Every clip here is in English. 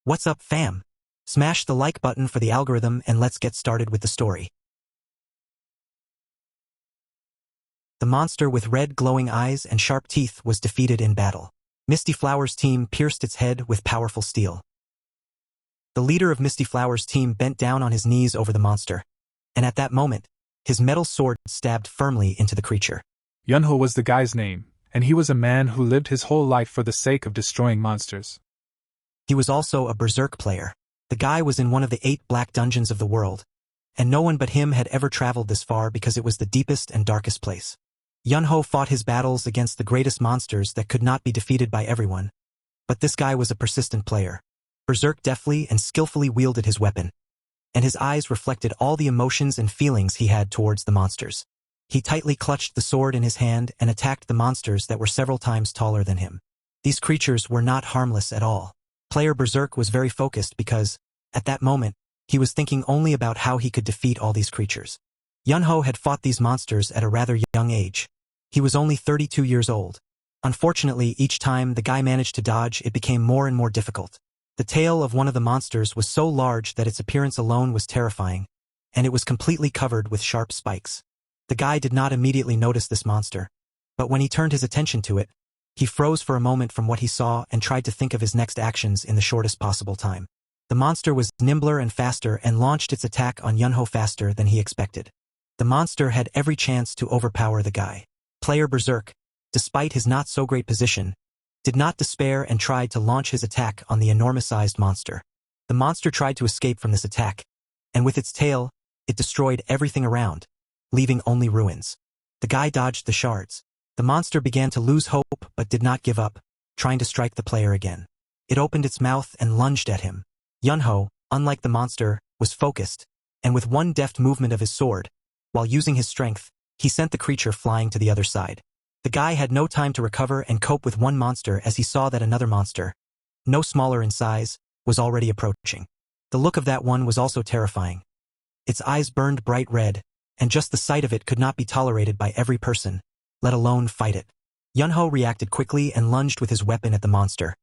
What's up, fam? Smash the like button for the algorithm and let's get started with the story. The monster with red glowing eyes and sharp teeth was defeated in battle. Misty Flower's team pierced its head with powerful steel. The leader of Misty Flower's team bent down on his knees over the monster, and at that moment, his metal sword stabbed firmly into the creature. Yunho was the guy's name, and he was a man who lived his whole life for the sake of destroying monsters. He was also a berserk player. The guy was in one of the 8 black dungeons of the world, and no one but him had ever traveled this far because it was the deepest and darkest place. Yunho fought his battles against the greatest monsters that could not be defeated by everyone, but this guy was a persistent player. Berserk deftly and skillfully wielded his weapon, and his eyes reflected all the emotions and feelings he had towards the monsters. He tightly clutched the sword in his hand and attacked the monsters that were several times taller than him. These creatures were not harmless at all. Player Berserk was very focused because, at that moment, he was thinking only about how he could defeat all these creatures. Yunho had fought these monsters at a rather young age. He was only 32 years old. Unfortunately, each time the guy managed to dodge, it became more and more difficult. The tail of one of the monsters was so large that its appearance alone was terrifying, and it was completely covered with sharp spikes. The guy did not immediately notice this monster, but when he turned his attention to it, he froze for a moment from what he saw and tried to think of his next actions in the shortest possible time. The monster was nimbler and faster and launched its attack on Yunho faster than he expected. The monster had every chance to overpower the guy. Player Berserk, despite his not-so-great position, did not despair and tried to launch his attack on the enormous-sized monster. The monster tried to escape from this attack, and with its tail, it destroyed everything around, leaving only ruins. The guy dodged the shards. The monster began to lose hope but did not give up, trying to strike the player again. It opened its mouth and lunged at him. Yunho, unlike the monster, was focused, and with one deft movement of his sword, while using his strength, he sent the creature flying to the other side. The guy had no time to recover and cope with one monster as he saw that another monster, no smaller in size, was already approaching. The look of that one was also terrifying. Its eyes burned bright red, and just the sight of it could not be tolerated by every person, let alone fight it. Yunho reacted quickly and lunged with his weapon at the monster.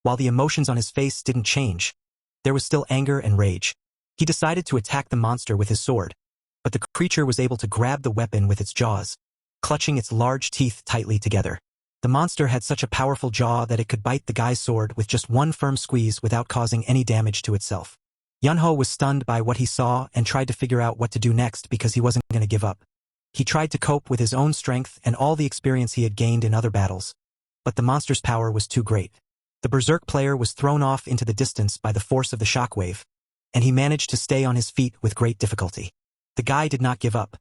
While the emotions on his face didn't change, there was still anger and rage. He decided to attack the monster with his sword, but the creature was able to grab the weapon with its jaws, clutching its large teeth tightly together. The monster had such a powerful jaw that it could bite the guy's sword with just one firm squeeze without causing any damage to itself. Yunho was stunned by what he saw and tried to figure out what to do next because he wasn't going to give up. He tried to cope with his own strength and all the experience he had gained in other battles, but the monster's power was too great. The Berserk player was thrown off into the distance by the force of the shockwave, and he managed to stay on his feet with great difficulty. The guy did not give up.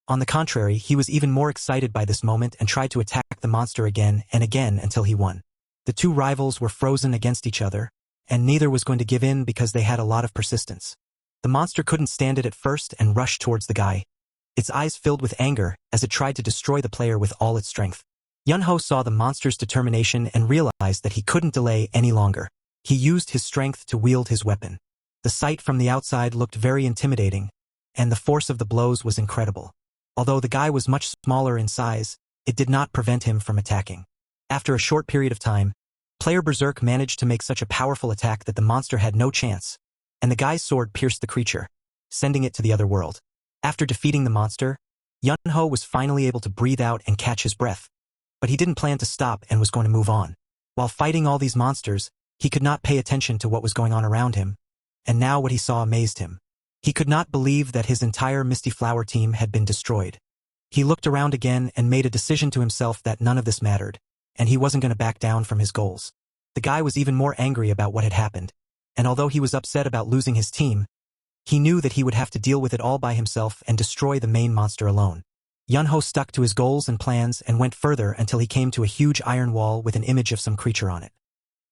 On the contrary, he was even more excited by this moment and tried to attack the monster again and again until he won. The two rivals were frozen against each other, and neither was going to give in because they had a lot of persistence. The monster couldn't stand it at first and rushed towards the guy, its eyes filled with anger as it tried to destroy the player with all its strength. Yunho saw the monster's determination and realized that he couldn't delay any longer. He used his strength to wield his weapon. The sight from the outside looked very intimidating, and the force of the blows was incredible. Although the guy was much smaller in size, it did not prevent him from attacking. After a short period of time, Player Berserk managed to make such a powerful attack that the monster had no chance, and the guy's sword pierced the creature, sending it to the other world. After defeating the monster, Yunho was finally able to breathe out and catch his breath, but he didn't plan to stop and was going to move on. While fighting all these monsters, he could not pay attention to what was going on around him, and now what he saw amazed him. He could not believe that his entire Misty Flower team had been destroyed. He looked around again and made a decision to himself that none of this mattered, and he wasn't going to back down from his goals. The guy was even more angry about what had happened, and although he was upset about losing his team, he knew that he would have to deal with it all by himself and destroy the main monster alone. Yunho stuck to his goals and plans and went further until he came to a huge iron wall with an image of some creature on it.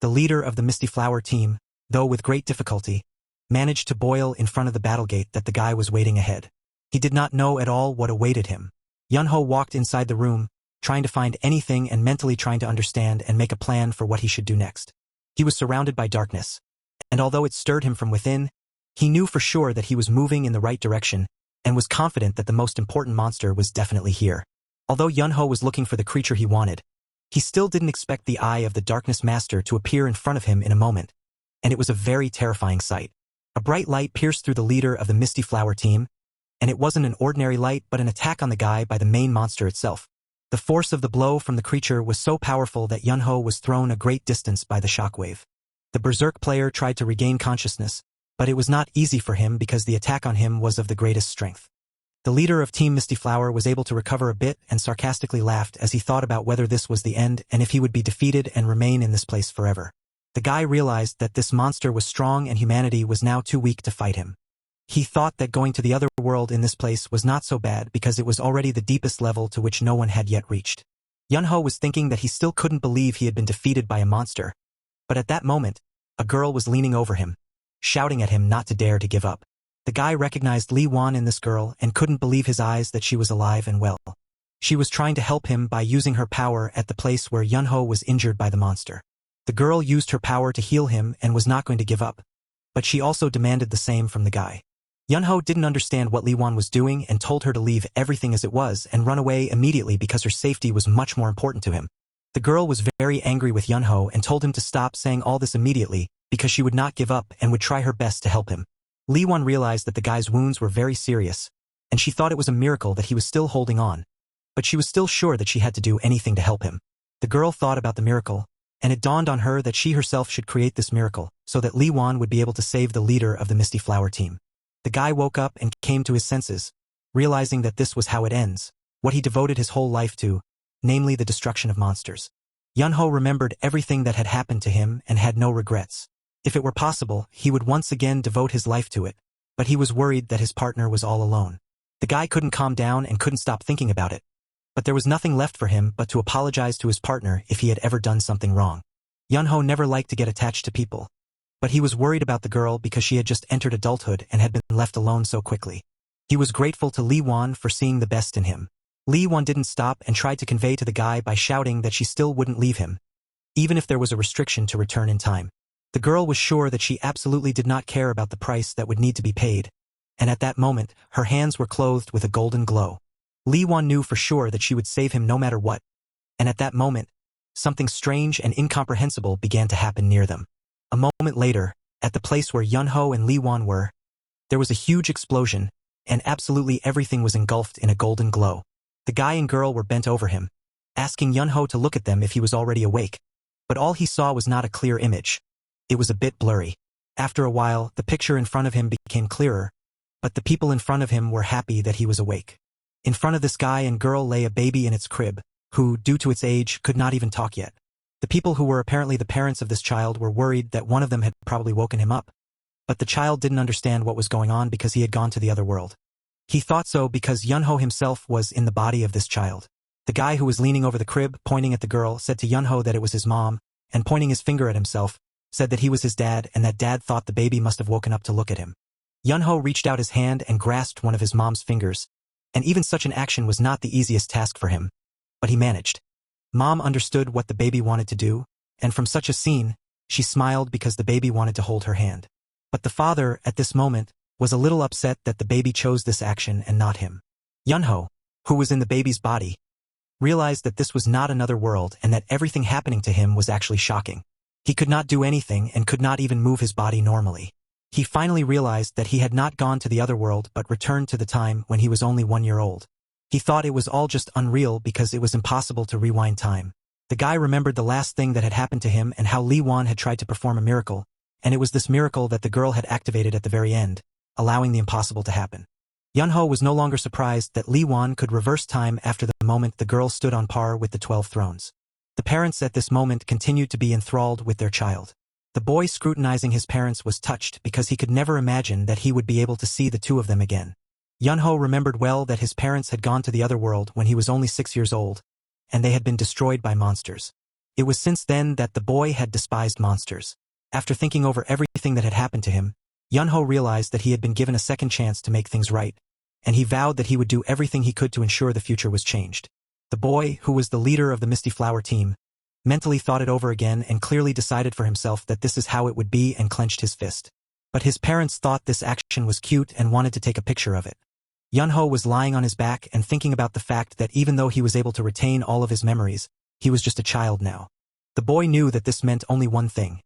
The leader of the Misty Flower team, though with great difficulty, managed to boil in front of the battle gate that the guy was waiting ahead. He did not know at all what awaited him. Yunho walked inside the room, trying to find anything and mentally trying to understand and make a plan for what he should do next. He was surrounded by darkness, and although it stirred him from within, he knew for sure that he was moving in the right direction and was confident that the most important monster was definitely here. Although Yunho was looking for the creature he wanted, he still didn't expect the eye of the Darkness Master to appear in front of him in a moment. and it was a very terrifying sight. A bright light pierced through the leader of the Misty Flower team, and it wasn't an ordinary light but an attack on the guy by the main monster itself. The force of the blow from the creature was so powerful that Yunho was thrown a great distance by the shockwave. The berserk player tried to regain consciousness, but it was not easy for him because the attack on him was of the greatest strength. The leader of Team Misty Flower was able to recover a bit and sarcastically laughed as he thought about whether this was the end and if he would be defeated and remain in this place forever. The guy realized that this monster was strong and humanity was now too weak to fight him. He thought that going to the other world in this place was not so bad because it was already the deepest level to which no one had yet reached. Yunho was thinking that he still couldn't believe he had been defeated by a monster. But at that moment, a girl was leaning over him, shouting at him not to dare to give up. The guy recognized Li Wan in this girl and couldn't believe his eyes that she was alive and well. She was trying to help him by using her power at the place where Yunho was injured by the monster. The girl used her power to heal him and was not going to give up, but she also demanded the same from the guy. Yunho didn't understand what Li Wan was doing and told her to leave everything as it was and run away immediately because her safety was much more important to him. The girl was very angry with Yunho and told him to stop saying all this immediately because she would not give up and would try her best to help him. Li Wan realized that the guy's wounds were very serious, and she thought it was a miracle that he was still holding on, but she was still sure that she had to do anything to help him. The girl thought about the miracle, and it dawned on her that she herself should create this miracle so that Li Wan would be able to save the leader of the Misty Flower team. The guy woke up and came to his senses, realizing that this was how it ends, what he devoted his whole life to, namely the destruction of monsters. Yunho remembered everything that had happened to him and had no regrets. If it were possible, he would once again devote his life to it, but he was worried that his partner was all alone. The guy couldn't calm down and couldn't stop thinking about it, but there was nothing left for him but to apologize to his partner if he had ever done something wrong. Yunho never liked to get attached to people, but he was worried about the girl because she had just entered adulthood and had been left alone so quickly. He was grateful to Li Wan for seeing the best in him. Li Wan didn't stop and tried to convey to the guy by shouting that she still wouldn't leave him, even if there was a restriction to return in time. The girl was sure that she absolutely did not care about the price that would need to be paid, and at that moment, her hands were clothed with a golden glow. Li Wan knew for sure that she would save him no matter what, and at that moment, something strange and incomprehensible began to happen near them. A moment later, at the place where Yunho and Li Wan were, there was a huge explosion, and absolutely everything was engulfed in a golden glow. The guy and girl were bent over him, asking Yunho to look at them if he was already awake, but all he saw was not a clear image. It was a bit blurry. After a while, the picture in front of him became clearer, but the people in front of him were happy that he was awake. In front of this guy and girl lay a baby in its crib, who, due to its age, could not even talk yet. The people who were apparently the parents of this child were worried that one of them had probably woken him up, but the child didn't understand what was going on because he had gone to the other world. He thought so because Yunho himself was in the body of this child. The guy who was leaning over the crib, pointing at the girl, said to Yunho that it was his mom, and pointing his finger at himself, said that he was his dad and that dad thought the baby must have woken up to look at him. Yunho reached out his hand and grasped one of his mom's fingers, and even such an action was not the easiest task for him, but he managed. Mom understood what the baby wanted to do, and from such a scene, she smiled because the baby wanted to hold her hand. But the father, at this moment, was a little upset that the baby chose this action and not him. Yunho, who was in the baby's body, realized that this was not another world and that everything happening to him was actually shocking. He could not do anything and could not even move his body normally. He finally realized that he had not gone to the other world but returned to the time when he was only 1 year old. He thought it was all just unreal because it was impossible to rewind time. The guy remembered the last thing that had happened to him and how Li Wan had tried to perform a miracle, and it was this miracle that the girl had activated at the very end, allowing the impossible to happen. Yunho was no longer surprised that Li Wan could reverse time after the moment the girl stood on par with the 12 thrones. The parents at this moment continued to be enthralled with their child. The boy scrutinizing his parents was touched because he could never imagine that he would be able to see the two of them again. Yunho remembered well that his parents had gone to the other world when he was only 6 years old, and they had been destroyed by monsters. It was since then that the boy had despised monsters. After thinking over everything that had happened to him, Yunho realized that he had been given a second chance to make things right, and he vowed that he would do everything he could to ensure the future was changed. The boy, who was the leader of the Misty Flower team, mentally thought it over again and clearly decided for himself that this is how it would be and clenched his fist. But his parents thought this action was cute and wanted to take a picture of it. Yunho was lying on his back and thinking about the fact that even though he was able to retain all of his memories, he was just a child now. The boy knew that this meant only one thing.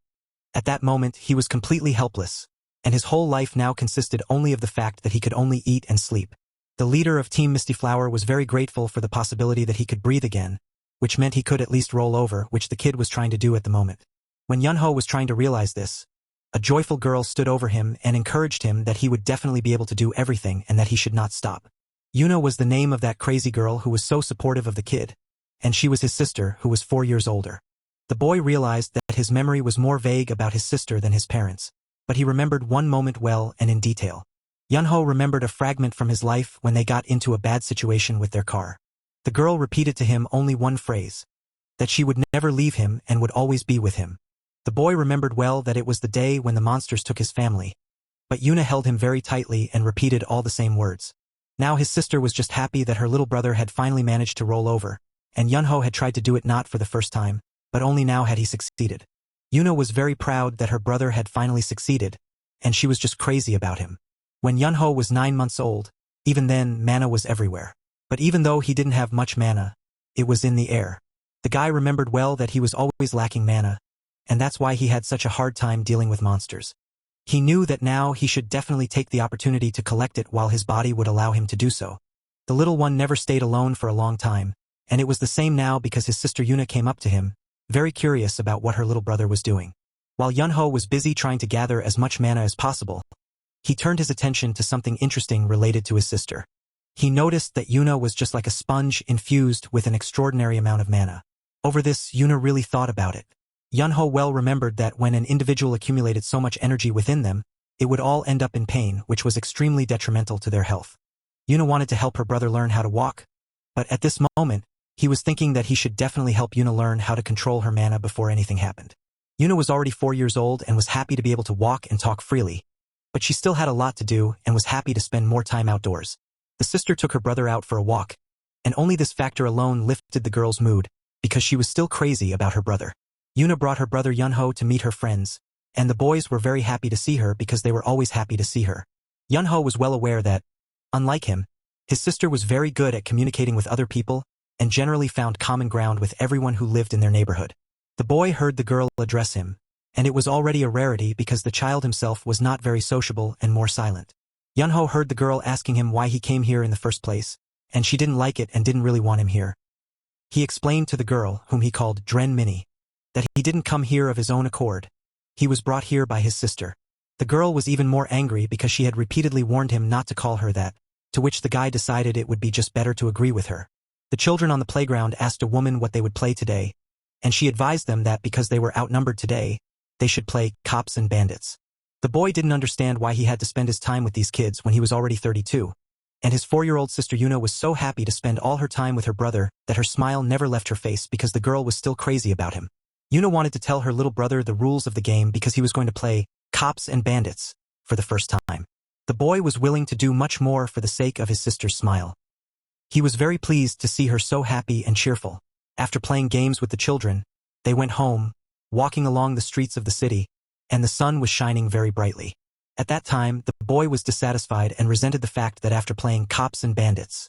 At that moment, he was completely helpless, and his whole life now consisted only of the fact that he could only eat and sleep. The leader of Team Misty Flower was very grateful for the possibility that he could breathe again, which meant he could at least roll over, which the kid was trying to do at the moment. When Yunho was trying to realize this, a joyful girl stood over him and encouraged him that he would definitely be able to do everything and that he should not stop. Yuna was the name of that crazy girl who was so supportive of the kid, and she was his sister, who was 4 years older. The boy realized that his memory was more vague about his sister than his parents, but he remembered one moment well and in detail. Yunho remembered a fragment from his life when they got into a bad situation with their car. The girl repeated to him only one phrase, that she would never leave him and would always be with him. The boy remembered well that it was the day when the monsters took his family, but Yuna held him very tightly and repeated all the same words. Now his sister was just happy that her little brother had finally managed to roll over, and Yunho had tried to do it not for the first time, but only now had he succeeded. Yuna was very proud that her brother had finally succeeded, and she was just crazy about him. When Yunho was 9 months old, even then mana was everywhere. But even though he didn't have much mana, it was in the air. The guy remembered well that he was always lacking mana, and that's why he had such a hard time dealing with monsters. He knew that now he should definitely take the opportunity to collect it while his body would allow him to do so. The little one never stayed alone for a long time, and it was the same now because his sister Yuna came up to him, very curious about what her little brother was doing. While Yunho was busy trying to gather as much mana as possible, he turned his attention to something interesting related to his sister. He noticed that Yuna was just like a sponge infused with an extraordinary amount of mana. Over this, Yuna really thought about it. Yunho well remembered that when an individual accumulated so much energy within them, it would all end up in pain, which was extremely detrimental to their health. Yuna wanted to help her brother learn how to walk, but at this moment, he was thinking that he should definitely help Yuna learn how to control her mana before anything happened. Yuna was already 4 years old and was happy to be able to walk and talk freely, but she still had a lot to do and was happy to spend more time outdoors. The sister took her brother out for a walk, and only this factor alone lifted the girl's mood, because she was still crazy about her brother. Yuna brought her brother Yunho to meet her friends, and the boys were very happy to see her because they were always happy to see her. Yunho was well aware that, unlike him, his sister was very good at communicating with other people and generally found common ground with everyone who lived in their neighborhood. The boy heard the girl address him, and it was already a rarity because the child himself was not very sociable and more silent. Yunho heard the girl asking him why he came here in the first place, and she didn't like it and didn't really want him here. He explained to the girl, whom he called Dren Mini, that he didn't come here of his own accord. He was brought here by his sister. The girl was even more angry because she had repeatedly warned him not to call her that, to which the guy decided it would be just better to agree with her. The children on the playground asked a woman what they would play today, and she advised them that because they were outnumbered today, they should play cops and bandits. The boy didn't understand why he had to spend his time with these kids when he was already 32, and his 4-year-old sister Yuna was so happy to spend all her time with her brother that her smile never left her face because the girl was still crazy about him. Yuna wanted to tell her little brother the rules of the game because he was going to play cops and bandits for the first time. The boy was willing to do much more for the sake of his sister's smile. He was very pleased to see her so happy and cheerful. After playing games with the children, they went home, walking along the streets of the city, and the sun was shining very brightly. At that time, the boy was dissatisfied and resented the fact that after playing cops and bandits,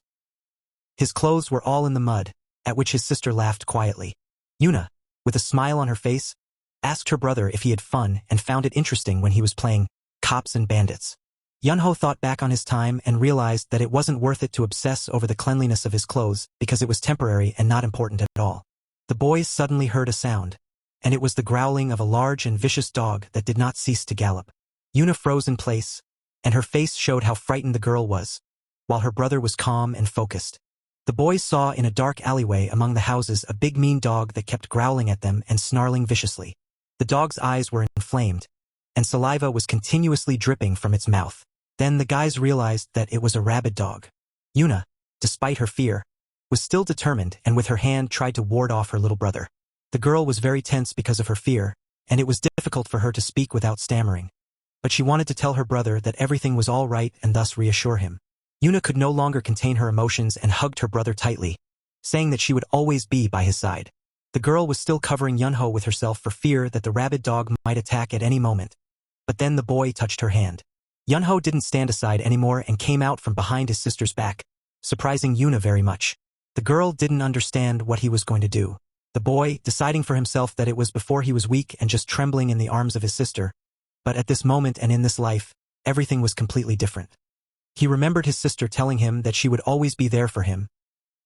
his clothes were all in the mud, at which his sister laughed quietly. Yuna, with a smile on her face, asked her brother if he had fun and found it interesting when he was playing cops and bandits. Yunho thought back on his time and realized that it wasn't worth it to obsess over the cleanliness of his clothes because it was temporary and not important at all. The boys suddenly heard a sound, and it was the growling of a large and vicious dog that did not cease to gallop. Yuna froze in place, and her face showed how frightened the girl was, while her brother was calm and focused. The boys saw in a dark alleyway among the houses a big mean dog that kept growling at them and snarling viciously. The dog's eyes were inflamed, and saliva was continuously dripping from its mouth. Then the guys realized that it was a rabid dog. Yuna, despite her fear, was still determined and with her hand tried to ward off her little brother. The girl was very tense because of her fear, and it was difficult for her to speak without stammering. But she wanted to tell her brother that everything was all right and thus reassure him. Yuna could no longer contain her emotions and hugged her brother tightly, saying that she would always be by his side. The girl was still covering Yunho with herself for fear that the rabid dog might attack at any moment. But then the boy touched her hand. Yunho didn't stand aside anymore and came out from behind his sister's back, surprising Yuna very much. The girl didn't understand what he was going to do. The boy, deciding for himself that it was before he was weak and just trembling in the arms of his sister. But at this moment and in this life, everything was completely different. He remembered his sister telling him that she would always be there for him,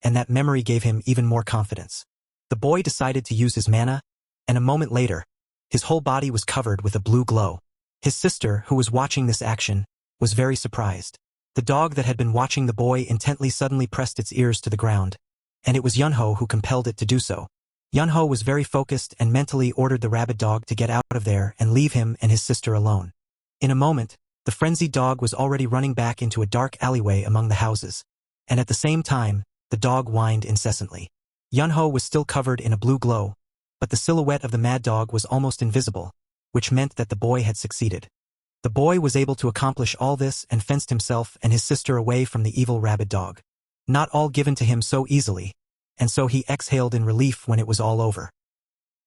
and that memory gave him even more confidence. The boy decided to use his mana, and a moment later, his whole body was covered with a blue glow. His sister, who was watching this action, was very surprised. The dog that had been watching the boy intently suddenly pressed its ears to the ground, and it was Yunho who compelled it to do so. Yunho was very focused and mentally ordered the rabid dog to get out of there and leave him and his sister alone. In a moment, the frenzied dog was already running back into a dark alleyway among the houses, and at the same time, the dog whined incessantly. Yunho was still covered in a blue glow, but the silhouette of the mad dog was almost invisible, which meant that the boy had succeeded. The boy was able to accomplish all this and fenced himself and his sister away from the evil rabid dog. Not all given to him so easily, and so he exhaled in relief when it was all over.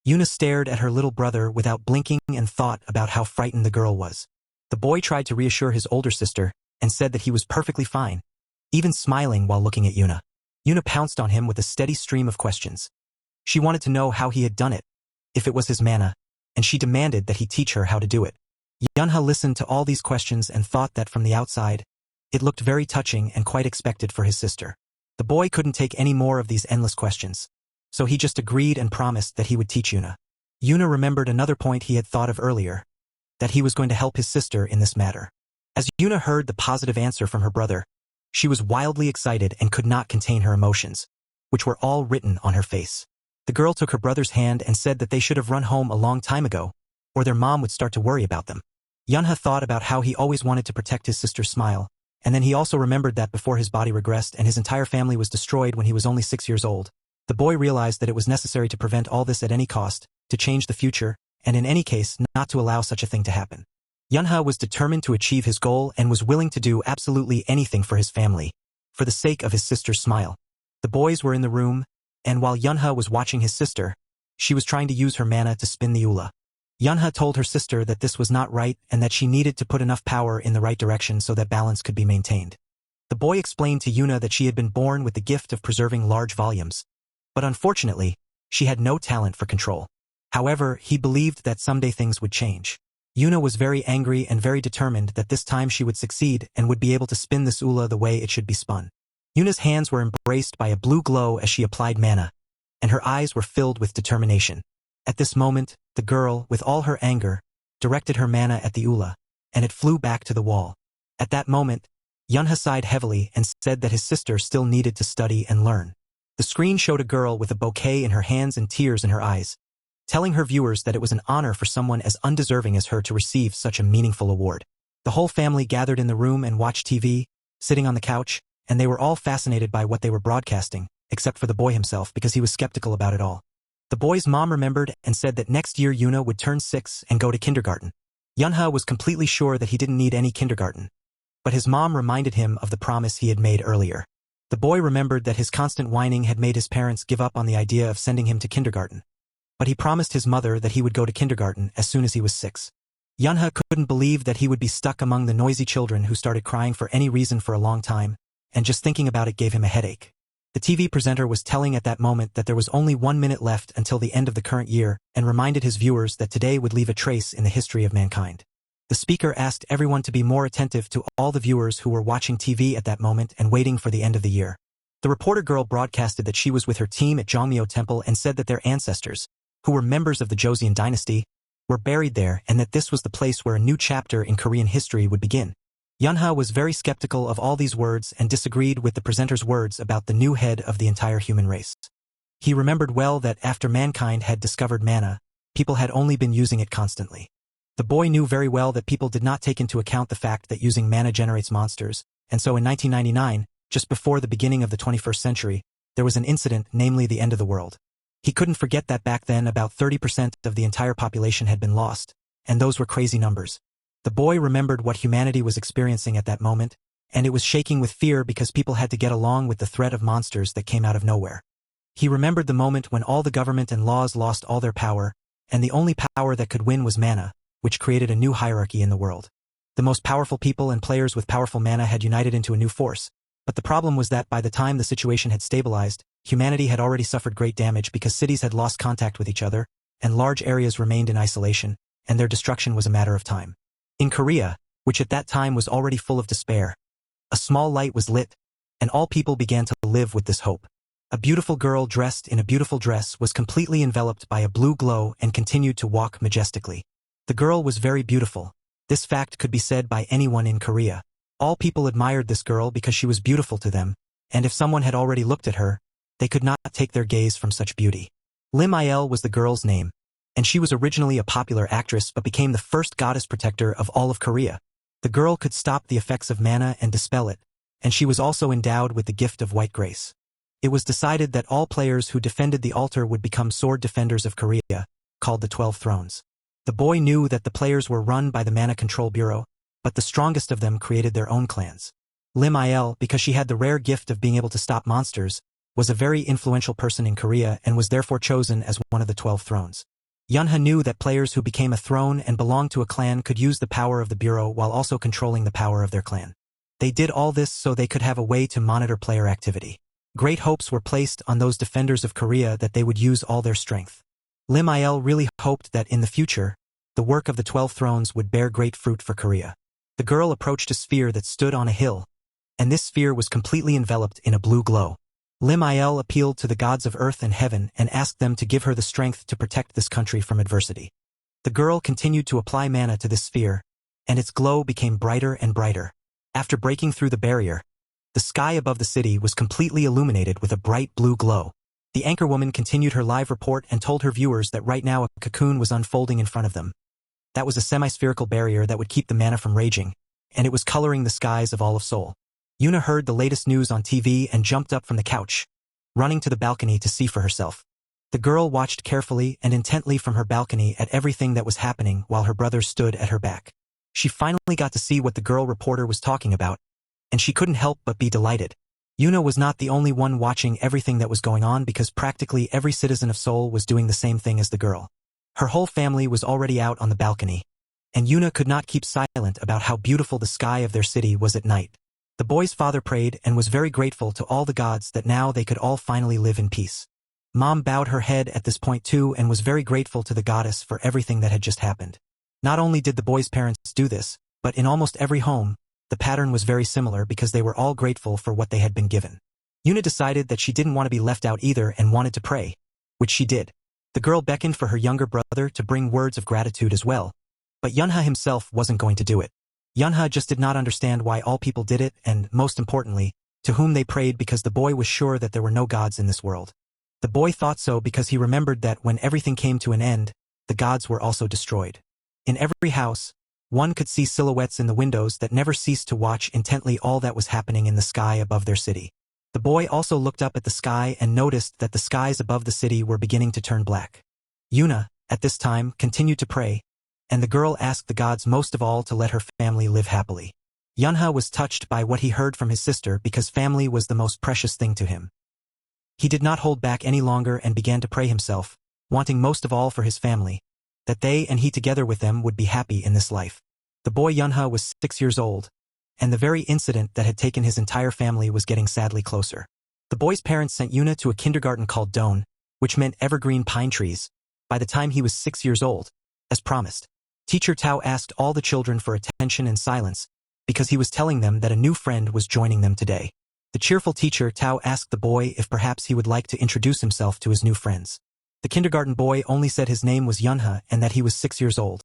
Yuna stared at her little brother without blinking and thought about how frightened the girl was. The boy tried to reassure his older sister and said that he was perfectly fine, even smiling while looking at Yuna. Yuna pounced on him with a steady stream of questions. She wanted to know how he had done it, if it was his mana, and she demanded that he teach her how to do it. Yunha listened to all these questions and thought that from the outside, it looked very touching and quite expected for his sister. The boy couldn't take any more of these endless questions, so he just agreed and promised that he would teach Yuna. Yuna remembered another point he had thought of earlier, that he was going to help his sister in this matter. As Yuna heard the positive answer from her brother, she was wildly excited and could not contain her emotions, which were all written on her face. The girl took her brother's hand and said that they should have run home a long time ago, or their mom would start to worry about them. Yunha thought about how he always wanted to protect his sister's smile, and then he also remembered that before his body regressed and his entire family was destroyed when he was only 6 years old, the boy realized that it was necessary to prevent all this at any cost, to change the future, and in any case not to allow such a thing to happen. Yunha was determined to achieve his goal and was willing to do absolutely anything for his family, for the sake of his sister's smile. The boys were in the room, and while Yunha was watching his sister, she was trying to use her mana to spin the ula. Yunha told her sister that this was not right and that she needed to put enough power in the right direction so that balance could be maintained. The boy explained to Yuna that she had been born with the gift of preserving large volumes, but unfortunately, she had no talent for control. However, he believed that someday things would change. Yuna was very angry and very determined that this time she would succeed and would be able to spin this ula the way it should be spun. Yuna's hands were embraced by a blue glow as she applied mana, and her eyes were filled with determination. At this moment, the girl, with all her anger, directed her mana at the ula, and it flew back to the wall. At that moment, Yunha sighed heavily and said that his sister still needed to study and learn. The screen showed a girl with a bouquet in her hands and tears in her eyes, telling her viewers that it was an honor for someone as undeserving as her to receive such a meaningful award. The whole family gathered in the room and watched TV, sitting on the couch, and they were all fascinated by what they were broadcasting, except for the boy himself because he was skeptical about it all. The boy's mom remembered and said that next year Yuna would turn 6 and go to kindergarten. Yunha was completely sure that he didn't need any kindergarten, but his mom reminded him of the promise he had made earlier. The boy remembered that his constant whining had made his parents give up on the idea of sending him to kindergarten, but he promised his mother that he would go to kindergarten as soon as he was 6. Yunha couldn't believe that he would be stuck among the noisy children who started crying for any reason for a long time, and just thinking about it gave him a headache. The TV presenter was telling at that moment that there was only 1 minute left until the end of the current year and reminded his viewers that today would leave a trace in the history of mankind. The speaker asked everyone to be more attentive to all the viewers who were watching TV at that moment and waiting for the end of the year. The reporter girl broadcasted that she was with her team at Jongmyo Temple and said that their ancestors, who were members of the Joseon dynasty, were buried there and that this was the place where a new chapter in Korean history would begin. Yunha was very skeptical of all these words and disagreed with the presenter's words about the new head of the entire human race. He remembered well that after mankind had discovered mana, people had only been using it constantly. The boy knew very well that people did not take into account the fact that using mana generates monsters, and so in 1999, just before the beginning of the 21st century, there was an incident, namely the end of the world. He couldn't forget that back then about 30% of the entire population had been lost, and those were crazy numbers. The boy remembered what humanity was experiencing at that moment, and it was shaking with fear because people had to get along with the threat of monsters that came out of nowhere. He remembered the moment when all the government and laws lost all their power, and the only power that could win was mana, which created a new hierarchy in the world. The most powerful people and players with powerful mana had united into a new force, But the problem was that by the time the situation had stabilized, humanity had already suffered great damage because cities had lost contact with each other, and large areas remained in isolation, and their destruction was a matter of time. In Korea, which at that time was already full of despair, a small light was lit, and all people began to live with this hope. A beautiful girl dressed in a beautiful dress was completely enveloped by a blue glow and continued to walk majestically. The girl was very beautiful. This fact could be said by anyone in Korea. All people admired this girl because she was beautiful to them, and if someone had already looked at her, they could not take their gaze from such beauty. Lim Il was the girl's name, and she was originally a popular actress but became the first goddess protector of all of Korea. The girl could stop the effects of mana and dispel it, and she was also endowed with the gift of white grace. It was decided that all players who defended the altar would become sword defenders of Korea, called the 12 Thrones. The boy knew that the players were run by the Mana Control Bureau, but the strongest of them created their own clans. Lim Il, because she had the rare gift of being able to stop monsters, was a very influential person in Korea and was therefore chosen as one of the 12 Thrones. Yunha knew that players who became a throne and belonged to a clan could use the power of the Bureau while also controlling the power of their clan. They did all this so they could have a way to monitor player activity. Great hopes were placed on those defenders of Korea that they would use all their strength. Lim Il really hoped that in the future, the work of the 12 Thrones would bear great fruit for Korea. The girl approached a sphere that stood on a hill, and this sphere was completely enveloped in a blue glow. Lim Il appealed to the gods of earth and heaven and asked them to give her the strength to protect this country from adversity. The girl continued to apply mana to this sphere, and its glow became brighter and brighter. After breaking through the barrier, the sky above the city was completely illuminated with a bright blue glow. The anchorwoman continued her live report and told her viewers that right now a cocoon was unfolding in front of them. That was a semi-spherical barrier that would keep the mana from raging, and it was coloring the skies of all of Seoul. Yuna heard the latest news on TV and jumped up from the couch, running to the balcony to see for herself. The girl watched carefully and intently from her balcony at everything that was happening while her brother stood at her back. She finally got to see what the girl reporter was talking about, and she couldn't help but be delighted. Yuna was not the only one watching everything that was going on because practically every citizen of Seoul was doing the same thing as the girl. Her whole family was already out on the balcony, and Yuna could not keep silent about how beautiful the sky of their city was at night. The boy's father prayed and was very grateful to all the gods that now they could all finally live in peace. Mom bowed her head at this point too and was very grateful to the goddess for everything that had just happened. Not only did the boy's parents do this, but in almost every home, the pattern was very similar because they were all grateful for what they had been given. Yuna decided that she didn't want to be left out either and wanted to pray, which she did. The girl beckoned for her younger brother to bring words of gratitude as well, but Yunha himself wasn't going to do it. Yunha just did not understand why all people did it and, most importantly, to whom they prayed because the boy was sure that there were no gods in this world. The boy thought so because he remembered that when everything came to an end, the gods were also destroyed. In every house, one could see silhouettes in the windows that never ceased to watch intently all that was happening in the sky above their city. The boy also looked up at the sky and noticed that the skies above the city were beginning to turn black. Yuna, at this time, continued to pray, and the girl asked the gods most of all to let her family live happily. Yunha was touched by what he heard from his sister because family was the most precious thing to him. He did not hold back any longer and began to pray himself, wanting most of all for his family, that they and he together with them would be happy in this life. The boy Yunha was 6 years old, and the very incident that had taken his entire family was getting sadly closer. The boy's parents sent Yuna to a kindergarten called Don, which meant evergreen pine trees, by the time he was 6 years old, as promised. Teacher Tao asked all the children for attention and silence, because he was telling them that a new friend was joining them today. The cheerful teacher Tao asked the boy if perhaps he would like to introduce himself to his new friends. The kindergarten boy only said his name was Yunha and that he was 6 years old.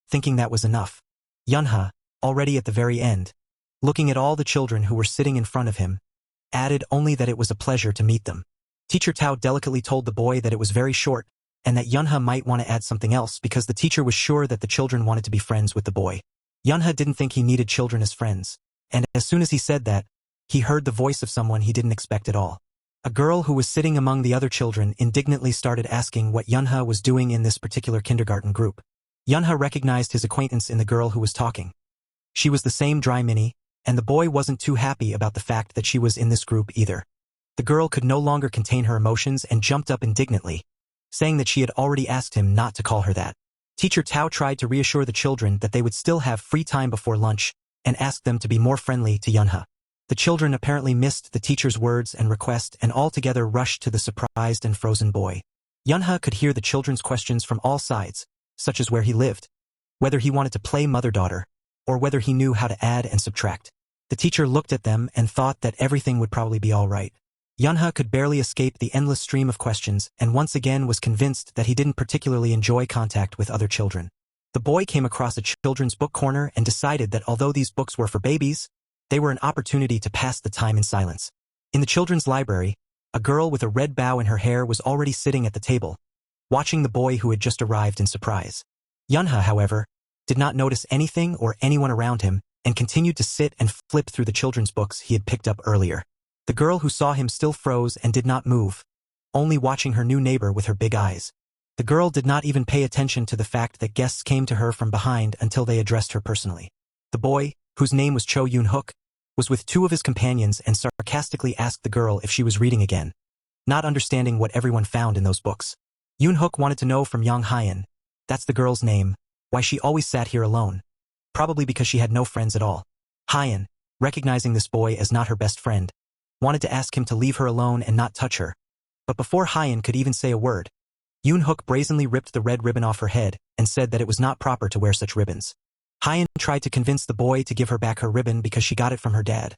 Thinking that was enough, Yunha, already at the very end, looking at all the children who were sitting in front of him, added only that it was a pleasure to meet them. Teacher Tao delicately told the boy that it was very short and that Yunha might want to add something else because the teacher was sure that the children wanted to be friends with the boy. Yunha didn't think he needed children as friends, and as soon as he said that, he heard the voice of someone he didn't expect at all. A girl who was sitting among the other children indignantly started asking what Yunha was doing in this particular kindergarten group. Yunha recognized his acquaintance in the girl who was talking. She was the same Dry Minnie, and the boy wasn't too happy about the fact that she was in this group either. The girl could no longer contain her emotions and jumped up indignantly, saying that she had already asked him not to call her that. Teacher Tao tried to reassure the children that they would still have free time before lunch and asked them to be more friendly to Yunha. The children apparently missed the teacher's words and request and all together rushed to the surprised and frozen boy. Yunha could hear the children's questions from all sides, such as where he lived, whether he wanted to play mother-daughter, or whether he knew how to add and subtract. The teacher looked at them and thought that everything would probably be all right. Yunha could barely escape the endless stream of questions and once again was convinced that he didn't particularly enjoy contact with other children. The boy came across a children's book corner and decided that although these books were for babies, they were an opportunity to pass the time in silence. In the children's library, a girl with a red bow in her hair was already sitting at the table, watching the boy who had just arrived in surprise. Yunha, however, did not notice anything or anyone around him and continued to sit and flip through the children's books he had picked up earlier. The girl who saw him still froze and did not move, only watching her new neighbor with her big eyes. The girl did not even pay attention to the fact that guests came to her from behind until they addressed her personally. The boy, whose name was Cho Yoon-hook, was with two of his companions and sarcastically asked the girl if she was reading again, not understanding what everyone found in those books. Yoon-hook wanted to know from Yang Hyan, that's the girl's name, why she always sat here alone, probably because she had no friends at all. Hyan, recognizing this boy as not her best friend, wanted to ask him to leave her alone and not touch her. But before Hyan could even say a word, Yoon-hook brazenly ripped the red ribbon off her head and said that it was not proper to wear such ribbons. Hyan tried to convince the boy to give her back her ribbon because she got it from her dad.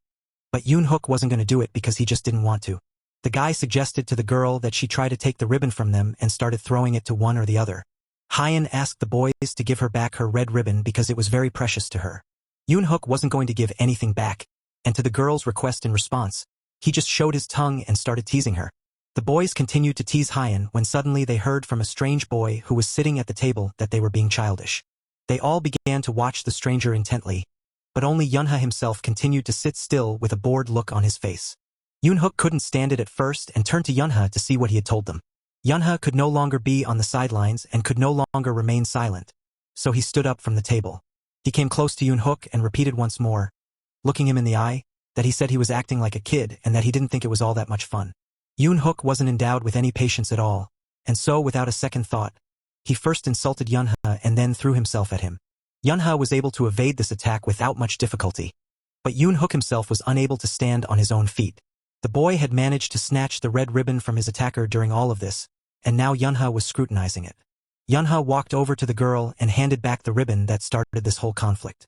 But Yoon-hook wasn't going to do it because he just didn't want to. The guy suggested to the girl that she try to take the ribbon from them and started throwing it to one or the other. Hyan asked the boys to give her back her red ribbon because it was very precious to her. Yoon-hook wasn't going to give anything back, and to the girl's request in response, he just showed his tongue and started teasing her. The boys continued to tease Hyan when suddenly they heard from a strange boy who was sitting at the table that they were being childish. They all began to watch the stranger intently, but only Yunha himself continued to sit still with a bored look on his face. Yoon-hook couldn't stand it at first and turned to Yunha to see what he had told them. Yunha could no longer be on the sidelines and could no longer remain silent, so he stood up from the table. He came close to Yoon-hook and repeated once more, looking him in the eye, that he said he was acting like a kid and that he didn't think it was all that much fun. Yoon-hook wasn't endowed with any patience at all, and so without a second thought, he first insulted Yunha and then threw himself at him. Yunha was able to evade this attack without much difficulty, but Yoon-hook himself was unable to stand on his own feet. The boy had managed to snatch the red ribbon from his attacker during all of this, and now Yunha was scrutinizing it. Yunha walked over to the girl and handed back the ribbon that started this whole conflict.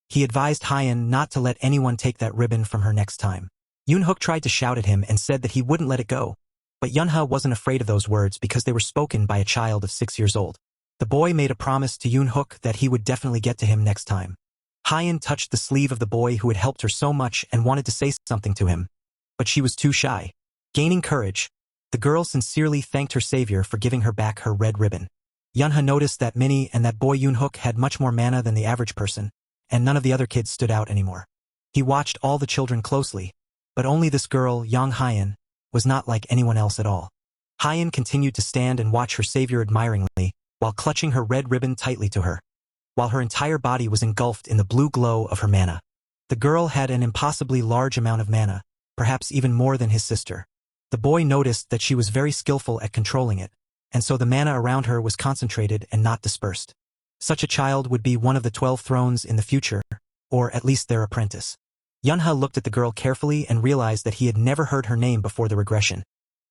He advised Hyan not to let anyone take that ribbon from her next time. Yoon-hook tried to shout at him and said that he wouldn't let it go, but Yunha wasn't afraid of those words because they were spoken by a child of 6 years old. The boy made a promise to Yoon-hook that he would definitely get to him next time. Hyan touched the sleeve of the boy who had helped her so much and wanted to say something to him, but she was too shy. Gaining courage, the girl sincerely thanked her savior for giving her back her red ribbon. Yunha noticed that Minnie and that boy Yoon-hook had much more mana than the average person, and none of the other kids stood out anymore. He watched all the children closely, but only this girl, Yang Hyan, was not like anyone else at all. Hyan continued to stand and watch her savior admiringly, while clutching her red ribbon tightly to her, while her entire body was engulfed in the blue glow of her mana. The girl had an impossibly large amount of mana, perhaps even more than his sister. The boy noticed that she was very skillful at controlling it, and so the mana around her was concentrated and not dispersed. Such a child would be one of the 12 thrones in the future, or at least their apprentice. Yunha looked at the girl carefully and realized that he had never heard her name before the regression.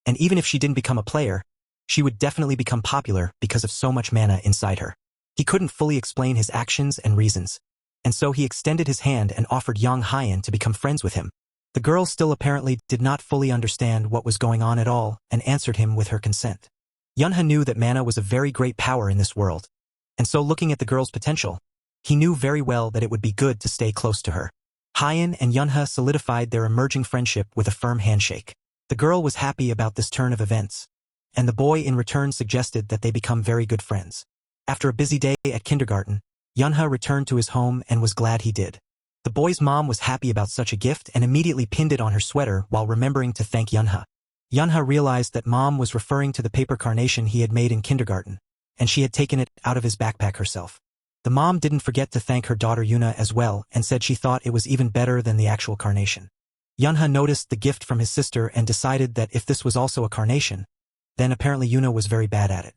And even if she didn't become a player, she would definitely become popular because of so much mana inside her. He couldn't fully explain his actions and reasons, and so he extended his hand and offered Yang Hyan to become friends with him. The girl still apparently did not fully understand what was going on at all and answered him with her consent. Yunha knew that mana was a very great power in this world, and so looking at the girl's potential, he knew very well that it would be good to stay close to her. Hyan and Yunha solidified their emerging friendship with a firm handshake. The girl was happy about this turn of events, and the boy in return suggested that they become very good friends. After a busy day at kindergarten, Yunha returned to his home and was glad he did. The boy's mom was happy about such a gift and immediately pinned it on her sweater while remembering to thank Yunha. Yunha realized that mom was referring to the paper carnation he had made in kindergarten, and she had taken it out of his backpack herself. The mom didn't forget to thank her daughter Yuna as well and said she thought it was even better than the actual carnation. Yunha noticed the gift from his sister and decided that if this was also a carnation, then apparently Yuna was very bad at it.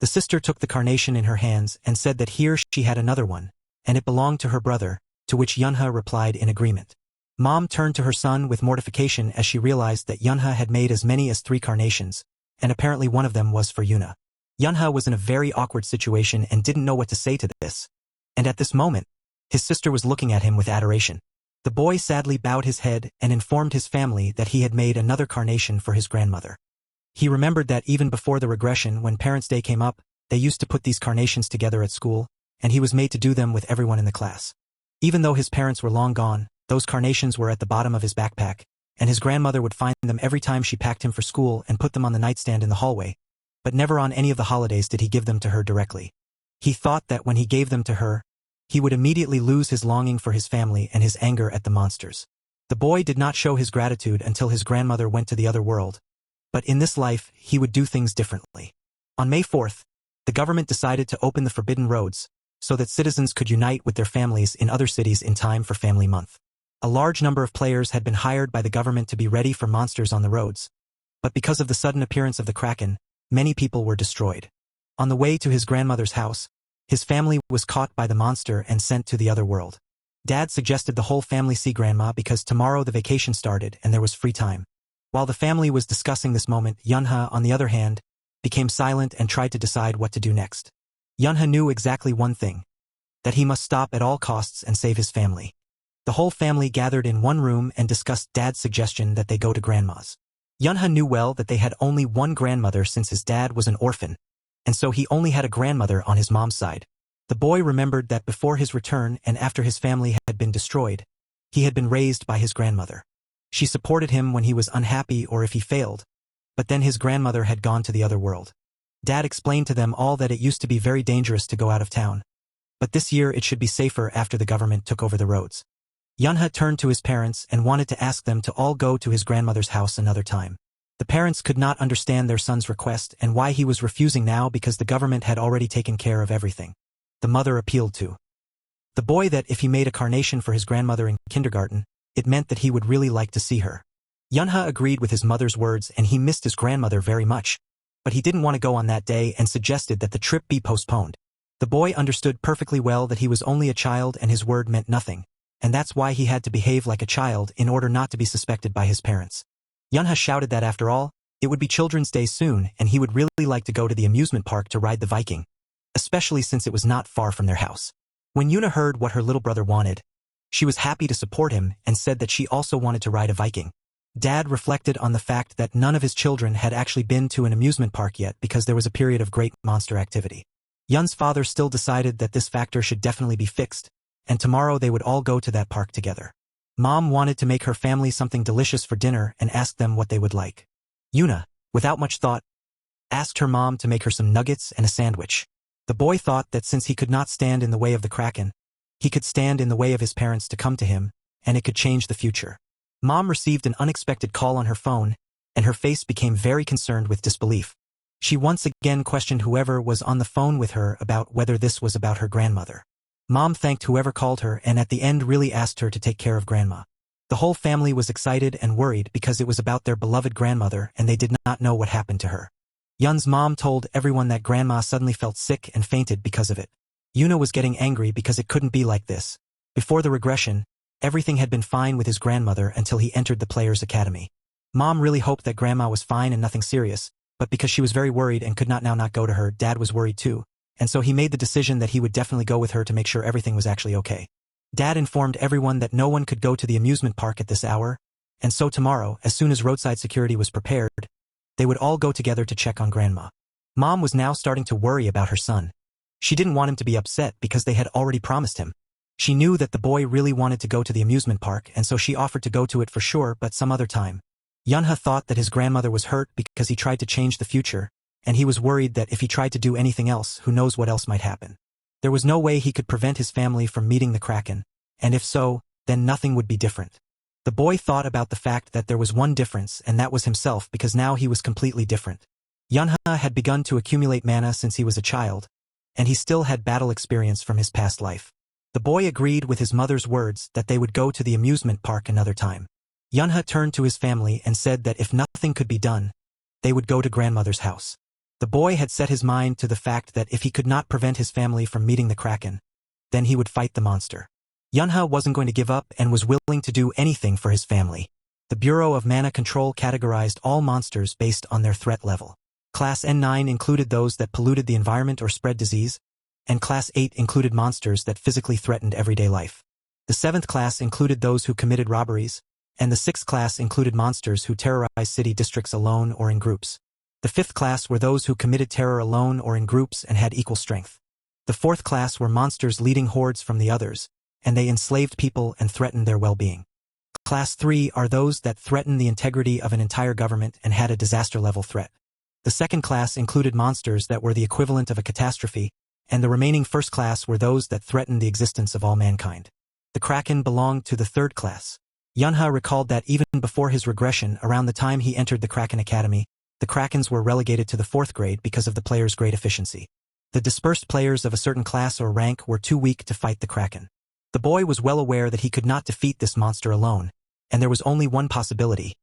The sister took the carnation in her hands and said that here she had another one, and it belonged to her brother, to which Yunha replied in agreement. Mom turned to her son with mortification as she realized that Yunha had made as many as 3 carnations, and apparently one of them was for Yuna. Yunha was in a very awkward situation and didn't know what to say to this. And at this moment, his sister was looking at him with adoration. The boy sadly bowed his head and informed his family that he had made another carnation for his grandmother. He remembered that even before the regression, when Parents' Day came up, they used to put these carnations together at school, and he was made to do them with everyone in the class. Even though his parents were long gone, those carnations were at the bottom of his backpack, and his grandmother would find them every time she packed him for school and put them on the nightstand in the hallway, but never on any of the holidays did he give them to her directly. He thought that when he gave them to her, he would immediately lose his longing for his family and his anger at the monsters. The boy did not show his gratitude until his grandmother went to the other world, but in this life, he would do things differently. On May 4th, the government decided to open the forbidden roads so that citizens could unite with their families in other cities in time for Family Month. A large number of players had been hired by the government to be ready for monsters on the roads, but because of the sudden appearance of the Kraken, many people were destroyed. On the way to his grandmother's house, his family was caught by the monster and sent to the other world. Dad suggested the whole family see Grandma because tomorrow the vacation started and there was free time. While the family was discussing this moment, Yunha, on the other hand, became silent and tried to decide what to do next. Yunha knew exactly one thing, that he must stop at all costs and save his family. The whole family gathered in one room and discussed Dad's suggestion that they go to Grandma's. Yunha knew well that they had only one grandmother since his dad was an orphan, and so he only had a grandmother on his mom's side. The boy remembered that before his return and after his family had been destroyed, he had been raised by his grandmother. She supported him when he was unhappy or if he failed, but then his grandmother had gone to the other world. Dad explained to them all that it used to be very dangerous to go out of town, but this year it should be safer after the government took over the roads. Yunha turned to his parents and wanted to ask them to all go to his grandmother's house another time. The parents could not understand their son's request and why he was refusing now because the government had already taken care of everything. The mother appealed to the boy that if he made a carnation for his grandmother in kindergarten, it meant that he would really like to see her. Yunha agreed with his mother's words and he missed his grandmother very much, but he didn't want to go on that day and suggested that the trip be postponed. The boy understood perfectly well that he was only a child and his word meant nothing, and that's why he had to behave like a child in order not to be suspected by his parents. Yunha shouted that after all, it would be Children's Day soon and he would really like to go to the amusement park to ride the Viking, especially since it was not far from their house. When Yuna heard what her little brother wanted, she was happy to support him and said that she also wanted to ride a Viking. Dad reflected on the fact that none of his children had actually been to an amusement park yet because there was a period of great monster activity. Yun's father still decided that this factor should definitely be fixed, and tomorrow they would all go to that park together. Mom wanted to make her family something delicious for dinner and asked them what they would like. Yuna, without much thought, asked her mom to make her some nuggets and a sandwich. The boy thought that since he could not stand in the way of the Kraken, he could stand in the way of his parents to come to him, and it could change the future. Mom received an unexpected call on her phone, and her face became very concerned with disbelief. She once again questioned whoever was on the phone with her about whether this was about her grandmother. Mom thanked whoever called her and at the end really asked her to take care of Grandma. The whole family was excited and worried because it was about their beloved grandmother and they did not know what happened to her. Yun's mom told everyone that Grandma suddenly felt sick and fainted because of it. Yuna was getting angry because it couldn't be like this. Before the regression, everything had been fine with his grandmother until he entered the Players' Academy. Mom really hoped that Grandma was fine and nothing serious, but because she was very worried and could not go to her, Dad was worried too, and so he made the decision that he would definitely go with her to make sure everything was actually okay. Dad informed everyone that no one could go to the amusement park at this hour, and so tomorrow, as soon as roadside security was prepared, they would all go together to check on Grandma. Mom was now starting to worry about her son. She didn't want him to be upset because they had already promised him. She knew that the boy really wanted to go to the amusement park and so she offered to go to it for sure but some other time. Yunha thought that his grandmother was hurt because he tried to change the future, and he was worried that if he tried to do anything else, who knows what else might happen. There was no way he could prevent his family from meeting the Kraken, and if so, then nothing would be different. The boy thought about the fact that there was one difference and that was himself because now he was completely different. Yunha had begun to accumulate mana since he was a child, and he still had battle experience from his past life. The boy agreed with his mother's words that they would go to the amusement park another time. Yunha turned to his family and said that if nothing could be done, they would go to grandmother's house. The boy had set his mind to the fact that if he could not prevent his family from meeting the Kraken, then he would fight the monster. Yunha wasn't going to give up and was willing to do anything for his family. The Bureau of Mana Control categorized all monsters based on their threat level. Class N9 included those that polluted the environment or spread disease, and Class 8 included monsters that physically threatened everyday life. The 7th class included those who committed robberies, and the 6th class included monsters who terrorized city districts alone or in groups. The 5th class were those who committed terror alone or in groups and had equal strength. The 4th class were monsters leading hordes from the others, and they enslaved people and threatened their well-being. Class 3 are those that threaten the integrity of an entire government and had a disaster-level threat. The 2nd class included monsters that were the equivalent of a catastrophe, and the remaining 1st class were those that threatened the existence of all mankind. The Kraken belonged to the 3rd class. Yunha recalled that even before his regression, around the time he entered the Kraken Academy, the Krakens were relegated to the 4th grade because of the players' great efficiency. The dispersed players of a certain class or rank were too weak to fight the Kraken. The boy was well aware that he could not defeat this monster alone, and there was only one possibility.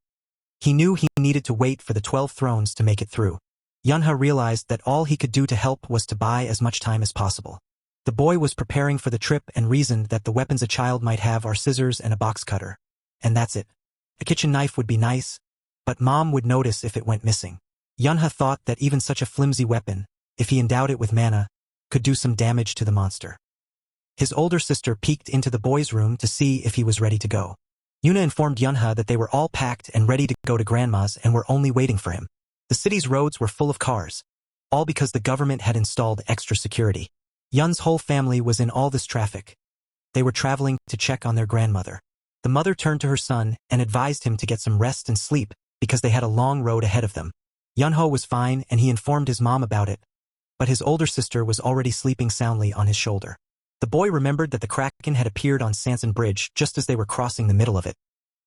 He knew he needed to wait for the 12 thrones to make it through. Yunha realized that all he could do to help was to buy as much time as possible. The boy was preparing for the trip and reasoned that the weapons a child might have are scissors and a box cutter. And that's it. A kitchen knife would be nice, but Mom would notice if it went missing. Yunha thought that even such a flimsy weapon, if he endowed it with mana, could do some damage to the monster. His older sister peeked into the boy's room to see if he was ready to go. Yuna informed Yunha that they were all packed and ready to go to Grandma's and were only waiting for him. The city's roads were full of cars, all because the government had installed extra security. Yun's whole family was in all this traffic. They were traveling to check on their grandmother. The mother turned to her son and advised him to get some rest and sleep because they had a long road ahead of them. Yunho was fine and he informed his mom about it, but his older sister was already sleeping soundly on his shoulder. The boy remembered that the Kraken had appeared on Sanson Bridge just as they were crossing the middle of it.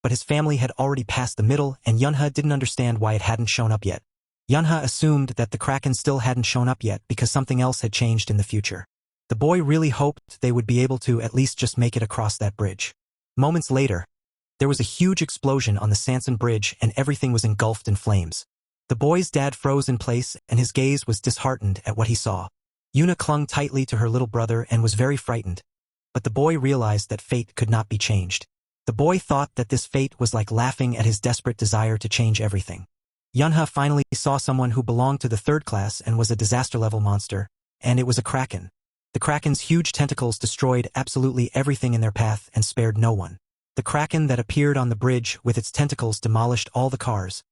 But his family had already passed the middle and Yunha didn't understand why it hadn't shown up yet. Yunha assumed that the Kraken still hadn't shown up yet because something else had changed in the future. The boy really hoped they would be able to at least just make it across that bridge. Moments later, there was a huge explosion on the Sanson Bridge and everything was engulfed in flames. The boy's dad froze in place and his gaze was disheartened at what he saw. Yuna clung tightly to her little brother and was very frightened, but the boy realized that fate could not be changed. The boy thought that this fate was like laughing at his desperate desire to change everything. Yunha finally saw someone who belonged to the 3rd class and was a disaster-level monster, and it was a Kraken. The Kraken's huge tentacles destroyed absolutely everything in their path and spared no one. The Kraken that appeared on the bridge with its tentacles demolished all the cars,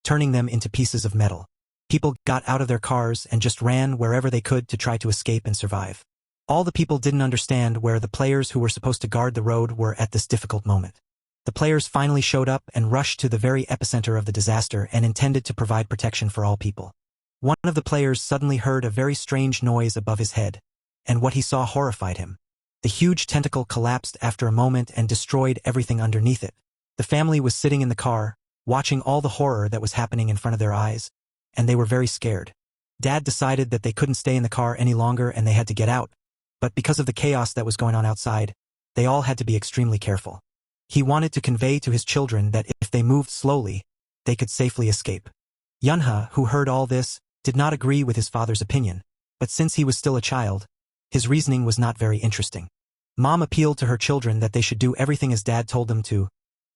turning them into pieces of metal. People got out of their cars and just ran wherever they could to try to escape and survive. All the people didn't understand where the players who were supposed to guard the road were at this difficult moment. The players finally showed up and rushed to the very epicenter of the disaster and intended to provide protection for all people. One of the players suddenly heard a very strange noise above his head, and what he saw horrified him. The huge tentacle collapsed after a moment and destroyed everything underneath it. The family was sitting in the car, watching all the horror that was happening in front of their eyes, and they were very scared. Dad decided that they couldn't stay in the car any longer and they had to get out, but because of the chaos that was going on outside, they all had to be extremely careful. He wanted to convey to his children that if they moved slowly, they could safely escape. Yunha, who heard all this, did not agree with his father's opinion, but since he was still a child, his reasoning was not very interesting. Mom appealed to her children that they should do everything as Dad told them to,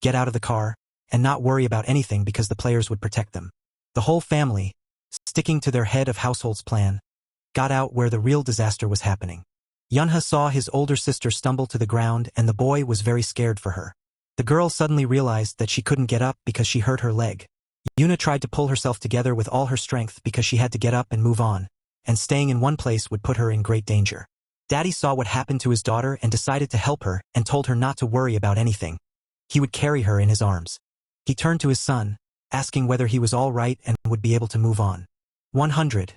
get out of the car, and not worry about anything because the players would protect them. The whole family, sticking to their head of household's plan, got out where the real disaster was happening. Yunha saw his older sister stumble to the ground and the boy was very scared for her. The girl suddenly realized that she couldn't get up because she hurt her leg. Yuna tried to pull herself together with all her strength because she had to get up and move on, and staying in one place would put her in great danger. Daddy saw what happened to his daughter and decided to help her and told her not to worry about anything. He would carry her in his arms. He turned to his son, asking whether he was all right and would be able to move on. 100.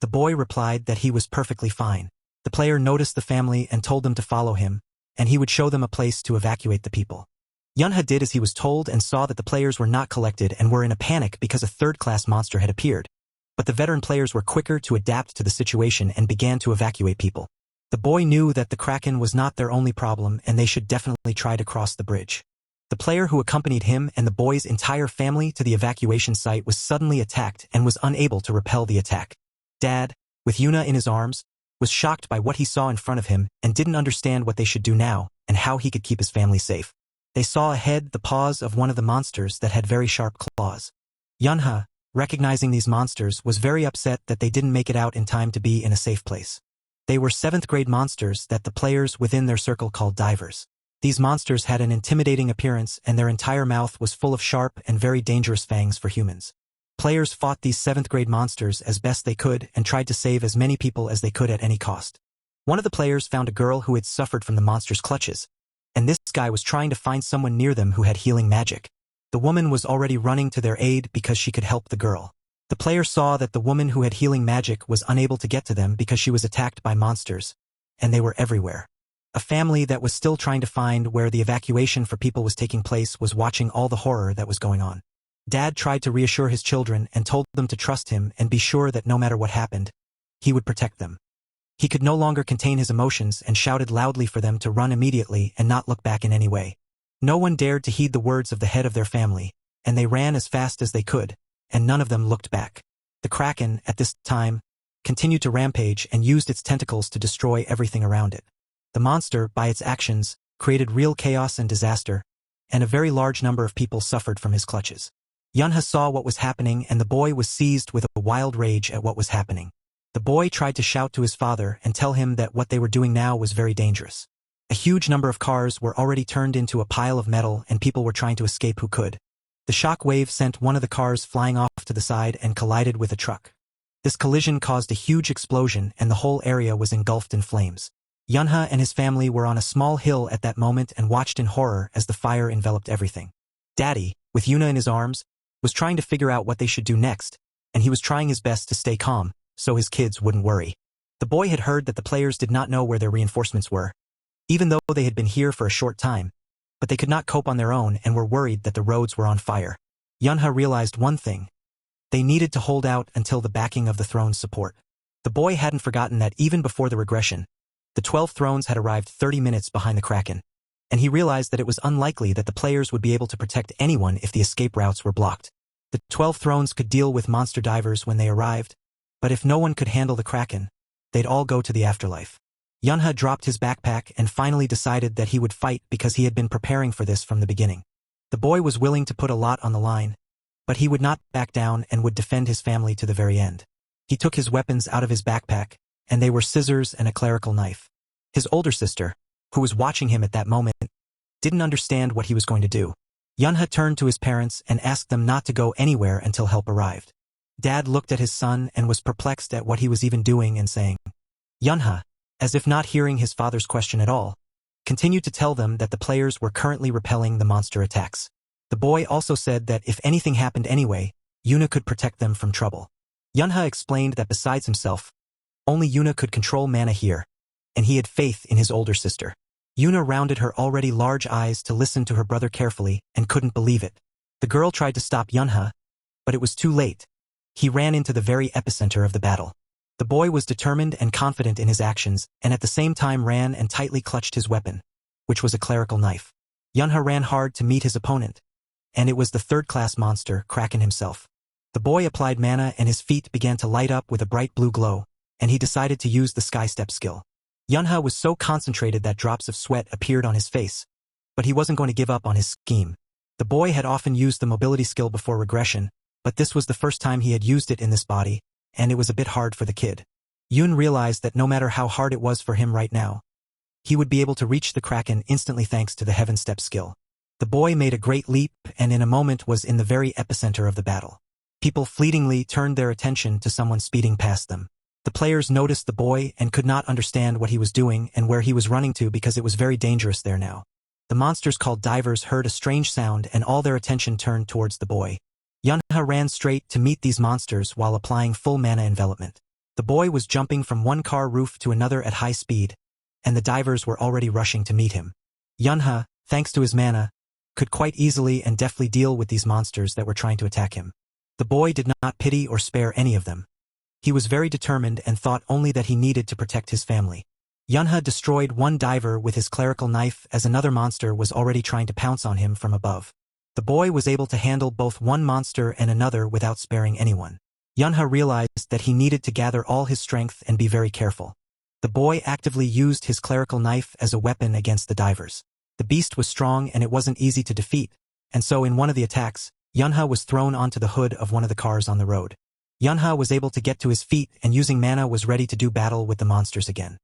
The boy replied that he was perfectly fine. The player noticed the family and told them to follow him, and he would show them a place to evacuate the people. Yunha did as he was told and saw that the players were not collected and were in a panic because a 3rd-class monster had appeared. But the veteran players were quicker to adapt to the situation and began to evacuate people. The boy knew that the Kraken was not their only problem and they should definitely try to cross the bridge. The player who accompanied him and the boy's entire family to the evacuation site was suddenly attacked and was unable to repel the attack. Dad, with Yuna in his arms, was shocked by what he saw in front of him and didn't understand what they should do now and how he could keep his family safe. They saw ahead the paws of one of the monsters that had very sharp claws. Yunha, recognizing these monsters, was very upset that they didn't make it out in time to be in a safe place. They were 7th grade monsters that the players within their circle called divers. These monsters had an intimidating appearance and their entire mouth was full of sharp and very dangerous fangs for humans. Players fought these 7th grade monsters as best they could and tried to save as many people as they could at any cost. One of the players found a girl who had suffered from the monster's clutches, and this guy was trying to find someone near them who had healing magic. The woman was already running to their aid because she could help the girl. The player saw that the woman who had healing magic was unable to get to them because she was attacked by monsters, and they were everywhere. A family that was still trying to find where the evacuation for people was taking place was watching all the horror that was going on. Dad tried to reassure his children and told them to trust him and be sure that no matter what happened, he would protect them. He could no longer contain his emotions and shouted loudly for them to run immediately and not look back in any way. No one dared to heed the words of the head of their family, and they ran as fast as they could, and none of them looked back. The Kraken, at this time, continued to rampage and used its tentacles to destroy everything around it. The monster, by its actions, created real chaos and disaster, and a very large number of people suffered from his clutches. Yunha saw what was happening and the boy was seized with a wild rage at what was happening. The boy tried to shout to his father and tell him that what they were doing now was very dangerous. A huge number of cars were already turned into a pile of metal and people were trying to escape who could. The shock wave sent one of the cars flying off to the side and collided with a truck. This collision caused a huge explosion and the whole area was engulfed in flames. Yunha and his family were on a small hill at that moment and watched in horror as the fire enveloped everything. Daddy, with Yuna in his arms, was trying to figure out what they should do next, and he was trying his best to stay calm, so his kids wouldn't worry. The boy had heard that the players did not know where their reinforcements were, even though they had been here for a short time, but they could not cope on their own and were worried that the roads were on fire. Yunha realized one thing. They needed to hold out until the backing of the throne's support. The boy hadn't forgotten that even before the regression, the 12 thrones had arrived 30 minutes behind the Kraken, and he realized that it was unlikely that the players would be able to protect anyone if the escape routes were blocked. The 12 thrones could deal with monster divers when they arrived, but if no one could handle the Kraken, they'd all go to the afterlife. Yunha dropped his backpack and finally decided that he would fight because he had been preparing for this from the beginning. The boy was willing to put a lot on the line, but he would not back down and would defend his family to the very end. He took his weapons out of his backpack, and they were scissors and a clerical knife. His older sister, who was watching him at that moment, didn't understand what he was going to do. Yunha turned to his parents and asked them not to go anywhere until help arrived. Dad looked at his son and was perplexed at what he was even doing and saying. Yunha, as if not hearing his father's question at all, continued to tell them that the players were currently repelling the monster attacks. The boy also said that if anything happened anyway, Yuna could protect them from trouble. Yunha explained that besides himself, only Yuna could control mana here, and he had faith in his older sister. Yuna rounded her already large eyes to listen to her brother carefully and couldn't believe it. The girl tried to stop Yunha, but it was too late. He ran into the very epicenter of the battle. The boy was determined and confident in his actions, and at the same time ran and tightly clutched his weapon, which was a clerical knife. Yunha ran hard to meet his opponent, and it was the third-class monster, Kraken himself. The boy applied mana and his feet began to light up with a bright blue glow, and he decided to use the Sky Step skill. Yunha was so concentrated that drops of sweat appeared on his face, but he wasn't going to give up on his scheme. The boy had often used the mobility skill before regression, but this was the first time he had used it in this body, and it was a bit hard for the kid. Yun realized that no matter how hard it was for him right now, he would be able to reach the Kraken instantly thanks to the Heaven Step skill. The boy made a great leap and in a moment was in the very epicenter of the battle. People fleetingly turned their attention to someone speeding past them. The players noticed the boy and could not understand what he was doing and where he was running to because it was very dangerous there now. The monsters called divers heard a strange sound and all their attention turned towards the boy. Yunha ran straight to meet these monsters while applying full mana envelopment. The boy was jumping from one car roof to another at high speed, and the divers were already rushing to meet him. Yunha, thanks to his mana, could quite easily and deftly deal with these monsters that were trying to attack him. The boy did not pity or spare any of them. He was very determined and thought only that he needed to protect his family. Yunha destroyed one diver with his clerical knife as another monster was already trying to pounce on him from above. The boy was able to handle both one monster and another without sparing anyone. Yunha realized that he needed to gather all his strength and be very careful. The boy actively used his clerical knife as a weapon against the divers. The beast was strong and it wasn't easy to defeat, and so in one of the attacks, Yunha was thrown onto the hood of one of the cars on the road. Yunha was able to get to his feet and using mana was ready to do battle with the monsters again.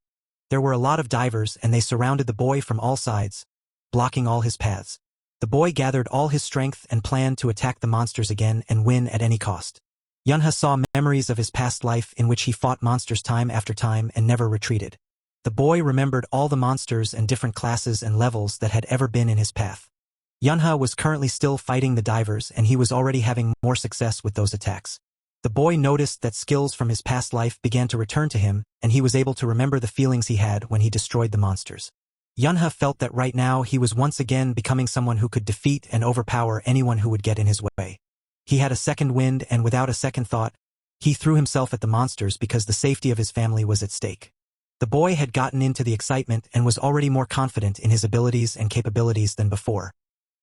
There were a lot of divers and they surrounded the boy from all sides, blocking all his paths. The boy gathered all his strength and planned to attack the monsters again and win at any cost. Yunha saw memories of his past life in which he fought monsters time after time and never retreated. The boy remembered all the monsters and different classes and levels that had ever been in his path. Yunha was currently still fighting the divers and he was already having more success with those attacks. The boy noticed that skills from his past life began to return to him and he was able to remember the feelings he had when he destroyed the monsters. Yunha felt that right now he was once again becoming someone who could defeat and overpower anyone who would get in his way. He had a second wind and without a second thought, he threw himself at the monsters because the safety of his family was at stake. The boy had gotten into the excitement and was already more confident in his abilities and capabilities than before.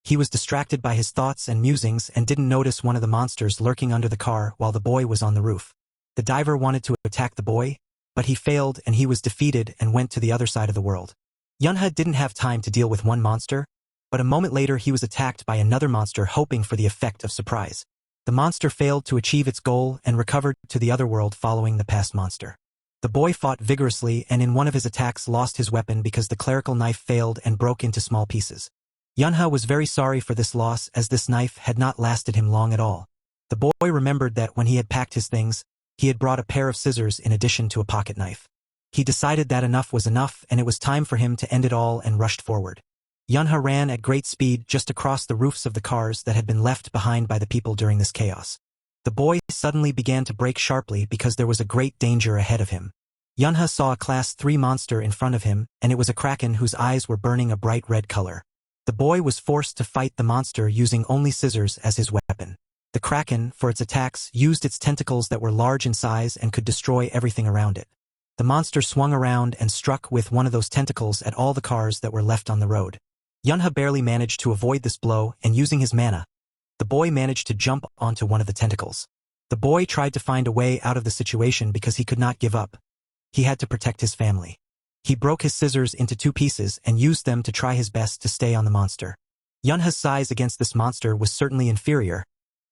He was distracted by his thoughts and musings and didn't notice one of the monsters lurking under the car while the boy was on the roof. The diver wanted to attack the boy, but he failed and he was defeated and went to the other side of the world. Yunha didn't have time to deal with one monster, but a moment later he was attacked by another monster hoping for the effect of surprise. The monster failed to achieve its goal and recovered to the other world following the past monster. The boy fought vigorously and in one of his attacks lost his weapon because the clerical knife failed and broke into small pieces. Yunha was very sorry for this loss as this knife had not lasted him long at all. The boy remembered that when he had packed his things, he had brought a pair of scissors in addition to a pocket knife. He decided that enough was enough and it was time for him to end it all and rushed forward. Yunha ran at great speed just across the roofs of the cars that had been left behind by the people during this chaos. The boy suddenly began to brake sharply because there was a great danger ahead of him. Yunha saw a Class 3 monster in front of him, and it was a kraken whose eyes were burning a bright red color. The boy was forced to fight the monster using only scissors as his weapon. The kraken, for its attacks, used its tentacles that were large in size and could destroy everything around it. The monster swung around and struck with one of those tentacles at all the cars that were left on the road. Yunha barely managed to avoid this blow, and using his mana, the boy managed to jump onto one of the tentacles. The boy tried to find a way out of the situation because he could not give up. He had to protect his family. He broke his scissors into 2 pieces and used them to try his best to stay on the monster. Yunha's size against this monster was certainly inferior,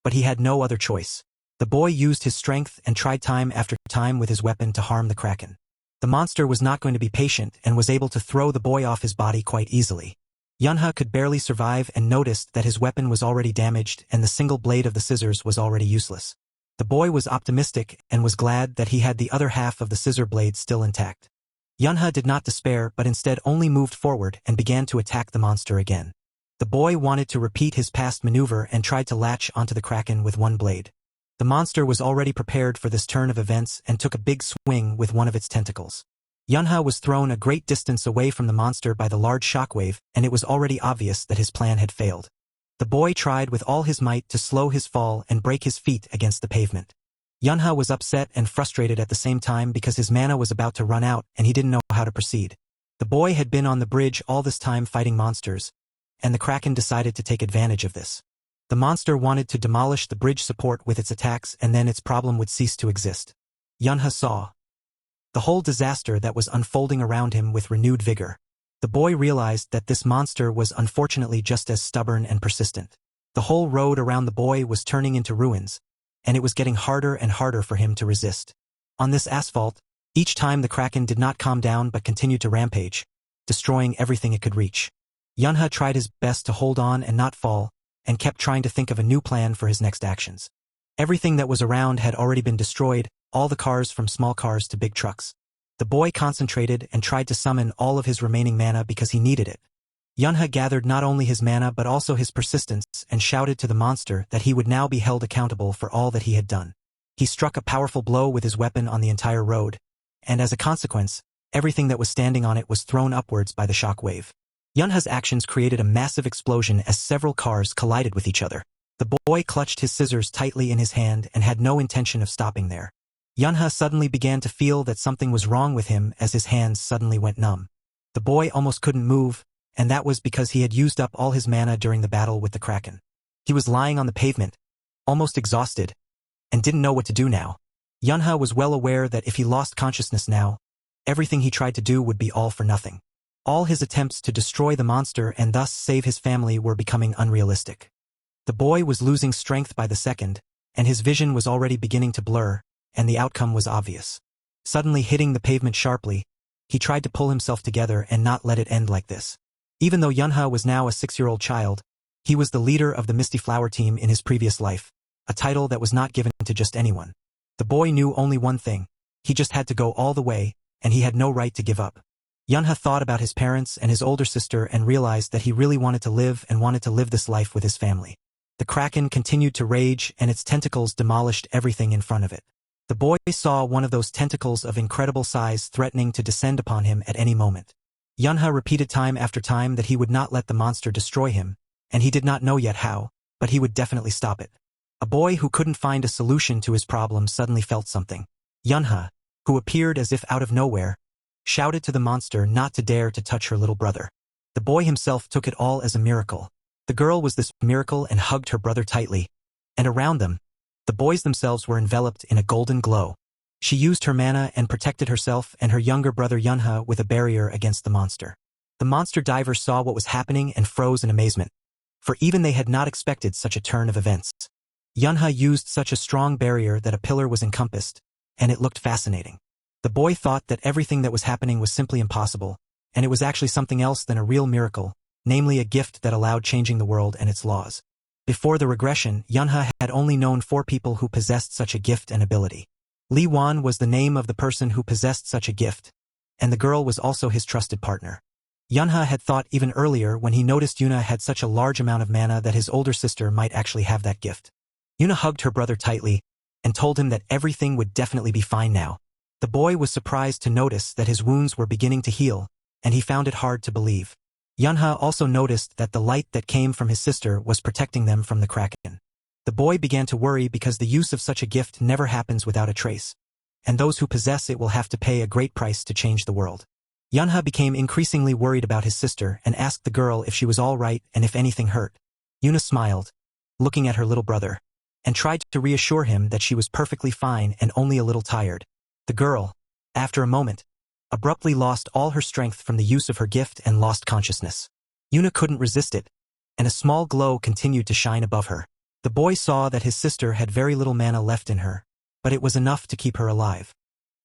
but he had no other choice. The boy used his strength and tried time after time with his weapon to harm the kraken. The monster was not going to be patient and was able to throw the boy off his body quite easily. Yunha could barely survive and noticed that his weapon was already damaged and the single blade of the scissors was already useless. The boy was optimistic and was glad that he had the other half of the scissor blade still intact. Yunha did not despair but instead only moved forward and began to attack the monster again. The boy wanted to repeat his past maneuver and tried to latch onto the kraken with one blade. The monster was already prepared for this turn of events and took a big swing with one of its tentacles. Yunha was thrown a great distance away from the monster by the large shockwave, and it was already obvious that his plan had failed. The boy tried with all his might to slow his fall and break his feet against the pavement. Yunha was upset and frustrated at the same time because his mana was about to run out and he didn't know how to proceed. The boy had been on the bridge all this time fighting monsters, and the kraken decided to take advantage of this. The monster wanted to demolish the bridge support with its attacks and then its problem would cease to exist. Yunha saw the whole disaster that was unfolding around him with renewed vigor. The boy realized that this monster was unfortunately just as stubborn and persistent. The whole road around the boy was turning into ruins, and it was getting harder and harder for him to resist. On this asphalt, each time the kraken did not calm down but continued to rampage, destroying everything it could reach. Yunha tried his best to hold on and not fall, and kept trying to think of a new plan for his next actions. Everything that was around had already been destroyed, all the cars from small cars to big trucks. The boy concentrated and tried to summon all of his remaining mana because he needed it. Yunha gathered not only his mana but also his persistence and shouted to the monster that he would now be held accountable for all that he had done. He struck a powerful blow with his weapon on the entire road, and as a consequence, everything that was standing on it was thrown upwards by the shock wave. Yunha's actions created a massive explosion as several cars collided with each other. The boy clutched his scissors tightly in his hand and had no intention of stopping there. Yunha suddenly began to feel that something was wrong with him as his hands suddenly went numb. The boy almost couldn't move, and that was because he had used up all his mana during the battle with the kraken. He was lying on the pavement, almost exhausted, and didn't know what to do now. Yunha was well aware that if he lost consciousness now, everything he tried to do would be all for nothing. All his attempts to destroy the monster and thus save his family were becoming unrealistic. The boy was losing strength by the second, and his vision was already beginning to blur, and the outcome was obvious. Suddenly hitting the pavement sharply, he tried to pull himself together and not let it end like this. Even though Yunha was now a 6-year-old child, he was the leader of the Misty Flower team in his previous life, a title that was not given to just anyone. The boy knew only one thing: he just had to go all the way, and he had no right to give up. Yunha thought about his parents and his older sister and realized that he really wanted to live this life with his family. The kraken continued to rage, and its tentacles demolished everything in front of it. The boy saw one of those tentacles of incredible size threatening to descend upon him at any moment. Yunha repeated time after time that he would not let the monster destroy him, and he did not know yet how, but he would definitely stop it. A boy who couldn't find a solution to his problem suddenly felt something. Yunha, who appeared as if out of nowhere, shouted to the monster not to dare to touch her little brother. The boy himself took it all as a miracle. The girl was this miracle and hugged her brother tightly, and around them, the boys themselves were enveloped in a golden glow. She used her mana and protected herself and her younger brother Yunha with a barrier against the monster. The monster divers saw what was happening and froze in amazement, for even they had not expected such a turn of events. Yunha used such a strong barrier that a pillar was encompassed, and it looked fascinating. The boy thought that everything that was happening was simply impossible, and it was actually something else than a real miracle, namely a gift that allowed changing the world and its laws. Before the regression, Yunha had only known 4 people who possessed such a gift and ability. Li Wan was the name of the person who possessed such a gift, and the girl was also his trusted partner. Yunha had thought even earlier when he noticed Yuna had such a large amount of mana that his older sister might actually have that gift. Yuna hugged her brother tightly and told him that everything would definitely be fine now. The boy was surprised to notice that his wounds were beginning to heal, and he found it hard to believe. Yunha also noticed that the light that came from his sister was protecting them from the kraken. The boy began to worry because the use of such a gift never happens without a trace, and those who possess it will have to pay a great price to change the world. Yunha became increasingly worried about his sister and asked the girl if she was all right and if anything hurt. Yuna smiled, looking at her little brother, and tried to reassure him that she was perfectly fine and only a little tired. The girl, after a moment, abruptly lost all her strength from the use of her gift and lost consciousness. Yuna couldn't resist it, and a small glow continued to shine above her. The boy saw that his sister had very little mana left in her, but it was enough to keep her alive.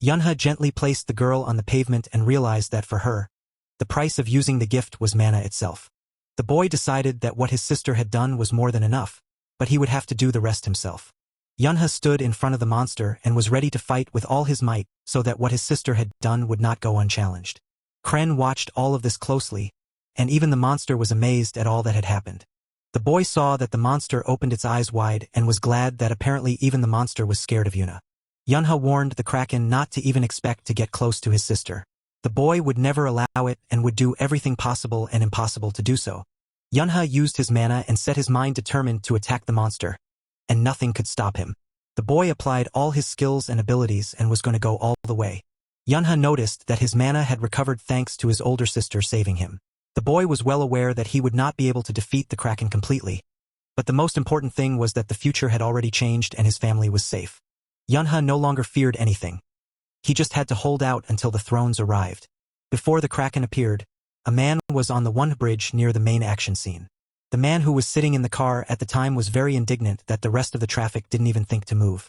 Yunha gently placed the girl on the pavement and realized that for her, the price of using the gift was mana itself. The boy decided that what his sister had done was more than enough, but he would have to do the rest himself. Yunha stood in front of the monster and was ready to fight with all his might so that what his sister had done would not go unchallenged. Kren watched all of this closely, and even the monster was amazed at all that had happened. The boy saw that the monster opened its eyes wide and was glad that apparently even the monster was scared of Yuna. Yunha warned the kraken not to even expect to get close to his sister. The boy would never allow it and would do everything possible and impossible to do so. Yunha used his mana and set his mind determined to attack the monster, and nothing could stop him. The boy applied all his skills and abilities and was going to go all the way. Yunha noticed that his mana had recovered thanks to his older sister saving him. The boy was well aware that he would not be able to defeat the kraken completely, but the most important thing was that the future had already changed and his family was safe. Yunha no longer feared anything. He just had to hold out until the thrones arrived. Before the kraken appeared, a man was on the one bridge near the main action scene. The man who was sitting in the car at the time was very indignant that the rest of the traffic didn't even think to move.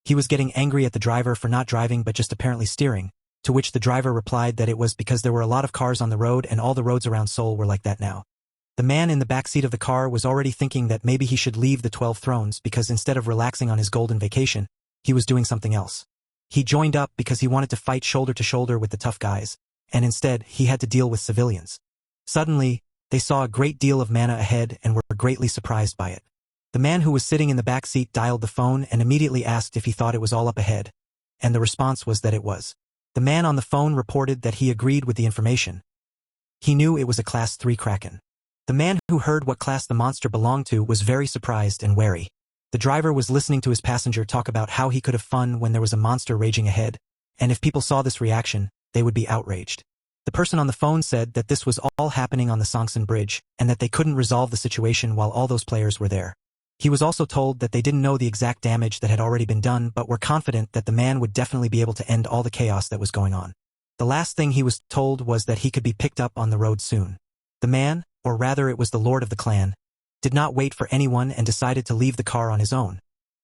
He was getting angry at the driver for not driving but just apparently steering, to which the driver replied that it was because there were a lot of cars on the road and all the roads around Seoul were like that now. The man in the backseat of the car was already thinking that maybe he should leave the 12 thrones because instead of relaxing on his golden vacation, he was doing something else. He joined up because he wanted to fight shoulder to shoulder with the tough guys, and instead he had to deal with civilians. Suddenly, they saw a great deal of mana ahead and were greatly surprised by it. The man who was sitting in the back seat dialed the phone and immediately asked if he thought it was all up ahead, and the response was that it was. The man on the phone reported that he agreed with the information. He knew it was a Class 3 kraken. The man who heard what class the monster belonged to was very surprised and wary. The driver was listening to his passenger talk about how he could have fun when there was a monster raging ahead, and if people saw this reaction, they would be outraged. The person on the phone said that this was all happening on the Songsan Bridge, and that they couldn't resolve the situation while all those players were there. He was also told that they didn't know the exact damage that had already been done but were confident that the man would definitely be able to end all the chaos that was going on. The last thing he was told was that he could be picked up on the road soon. The man, or rather it was the lord of the clan, did not wait for anyone and decided to leave the car on his own.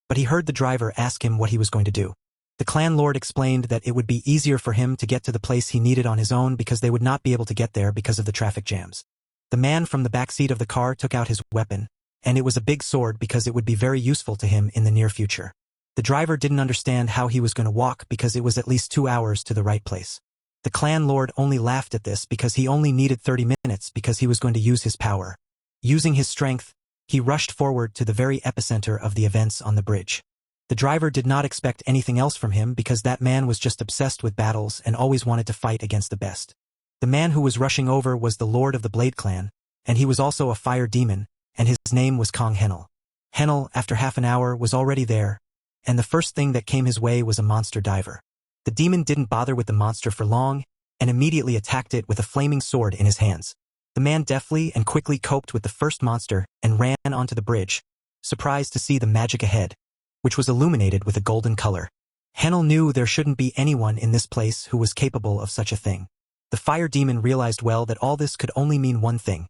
But he heard the driver ask him what he was going to do. The clan lord explained that it would be easier for him to get to the place he needed on his own because they would not be able to get there because of the traffic jams. The man from the back seat of the car took out his weapon, and it was a big sword because it would be very useful to him in the near future. The driver didn't understand how he was going to walk because it was at least 2 hours to the right place. The clan lord only laughed at this because he only needed 30 minutes because he was going to use his power. Using his strength, he rushed forward to the very epicenter of the events on the bridge. The driver did not expect anything else from him because that man was just obsessed with battles and always wanted to fight against the best. The man who was rushing over was the lord of the Blade clan, and he was also a fire demon, and his name was Kong Henel. Henel, after half an hour, was already there, and the first thing that came his way was a monster diver. The demon didn't bother with the monster for long, and immediately attacked it with a flaming sword in his hands. The man deftly and quickly coped with the first monster and ran onto the bridge, surprised to see the magic ahead, which was illuminated with a golden color. Henel knew there shouldn't be anyone in this place who was capable of such a thing. The fire demon realized well that all this could only mean one thing: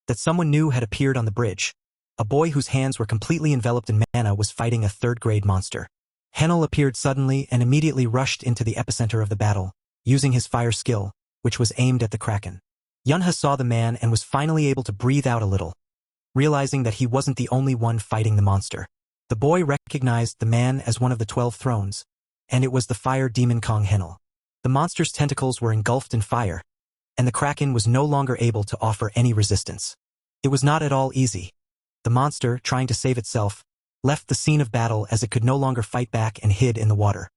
that someone new had appeared on the bridge. A boy whose hands were completely enveloped in mana was fighting a third-grade monster. Henel appeared suddenly and immediately rushed into the epicenter of the battle, using his fire skill, which was aimed at the Kraken. Yunha saw the man and was finally able to breathe out a little, realizing that he wasn't the only one fighting the monster. The boy recognized the man as one of the 12 thrones, and it was the fire demon Kong Henel. The monster's tentacles were engulfed in fire, and the Kraken was no longer able to offer any resistance. It was not at all easy. The monster, trying to save itself, left the scene of battle as it could no longer fight back and hid in the water.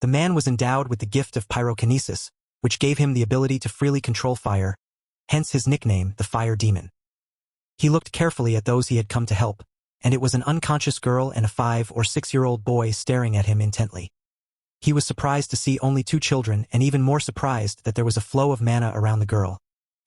The man was endowed with the gift of pyrokinesis, which gave him the ability to freely control fire, hence his nickname, the Fire Demon. He looked carefully at those he had come to help, and it was an unconscious girl and a 5- or 6-year-old boy staring at him intently. He was surprised to see only 2 children and even more surprised that there was a flow of mana around the girl,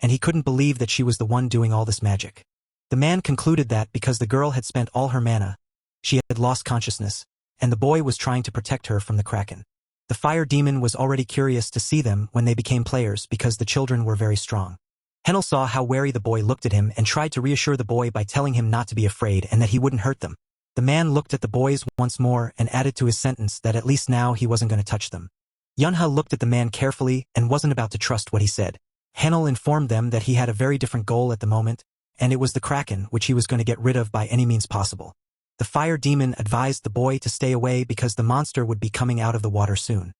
and he couldn't believe that she was the one doing all this magic. The man concluded that because the girl had spent all her mana, she had lost consciousness, and the boy was trying to protect her from the Kraken. The fire demon was already curious to see them when they became players because the children were very strong. Henel saw how wary the boy looked at him and tried to reassure the boy by telling him not to be afraid and that he wouldn't hurt them. The man looked at the boys once more and added to his sentence that at least now he wasn't going to touch them. Yunha looked at the man carefully and wasn't about to trust what he said. Henel informed them that he had a very different goal at the moment, and it was the Kraken, which he was going to get rid of by any means possible. The fire demon advised the boy to stay away because the monster would be coming out of the water soon.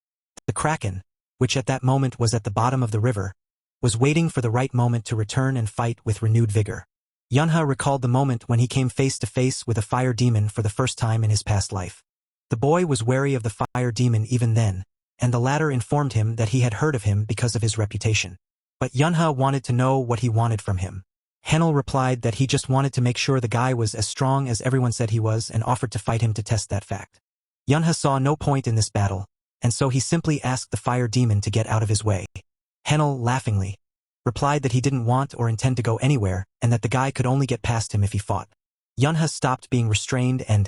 The Kraken, which at that moment was at the bottom of the river, was waiting for the right moment to return and fight with renewed vigor. Yunha recalled the moment when he came face to face with a fire demon for the first time in his past life. The boy was wary of the fire demon even then, and the latter informed him that he had heard of him because of his reputation. But Yunha wanted to know what he wanted from him. Henel replied that he just wanted to make sure the guy was as strong as everyone said he was and offered to fight him to test that fact. Yunha saw no point in this battle, and so he simply asked the fire demon to get out of his way. Henel, laughingly, replied that he didn't want or intend to go anywhere and that the guy could only get past him if he fought. Yunha stopped being restrained and,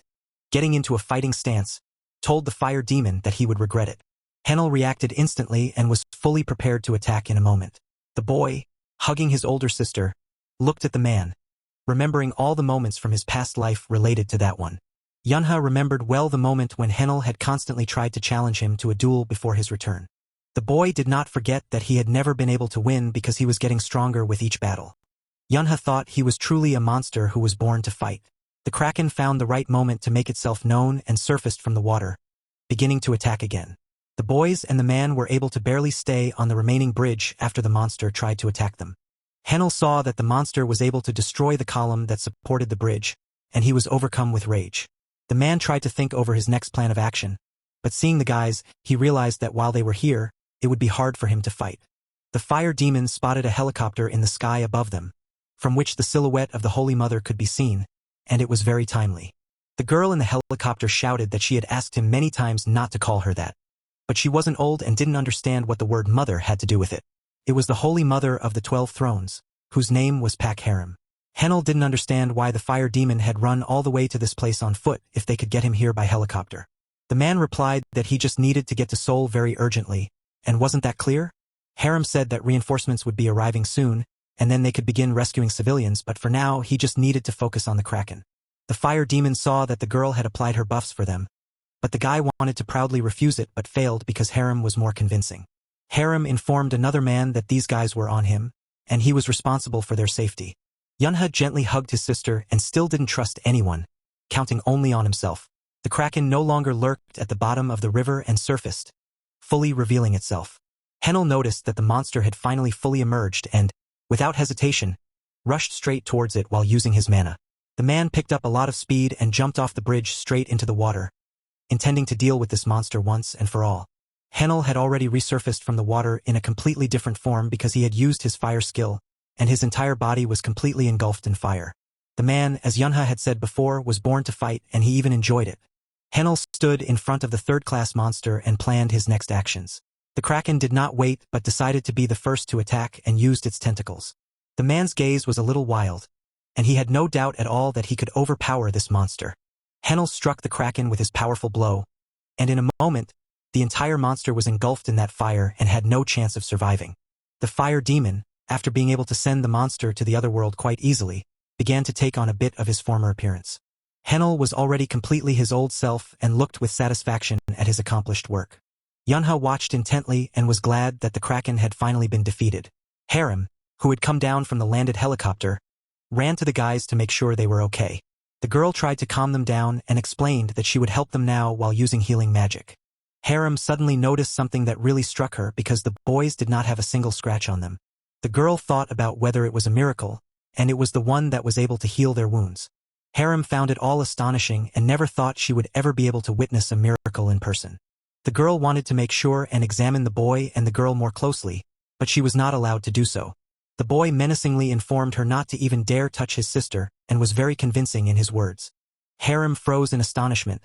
getting into a fighting stance, told the fire demon that he would regret it. Henel reacted instantly and was fully prepared to attack in a moment. The boy, hugging his older sister, looked at the man, remembering all the moments from his past life related to that one. Yunha remembered well the moment when Henel had constantly tried to challenge him to a duel before his return. The boy did not forget that he had never been able to win because he was getting stronger with each battle. Yunha thought he was truly a monster who was born to fight. The Kraken found the right moment to make itself known and surfaced from the water, beginning to attack again. The boys and the man were able to barely stay on the remaining bridge after the monster tried to attack them. Henel saw that the monster was able to destroy the column that supported the bridge, and he was overcome with rage. The man tried to think over his next plan of action, but seeing the guys, he realized that while they were here, it would be hard for him to fight. The fire demon spotted a helicopter in the sky above them, from which the silhouette of the Holy Mother could be seen, and it was very timely. The girl in the helicopter shouted that she had asked him many times not to call her that, but she wasn't old and didn't understand what the word mother had to do with it. It was the Holy Mother of the 12 Thrones, whose name was Pak Harem. Henel didn't understand why the fire demon had run all the way to this place on foot if they could get him here by helicopter. The man replied that he just needed to get to Seoul very urgently, and wasn't that clear? Harem said that reinforcements would be arriving soon, and then they could begin rescuing civilians, but for now he just needed to focus on the Kraken. The fire demon saw that the girl had applied her buffs for them, but the guy wanted to proudly refuse it but failed because Harem was more convincing. Harem informed another man that these guys were on him, and he was responsible for their safety. Yunha gently hugged his sister and still didn't trust anyone, counting only on himself. The Kraken no longer lurked at the bottom of the river and surfaced, fully revealing itself. Henel noticed that the monster had finally fully emerged and, without hesitation, rushed straight towards it while using his mana. The man picked up a lot of speed and jumped off the bridge straight into the water, intending to deal with this monster once and for all. Henel had already resurfaced from the water in a completely different form because he had used his fire skill, and his entire body was completely engulfed in fire. The man, as Yunha had said before, was born to fight, and he even enjoyed it. Henel stood in front of the third-class monster and planned his next actions. The Kraken did not wait but decided to be the first to attack and used its tentacles. The man's gaze was a little wild, and he had no doubt at all that he could overpower this monster. Henel struck the Kraken with his powerful blow, and in a moment, the entire monster was engulfed in that fire and had no chance of surviving. The fire demon, after being able to send the monster to the other world quite easily, began to take on a bit of his former appearance. Henel was already completely his old self and looked with satisfaction at his accomplished work. Yunha watched intently and was glad that the Kraken had finally been defeated. Harem, who had come down from the landed helicopter, ran to the guys to make sure they were okay. The girl tried to calm them down and explained that she would help them now while using healing magic. Harem suddenly noticed something that really struck her because the boys did not have a single scratch on them. The girl thought about whether it was a miracle, and it was the one that was able to heal their wounds. Harem found it all astonishing and never thought she would ever be able to witness a miracle in person. The girl wanted to make sure and examine the boy and the girl more closely, but she was not allowed to do so. The boy menacingly informed her not to even dare touch his sister and was very convincing in his words. Harem froze in astonishment,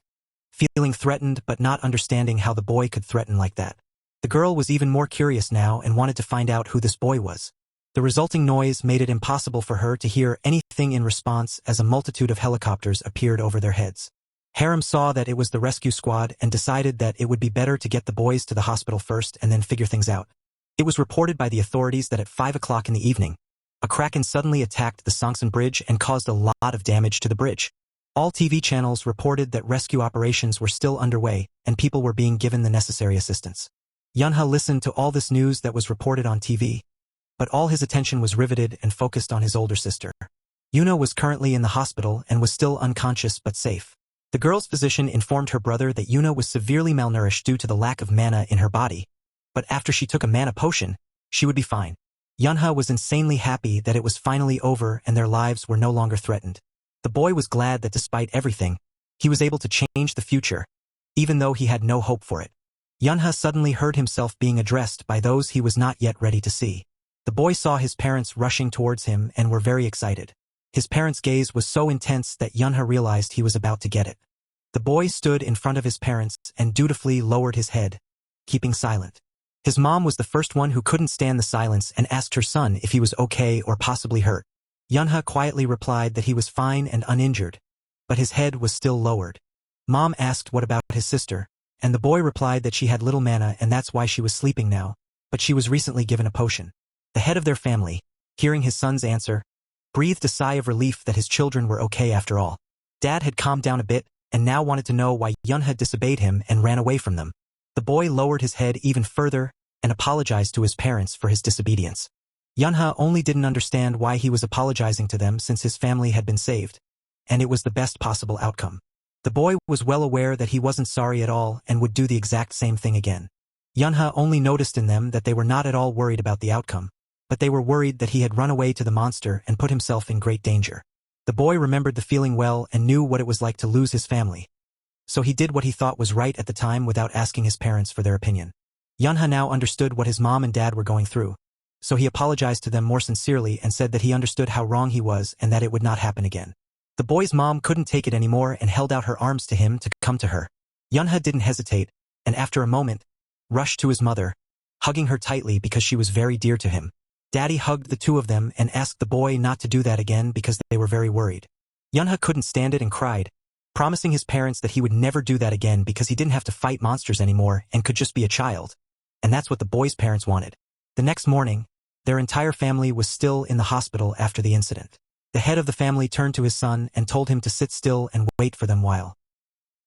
feeling threatened but not understanding how the boy could threaten like that. The girl was even more curious now and wanted to find out who this boy was. The resulting noise made it impossible for her to hear anything in response as a multitude of helicopters appeared over their heads. Harem saw that it was the rescue squad and decided that it would be better to get the boys to the hospital first and then figure things out. It was reported by the authorities that at 5 o'clock in the evening, a Kraken suddenly attacked the Songsan Bridge and caused a lot of damage to the bridge. All TV channels reported that rescue operations were still underway and people were being given the necessary assistance. Yunha listened to all this news that was reported on TV, but all his attention was riveted and focused on his older sister. Yuna was currently in the hospital and was still unconscious but safe. The girl's physician informed her brother that Yuna was severely malnourished due to the lack of mana in her body, but after she took a mana potion, she would be fine. Yunha was insanely happy that it was finally over and their lives were no longer threatened. The boy was glad that despite everything, he was able to change the future, even though he had no hope for it. Yunha suddenly heard himself being addressed by those he was not yet ready to see. The boy saw his parents rushing towards him and were very excited. His parents' gaze was so intense that Yunha realized he was about to get it. The boy stood in front of his parents and dutifully lowered his head, keeping silent. His mom was the first one who couldn't stand the silence and asked her son if he was okay or possibly hurt. Yunha quietly replied that he was fine and uninjured, but his head was still lowered. Mom asked what about his sister, and the boy replied that she had little mana and that's why she was sleeping now, but she was recently given a potion. The head of their family, hearing his son's answer, breathed a sigh of relief that his children were okay after all. Dad had calmed down a bit and now wanted to know why Yunha disobeyed him and ran away from them. The boy lowered his head even further and apologized to his parents for his disobedience. Yunha only didn't understand why he was apologizing to them since his family had been saved, and it was the best possible outcome. The boy was well aware that he wasn't sorry at all and would do the exact same thing again. Yunha only noticed in them that they were not at all worried about the outcome, but they were worried that he had run away to the monster and put himself in great danger. The boy remembered the feeling well and knew what it was like to lose his family, so he did what he thought was right at the time without asking his parents for their opinion. Yunha now understood what his mom and dad were going through, so he apologized to them more sincerely and said that he understood how wrong he was and that it would not happen again. The boy's mom couldn't take it anymore and held out her arms to him to come to her. Yunha didn't hesitate, and after a moment, rushed to his mother, hugging her tightly because she was very dear to him. Daddy hugged the two of them and asked the boy not to do that again because they were very worried. Yunha couldn't stand it and cried, promising his parents that he would never do that again because he didn't have to fight monsters anymore and could just be a child. And that's what the boy's parents wanted. The next morning, their entire family was still in the hospital after the incident. The head of the family turned to his son and told him to sit still and wait for them while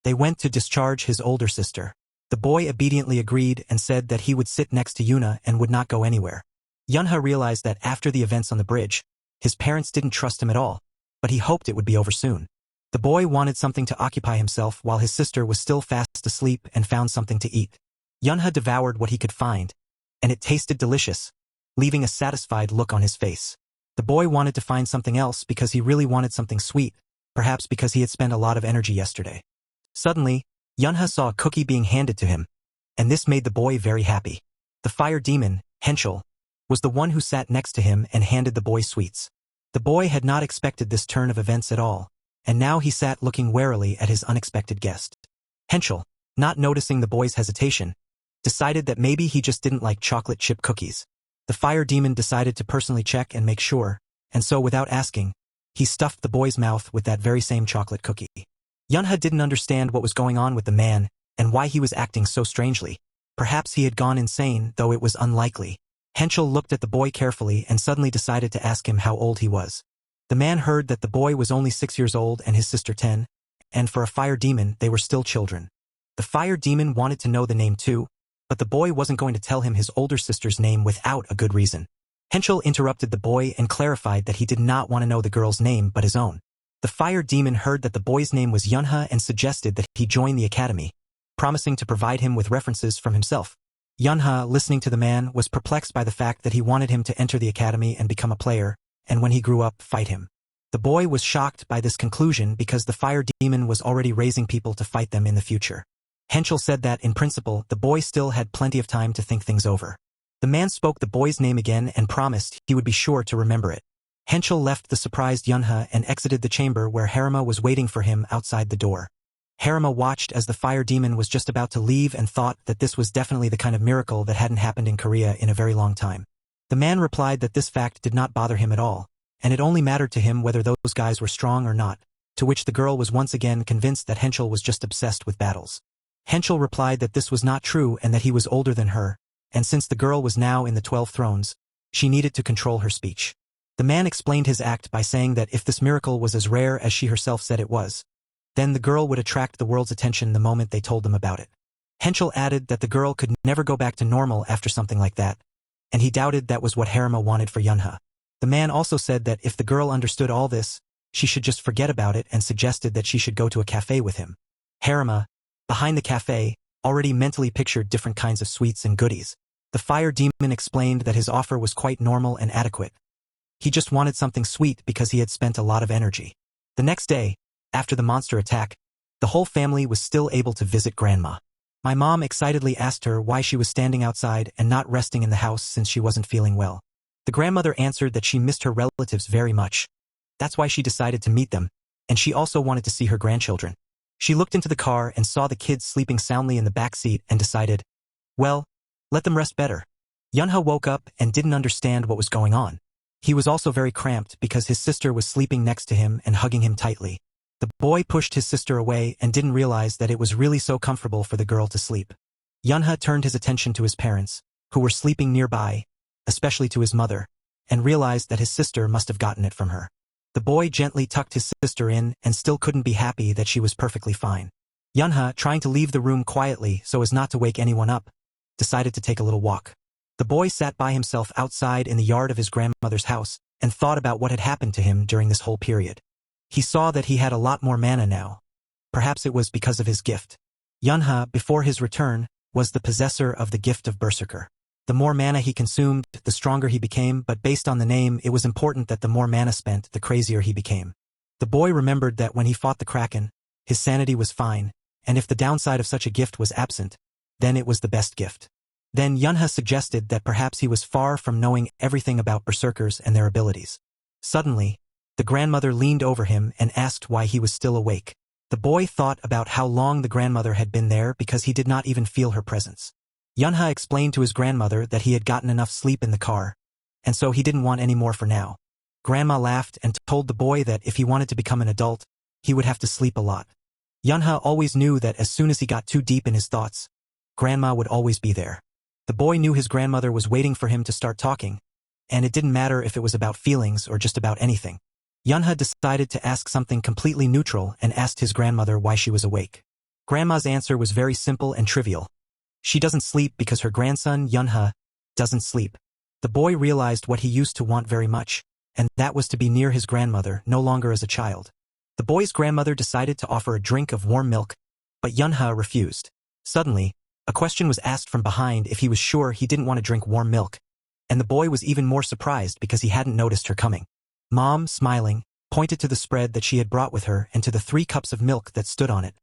they went to discharge his older sister. The boy obediently agreed and said that he would sit next to Yuna and would not go anywhere. Yunha realized that after the events on the bridge, his parents didn't trust him at all, but he hoped it would be over soon. The boy wanted something to occupy himself while his sister was still fast asleep and found something to eat. Yunha devoured what he could find, and it tasted delicious, leaving a satisfied look on his face. The boy wanted to find something else because he really wanted something sweet, perhaps because he had spent a lot of energy yesterday. Suddenly, Yunha saw a cookie being handed to him, and this made the boy very happy. The fire demon, Henschel, was the one who sat next to him and handed the boy sweets. The boy had not expected this turn of events at all, and now he sat looking warily at his unexpected guest. Henschel, not noticing the boy's hesitation, decided that maybe he just didn't like chocolate chip cookies. The fire demon decided to personally check and make sure, and so without asking, he stuffed the boy's mouth with that very same chocolate cookie. Yunha didn't understand what was going on with the man and why he was acting so strangely. Perhaps he had gone insane, though it was unlikely. Henschel looked at the boy carefully and suddenly decided to ask him how old he was. The man heard that the boy was only 6 years old and his sister 10, and for a fire demon they were still children. The fire demon wanted to know the name too, but the boy wasn't going to tell him his older sister's name without a good reason. Henschel interrupted the boy and clarified that he did not want to know the girl's name but his own. The fire demon heard that the boy's name was Yunha and suggested that he join the academy, promising to provide him with references from himself. Yunha, listening to the man, was perplexed by the fact that he wanted him to enter the academy and become a player, and when he grew up, fight him. The boy was shocked by this conclusion because the fire demon was already raising people to fight them in the future. Henschel said that, in principle, the boy still had plenty of time to think things over. The man spoke the boy's name again and promised he would be sure to remember it. Henschel left the surprised Yunha and exited the chamber where Harima was waiting for him outside the door. Harima watched as the fire demon was just about to leave and thought that this was definitely the kind of miracle that hadn't happened in Korea in a very long time. The man replied that this fact did not bother him at all, and it only mattered to him whether those guys were strong or not, to which the girl was once again convinced that Henschel was just obsessed with battles. Henschel replied that this was not true and that he was older than her, and since the girl was now in the 12 thrones, she needed to control her speech. The man explained his act by saying that if this miracle was as rare as she herself said it was, then the girl would attract the world's attention the moment they told them about it. Henschel added that the girl could never go back to normal after something like that, and he doubted that was what Harima wanted for Yunha. The man also said that if the girl understood all this, she should just forget about it and suggested that she should go to a cafe with him. Harima, behind the cafe, already mentally pictured different kinds of sweets and goodies. The fire demon explained that his offer was quite normal and adequate. He just wanted something sweet because he had spent a lot of energy. The next day, after the monster attack, the whole family was still able to visit Grandma. My mom excitedly asked her why she was standing outside and not resting in the house since she wasn't feeling well. The grandmother answered that she missed her relatives very much. That's why she decided to meet them, and she also wanted to see her grandchildren. She looked into the car and saw the kids sleeping soundly in the back seat and decided, well, let them rest better. Yunha woke up and didn't understand what was going on. He was also very cramped because his sister was sleeping next to him and hugging him tightly. The boy pushed his sister away and didn't realize that it was really so comfortable for the girl to sleep. Yunha turned his attention to his parents, who were sleeping nearby, especially to his mother, and realized that his sister must have gotten it from her. The boy gently tucked his sister in and still couldn't be happy that she was perfectly fine. Yunha, trying to leave the room quietly so as not to wake anyone up, decided to take a little walk. The boy sat by himself outside in the yard of his grandmother's house and thought about what had happened to him during this whole period. He saw that he had a lot more mana now. Perhaps it was because of his gift. Yunha, before his return, was the possessor of the gift of Berserker. The more mana he consumed, the stronger he became, but based on the name, it was important that the more mana spent, the crazier he became. The boy remembered that when he fought the Kraken, his sanity was fine, and if the downside of such a gift was absent, then it was the best gift. Then Yunha suggested that perhaps he was far from knowing everything about berserkers and their abilities. Suddenly, the grandmother leaned over him and asked why he was still awake. The boy thought about how long the grandmother had been there because he did not even feel her presence. Yunha explained to his grandmother that he had gotten enough sleep in the car, and so he didn't want any more for now. Grandma laughed and told the boy that if he wanted to become an adult, he would have to sleep a lot. Yunha always knew that as soon as he got too deep in his thoughts, Grandma would always be there. The boy knew his grandmother was waiting for him to start talking, and it didn't matter if it was about feelings or just about anything. Yunha decided to ask something completely neutral and asked his grandmother why she was awake. Grandma's answer was very simple and trivial. She doesn't sleep because her grandson, Yunha, doesn't sleep. The boy realized what he used to want very much, and that was to be near his grandmother, no longer as a child. The boy's grandmother decided to offer a drink of warm milk, but Yunha refused. Suddenly, a question was asked from behind if he was sure he didn't want to drink warm milk, and the boy was even more surprised because he hadn't noticed her coming. Mom, smiling, pointed to the spread that she had brought with her and to the 3 cups of milk that stood on it,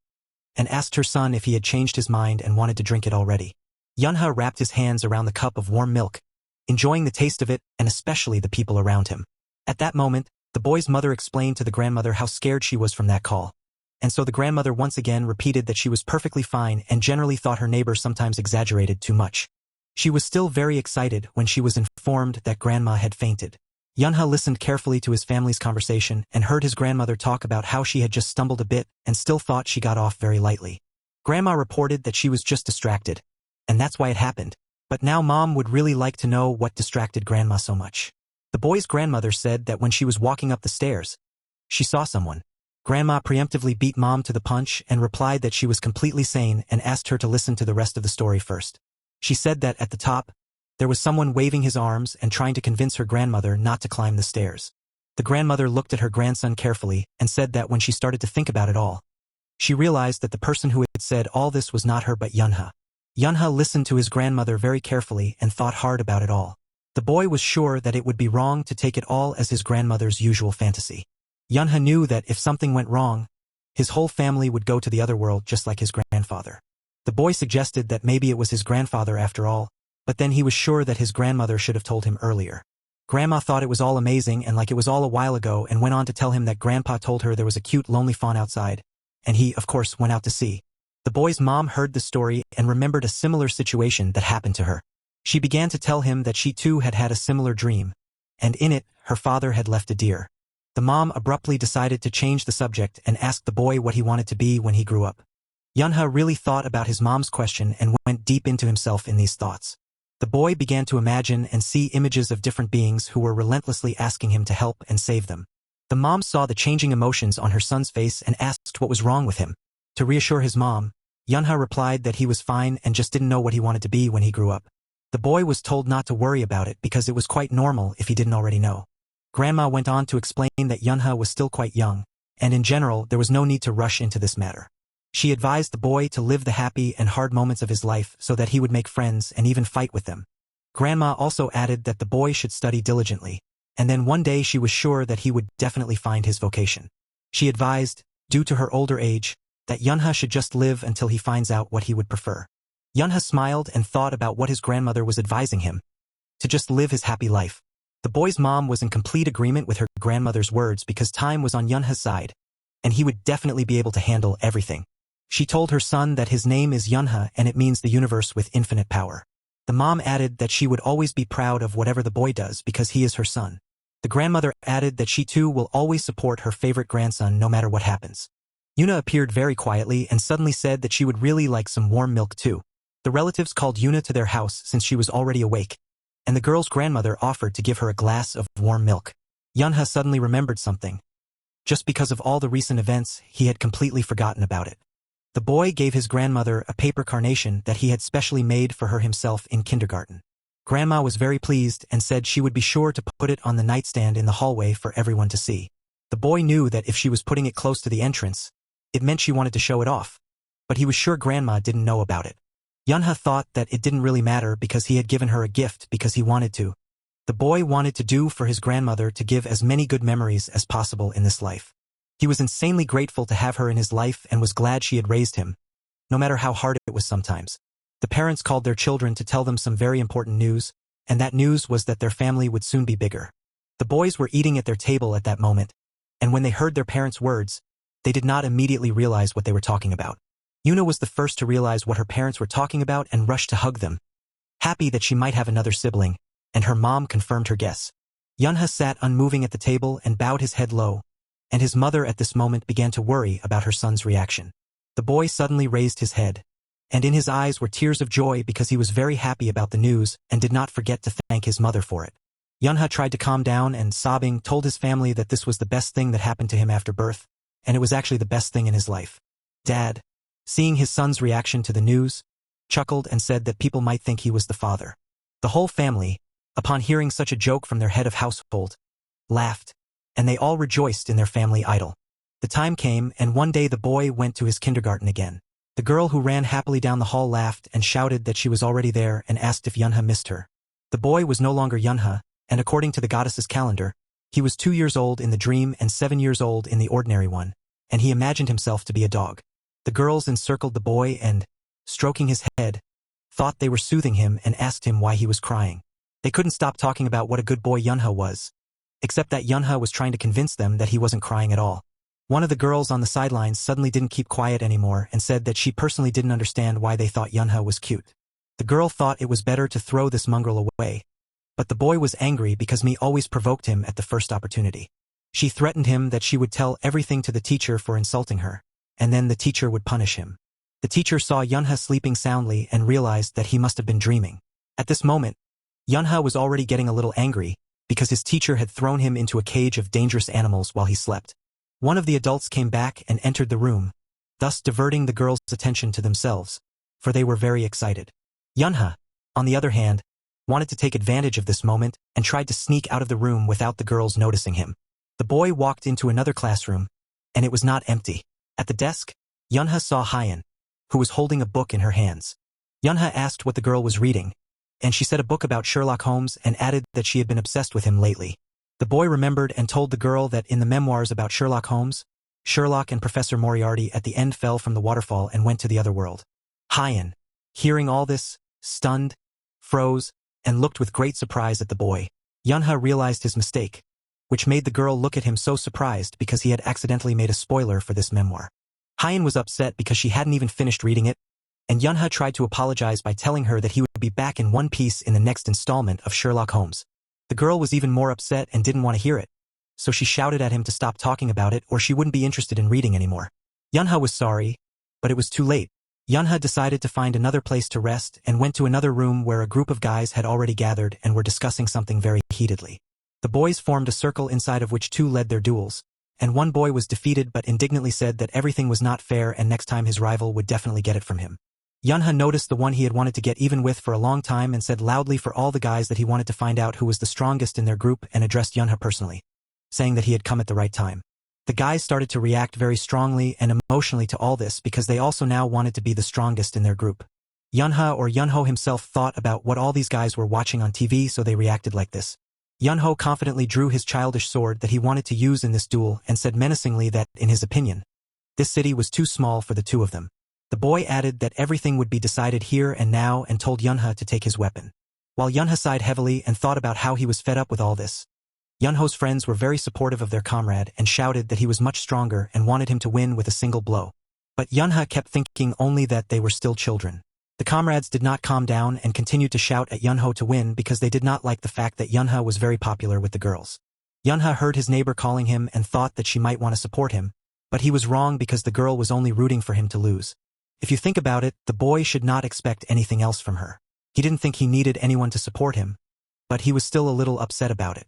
and asked her son if he had changed his mind and wanted to drink it already. Yunha wrapped his hands around the cup of warm milk, enjoying the taste of it and especially the people around him. At that moment, the boy's mother explained to the grandmother how scared she was from that call. And so the grandmother once again repeated that she was perfectly fine and generally thought her neighbor sometimes exaggerated too much. She was still very excited when she was informed that grandma had fainted. Yunha listened carefully to his family's conversation and heard his grandmother talk about how she had just stumbled a bit and still thought she got off very lightly. Grandma reported that she was just distracted, and that's why it happened. But now Mom would really like to know what distracted Grandma so much. The boy's grandmother said that when she was walking up the stairs, she saw someone. Grandma preemptively beat Mom to the punch and replied that she was completely sane and asked her to listen to the rest of the story first. She said that at the top, there was someone waving his arms and trying to convince her grandmother not to climb the stairs. The grandmother looked at her grandson carefully and said that when she started to think about it all, she realized that the person who had said all this was not her but Yunha. Yunha listened to his grandmother very carefully and thought hard about it all. The boy was sure that it would be wrong to take it all as his grandmother's usual fantasy. Yunha knew that if something went wrong, his whole family would go to the other world just like his grandfather. The boy suggested that maybe it was his grandfather after all, but then he was sure that his grandmother should have told him earlier. Grandma thought it was all amazing and like it was all a while ago and went on to tell him that Grandpa told her there was a cute lonely fawn outside, and he, of course, went out to see. The boy's mom heard the story and remembered a similar situation that happened to her. She began to tell him that she too had had a similar dream, and in it, her father had left a deer. The mom abruptly decided to change the subject and asked the boy what he wanted to be when he grew up. Yunha really thought about his mom's question and went deep into himself in these thoughts. The boy began to imagine and see images of different beings who were relentlessly asking him to help and save them. The mom saw the changing emotions on her son's face and asked what was wrong with him. To reassure his mom, Yunha replied that he was fine and just didn't know what he wanted to be when he grew up. The boy was told not to worry about it because it was quite normal if he didn't already know. Grandma went on to explain that Yunha was still quite young, and in general there was no need to rush into this matter. She advised the boy to live the happy and hard moments of his life so that he would make friends and even fight with them. Grandma also added that the boy should study diligently, and then one day she was sure that he would definitely find his vocation. She advised, due to her older age, that Yunha should just live until he finds out what he would prefer. Yunha smiled and thought about what his grandmother was advising him, to just live his happy life. The boy's mom was in complete agreement with her grandmother's words because time was on Yunha's side, and he would definitely be able to handle everything. She told her son that his name is Yunha and it means the universe with infinite power. The mom added that she would always be proud of whatever the boy does because he is her son. The grandmother added that she too will always support her favorite grandson no matter what happens. Yuna appeared very quietly and suddenly said that she would really like some warm milk too. The relatives called Yuna to their house since she was already awake, and the girl's grandmother offered to give her a glass of warm milk. Yunha suddenly remembered something. Just because of all the recent events, he had completely forgotten about it. The boy gave his grandmother a paper carnation that he had specially made for her himself in kindergarten. Grandma was very pleased and said she would be sure to put it on the nightstand in the hallway for everyone to see. The boy knew that if she was putting it close to the entrance, it meant she wanted to show it off, but he was sure Grandma didn't know about it. Yunha thought that it didn't really matter because he had given her a gift because he wanted to. The boy wanted to do for his grandmother to give as many good memories as possible in this life. He was insanely grateful to have her in his life and was glad she had raised him, no matter how hard it was sometimes. The parents called their children to tell them some very important news, and that news was that their family would soon be bigger. The boys were eating at their table at that moment, and when they heard their parents' words, they did not immediately realize what they were talking about. Yuna was the first to realize what her parents were talking about and rushed to hug them, happy that she might have another sibling, and her mom confirmed her guess. Yunha sat unmoving at the table and bowed his head low, and his mother at this moment began to worry about her son's reaction. The boy suddenly raised his head, and in his eyes were tears of joy because he was very happy about the news and did not forget to thank his mother for it. Yunha tried to calm down and, sobbing, told his family that this was the best thing that happened to him after birth, and it was actually the best thing in his life. Dad, seeing his son's reaction to the news, chuckled and said that people might think he was the father. The whole family, upon hearing such a joke from their head of household, laughed, and they all rejoiced in their family idol. The time came, and one day the boy went to his kindergarten again. The girl who ran happily down the hall laughed and shouted that she was already there and asked if Yunha missed her. The boy was no longer Yunha, and according to the goddess's calendar, he was 2 years old in the dream and 7 years old in the ordinary one, and he imagined himself to be a dog. The girls encircled the boy and, stroking his head, thought they were soothing him and asked him why he was crying. They couldn't stop talking about what a good boy Yunha was, except that Yunha was trying to convince them that he wasn't crying at all. One of the girls on the sidelines suddenly didn't keep quiet anymore and said that she personally didn't understand why they thought Yunha was cute. The girl thought it was better to throw this mongrel away, but the boy was angry because Me always provoked him at the first opportunity. She threatened him that she would tell everything to the teacher for insulting her, and then the teacher would punish him. The teacher saw Yunha sleeping soundly and realized that he must have been dreaming. At this moment, Yunha was already getting a little angry because his teacher had thrown him into a cage of dangerous animals while he slept. One of the adults came back and entered the room, thus diverting the girls' attention to themselves, for they were very excited. Yunha, on the other hand, wanted to take advantage of this moment and tried to sneak out of the room without the girls noticing him. The boy walked into another classroom, and it was not empty. At the desk, Yunha saw Hyen, who was holding a book in her hands. Yunha asked what the girl was reading, and she said a book about Sherlock Holmes and added that she had been obsessed with him lately. The boy remembered and told the girl that in the memoirs about Sherlock Holmes, Sherlock and Professor Moriarty at the end fell from the waterfall and went to the other world. Hyen, hearing all this, stunned, froze, and looked with great surprise at the boy. Yunha realized his mistake, which made the girl look at him so surprised because he had accidentally made a spoiler for this memoir. Hyen was upset because she hadn't even finished reading it, and Yunha tried to apologize by telling her that he would be back in one piece in the next installment of Sherlock Holmes. The girl was even more upset and didn't want to hear it, so she shouted at him to stop talking about it or she wouldn't be interested in reading anymore. Yunha was sorry, but it was too late. Yunha decided to find another place to rest and went to another room where a group of guys had already gathered and were discussing something very heatedly. The boys formed a circle inside of which two led their duels, and one boy was defeated but indignantly said that everything was not fair and next time his rival would definitely get it from him. Yunha noticed the one he had wanted to get even with for a long time and said loudly for all the guys that he wanted to find out who was the strongest in their group and addressed Yunha personally, saying that he had come at the right time. The guys started to react very strongly and emotionally to all this because they also now wanted to be the strongest in their group. Yunha or Yunho himself thought about what all these guys were watching on TV, so they reacted like this. Yunho confidently drew his childish sword that he wanted to use in this duel and said menacingly that, in his opinion, this city was too small for the two of them. The boy added that everything would be decided here and now and told Yunha to take his weapon. While Yunha sighed heavily and thought about how he was fed up with all this, Yunho's friends were very supportive of their comrade and shouted that he was much stronger and wanted him to win with a single blow. But Yunha kept thinking only that they were still children. The comrades did not calm down and continued to shout at Yunho to win because they did not like the fact that Yunha was very popular with the girls. Yunha heard his neighbor calling him and thought that she might want to support him, but he was wrong because the girl was only rooting for him to lose. If you think about it, the boy should not expect anything else from her. He didn't think he needed anyone to support him, but he was still a little upset about it.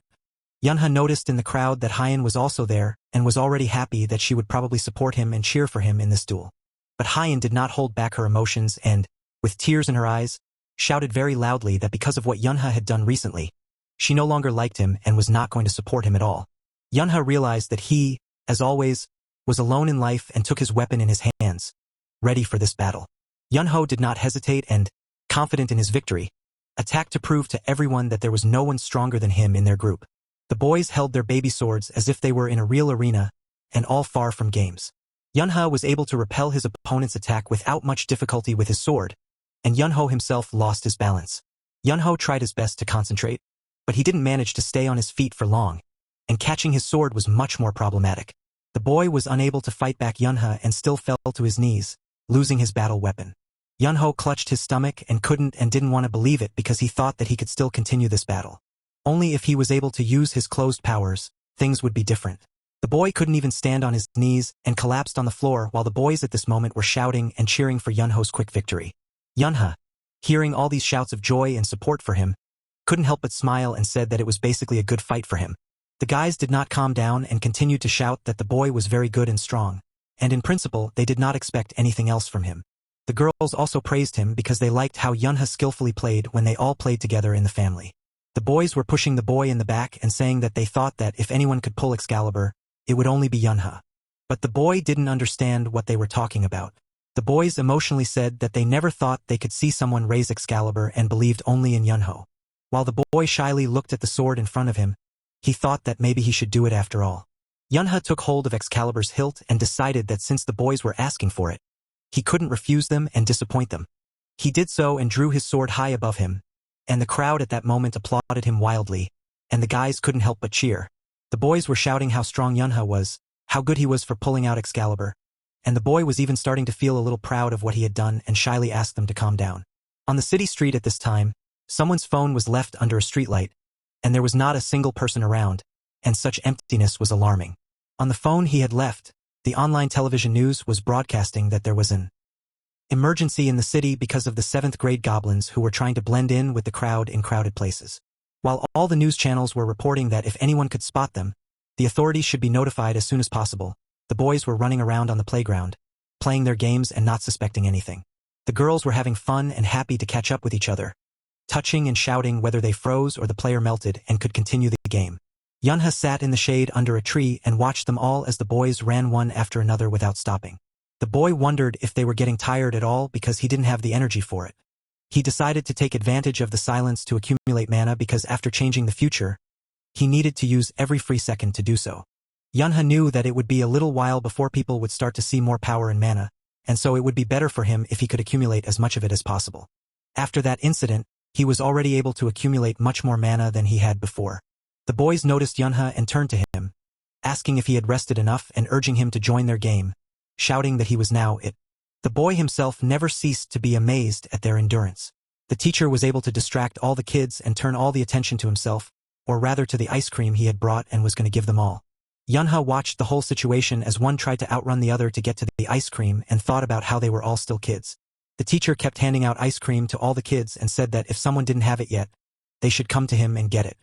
Yunha noticed in the crowd that Hyen was also there and was already happy that she would probably support him and cheer for him in this duel. But Hyen did not hold back her emotions and, with tears in her eyes, shouted very loudly that because of what Yunha had done recently, she no longer liked him and was not going to support him at all. Yunha realized that he, as always, was alone in life and took his weapon in his hands, ready for this battle. Yunho did not hesitate and, confident in his victory, attacked to prove to everyone that there was no one stronger than him in their group. The boys held their baby swords as if they were in a real arena, and all far from games. Yunha was able to repel his opponent's attack without much difficulty with his sword, and Yunho himself lost his balance. Yunho tried his best to concentrate, but he didn't manage to stay on his feet for long, and catching his sword was much more problematic. The boy was unable to fight back Yunha and still fell to his knees, losing his battle weapon. Yunho clutched his stomach and couldn't and didn't want to believe it because he thought that he could still continue this battle. Only if he was able to use his closed powers, things would be different. The boy couldn't even stand on his knees and collapsed on the floor while the boys at this moment were shouting and cheering for Yunho's quick victory. Yunha, hearing all these shouts of joy and support for him, couldn't help but smile and said that it was basically a good fight for him. The guys did not calm down and continued to shout that the boy was very good and strong, and in principle they did not expect anything else from him. The girls also praised him because they liked how Yunha skillfully played when they all played together in the family. The boys were pushing the boy in the back and saying that they thought that if anyone could pull Excalibur, it would only be Yunha. But the boy didn't understand what they were talking about. The boys emotionally said that they never thought they could see someone raise Excalibur and believed only in Yunho. While the boy shyly looked at the sword in front of him, he thought that maybe he should do it after all. Yunha took hold of Excalibur's hilt and decided that since the boys were asking for it, he couldn't refuse them and disappoint them. He did so and drew his sword high above him, and the crowd at that moment applauded him wildly, and the guys couldn't help but cheer. The boys were shouting how strong Yunha was, how good he was for pulling out Excalibur, and the boy was even starting to feel a little proud of what he had done and shyly asked them to calm down. On the city street at this time, someone's phone was left under a streetlight, and there was not a single person around, and such emptiness was alarming. On the phone he had left, the online television news was broadcasting that there was an emergency in the city because of the 7th grade goblins who were trying to blend in with the crowd in crowded places. While all the news channels were reporting that if anyone could spot them, the authorities should be notified as soon as possible, the boys were running around on the playground, playing their games and not suspecting anything. The girls were having fun and happy to catch up with each other, touching and shouting whether they froze or the player melted and could continue the game. Yunha sat in the shade under a tree and watched them all as the boys ran one after another without stopping. The boy wondered if they were getting tired at all because he didn't have the energy for it. He decided to take advantage of the silence to accumulate mana because after changing the future, he needed to use every free second to do so. Yunha knew that it would be a little while before people would start to see more power in mana, and so it would be better for him if he could accumulate as much of it as possible. After that incident, he was already able to accumulate much more mana than he had before. The boys noticed Yunha and turned to him, asking if he had rested enough and urging him to join their game, shouting that he was now it. The boy himself never ceased to be amazed at their endurance. The teacher was able to distract all the kids and turn all the attention to himself, or rather to the ice cream he had brought and was going to give them all. Yunha watched the whole situation as one tried to outrun the other to get to the ice cream and thought about how they were all still kids. The teacher kept handing out ice cream to all the kids and said that if someone didn't have it yet, they should come to him and get it.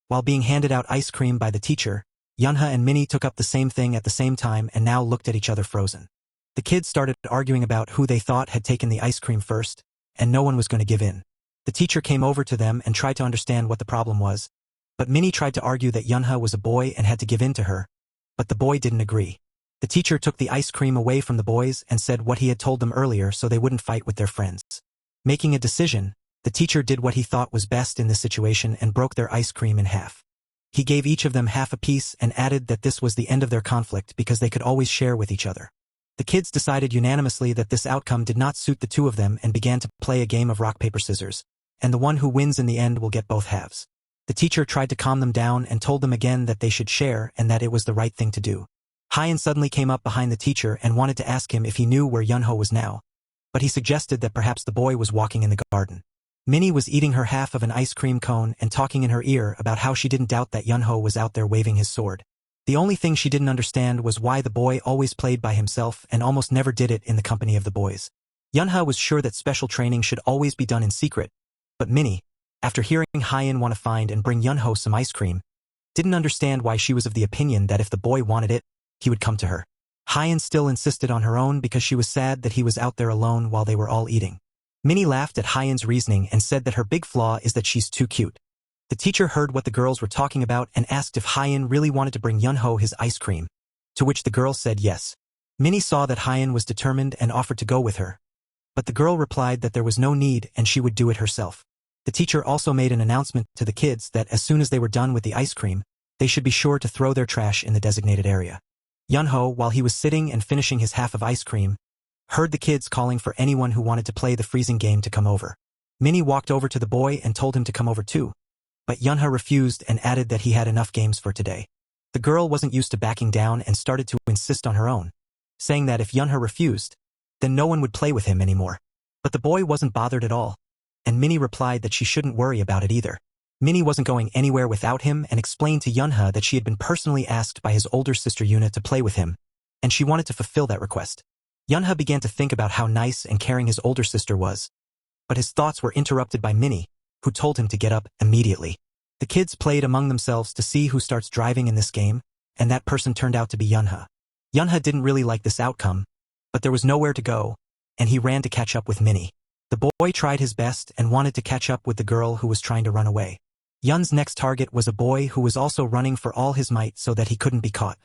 While being handed out ice cream by the teacher, Yunha and Minnie took up the same thing at the same time and now looked at each other frozen. The kids started arguing about who they thought had taken the ice cream first, and no one was going to give in. The teacher came over to them and tried to understand what the problem was, but Minnie tried to argue that Yunha was a boy and had to give in to her, but the boy didn't agree. The teacher took the ice cream away from the boys and said what he had told them earlier so they wouldn't fight with their friends. Making a decision, the teacher did what he thought was best in this situation and broke their ice cream in half. He gave each of them half a piece and added that this was the end of their conflict because they could always share with each other. The kids decided unanimously that this outcome did not suit the two of them and began to play a game of rock, paper, scissors, and the one who wins in the end will get both halves. The teacher tried to calm them down and told them again that they should share and that it was the right thing to do. Hyan suddenly came up behind the teacher and wanted to ask him if he knew where Yunho was now, but he suggested that perhaps the boy was walking in the garden. Minnie was eating her half of an ice cream cone and talking in her ear about how she didn't doubt that Yunho was out there waving his sword. The only thing she didn't understand was why the boy always played by himself and almost never did it in the company of the boys. Yunha was sure that special training should always be done in secret, but Minnie, after hearing Hyan want to find and bring Yunho some ice cream, didn't understand why she was of the opinion that if the boy wanted it, he would come to her. Hyan still insisted on her own because she was sad that he was out there alone while they were all eating. Minnie laughed at Hyan's reasoning and said that her big flaw is that she's too cute. The teacher heard what the girls were talking about and asked if Hyan really wanted to bring Yunho his ice cream, to which the girl said yes. Minnie saw that Hyan was determined and offered to go with her, but the girl replied that there was no need and she would do it herself. The teacher also made an announcement to the kids that as soon as they were done with the ice cream, they should be sure to throw their trash in the designated area. Yunho, while he was sitting and finishing his half of ice cream, heard the kids calling for anyone who wanted to play the freezing game to come over. Minnie walked over to the boy and told him to come over too, but Yunha refused and added that he had enough games for today. The girl wasn't used to backing down and started to insist on her own, saying that if Yunha refused, then no one would play with him anymore. But the boy wasn't bothered at all, and Minnie replied that she shouldn't worry about it either. Minnie wasn't going anywhere without him and explained to Yunha that she had been personally asked by his older sister Yuna to play with him, and she wanted to fulfill that request. Yunha began to think about how nice and caring his older sister was, but his thoughts were interrupted by Minnie, who told him to get up immediately. The kids played among themselves to see who starts driving in this game, and that person turned out to be Yunha. Yunha didn't really like this outcome, but there was nowhere to go, and he ran to catch up with Minnie. The boy tried his best and wanted to catch up with the girl who was trying to run away. Yun's next target was a boy who was also running for all his might so that he couldn't be caught.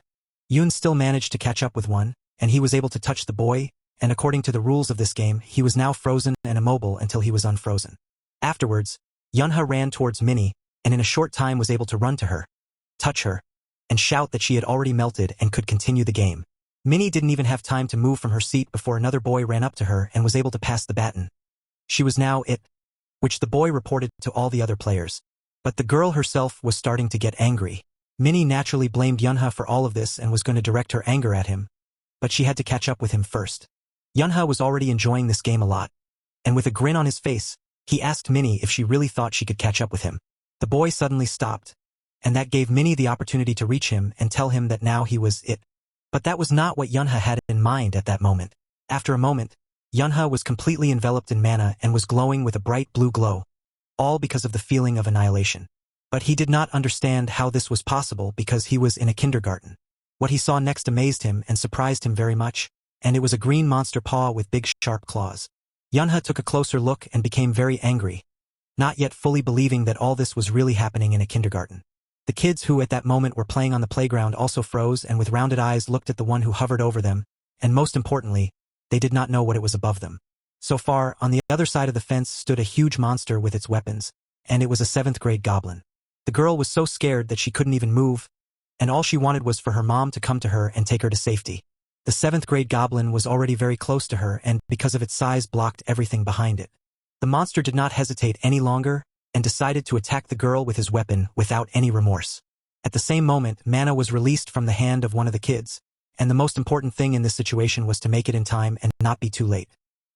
Yun still managed to catch up with one, and he was able to touch the boy, and according to the rules of this game, he was now frozen and immobile until he was unfrozen. Afterwards, Yunha ran towards Minnie, and in a short time was able to run to her, touch her, and shout that she had already melted and could continue the game. Minnie didn't even have time to move from her seat before another boy ran up to her and was able to pass the baton. She was now it, which the boy reported to all the other players. But the girl herself was starting to get angry. Minnie naturally blamed Yunha for all of this and was going to direct her anger at him, but she had to catch up with him first. Yunha was already enjoying this game a lot, and with a grin on his face, he asked Minnie if she really thought she could catch up with him. The boy suddenly stopped, and that gave Minnie the opportunity to reach him and tell him that now he was it. But that was not what Yunha had in mind at that moment. After a moment, Yunha was completely enveloped in mana and was glowing with a bright blue glow, all because of the feeling of annihilation. But he did not understand how this was possible because he was in a kindergarten. What he saw next amazed him and surprised him very much, and it was a green monster paw with big sharp claws. Yunha took a closer look and became very angry, not yet fully believing that all this was really happening in a kindergarten. The kids who at that moment were playing on the playground also froze and with rounded eyes looked at the one who hovered over them, and most importantly, they did not know what it was above them. So far, on the other side of the fence stood a huge monster with its weapons, and it was a 7th grade goblin. The girl was so scared that she couldn't even move, and all she wanted was for her mom to come to her and take her to safety. The 7th grade goblin was already very close to her and, because of its size, blocked everything behind it. The monster did not hesitate any longer and decided to attack the girl with his weapon without any remorse. At the same moment, mana was released from the hand of one of the kids, and the most important thing in this situation was to make it in time and not be too late.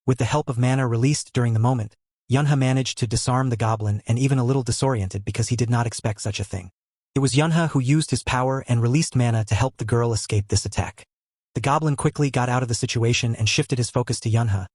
With the help of mana released during the moment, Yunha managed to disarm the goblin and even a little disoriented because he did not expect such a thing. It was Yunha who used his power and released mana to help the girl escape this attack. The goblin quickly got out of the situation and shifted his focus to Yunha,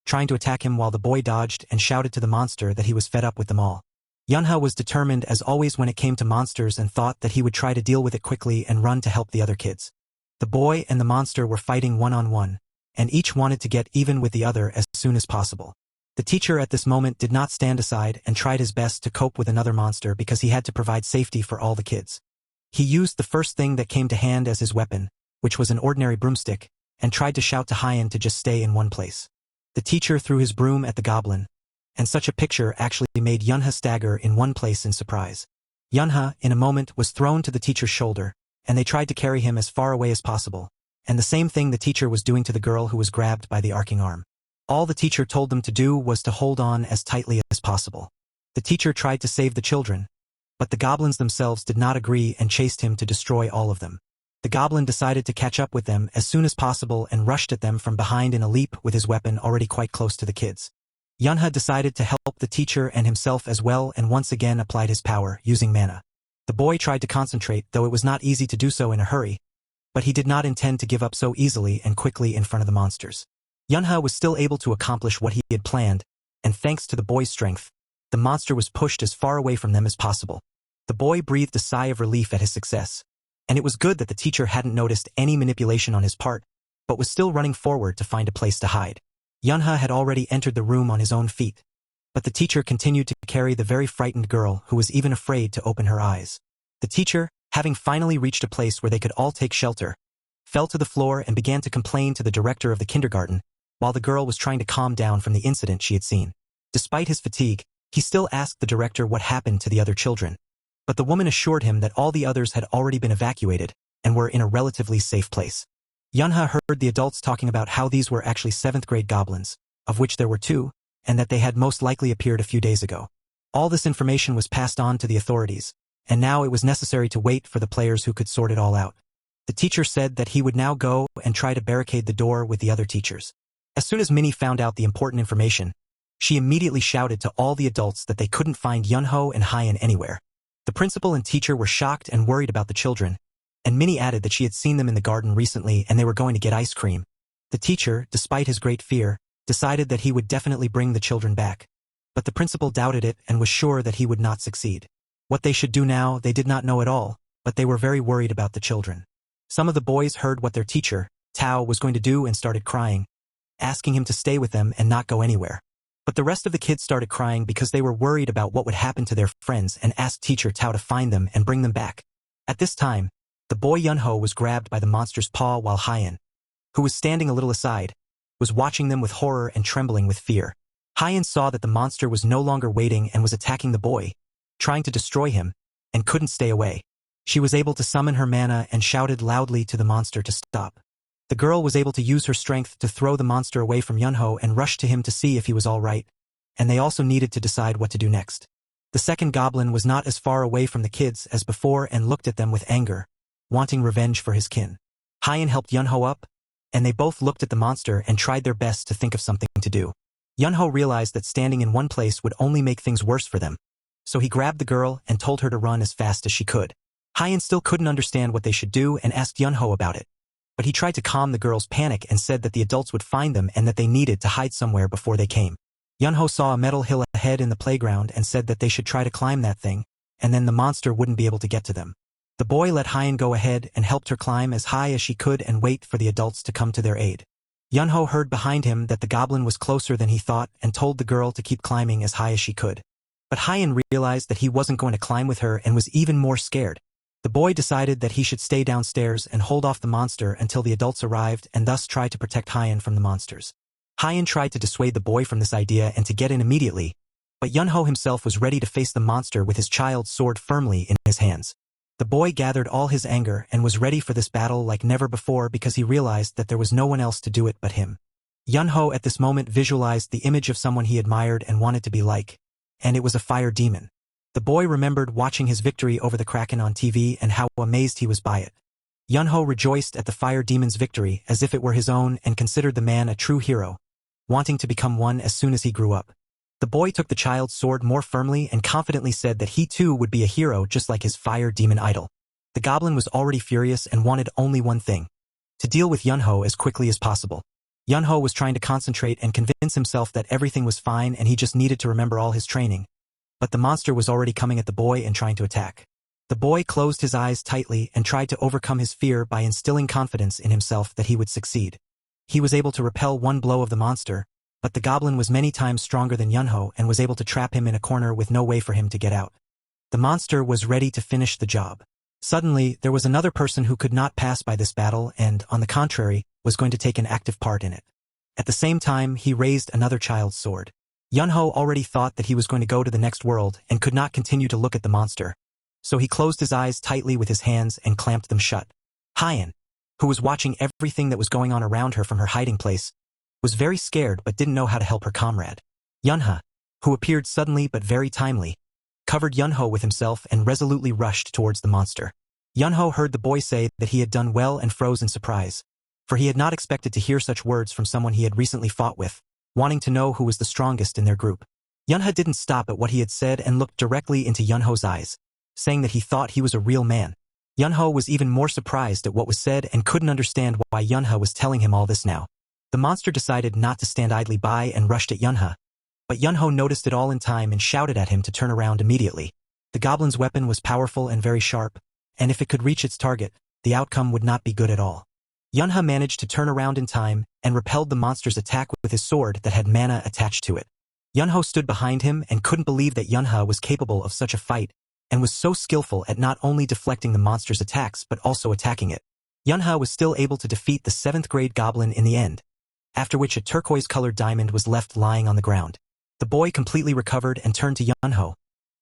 trying to attack him while the boy dodged and shouted to the monster that he was fed up with them all. Yunha was determined as always when it came to monsters and thought that he would try to deal with it quickly and run to help the other kids. The boy and the monster were fighting one-on-one, and each wanted to get even with the other as soon as possible. The teacher at this moment did not stand aside and tried his best to cope with another monster because he had to provide safety for all the kids. He used the first thing that came to hand as his weapon, which was an ordinary broomstick, and tried to shout to Hyan to just stay in one place. The teacher threw his broom at the goblin, and such a picture actually made Yunha stagger in one place in surprise. Yunha, in a moment, was thrown to the teacher's shoulder, and they tried to carry him as far away as possible, and the same thing the teacher was doing to the girl who was grabbed by the arcing arm. All the teacher told them to do was to hold on as tightly as possible. The teacher tried to save the children, but the goblins themselves did not agree and chased him to destroy all of them. The goblin decided to catch up with them as soon as possible and rushed at them from behind in a leap with his weapon already quite close to the kids. Yunha decided to help the teacher and himself as well and once again applied his power, using mana. The boy tried to concentrate, though it was not easy to do so in a hurry, but he did not intend to give up so easily and quickly in front of the monsters. Yunha was still able to accomplish what he had planned, and thanks to the boy's strength, the monster was pushed as far away from them as possible. The boy breathed a sigh of relief at his success, and it was good that the teacher hadn't noticed any manipulation on his part, but was still running forward to find a place to hide. Yunha had already entered the room on his own feet, but the teacher continued to carry the very frightened girl who was even afraid to open her eyes. The teacher, having finally reached a place where they could all take shelter, fell to the floor and began to complain to the director of the kindergarten, while the girl was trying to calm down from the incident she had seen. Despite his fatigue, he still asked the director what happened to the other children, but the woman assured him that all the others had already been evacuated and were in a relatively safe place. Yunha heard the adults talking about how these were actually 7th grade goblins, of which there were 2, and that they had most likely appeared a few days ago. All this information was passed on to the authorities, and now it was necessary to wait for the players who could sort it all out. The teacher said that he would now go and try to barricade the door with the other teachers. As soon as Minnie found out the important information, She immediately shouted to all the adults that they couldn't find Yunho and Hyan anywhere. The principal and teacher were shocked and worried about the children, and Minnie added that she had seen them in the garden recently and they were going to get ice cream. The teacher, despite his great fear, decided that he would definitely bring the children back. But the principal doubted it and was sure that he would not succeed. What they should do now, they did not know at all, but they were very worried about the children. Some of the boys heard what their teacher, Tao, was going to do and started crying, asking him to stay with them and not go anywhere. But the rest of the kids started crying because they were worried about what would happen to their friends and asked teacher Tao to find them and bring them back. At this time, the boy Yunho was grabbed by the monster's paw while Hyan, who was standing a little aside, was watching them with horror and trembling with fear. Hyan saw that the monster was no longer waiting and was attacking the boy, trying to destroy him, and couldn't stay away. She was able to summon her mana and shouted loudly to the monster to stop. The girl was able to use her strength to throw the monster away from Yunho and rush to him to see if he was all right, and they also needed to decide what to do next. The second goblin was not as far away from the kids as before and looked at them with anger, wanting revenge for his kin. Hyan helped Yunho up, and they both looked at the monster and tried their best to think of something to do. Yunho realized that standing in one place would only make things worse for them, so he grabbed the girl and told her to run as fast as she could. Hyan still couldn't understand what they should do and asked Yunho about it. But he tried to calm the girl's panic and said that the adults would find them and that they needed to hide somewhere before they came. Yunho saw a metal hill ahead in the playground and said that they should try to climb that thing, and then the monster wouldn't be able to get to them. The boy let Hyan go ahead and helped her climb as high as she could and wait for the adults to come to their aid. Yunho heard behind him that the goblin was closer than he thought and told the girl to keep climbing as high as she could. But Hyan realized that he wasn't going to climb with her and was even more scared. The boy decided that he should stay downstairs and hold off the monster until the adults arrived and thus try to protect Hyan from the monsters. Hyan tried to dissuade the boy from this idea and to get in immediately, but Yunho himself was ready to face the monster with his child's sword firmly in his hands. The boy gathered all his anger and was ready for this battle like never before because he realized that there was no one else to do it but him. Yunho at this moment visualized the image of someone he admired and wanted to be like, and it was a fire demon. The boy remembered watching his victory over the Kraken on TV and how amazed he was by it. Yunho rejoiced at the fire demon's victory as if it were his own and considered the man a true hero, wanting to become one as soon as he grew up. The boy took the child's sword more firmly and confidently said that he too would be a hero just like his fire demon idol. The goblin was already furious and wanted only one thing: to deal with Yunho as quickly as possible. Yunho was trying to concentrate and convince himself that everything was fine and he just needed to remember all his training. But the monster was already coming at the boy and trying to attack. The boy closed his eyes tightly and tried to overcome his fear by instilling confidence in himself that he would succeed. He was able to repel one blow of the monster, but the goblin was many times stronger than Yunho and was able to trap him in a corner with no way for him to get out. The monster was ready to finish the job. Suddenly, there was another person who could not pass by this battle and, on the contrary, was going to take an active part in it. At the same time, he raised another child's sword. Yunho already thought that he was going to go to the next world and could not continue to look at the monster, so he closed his eyes tightly with his hands and clamped them shut. Hyan, who was watching everything that was going on around her from her hiding place, was very scared but didn't know how to help her comrade. Yunha, who appeared suddenly but very timely, covered Yunho with himself and resolutely rushed towards the monster. Yunho heard the boy say that he had done well and froze in surprise, for he had not expected to hear such words from someone he had recently fought with, wanting to know who was the strongest in their group. Yunha didn't stop at what he had said and looked directly into Yunho's eyes, saying that he thought he was a real man. Yunho was even more surprised at what was said and couldn't understand why Yunha was telling him all this now. The monster decided not to stand idly by and rushed at Yunha, but Yunho noticed it all in time and shouted at him to turn around immediately. The goblin's weapon was powerful and very sharp, and if it could reach its target, the outcome would not be good at all. Yunha managed to turn around in time and repelled the monster's attack with his sword that had mana attached to it. Yunho stood behind him and couldn't believe that Yunha was capable of such a fight and was so skillful at not only deflecting the monster's attacks but also attacking it. Yunha was still able to defeat the 7th grade goblin in the end, after which a turquoise-colored diamond was left lying on the ground. The boy completely recovered and turned to Yunho,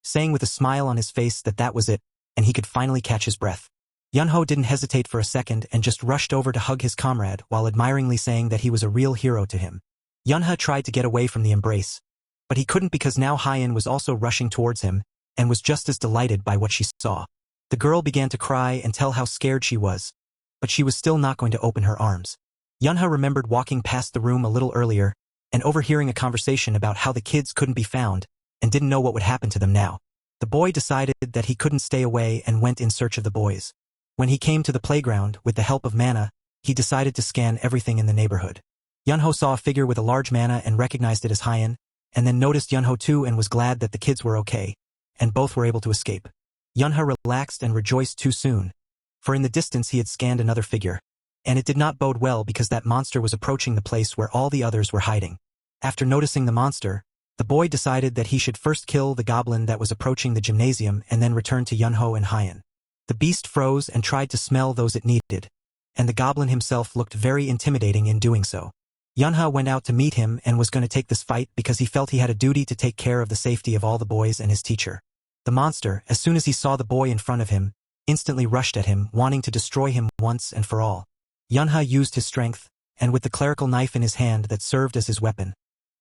saying with a smile on his face that that was it, and he could finally catch his breath. Yunho didn't hesitate for a second and just rushed over to hug his comrade while admiringly saying that he was a real hero to him. Yunha tried to get away from the embrace, but he couldn't because now Hyan was also rushing towards him and was just as delighted by what she saw. The girl began to cry and tell how scared she was, but she was still not going to open her arms. Yunha remembered walking past the room a little earlier and overhearing a conversation about how the kids couldn't be found and didn't know what would happen to them now. The boy decided that he couldn't stay away and went in search of the boys. When he came to the playground, with the help of Manhwa, he decided to scan everything in the neighborhood. Yunho saw a figure with a large Manhwa and recognized it as Hyan, and then noticed Yunho too and was glad that the kids were okay, and both were able to escape. Yunho relaxed and rejoiced too soon, for in the distance he had scanned another figure, and it did not bode well because that monster was approaching the place where all the others were hiding. After noticing the monster, the boy decided that he should first kill the goblin that was approaching the gymnasium and then return to Yunho and Hyan. The beast froze and tried to smell those it needed, and the goblin himself looked very intimidating in doing so. Yunho went out to meet him and was going to take this fight because he felt he had a duty to take care of the safety of all the boys and his teacher. The monster, as soon as he saw the boy in front of him, instantly rushed at him, wanting to destroy him once and for all. Yunho used his strength, and with the clerical knife in his hand that served as his weapon,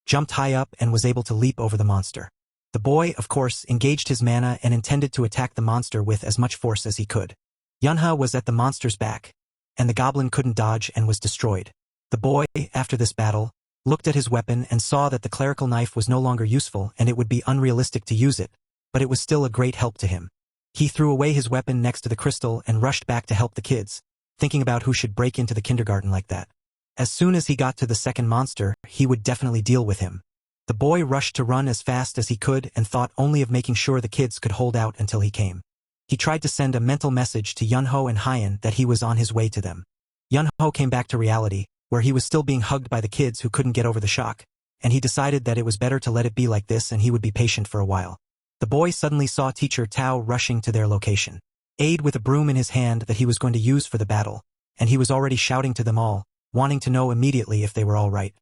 jumped high up and was able to leap over the monster. The boy, of course, engaged his mana and intended to attack the monster with as much force as he could. Yunho was at the monster's back, and the goblin couldn't dodge and was destroyed. The boy, after this battle, looked at his weapon and saw that the clerical knife was no longer useful and it would be unrealistic to use it, but it was still a great help to him. He threw away his weapon next to the crystal and rushed back to help the kids, thinking about who should break into the kindergarten like that. As soon as he got to the second monster, he would definitely deal with him. The boy rushed to run as fast as he could and thought only of making sure the kids could hold out until he came. He tried to send a mental message to Yunho and Hyan that he was on his way to them. Yunho came back to reality, where he was still being hugged by the kids who couldn't get over the shock, and he decided that it was better to let it be like this and he would be patient for a while. The boy suddenly saw teacher Tao rushing to their location, aid with a broom in his hand that he was going to use for the battle, and he was already shouting to them all, wanting to know immediately if they were all right.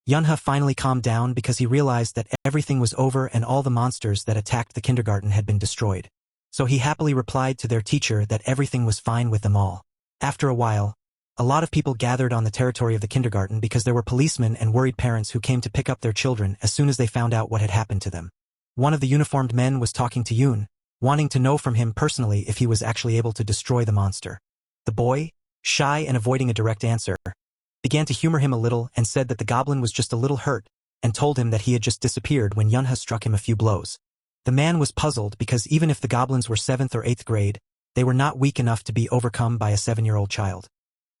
Yunho finally calmed down because he realized that everything was over and all the monsters that attacked the kindergarten had been destroyed. So he happily replied to their teacher that everything was fine with them all. After a while, a lot of people gathered on the territory of the kindergarten because there were policemen and worried parents who came to pick up their children as soon as they found out what had happened to them. One of the uniformed men was talking to Yoon, wanting to know from him personally if he was actually able to destroy the monster. The boy, shy and avoiding a direct answer, began to humor him a little and said that the goblin was just a little hurt and told him that he had just disappeared when Yunho struck him a few blows. The man was puzzled because even if the goblins were 7th or 8th grade, they were not weak enough to be overcome by a 7-year-old child.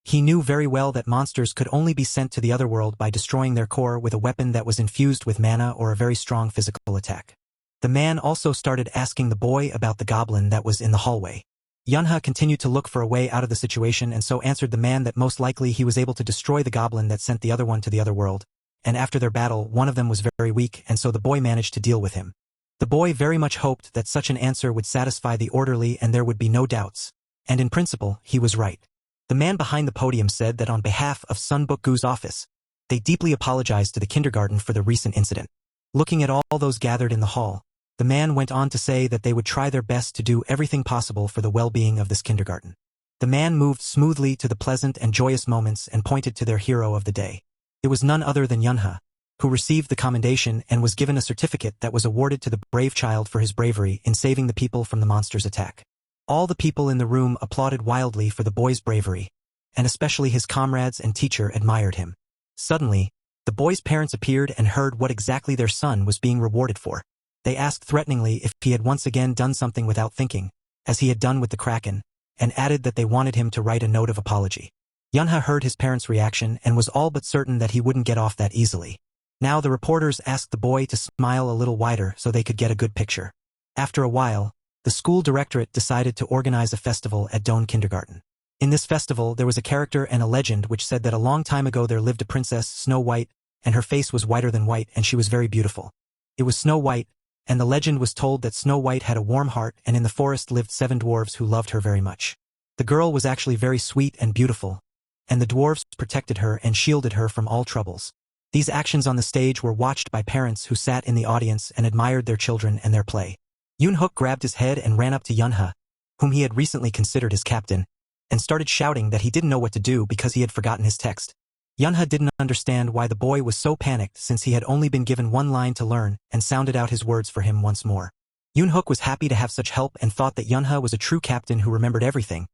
He knew very well that monsters could only be sent to the other world by destroying their core with a weapon that was infused with mana or a very strong physical attack. The man also started asking the boy about the goblin that was in the hallway. Yunho continued to look for a way out of the situation and so answered the man that most likely he was able to destroy the goblin that sent the other one to the other world, and after their battle one of them was very weak and so the boy managed to deal with him. The boy very much hoped that such an answer would satisfy the orderly and there would be no doubts, and in principle he was right. The man behind the podium said that on behalf of Sun Buk-gu's office, they deeply apologized to the kindergarten for the recent incident. Looking at all those gathered in the hall, the man went on to say that they would try their best to do everything possible for the well-being of this kindergarten. The man moved smoothly to the pleasant and joyous moments and pointed to their hero of the day. It was none other than Yunho, who received the commendation and was given a certificate that was awarded to the brave child for his bravery in saving the people from the monster's attack. All the people in the room applauded wildly for the boy's bravery, and especially his comrades and teacher admired him. Suddenly, the boy's parents appeared and heard what exactly their son was being rewarded for. They asked threateningly if he had once again done something without thinking, as he had done with the Kraken, and added that they wanted him to write a note of apology. Yunho heard his parents' reaction and was all but certain that he wouldn't get off that easily. Now the reporters asked the boy to smile a little wider so they could get a good picture. After a while, the school directorate decided to organize a festival at Doan Kindergarten. In this festival there was a character and a legend which said that a long time ago there lived a princess, Snow White, and her face was whiter than white and she was very beautiful. It was Snow White, and the legend was told that Snow White had a warm heart and in the forest lived 7 dwarves who loved her very much. The girl was actually very sweet and beautiful, and the dwarves protected her and shielded her from all troubles. These actions on the stage were watched by parents who sat in the audience and admired their children and their play. Yoon-hook grabbed his head and ran up to Yunho, whom he had recently considered his captain, and started shouting that he didn't know what to do because he had forgotten his text. Yunho didn't understand why the boy was so panicked since he had only been given one line to learn and sounded out his words for him once more. Yoon-hook was happy to have such help and thought that Yunho was a true captain who remembered everything,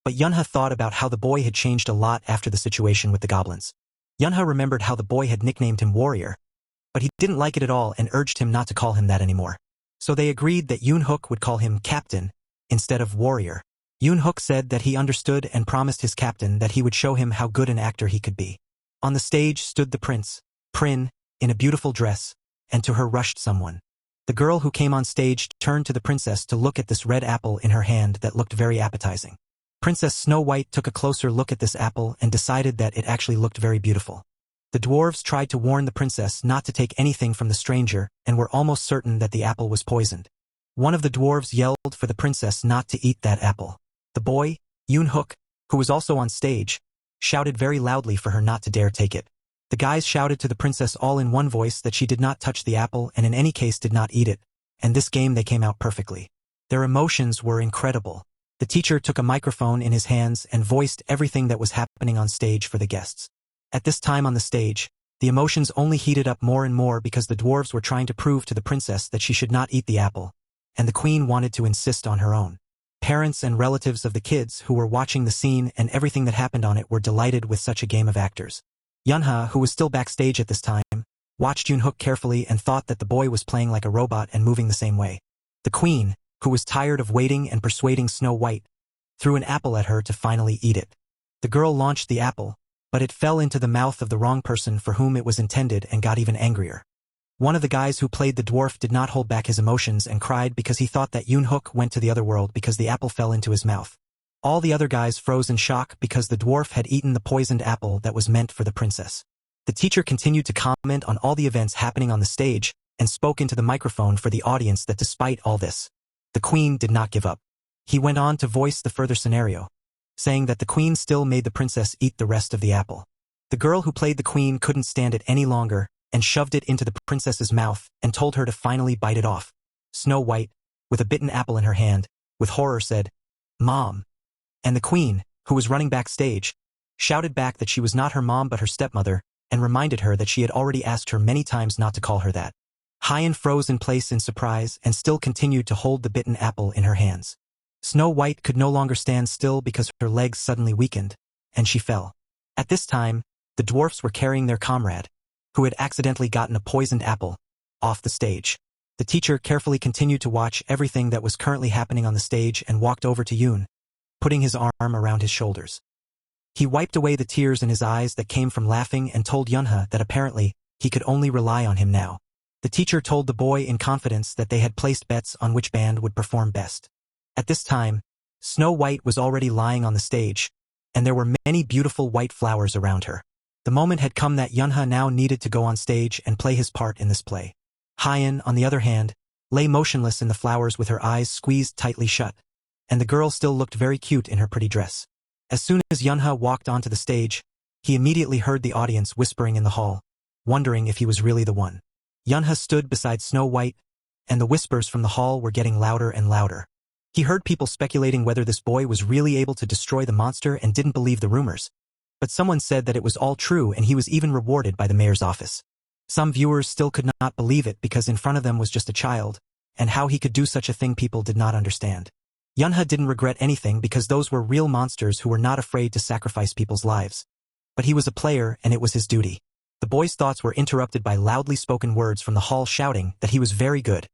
but Yunho thought about how the boy had changed a lot after the situation with the goblins. Yunho remembered how the boy had nicknamed him Warrior, but he didn't like it at all and urged him not to call him that anymore. So they agreed that Yoon-hook would call him captain instead of warrior. Yoon-hook said that he understood and promised his captain that he would show him how good an actor he could be. On the stage stood the prince, Prin, in a beautiful dress, and to her rushed someone. The girl who came on stage turned to the princess to look at this red apple in her hand that looked very appetizing. Princess Snow White took a closer look at this apple and decided that it actually looked very beautiful. The dwarves tried to warn the princess not to take anything from the stranger and were almost certain that the apple was poisoned. One of the dwarves yelled for the princess not to eat that apple. The boy, Yoon-hook, who was also on stage, shouted very loudly for her not to dare take it. The guys shouted to the princess all in one voice that she did not touch the apple and in any case did not eat it, and this game they came out perfectly. Their emotions were incredible. The teacher took a microphone in his hands and voiced everything that was happening on stage for the guests. At this time on the stage, the emotions only heated up more and more because the dwarves were trying to prove to the princess that she should not eat the apple, and the queen wanted to insist on her own. Parents and relatives of the kids who were watching the scene and everything that happened on it were delighted with such a game of actors. Yunha, who was still backstage at this time, watched Yoon-hook carefully and thought that the boy was playing like a robot and moving the same way. The queen, who was tired of waiting and persuading Snow White, threw an apple at her to finally eat it. The girl launched the apple, but it fell into the mouth of the wrong person for whom it was intended and got even angrier. One of the guys who played the dwarf did not hold back his emotions and cried because he thought that Yoon-hook went to the other world because the apple fell into his mouth. All the other guys froze in shock because the dwarf had eaten the poisoned apple that was meant for the princess. The teacher continued to comment on all the events happening on the stage and spoke into the microphone for the audience that despite all this, the queen did not give up. He went on to voice the further scenario, saying that the queen still made the princess eat the rest of the apple. The girl who played the queen couldn't stand it any longer and shoved it into the princess's mouth and told her to finally bite it off. Snow White, with a bitten apple in her hand, with horror said, "Mom." And the queen, who was running backstage, shouted back that she was not her mom but her stepmother, and reminded her that she had already asked her many times not to call her that. Hyen froze in place in surprise and still continued to hold the bitten apple in her hands. Snow White could no longer stand still because her legs suddenly weakened, and she fell. At this time, the dwarfs were carrying their comrade, who had accidentally gotten a poisoned apple, off the stage. The teacher carefully continued to watch everything that was currently happening on the stage and walked over to Yoon, putting his arm around his shoulders. He wiped away the tears in his eyes that came from laughing and told Yunha that apparently he could only rely on him now. The teacher told the boy in confidence that they had placed bets on which band would perform best. At this time, Snow White was already lying on the stage, and there were many beautiful white flowers around her. The moment had come that Yunha now needed to go on stage and play his part in this play. Hyen, on the other hand, lay motionless in the flowers with her eyes squeezed tightly shut, and the girl still looked very cute in her pretty dress. As soon as Yunha walked onto the stage, he immediately heard the audience whispering in the hall, wondering if he was really the one. Yunha stood beside Snow White, and the whispers from the hall were getting louder and louder. He heard people speculating whether this boy was really able to destroy the monster and didn't believe the rumors. But someone said that it was all true and he was even rewarded by the mayor's office. Some viewers still could not believe it because in front of them was just a child, and how he could do such a thing people did not understand. Yunha didn't regret anything because those were real monsters who were not afraid to sacrifice people's lives. But he was a player and it was his duty. The boy's thoughts were interrupted by loudly spoken words from the hall shouting that he was very good.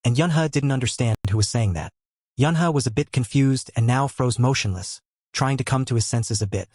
And Yunha didn't understand who was saying that. Yunha was a bit confused and now froze motionless, trying to come to his senses a bit.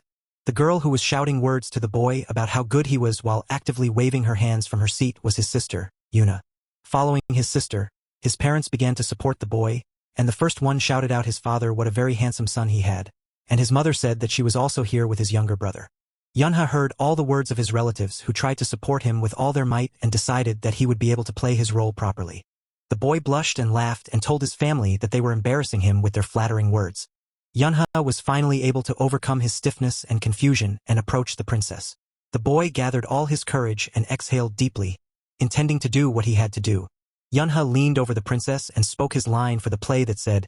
The girl who was shouting words to the boy about how good he was while actively waving her hands from her seat was his sister, Yuna. Following his sister, his parents began to support the boy, and the first one shouted out his father what a very handsome son he had, and his mother said that she was also here with his younger brother. Yunha heard all the words of his relatives who tried to support him with all their might and decided that he would be able to play his role properly. The boy blushed and laughed and told his family that they were embarrassing him with their flattering words. Yunha was finally able to overcome his stiffness and confusion and approach the princess. The boy gathered all his courage and exhaled deeply, intending to do what he had to do. Yunha leaned over the princess and spoke his line for the play that said,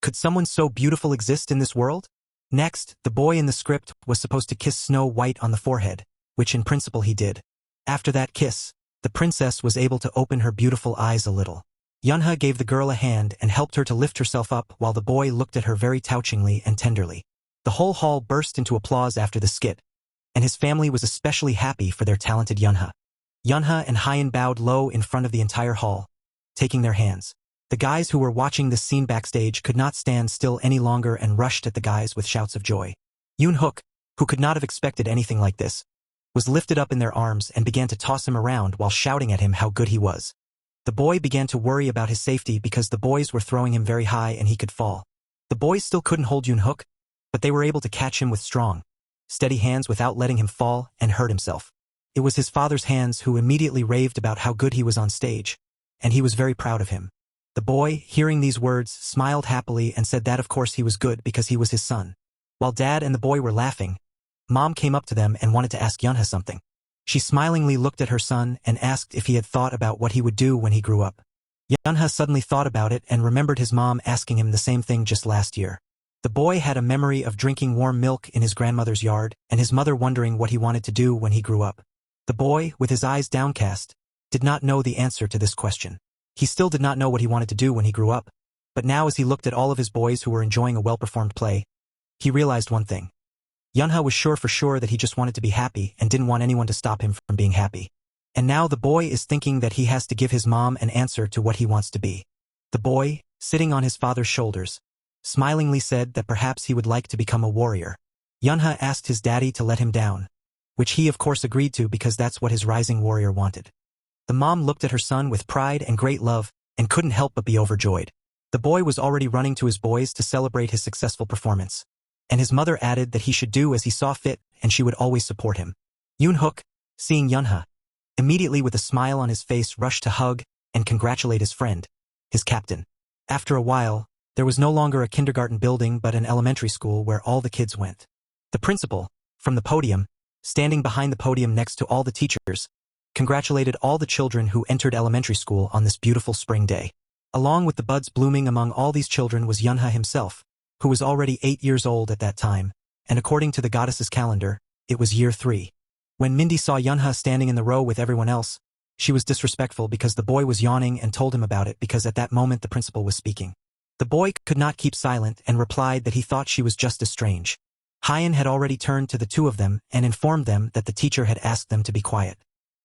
"Could someone so beautiful exist in this world?" Next, the boy in the script was supposed to kiss Snow White on the forehead, which in principle he did. After that kiss, the princess was able to open her beautiful eyes a little. Yunha gave the girl a hand and helped her to lift herself up while the boy looked at her very touchingly and tenderly. The whole hall burst into applause after the skit, and his family was especially happy for their talented Yunha. Yunha and Hyen bowed low in front of the entire hall, taking their hands. The guys who were watching this scene backstage could not stand still any longer and rushed at the guys with shouts of joy. Yoon-hook, who could not have expected anything like this, was lifted up in their arms and began to toss him around while shouting at him how good he was. The boy began to worry about his safety because the boys were throwing him very high and he could fall. The boys still couldn't hold Yoon-hook, but they were able to catch him with strong, steady hands without letting him fall and hurt himself. It was his father's hands who immediately raved about how good he was on stage, and he was very proud of him. The boy, hearing these words, smiled happily and said that of course he was good because he was his son. While Dad and the boy were laughing, Mom came up to them and wanted to ask Yunha something. She smilingly looked at her son and asked if he had thought about what he would do when he grew up. Yunha suddenly thought about it and remembered his mom asking him the same thing just last year. The boy had a memory of drinking warm milk in his grandmother's yard and his mother wondering what he wanted to do when he grew up. The boy, with his eyes downcast, did not know the answer to this question. He still did not know what he wanted to do when he grew up, but now as he looked at all of his boys who were enjoying a well-performed play, he realized one thing. Yunha was sure for sure that he just wanted to be happy and didn't want anyone to stop him from being happy. And now the boy is thinking that he has to give his mom an answer to what he wants to be. The boy, sitting on his father's shoulders, smilingly said that perhaps he would like to become a warrior. Yunha asked his daddy to let him down, which he of course agreed to because that's what his rising warrior wanted. The mom looked at her son with pride and great love and couldn't help but be overjoyed. The boy was already running to his boys to celebrate his successful performance, and his mother added that he should do as he saw fit and she would always support him. Yoon-hook, seeing Yunha, immediately with a smile on his face rushed to hug and congratulate his friend, his captain. After a while, there was no longer a kindergarten building but an elementary school where all the kids went. The principal, from the podium, standing behind the podium next to all the teachers, congratulated all the children who entered elementary school on this beautiful spring day. Along with the buds blooming among all these children was Yunha himself, who was already 8 years old at that time, and according to the goddess's calendar, it was year 3. When Mindy saw Yunha standing in the row with everyone else, she was disrespectful because the boy was yawning and told him about it because at that moment the principal was speaking. The boy could not keep silent and replied that he thought she was just as strange. Hyen had already turned to the two of them and informed them that the teacher had asked them to be quiet.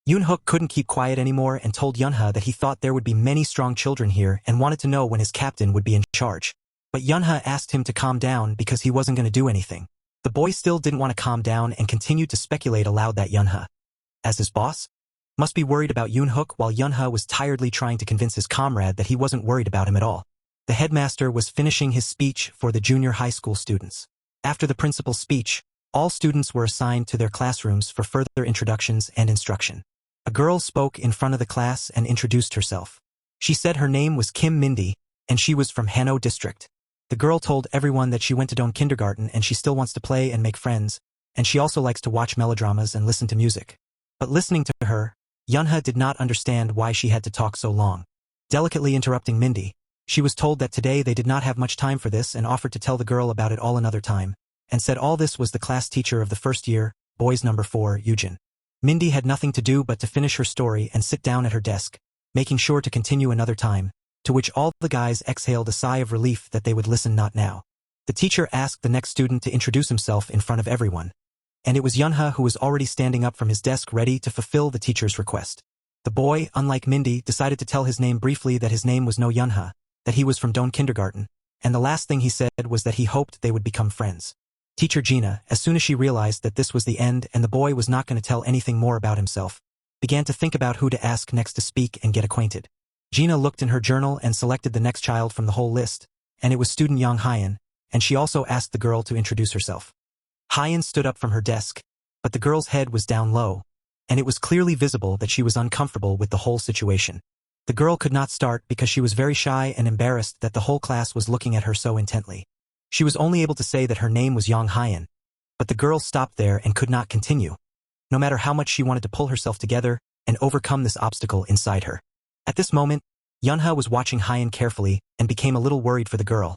Yoon-hook couldn't keep quiet anymore and told Yunha that he thought there would be many strong children here and wanted to know when his captain would be in charge. But Yunha asked him to calm down because he wasn't going to do anything. The boy still didn't want to calm down and continued to speculate aloud that Yunha, as his boss, must be worried about Yoon-hook while Yunha was tiredly trying to convince his comrade that he wasn't worried about him at all. The headmaster was finishing his speech for the junior high school students. After the principal's speech, all students were assigned to their classrooms for further introductions and instruction. A girl spoke in front of the class and introduced herself. She said her name was Kim Mindy, and she was from Hano District. The girl told everyone that she went to Doan Kindergarten and she still wants to play and make friends, and she also likes to watch melodramas and listen to music. But listening to her, Yunha did not understand why she had to talk so long. Delicately interrupting Mindy, she was told that today they did not have much time for this and offered to tell the girl about it all another time, and said all this was the class teacher of the first year, boys number 4, Eugene. Mindy had nothing to do but to finish her story and sit down at her desk, making sure to continue another time, to which all the guys exhaled a sigh of relief that they would listen not now. The teacher asked the next student to introduce himself in front of everyone, and it was Yunha who was already standing up from his desk ready to fulfill the teacher's request. The boy, unlike Mindy, decided to tell his name briefly that his name was no Yunha, that he was from Doan Kindergarten, and the last thing he said was that he hoped they would become friends. Teacher Gina, as soon as she realized that this was the end and the boy was not going to tell anything more about himself, began to think about who to ask next to speak and get acquainted. Gina looked in her journal and selected the next child from the whole list, and it was student Yang Hyen, and she also asked the girl to introduce herself. Hyen stood up from her desk, but the girl's head was down low, and it was clearly visible that she was uncomfortable with the whole situation. The girl could not start because she was very shy and embarrassed that the whole class was looking at her so intently. She was only able to say that her name was Yang Hyen, but the girl stopped there and could not continue, no matter how much she wanted to pull herself together and overcome this obstacle inside her. At this moment, Yunha was watching Hyen carefully and became a little worried for the girl,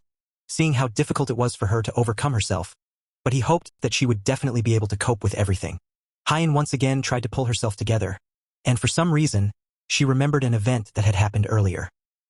seeing how difficult it was for her to overcome herself, but he hoped that she would definitely be able to cope with everything. Hyen once again tried to pull herself together, and for some reason, she remembered an event that had happened earlier.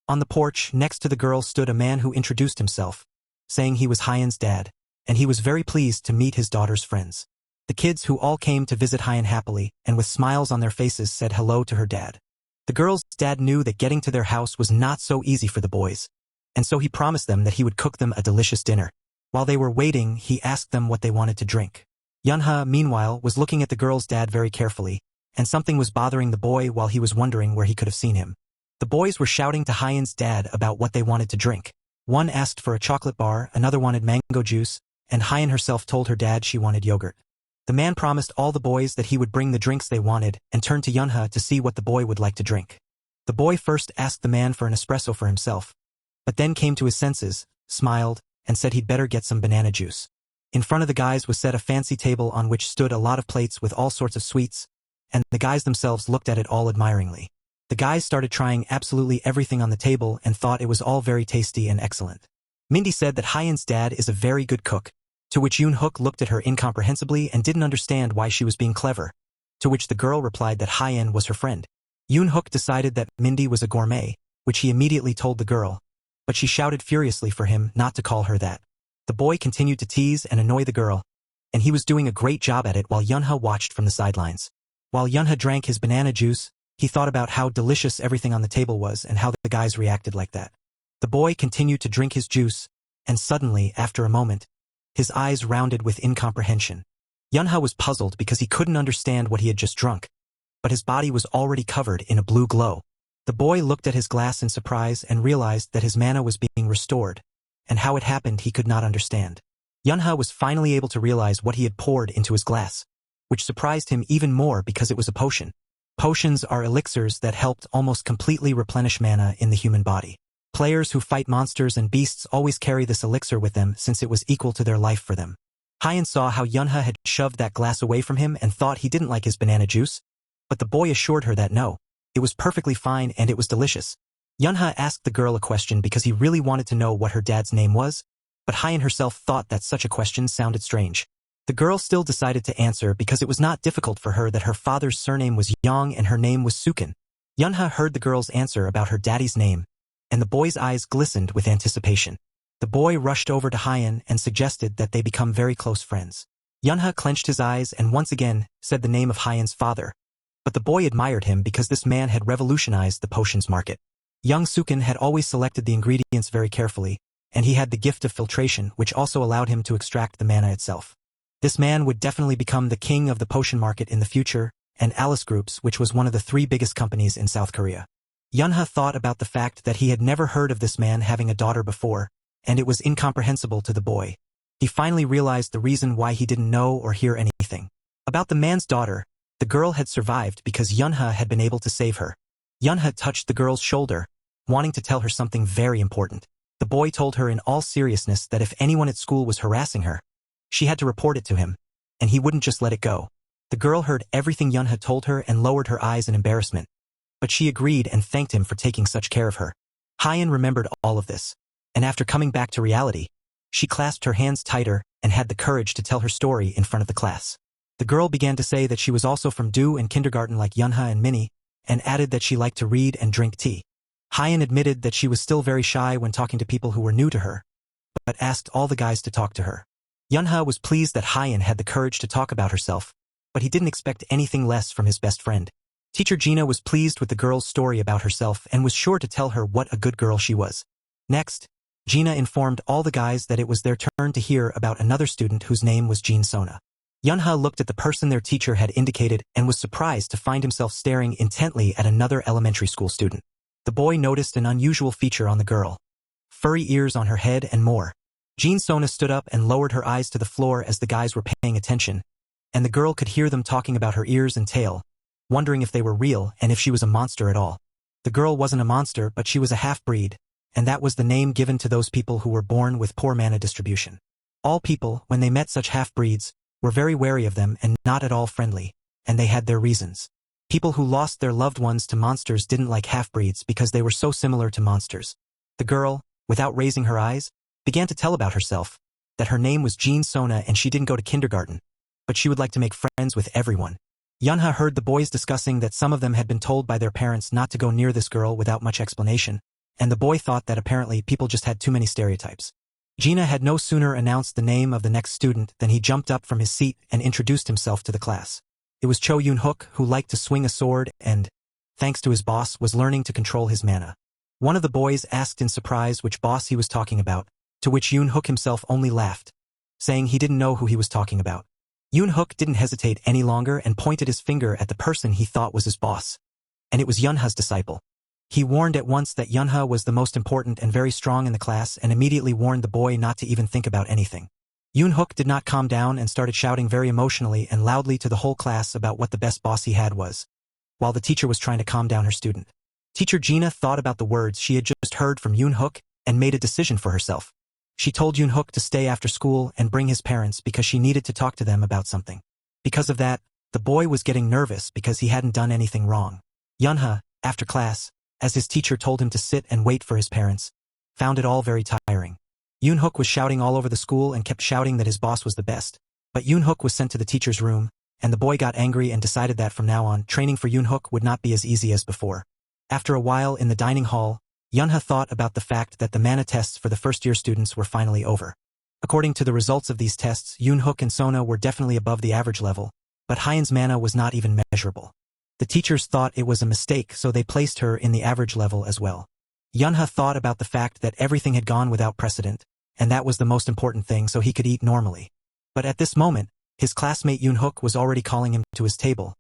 On the porch, next to the girl stood a man who introduced himself, saying he was Hyen's dad, and he was very pleased to meet his daughter's friends. The kids who all came to visit Hyan happily and with smiles on their faces said hello to her dad. The girls' dad knew that getting to their house was not so easy for the boys, and so he promised them that he would cook them a delicious dinner. While they were waiting, he asked them what they wanted to drink. Yunha, meanwhile, was looking at the girl's dad very carefully, and something was bothering the boy while he was wondering where he could have seen him. The boys were shouting to Hyan's dad about what they wanted to drink. One asked for a chocolate bar, another wanted mango juice, and Hyan herself told her dad she wanted yogurt. The man promised all the boys that he would bring the drinks they wanted and turned to Yunha to see what the boy would like to drink. The boy first asked the man for an espresso for himself, but then came to his senses, smiled, and said he'd better get some banana juice. In front of the guys was set a fancy table on which stood a lot of plates with all sorts of sweets, and the guys themselves looked at it all admiringly. The guys started trying absolutely everything on the table and thought it was all very tasty and excellent. Mindy said that Hyan's dad is a very good cook, to which Yoon Hook looked at her incomprehensibly and didn't understand why she was being clever, to which the girl replied that Hyan was her friend. Yoon Hook decided that Mindy was a gourmet, which he immediately told the girl, but she shouted furiously for him not to call her that. The boy continued to tease and annoy the girl, and he was doing a great job at it while Yunha watched from the sidelines. While Yunha drank his banana juice, he thought about how delicious everything on the table was and how the guys reacted like that. The boy continued to drink his juice, and suddenly, after a moment, his eyes rounded with incomprehension. Yunha was puzzled because he couldn't understand what he had just drunk, but his body was already covered in a blue glow. The boy looked at his glass in surprise and realized that his mana was being restored, and how it happened he could not understand. Yunha was finally able to realize what he had poured into his glass, which surprised him even more because it was a potion. Potions are elixirs that helped almost completely replenish mana in the human body. Players who fight monsters and beasts always carry this elixir with them since it was equal to their life for them. Hyan saw how Yunha had shoved that glass away from him and thought he didn't like his banana juice, but the boy assured her that no, it was perfectly fine and it was delicious. Yunha asked the girl a question because he really wanted to know what her dad's name was, but Hyan herself thought that such a question sounded strange. The girl still decided to answer because it was not difficult for her that her father's surname was Yang and her name was Sukin. Yunha heard the girl's answer about her daddy's name, and the boy's eyes glistened with anticipation. The boy rushed over to Hyan and suggested that they become very close friends. Yunha clenched his eyes and once again said the name of Hyan's father, but the boy admired him because this man had revolutionized the potions market. Young Sukin had always selected the ingredients very carefully, and he had the gift of filtration, which also allowed him to extract the mana itself. This man would definitely become the king of the potion market in the future, and Alice Groups, which was one of the 3 biggest companies in South Korea. Yunha thought about the fact that he had never heard of this man having a daughter before, and it was incomprehensible to the boy. He finally realized the reason why he didn't know or hear anything. About the man's daughter, the girl had survived because Yunha had been able to save her. Yunha touched the girl's shoulder, wanting to tell her something very important. The boy told her in all seriousness that if anyone at school was harassing her, she had to report it to him, and he wouldn't just let it go. The girl heard everything Yunha told her and lowered her eyes in embarrassment, but she agreed and thanked him for taking such care of her. Hyan remembered all of this, and after coming back to reality, she clasped her hands tighter and had the courage to tell her story in front of the class. The girl began to say that she was also from Do and kindergarten like Yunha and Minnie, and added that she liked to read and drink tea. Hyan admitted that she was still very shy when talking to people who were new to her, but asked all the guys to talk to her. Yunha was pleased that Hyan had the courage to talk about herself, but he didn't expect anything less from his best friend. Teacher Gina was pleased with the girl's story about herself and was sure to tell her what a good girl she was. Next, Gina informed all the guys that it was their turn to hear about another student whose name was Jin Sona. Yunha looked at the person their teacher had indicated and was surprised to find himself staring intently at another elementary school student. The boy noticed an unusual feature on the girl: furry ears on her head and more. Jin Sona stood up and lowered her eyes to the floor as the guys were paying attention, and the girl could hear them talking about her ears and tail, wondering if they were real and if she was a monster at all. The girl wasn't a monster, but she was a half-breed, and that was the name given to those people who were born with poor mana distribution. All people, when they met such half-breeds, were very wary of them and not at all friendly, and they had their reasons. People who lost their loved ones to monsters didn't like half-breeds because they were so similar to monsters. The girl, without raising her eyes, began to tell about herself, that her name was Jin Sona and she didn't go to kindergarten, but she would like to make friends with everyone. Yunha heard the boys discussing that some of them had been told by their parents not to go near this girl without much explanation, and the boy thought that apparently people just had too many stereotypes. Gina had no sooner announced the name of the next student than he jumped up from his seat and introduced himself to the class. It was Cho Yoon-hook, who liked to swing a sword and, thanks to his boss, was learning to control his mana. One of the boys asked in surprise which boss he was talking about, to which Yoon-hook himself only laughed, saying he didn't know who he was talking about. Yoon-hook didn't hesitate any longer and pointed his finger at the person he thought was his boss. And it was Yunha's disciple. He warned at once that Yunha was the most important and very strong in the class and immediately warned the boy not to even think about anything. Yoon-hook did not calm down and started shouting very emotionally and loudly to the whole class about what the best boss he had was, while the teacher was trying to calm down her student. Teacher Gina thought about the words she had just heard from Yoon-hook and made a decision for herself. She told Yoon-hook to stay after school and bring his parents because she needed to talk to them about something. Because of that, the boy was getting nervous because he hadn't done anything wrong. Yunha, after class, as his teacher told him to sit and wait for his parents, found it all very tiring. Yoon-hook was shouting all over the school and kept shouting that his boss was the best. But Yoon-hook was sent to the teacher's room, and the boy got angry and decided that from now on, training for Yoon-hook would not be as easy as before. After a while in the dining hall, Yunha thought about the fact that the mana tests for the first-year students were finally over. According to the results of these tests, Yoon-hook and Sona were definitely above the average level, but Hyen's mana was not even measurable. The teachers thought it was a mistake, so they placed her in the average level as well. Yunha thought about the fact that everything had gone without precedent, and that was the most important thing, so he could eat normally. But at this moment, his classmate Yoon-hook was already calling him to his table,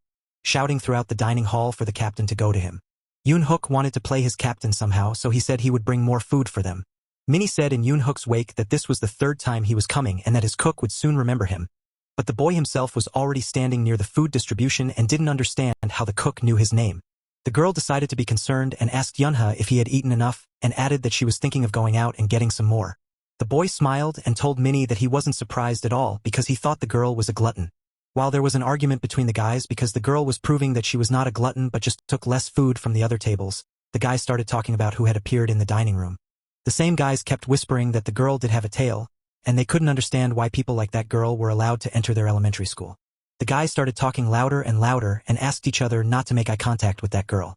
shouting throughout the dining hall for the captain to go to him. Yoon-hook wanted to play his captain somehow, so he said he would bring more food for them. Minnie said in Yoon-hook's wake that this was the third time he was coming and that his cook would soon remember him. But the boy himself was already standing near the food distribution and didn't understand how the cook knew his name. The girl decided to be concerned and asked Yunha if he had eaten enough and added that she was thinking of going out and getting some more. The boy smiled and told Minnie that he wasn't surprised at all because he thought the girl was a glutton. While there was an argument between the guys because the girl was proving that she was not a glutton but just took less food from the other tables, the guys started talking about who had appeared in the dining room. The same guys kept whispering that the girl did have a tail, and they couldn't understand why people like that girl were allowed to enter their elementary school. The guys started talking louder and louder and asked each other not to make eye contact with that girl.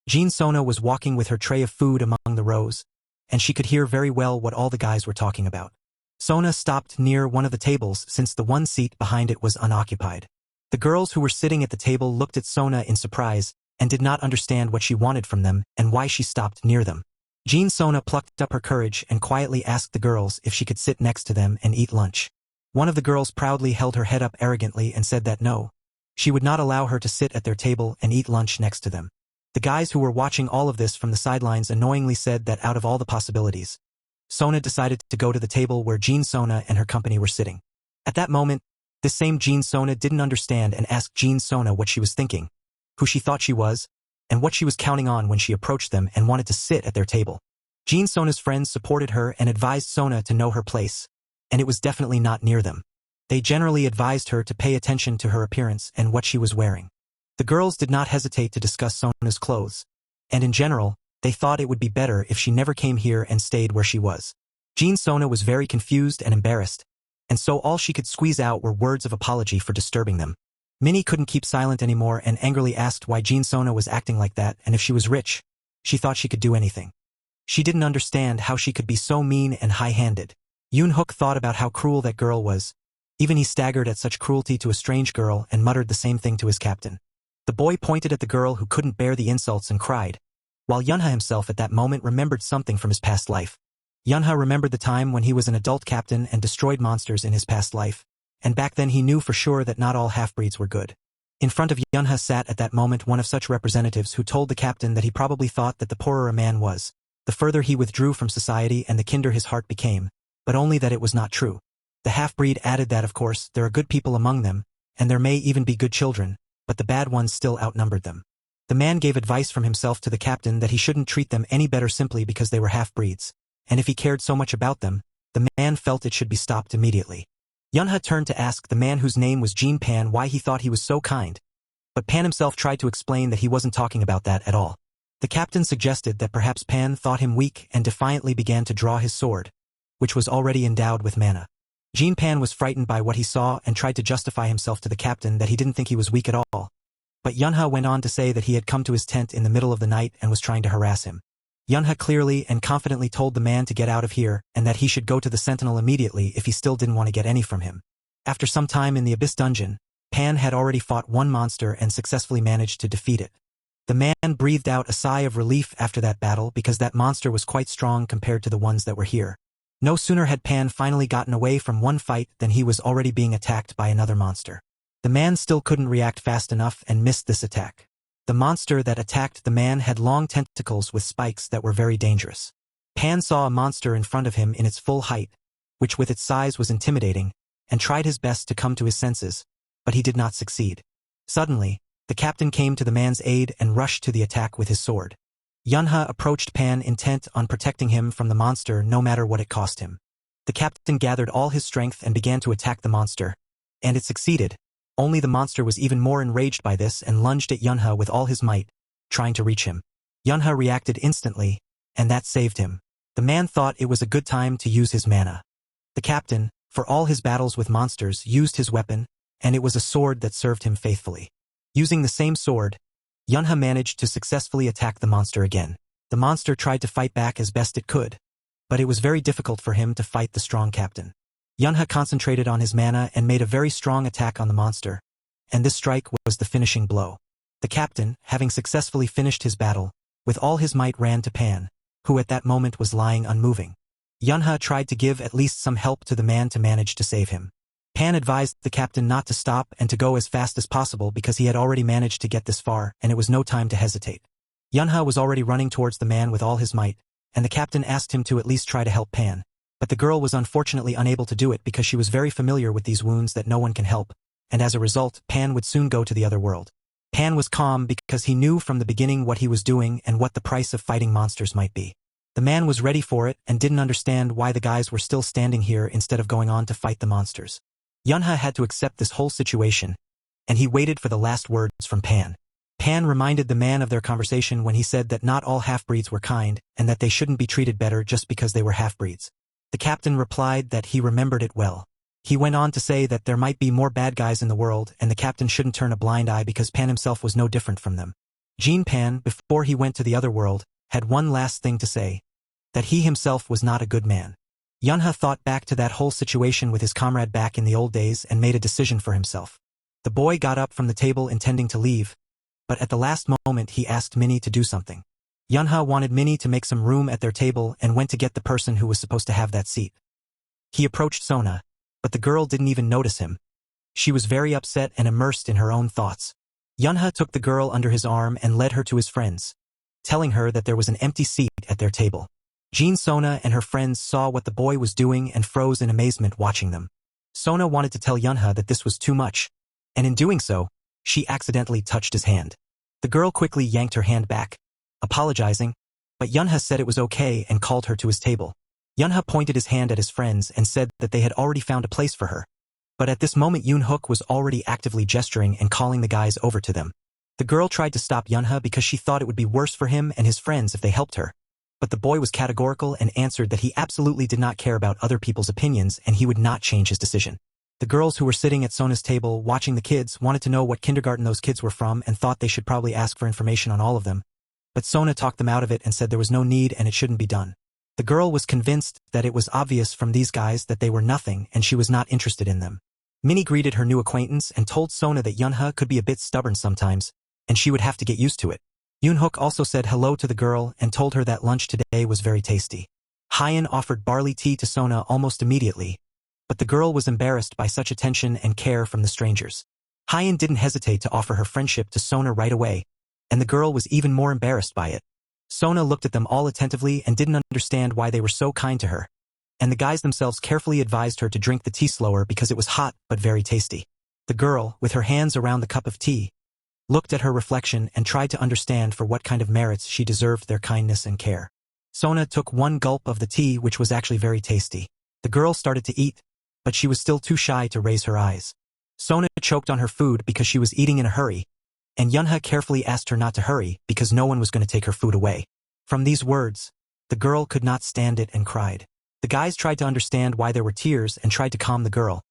Jean Sona was walking with her tray of food among the rows, and she could hear very well what all the guys were talking about. Sona stopped near one of the tables since the one seat behind it was unoccupied. The girls who were sitting at the table looked at Sona in surprise and did not understand what she wanted from them and why she stopped near them. Jean Sona plucked up her courage and quietly asked the girls if she could sit next to them and eat lunch. One of the girls proudly held her head up arrogantly and said that no, she would not allow her to sit at their table and eat lunch next to them. The guys who were watching all of this from the sidelines annoyingly said that out of all the possibilities, Sona decided to go to the table where Jean Sona and her company were sitting. At that moment, this same Jean Sona didn't understand and asked Jean Sona what she was thinking, who she thought she was, and what she was counting on when she approached them and wanted to sit at their table. Jean Sona's friends supported her and advised Sona to know her place, and it was definitely not near them. They generally advised her to pay attention to her appearance and what she was wearing. The girls did not hesitate to discuss Sona's clothes, and in general, they thought it would be better if she never came here and stayed where she was. Jean Sona was very confused and embarrassed, and so all she could squeeze out were words of apology for disturbing them. Minnie couldn't keep silent anymore and angrily asked why Jean Sona was acting like that, and if she was rich, she thought she could do anything. She didn't understand how she could be so mean and high-handed. Yoon-hook thought about how cruel that girl was. Even he staggered at such cruelty to a strange girl and muttered the same thing to his captain. The boy pointed at the girl who couldn't bear the insults and cried, while Yunha himself at that moment remembered something from his past life. Yunha remembered the time when he was an adult captain and destroyed monsters in his past life, and back then he knew for sure that not all half-breeds were good. In front of Yunha sat at that moment one of such representatives who told the captain that he probably thought that the poorer a man was, the further he withdrew from society and the kinder his heart became, but only that it was not true. The half-breed added that of course there are good people among them, and there may even be good children, but the bad ones still outnumbered them. The man gave advice from himself to the captain that he shouldn't treat them any better simply because they were half-breeds, and if he cared so much about them, the man felt it should be stopped immediately. Yunha turned to ask the man whose name was Jean Pan why he thought he was so kind, but Pan himself tried to explain that he wasn't talking about that at all. The captain suggested that perhaps Pan thought him weak and defiantly began to draw his sword, which was already endowed with mana. Jean Pan was frightened by what he saw and tried to justify himself to the captain that he didn't think he was weak at all, but Yunha went on to say that he had come to his tent in the middle of the night and was trying to harass him. Yunha clearly and confidently told the man to get out of here and that he should go to the sentinel immediately if he still didn't want to get any from him. After some time in the Abyss dungeon, Pan had already fought one monster and successfully managed to defeat it. The man breathed out a sigh of relief after that battle because that monster was quite strong compared to the ones that were here. No sooner had Pan finally gotten away from one fight than he was already being attacked by another monster. The man still couldn't react fast enough and missed this attack. The monster that attacked the man had long tentacles with spikes that were very dangerous. Pan saw a monster in front of him in its full height, which with its size was intimidating, and tried his best to come to his senses, but he did not succeed. Suddenly, the captain came to the man's aid and rushed to the attack with his sword. Yunha approached Pan intent on protecting him from the monster no matter what it cost him. The captain gathered all his strength and began to attack the monster, and it succeeded. Only the monster was even more enraged by this and lunged at Yunha with all his might, trying to reach him. Yunha reacted instantly, and that saved him. The man thought it was a good time to use his mana. The captain, for all his battles with monsters, used his weapon, and it was a sword that served him faithfully. Using the same sword, Yunha managed to successfully attack the monster again. The monster tried to fight back as best it could, but it was very difficult for him to fight the strong captain. Yunha concentrated on his mana and made a very strong attack on the monster, and this strike was the finishing blow. The captain, having successfully finished his battle, with all his might ran to Pan, who at that moment was lying unmoving. Yunha tried to give at least some help to the man to manage to save him. Pan advised the captain not to stop and to go as fast as possible because he had already managed to get this far and it was no time to hesitate. Yunha was already running towards the man with all his might, and the captain asked him to at least try to help Pan. But the girl was unfortunately unable to do it because she was very familiar with these wounds that no one can help, and as a result, Pan would soon go to the other world. Pan was calm because he knew from the beginning what he was doing and what the price of fighting monsters might be. The man was ready for it and didn't understand why the guys were still standing here instead of going on to fight the monsters. Yunha had to accept this whole situation, and he waited for the last words from Pan. Pan reminded the man of their conversation when he said that not all half-breeds were kind and that they shouldn't be treated better just because they were half-breeds. The captain replied that he remembered it well. He went on to say that there might be more bad guys in the world and the captain shouldn't turn a blind eye because Pan himself was no different from them. Jean Pan, before he went to the other world, had one last thing to say, that he himself was not a good man. Yunha thought back to that whole situation with his comrade back in the old days and made a decision for himself. The boy got up from the table intending to leave, but at the last moment he asked Minnie to do something. Yunha wanted Minnie to make some room at their table and went to get the person who was supposed to have that seat. He approached Sona, but the girl didn't even notice him. She was very upset and immersed in her own thoughts. Yunha took the girl under his arm and led her to his friends, telling her that there was an empty seat at their table. Jean Sona and her friends saw what the boy was doing and froze in amazement watching them. Sona wanted to tell Yunha that this was too much, and in doing so, she accidentally touched his hand. The girl quickly yanked her hand back, apologizing, but Yunha said it was okay and called her to his table. Yunha pointed his hand at his friends and said that they had already found a place for her. But at this moment Yoon Hook was already actively gesturing and calling the guys over to them. The girl tried to stop Yunha because she thought it would be worse for him and his friends if they helped her. But the boy was categorical and answered that he absolutely did not care about other people's opinions and he would not change his decision. The girls who were sitting at Sona's table watching the kids wanted to know what kindergarten those kids were from and thought they should probably ask for information on all of them. But Sona talked them out of it and said there was no need and it shouldn't be done. The girl was convinced that it was obvious from these guys that they were nothing and she was not interested in them. Minnie greeted her new acquaintance and told Sona that Yunha could be a bit stubborn sometimes, and she would have to get used to it. Yoon Hook also said hello to the girl and told her that lunch today was very tasty. Hyen offered barley tea to Sona almost immediately, but the girl was embarrassed by such attention and care from the strangers. Hyen didn't hesitate to offer her friendship to Sona right away, and the girl was even more embarrassed by it. Sona looked at them all attentively and didn't understand why they were so kind to her, and the guys themselves carefully advised her to drink the tea slower because it was hot but very tasty. The girl, with her hands around the cup of tea, looked at her reflection and tried to understand for what kind of merits she deserved their kindness and care. Sona took one gulp of the tea, which was actually very tasty. The girl started to eat, but she was still too shy to raise her eyes. Sona choked on her food because she was eating in a hurry, and Yunha carefully asked her not to hurry because no one was going to take her food away. From these words, the girl could not stand it and cried. The guys tried to understand why there were tears and tried to calm the girl,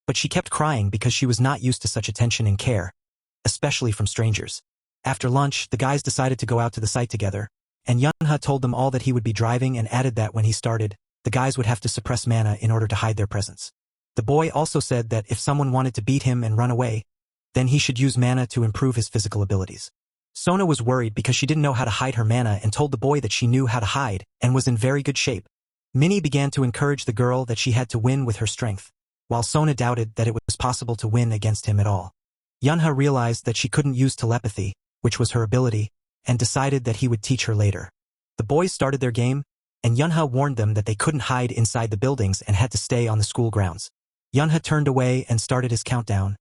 but she kept crying because she was not used to such attention and care, especially from strangers. After lunch, the guys decided to go out to the site together, and Yunha told them all that he would be driving and added that when he started, the guys would have to suppress mana in order to hide their presence. The boy also said that if someone wanted to beat him and run away, then he should use mana to improve his physical abilities. Sona was worried because she didn't know how to hide her mana and told the boy that she knew how to hide and was in very good shape. Minnie began to encourage the girl that she had to win with her strength, while Sona doubted that it was possible to win against him at all. Yunha realized that she couldn't use telepathy, which was her ability, and decided that he would teach her later. The boys started their game, and Yunha warned them that they couldn't hide inside the buildings and had to stay on the school grounds. Yunha turned away and started his countdown,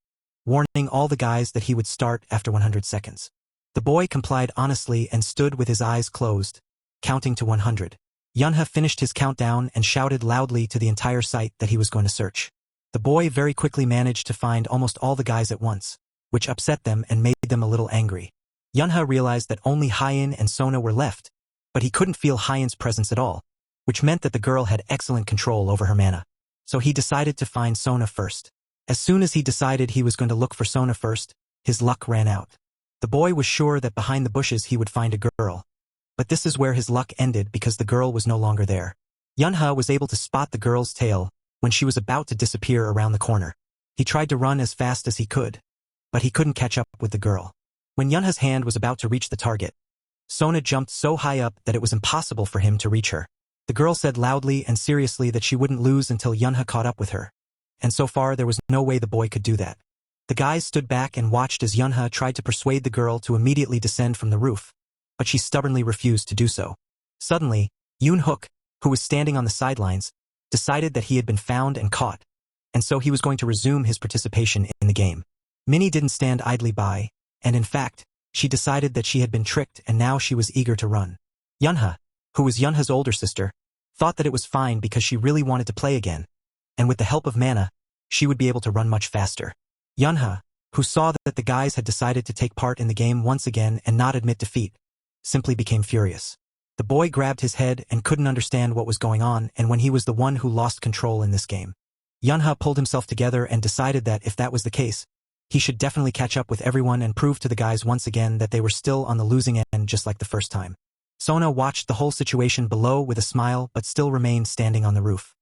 warning all the guys that he would start after 100 seconds. The boy complied honestly and stood with his eyes closed, counting to 100. Yunha finished his countdown and shouted loudly to the entire site that he was going to search. The boy very quickly managed to find almost all the guys at once, which upset them and made them a little angry. Yunha realized that only Hyen and Sona were left, but he couldn't feel Hyen's presence at all, which meant that the girl had excellent control over her mana. So he decided to find Sona first. As soon as he decided he was going to look for Sona first, his luck ran out. The boy was sure that behind the bushes he would find a girl, but this is where his luck ended because the girl was no longer there. Yunha was able to spot the girl's tail when she was about to disappear around the corner. He tried to run as fast as he could, but he couldn't catch up with the girl. When Yunha's hand was about to reach the target, Sona jumped so high up that it was impossible for him to reach her. The girl said loudly and seriously that she wouldn't lose until Yunha caught up with her, and so far there was no way the boy could do that. The guys stood back and watched as Yunha tried to persuade the girl to immediately descend from the roof, but she stubbornly refused to do so. Suddenly, Yoon Hook, who was standing on the sidelines, decided that he had been found and caught, and so he was going to resume his participation in the game. Minnie didn't stand idly by, and in fact, she decided that she had been tricked and now she was eager to run. Yunha, who was Yunha's older sister, thought that it was fine because she really wanted to play again, and with the help of mana, she would be able to run much faster. Yunha, who saw that the guys had decided to take part in the game once again and not admit defeat, simply became furious. The boy grabbed his head and couldn't understand what was going on and when he was the one who lost control in this game. Yunha pulled himself together and decided that if that was the case, he should definitely catch up with everyone and prove to the guys once again that they were still on the losing end just like the first time. Sona watched the whole situation below with a smile but still remained standing on the roof.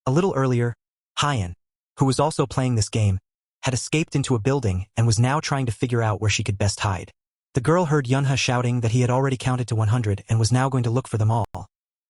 A little earlier, Hyen, who was also playing this game, had escaped into a building and was now trying to figure out where she could best hide. The girl heard Yunha shouting that he had already counted to 100 and was now going to look for them all,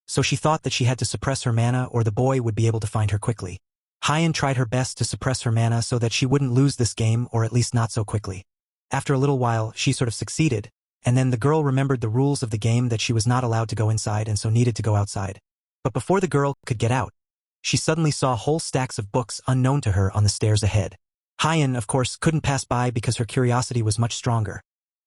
so she thought that she had to suppress her mana or the boy would be able to find her quickly. Hyen tried her best to suppress her mana so that she wouldn't lose this game or at least not so quickly. After a little while, she sort of succeeded, and then the girl remembered the rules of the game that she was not allowed to go inside and so needed to go outside. But before the girl could get out, she suddenly saw whole stacks of books unknown to her on the stairs ahead. Hyen, of course, couldn't pass by because her curiosity was much stronger,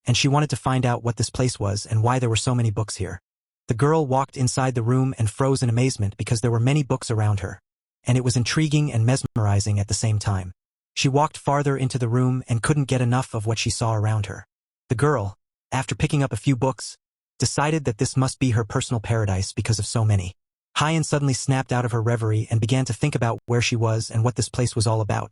and she wanted to find out what this place was and why there were so many books here. The girl walked inside the room and froze in amazement because there were many books around her, and it was intriguing and mesmerizing at the same time. She walked farther into the room and couldn't get enough of what she saw around her. The girl, after picking up a few books, decided that this must be her personal paradise because of so many. Hyen suddenly snapped out of her reverie and began to think about where she was and what this place was all about.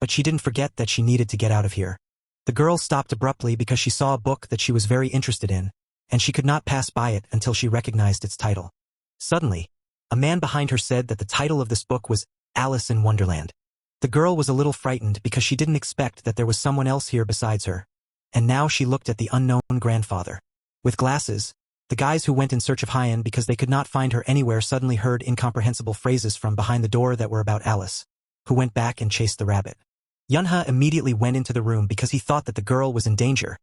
But she didn't forget that she needed to get out of here. The girl stopped abruptly because she saw a book that she was very interested in, and she could not pass by it until she recognized its title. Suddenly, a man behind her said that the title of this book was Alice in Wonderland. The girl was a little frightened because she didn't expect that there was someone else here besides her, and now she looked at the unknown grandfather. With glasses, the guys who went in search of Hyen because they could not find her anywhere suddenly heard incomprehensible phrases from behind the door that were about Alice, who went back and chased the rabbit. Yunha immediately went into the room because he thought that the girl was in danger,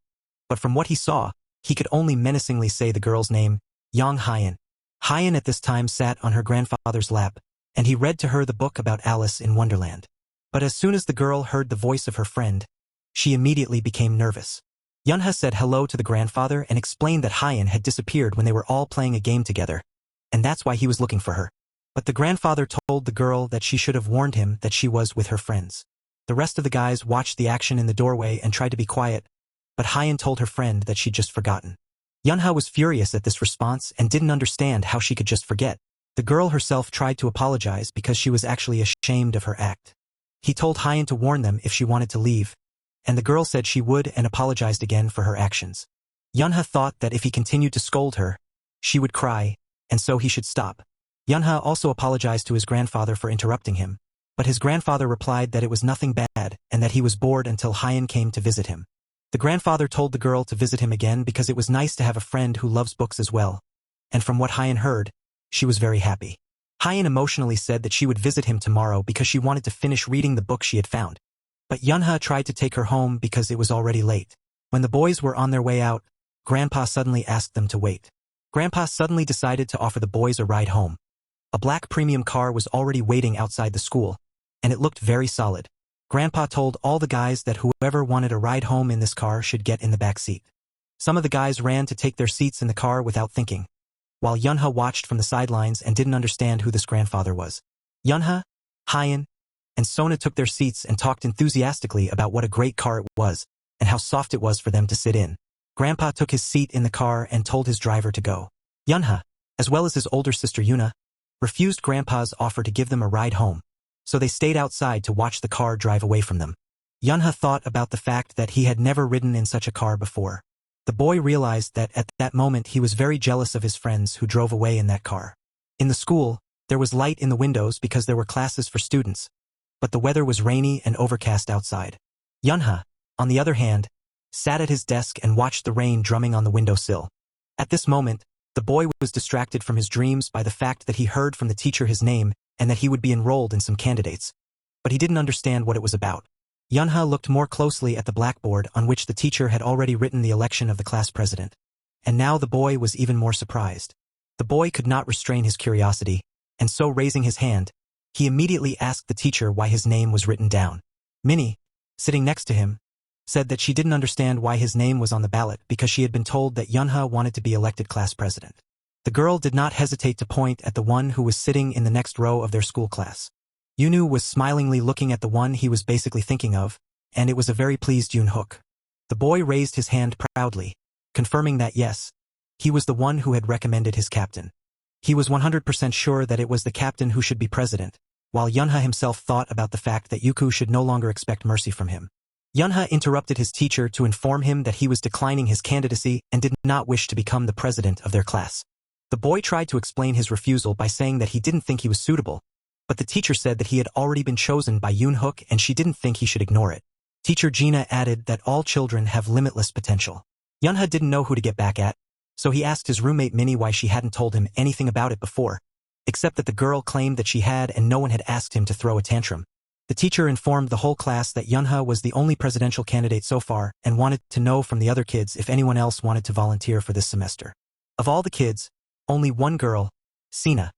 but from what he saw, he could only menacingly say the girl's name, Yang Hyen. Hyen at this time sat on her grandfather's lap, and he read to her the book about Alice in Wonderland. But as soon as the girl heard the voice of her friend, she immediately became nervous. Yunha said hello to the grandfather and explained that Hyen had disappeared when they were all playing a game together, and that's why he was looking for her. But the grandfather told the girl that she should have warned him that she was with her friends. The rest of the guys watched the action in the doorway and tried to be quiet, but Hyen told her friend that she'd just forgotten. Yunha was furious at this response and didn't understand how she could just forget. The girl herself tried to apologize because she was actually ashamed of her act. He told Hyen to warn them if she wanted to leave, and the girl said she would and apologized again for her actions. Yunha thought that if he continued to scold her, she would cry, and so he should stop. Yunha also apologized to his grandfather for interrupting him, but his grandfather replied that it was nothing bad and that he was bored until Hyan came to visit him. The grandfather told the girl to visit him again because it was nice to have a friend who loves books as well, and from what Hyan heard, she was very happy. Hyan emotionally said that she would visit him tomorrow because she wanted to finish reading the book she had found. But Yunha tried to take her home because it was already late. When the boys were on their way out, Grandpa suddenly asked them to wait. Grandpa suddenly decided to offer the boys a ride home. A black premium car was already waiting outside the school, and it looked very solid. Grandpa told all the guys that whoever wanted a ride home in this car should get in the back seat. Some of the guys ran to take their seats in the car without thinking, while Yunha watched from the sidelines and didn't understand who this grandfather was. Yunha, Hyan, and Sona took their seats and talked enthusiastically about what a great car it was and how soft it was for them to sit in. Grandpa took his seat in the car and told his driver to go. Yunha, as well as his older sister Yuna, refused Grandpa's offer to give them a ride home, so they stayed outside to watch the car drive away from them. Yunha thought about the fact that he had never ridden in such a car before. The boy realized that at that moment he was very jealous of his friends who drove away in that car. In the school, there was light in the windows because there were classes for students, but the weather was rainy and overcast outside. Yunha, on the other hand, sat at his desk and watched the rain drumming on the windowsill. At this moment, the boy was distracted from his dreams by the fact that he heard from the teacher his name and that he would be enrolled in some candidates. But he didn't understand what it was about. Yunha looked more closely at the blackboard on which the teacher had already written the election of the class president. And now the boy was even more surprised. The boy could not restrain his curiosity, and so raising his hand, he immediately asked the teacher why his name was written down. Minnie, sitting next to him, said that she didn't understand why his name was on the ballot because she had been told that Yunha wanted to be elected class president. The girl did not hesitate to point at the one who was sitting in the next row of their school class. Yunu was smilingly looking at the one he was basically thinking of, and it was a very pleased Yoon-hook. The boy raised his hand proudly, confirming that yes, he was the one who had recommended his captain. He was 100% sure that it was the captain who should be president, while Yunha himself thought about the fact that Yuku should no longer expect mercy from him. Yunha interrupted his teacher to inform him that he was declining his candidacy and did not wish to become the president of their class. The boy tried to explain his refusal by saying that he didn't think he was suitable, but the teacher said that he had already been chosen by Yoon-hook and she didn't think he should ignore it. Teacher Gina added that all children have limitless potential. Yunha didn't know who to get back at, so he asked his roommate Minnie why she hadn't told him anything about it before, except that the girl claimed that she had and no one had asked him to throw a tantrum. The teacher informed the whole class that Yunha was the only presidential candidate so far and wanted to know from the other kids if anyone else wanted to volunteer for this semester. Of all the kids, only one girl, Sina,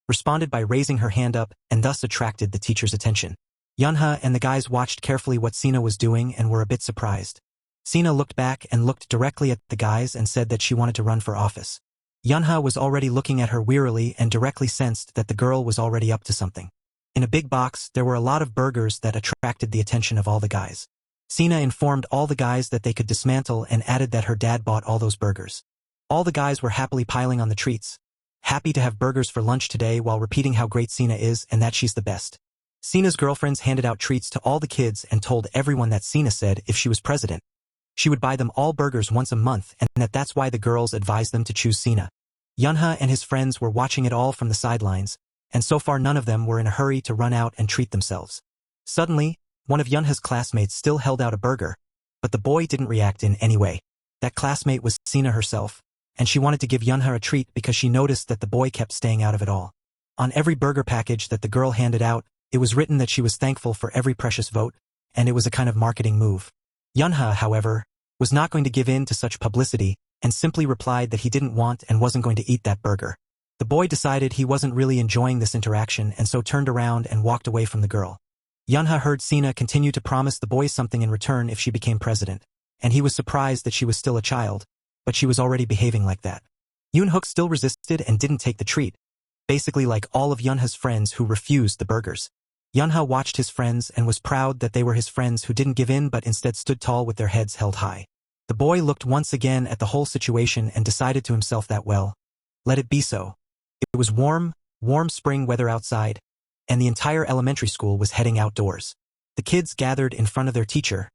responded by raising her hand up and thus attracted the teacher's attention. Yunha and the guys watched carefully what Sina was doing and were a bit surprised. Sina looked back and looked directly at the guys and said that she wanted to run for office. Yunha was already looking at her wearily and directly sensed that the girl was already up to something. In a big box, there were a lot of burgers that attracted the attention of all the guys. Sina informed all the guys that they could dismantle and added that her dad bought all those burgers. All the guys were happily piling on the treats, happy to have burgers for lunch today while repeating how great Sina is and that she's the best. Sina's girlfriends handed out treats to all the kids and told everyone that Sina said if she was president, she would buy them all burgers once a month and that's why the girls advised them to choose Sina. Yunha and his friends were watching it all from the sidelines, and so far none of them were in a hurry to run out and treat themselves. Suddenly, one of Yunha's classmates still held out a burger, but the boy didn't react in any way. That classmate was Sina herself, and she wanted to give Yunha a treat because she noticed that the boy kept staying out of it all. On every burger package that the girl handed out, it was written that she was thankful for every precious vote, and it was a kind of marketing move. Yunha, however, was not going to give in to such publicity and simply replied that he didn't want and wasn't going to eat that burger. The boy decided he wasn't really enjoying this interaction and so turned around and walked away from the girl. Yunha heard Sina continue to promise the boy something in return if she became president, and he was surprised that she was still a child, but she was already behaving like that. Yoon-hook still resisted and didn't take the treat, basically like all of Yunha's friends who refused the burgers. Yunha watched his friends and was proud that they were his friends who didn't give in but instead stood tall with their heads held high. The boy looked once again at the whole situation and decided to himself that well, let it be so. It was warm spring weather outside, and the entire elementary school was heading outdoors. The kids gathered in front of their teacher,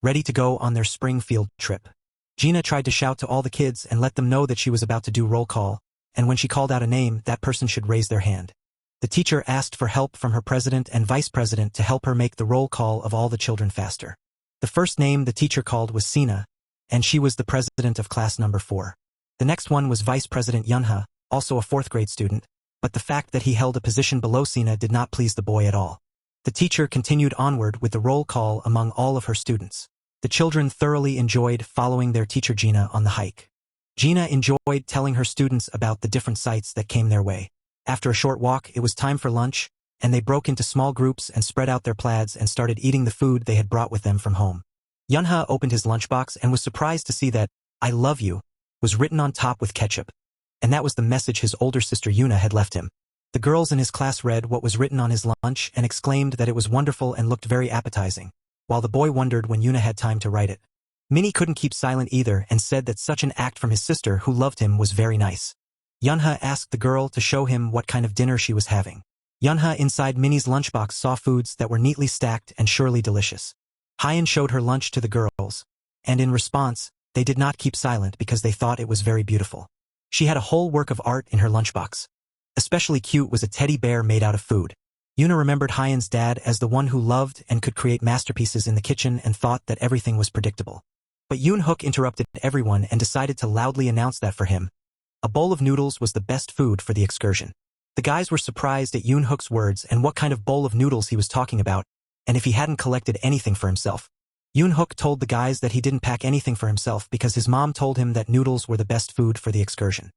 ready to go on their spring field trip. Gina tried to shout to all the kids and let them know that she was about to do roll call, and when she called out a name, that person should raise their hand. The teacher asked for help from her president and vice president to help her make the roll call of all the children faster. The first name the teacher called was Sina, and she was the president of class number 4. The next one was Vice President Yunha, also a 4th grade student, but the fact that he held a position below Sina did not please the boy at all. The teacher continued onward with the roll call among all of her students. The children thoroughly enjoyed following their teacher Gina on the hike. Gina enjoyed telling her students about the different sights that came their way. After a short walk, it was time for lunch, and they broke into small groups and spread out their plaids and started eating the food they had brought with them from home. Yunha opened his lunchbox and was surprised to see that, "I love you," was written on top with ketchup. And that was the message his older sister Yuna had left him. The girls in his class read what was written on his lunch and exclaimed that it was wonderful and looked very appetizing, while the boy wondered when Yuna had time to write it. Minnie couldn't keep silent either and said that such an act from his sister who loved him was very nice. Yunha asked the girl to show him what kind of dinner she was having. Yunha inside Minnie's lunchbox saw foods that were neatly stacked and surely delicious. Hyen showed her lunch to the girls, and in response, they did not keep silent because they thought it was very beautiful. She had a whole work of art in her lunchbox. Especially cute was a teddy bear made out of food. Yuna remembered Hyen's dad as the one who loved and could create masterpieces in the kitchen and thought that everything was predictable. But Yoon Hook interrupted everyone and decided to loudly announce that for him, a bowl of noodles was the best food for the excursion. The guys were surprised at Yoon Hook's words and what kind of bowl of noodles he was talking about, and if he hadn't collected anything for himself. Yoon Hook told the guys that he didn't pack anything for himself because his mom told him that noodles were the best food for the excursion.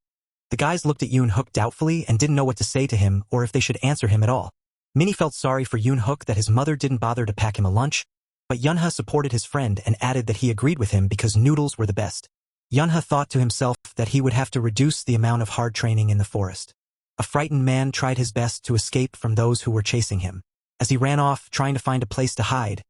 The guys looked at Yoon Hook doubtfully and didn't know what to say to him or if they should answer him at all. Minnie felt sorry for Yoon Hook that his mother didn't bother to pack him a lunch, but Yunha supported his friend and added that he agreed with him because noodles were the best. Yunha thought to himself that he would have to reduce the amount of hard training in the forest. A frightened man tried his best to escape from those who were chasing him. As he ran off, trying to find a place to hide,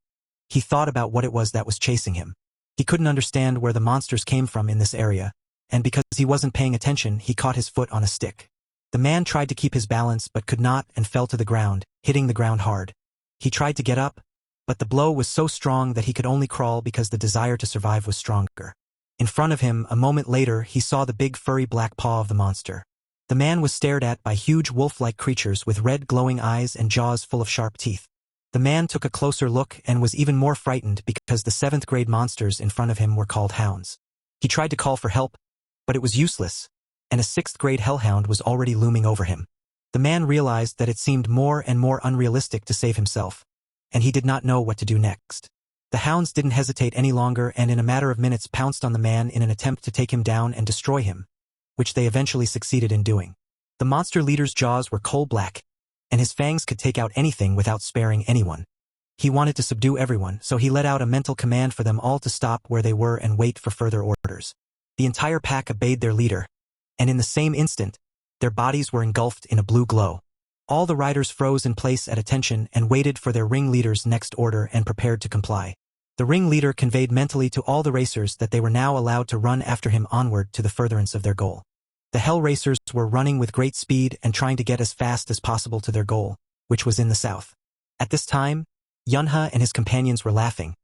he thought about what it was that was chasing him. He couldn't understand where the monsters came from in this area, and because he wasn't paying attention, he caught his foot on a stick. The man tried to keep his balance but could not and fell to the ground, hitting the ground hard. He tried to get up, but the blow was so strong that he could only crawl because the desire to survive was stronger. In front of him, a moment later, he saw the big furry black paw of the monster. The man was stared at by huge wolf-like creatures with red glowing eyes and jaws full of sharp teeth. The man took a closer look and was even more frightened because the 7th grade monsters in front of him were called hounds. He tried to call for help, but it was useless, and a 6th grade hellhound was already looming over him. The man realized that it seemed more and more unrealistic to save himself, and he did not know what to do next. The hounds didn't hesitate any longer and in a matter of minutes pounced on the man in an attempt to take him down and destroy him, which they eventually succeeded in doing. The monster leader's jaws were coal black, and his fangs could take out anything without sparing anyone. He wanted to subdue everyone, so he let out a mental command for them all to stop where they were and wait for further orders. The entire pack obeyed their leader, and in the same instant, their bodies were engulfed in a blue glow. All the riders froze in place at attention and waited for their ringleader's next order and prepared to comply. The ringleader conveyed mentally to all the racers that they were now allowed to run after him onward to the furtherance of their goal. The Hell Racers were running with great speed and trying to get as fast as possible to their goal, which was in the south. At this time, Yunha and his companions were laughing,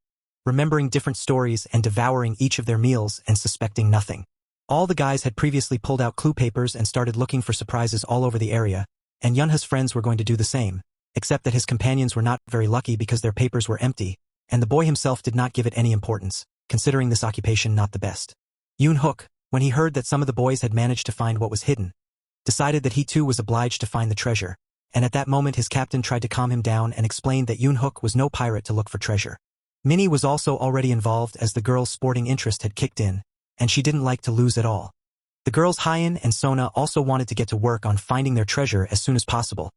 remembering different stories and devouring each of their meals and suspecting nothing. All the guys had previously pulled out clue papers and started looking for surprises all over the area, and Yunha's friends were going to do the same, except that his companions were not very lucky because their papers were empty, and the boy himself did not give it any importance, considering this occupation not the best. Yoon Hook, when he heard that some of the boys had managed to find what was hidden, decided that he too was obliged to find the treasure, and at that moment his captain tried to calm him down and explained that Yoon Hook was no pirate to look for treasure. Minnie was also already involved as the girl's sporting interest had kicked in, and she didn't like to lose at all. The girls Hyen and Sona also wanted to get to work on finding their treasure as soon as possible,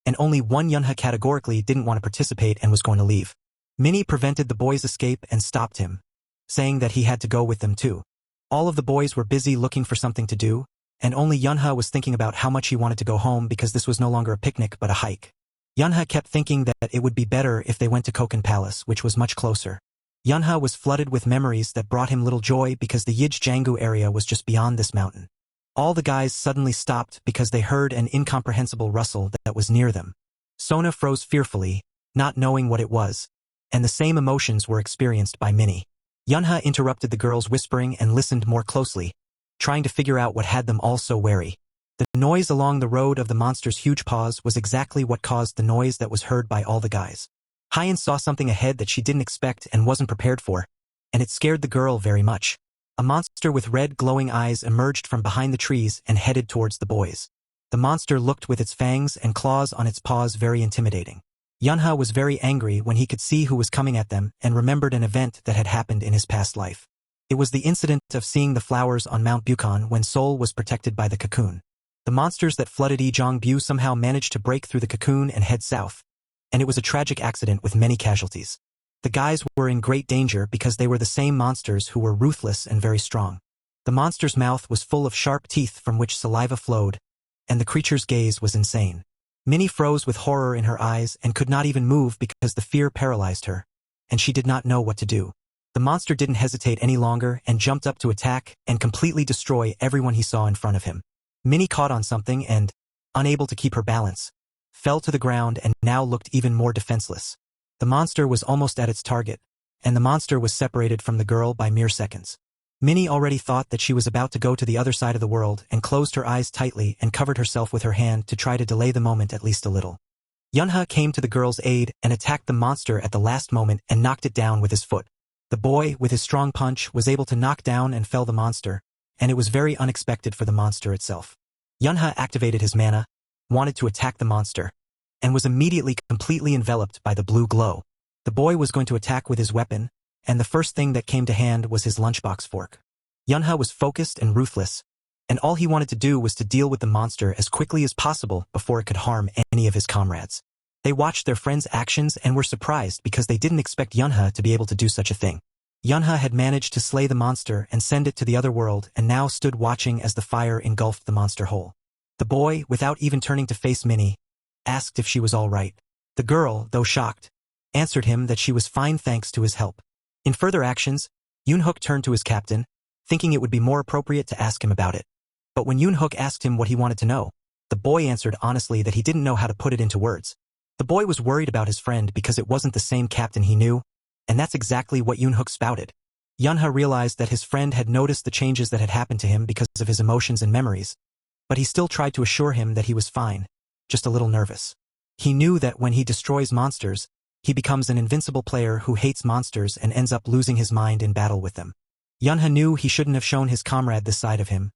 and only one Yunha categorically didn't want to participate and was going to leave. Minnie prevented the boy's escape and stopped him, saying that he had to go with them too. All of the boys were busy looking for something to do, and only Yunha was thinking about how much he wanted to go home because this was no longer a picnic but a hike. Yunha kept thinking that it would be better if they went to Koken Palace, which was much closer. Yunha was flooded with memories that brought him little joy because the Yijjangu area was just beyond this mountain. All the guys suddenly stopped because they heard an incomprehensible rustle that was near them. Sona froze fearfully, not knowing what it was, and the same emotions were experienced by Minnie. Yunha interrupted the girls' whispering and listened more closely, trying to figure out what had them all so wary. The The noise along the road of the monster's huge paws was exactly what caused the noise that was heard by all the guys. Hyen saw something ahead that she didn't expect and wasn't prepared for, and it scared the girl very much. A monster with red glowing eyes emerged from behind the trees and headed towards the boys. The monster looked with its fangs and claws on its paws very intimidating. Yunha was very angry when he could see who was coming at them and remembered an event that had happened in his past life. It was the incident of seeing the flowers on Mount Buchan when Seoul was protected by the cocoon. The monsters that flooded Ijongbu somehow managed to break through the cocoon and head south, and it was a tragic accident with many casualties. The guys were in great danger because they were the same monsters who were ruthless and very strong. The monster's mouth was full of sharp teeth from which saliva flowed, and the creature's gaze was insane. Minnie froze with horror in her eyes and could not even move because the fear paralyzed her, and she did not know what to do. The monster didn't hesitate any longer and jumped up to attack and completely destroy everyone he saw in front of him. Minnie caught on something and, unable to keep her balance, fell to the ground and now looked even more defenseless. The monster was almost at its target, and the monster was separated from the girl by mere seconds. Minnie already thought that she was about to go to the other side of the world and closed her eyes tightly and covered herself with her hand to try to delay the moment at least a little. Yunha came to the girl's aid and attacked the monster at the last moment and knocked it down with his foot. The boy, with his strong punch, was able to knock down and fell the monster, and it was very unexpected for the monster itself. Yunha activated his mana, wanted to attack the monster, and was immediately completely enveloped by the blue glow. The boy was going to attack with his weapon, and the first thing that came to hand was his lunchbox fork. Yunha was focused and ruthless, and all he wanted to do was to deal with the monster as quickly as possible before it could harm any of his comrades. They watched their friend's actions and were surprised because they didn't expect Yunha to be able to do such a thing. Yunha had managed to slay the monster and send it to the other world and now stood watching as the fire engulfed the monster whole. The boy, without even turning to face Minnie, asked if she was all right. The girl, though shocked, answered him that she was fine thanks to his help. In further actions, Yoon-hook turned to his captain, thinking it would be more appropriate to ask him about it. But when Yoon-hook asked him what he wanted to know, the boy answered honestly that he didn't know how to put it into words. The boy was worried about his friend because it wasn't the same captain he knew, and that's exactly what Yoon-hook spouted. Yunha realized that his friend had noticed the changes that had happened to him because of his emotions and memories, but he still tried to assure him that he was fine, just a little nervous. He knew that when he destroys monsters, he becomes an invincible player who hates monsters and ends up losing his mind in battle with them. Yunha knew he shouldn't have shown his comrade this side of him,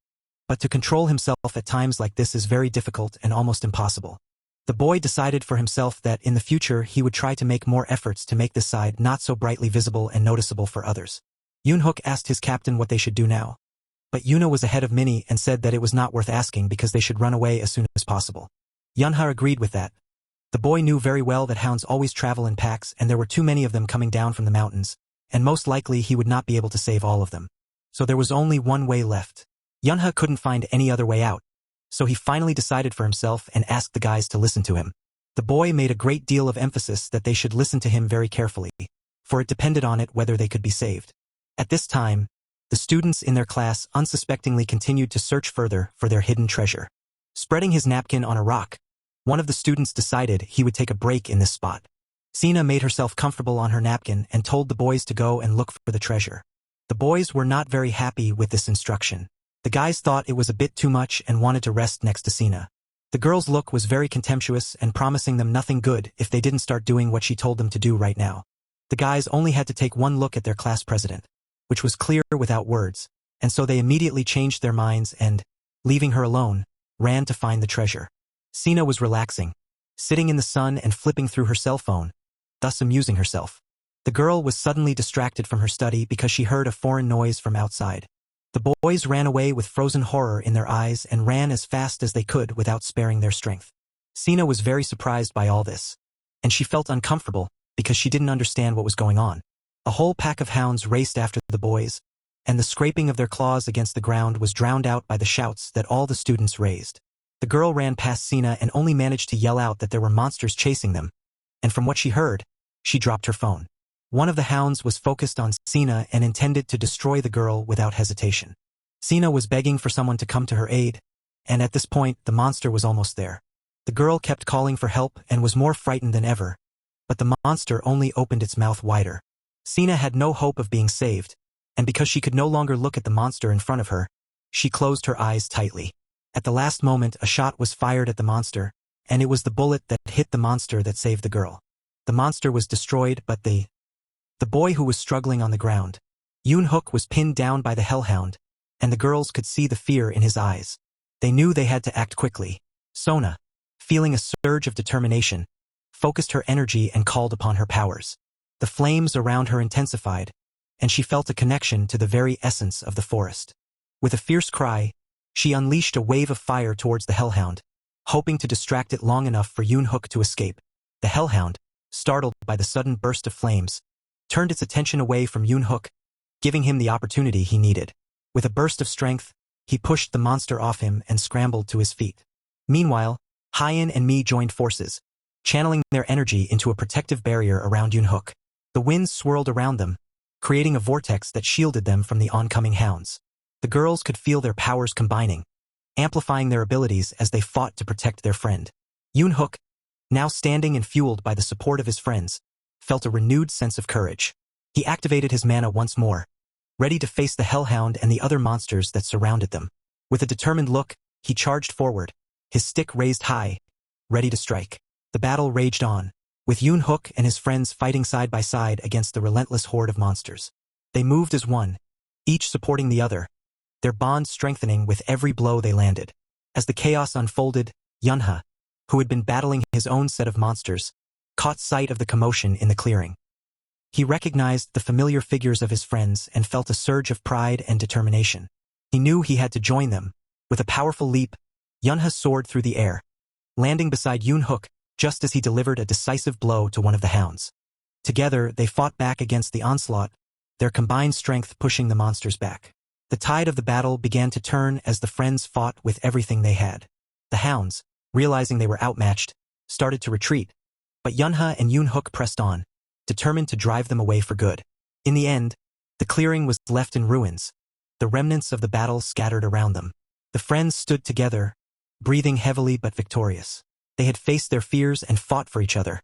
but to control himself at times like this is very difficult and almost impossible. The boy decided for himself that in the future he would try to make more efforts to make this side not so brightly visible and noticeable for others. Yoon-hook asked his captain what they should do now, but Yuna was ahead of Minnie and said that it was not worth asking because they should run away as soon as possible. Yunha agreed with that. The boy knew very well that hounds always travel in packs and there were too many of them coming down from the mountains, and most likely he would not be able to save all of them. So there was only one way left. Yunha couldn't find any other way out, so he finally decided for himself and asked the guys to listen to him. The boy made a great deal of emphasis that they should listen to him very carefully, for it depended on it whether they could be saved. At this time, the students in their class unsuspectingly continued to search further for their hidden treasure. Spreading his napkin on a rock, one of the students decided he would take a break in this spot. Sina made herself comfortable on her napkin and told the boys to go and look for the treasure. The boys were not very happy with this instruction. The guys thought it was a bit too much and wanted to rest next to Sina. The girl's look was very contemptuous and promising them nothing good if they didn't start doing what she told them to do right now. The guys only had to take one look at their class president, which was clear without words, and so they immediately changed their minds and, leaving her alone, ran to find the treasure. Sina was relaxing, sitting in the sun and flipping through her cell phone, thus amusing herself. The girl was suddenly distracted from her study because she heard a foreign noise from outside. The boys ran away with frozen horror in their eyes and ran as fast as they could without sparing their strength. Sina was very surprised by all this, and she felt uncomfortable because she didn't understand what was going on. A whole pack of hounds raced after the boys, and the scraping of their claws against the ground was drowned out by the shouts that all the students raised. The girl ran past Sina and only managed to yell out that there were monsters chasing them, and from what she heard, she dropped her phone. One of the hounds was focused on Sina and intended to destroy the girl without hesitation. Sina was begging for someone to come to her aid, and at this point the monster was almost there. The girl kept calling for help and was more frightened than ever, but the monster only opened its mouth wider. Sina had no hope of being saved, and because she could no longer look at the monster in front of her, she closed her eyes tightly. At the last moment, a shot was fired at the monster, and it was the bullet that hit the monster that saved the girl. The monster was destroyed, but the boy who was struggling on the ground. Yoon-hook was pinned down by the hellhound, and the girls could see the fear in his eyes. They knew they had to act quickly. Sona, feeling a surge of determination, focused her energy and called upon her powers. The flames around her intensified, and she felt a connection to the very essence of the forest. With a fierce cry, she unleashed a wave of fire towards the hellhound, hoping to distract it long enough for Yoon-hook to escape. The hellhound, startled by the sudden burst of flames, turned its attention away from Yoon-hook, giving him the opportunity he needed. With a burst of strength, he pushed the monster off him and scrambled to his feet. Meanwhile, Hyen and Mi joined forces, channeling their energy into a protective barrier around Yoon-hook. The winds swirled around them, creating a vortex that shielded them from the oncoming hounds. The girls could feel their powers combining, amplifying their abilities as they fought to protect their friend. Yoon-hook, now standing and fueled by the support of his friends, felt a renewed sense of courage. He activated his mana once more, ready to face the hellhound and the other monsters that surrounded them. With a determined look, he charged forward, his stick raised high, ready to strike. The battle raged on, with Yoon-hook and his friends fighting side by side against the relentless horde of monsters. They moved as one, each supporting the other, their bond strengthening with every blow they landed. As the chaos unfolded, Yunha, who had been battling his own set of monsters, caught sight of the commotion in the clearing. He recognized the familiar figures of his friends and felt a surge of pride and determination. He knew he had to join them. With a powerful leap, Yunha soared through the air, landing beside Yoon-hook just as he delivered a decisive blow to one of the hounds. Together, they fought back against the onslaught, their combined strength pushing the monsters back. The tide of the battle began to turn as the friends fought with everything they had. The hounds, realizing they were outmatched, started to retreat, but Yunha and Yoon-hook pressed on, determined to drive them away for good. In the end, the clearing was left in ruins, the remnants of the battle scattered around them. The friends stood together, breathing heavily but victorious. They had faced their fears and fought for each other,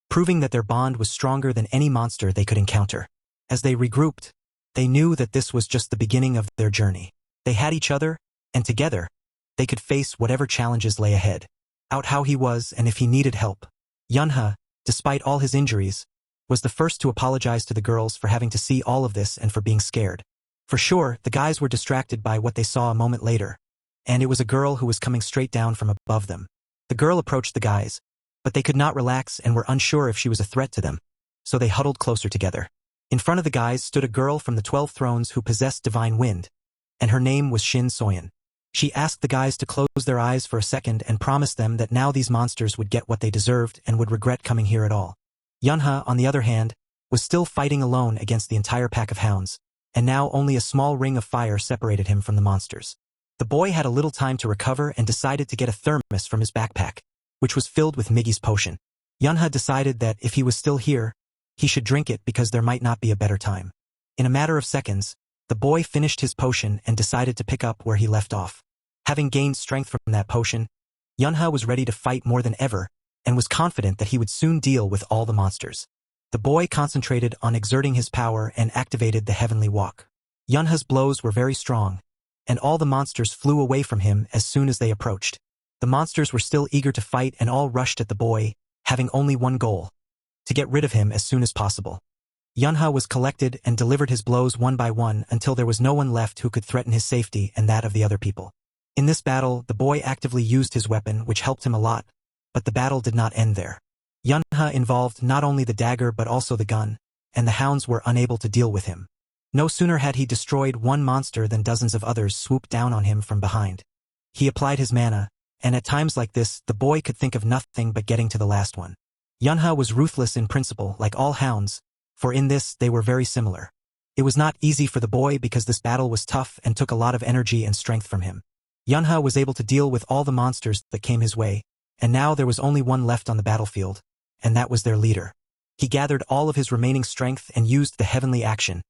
proving that their bond was stronger than any monster they could encounter. As they regrouped, they knew that this was just the beginning of their journey. They had each other, and together, they could face whatever challenges lay ahead. Out how he was and if he needed help. Yunha, despite all his injuries, was the first to apologize to the girls for having to see all of this and for being scared. For sure, the guys were distracted by what they saw a moment later, and it was a girl who was coming straight down from above them. The girl approached the guys, but they could not relax and were unsure if she was a threat to them, so they huddled closer together. In front of the guys stood a girl from the 12 thrones who possessed divine wind, and her name was Shin Soyeon. She asked the guys to close their eyes for a second and promised them that now these monsters would get what they deserved and would regret coming here at all. Yunha, on the other hand, was still fighting alone against the entire pack of hounds, and now only a small ring of fire separated him from the monsters. The boy had a little time to recover and decided to get a thermos from his backpack, which was filled with Miggy's potion. Yunha decided that if he was still here, he should drink it because there might not be a better time. In a matter of seconds, the boy finished his potion and decided to pick up where he left off. Having gained strength from that potion, Yunha was ready to fight more than ever and was confident that he would soon deal with all the monsters. The boy concentrated on exerting his power and activated the heavenly walk. Yunha's blows were very strong, and all the monsters flew away from him as soon as they approached. The monsters were still eager to fight and all rushed at the boy, having only one goal: to get rid of him as soon as possible. Yunha was collected and delivered his blows one by one until there was no one left who could threaten his safety and that of the other people. In this battle, the boy actively used his weapon, which helped him a lot, but the battle did not end there. Yunha involved not only the dagger but also the gun, and the hounds were unable to deal with him. No sooner had he destroyed one monster than dozens of others swooped down on him from behind. He applied his mana, and at times like this, the boy could think of nothing but getting to the last one. Yunha was ruthless in principle, like all hounds, for in this they were very similar. It was not easy for the boy because this battle was tough and took a lot of energy and strength from him. Yunha was able to deal with all the monsters that came his way, and now there was only one left on the battlefield, and that was their leader. He gathered all of his remaining strength and used the heavenly action,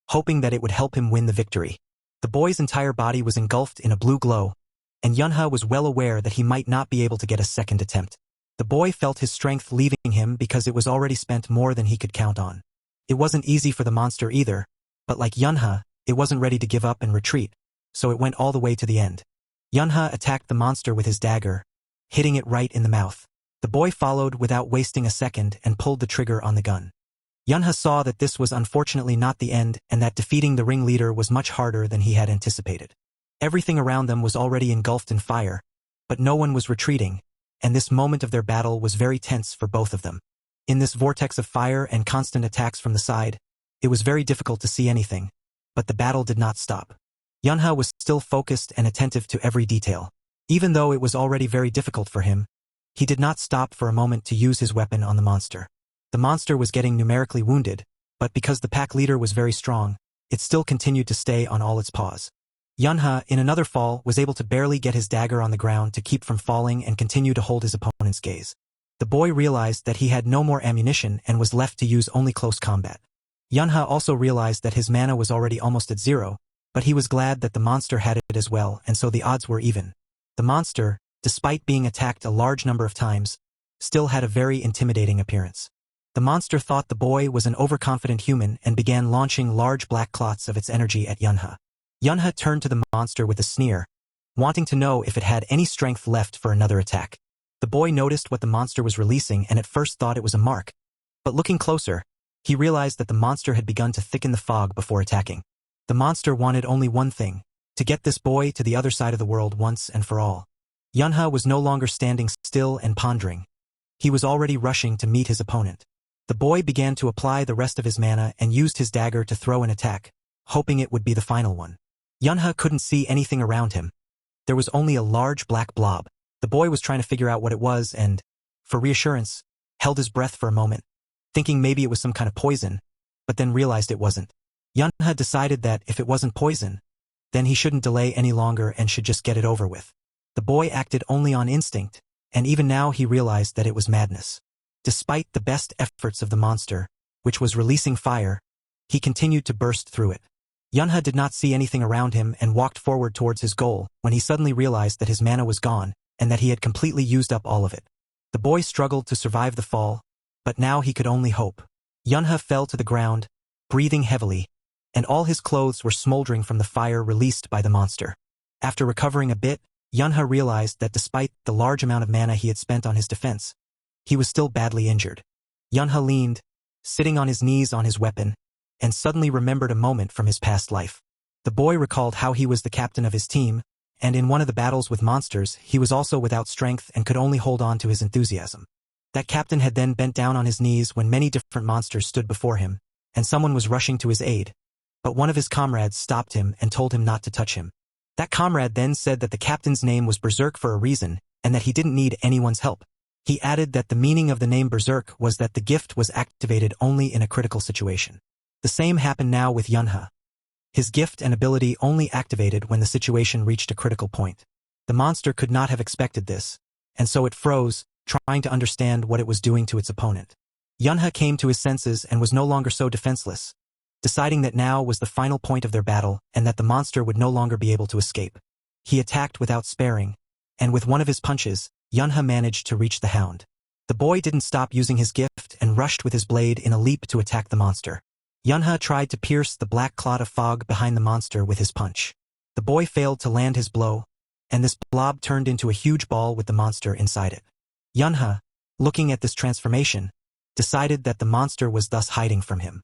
hoping that it would help him win the victory. The boy's entire body was engulfed in a blue glow, and Yunha was well aware that he might not be able to get a second attempt. The boy felt his strength leaving him because it was already spent more than he could count on. It wasn't easy for the monster either, but like Yunha, it wasn't ready to give up and retreat, so it went all the way to the end. Yunha attacked the monster with his dagger, hitting it right in the mouth. The boy followed without wasting a second and pulled the trigger on the gun. Yunha saw that this was unfortunately not the end and that defeating the ringleader was much harder than he had anticipated. Everything around them was already engulfed in fire, but no one was retreating, and this moment of their battle was very tense for both of them. In this vortex of fire and constant attacks from the side, it was very difficult to see anything, but the battle did not stop. Yunha was still focused and attentive to every detail. Even though it was already very difficult for him, he did not stop for a moment to use his weapon on the monster. The monster was getting numerically wounded, but because the pack leader was very strong, it still continued to stay on all its paws. Yunha, in another fall, was able to barely get his dagger on the ground to keep from falling and continue to hold his opponent's gaze. The boy realized that he had no more ammunition and was left to use only close combat. Yunha also realized that his mana was already almost at zero, but he was glad that the monster had it as well, and so the odds were even. The monster, despite being attacked a large number of times, still had a very intimidating appearance. The monster thought the boy was an overconfident human and began launching large black clots of its energy at Yunha. Yunha turned to the monster with a sneer, wanting to know if it had any strength left for another attack. The boy noticed what the monster was releasing and at first thought it was a mark, but looking closer, he realized that the monster had begun to thicken the fog before attacking. The monster wanted only one thing: to get this boy to the other side of the world once and for all. Yunha was no longer standing still and pondering. He was already rushing to meet his opponent. The boy began to apply the rest of his mana and used his dagger to throw an attack, hoping it would be the final one. Yunha couldn't see anything around him. There was only a large black blob. The boy was trying to figure out what it was and, for reassurance, held his breath for a moment, thinking maybe it was some kind of poison, but then realized it wasn't. Yunha decided that if it wasn't poison, then he shouldn't delay any longer and should just get it over with. The boy acted only on instinct, and even now he realized that it was madness. Despite the best efforts of the monster, which was releasing fire, he continued to burst through it. Yunha did not see anything around him and walked forward towards his goal when he suddenly realized that his mana was gone and that he had completely used up all of it. The boy struggled to survive the fall, but now he could only hope. Yunha fell to the ground, breathing heavily, and all his clothes were smoldering from the fire released by the monster. After recovering a bit, Yunha realized that despite the large amount of mana he had spent on his defense, he was still badly injured. Yunha leaned, sitting on his knees on his weapon, and suddenly remembered a moment from his past life. The boy recalled how he was the captain of his team, and in one of the battles with monsters he was also without strength and could only hold on to his enthusiasm. That captain had then bent down on his knees when many different monsters stood before him, and someone was rushing to his aid, but one of his comrades stopped him and told him not to touch him. That comrade then said that the captain's name was Berserk for a reason, and that he didn't need anyone's help. He added that the meaning of the name Berserk was that the gift was activated only in a critical situation. The same happened now with Yunha. His gift and ability only activated when the situation reached a critical point. The monster could not have expected this, and so it froze, trying to understand what it was doing to its opponent. Yunha came to his senses and was no longer so defenseless, deciding that now was the final point of their battle and that the monster would no longer be able to escape. He attacked without sparing, and with one of his punches, Yunha managed to reach the hound. The boy didn't stop using his gift and rushed with his blade in a leap to attack the monster. Yunha tried to pierce the black clot of fog behind the monster with his punch. The boy failed to land his blow, and this blob turned into a huge ball with the monster inside it. Yunha, looking at this transformation, decided that the monster was thus hiding from him.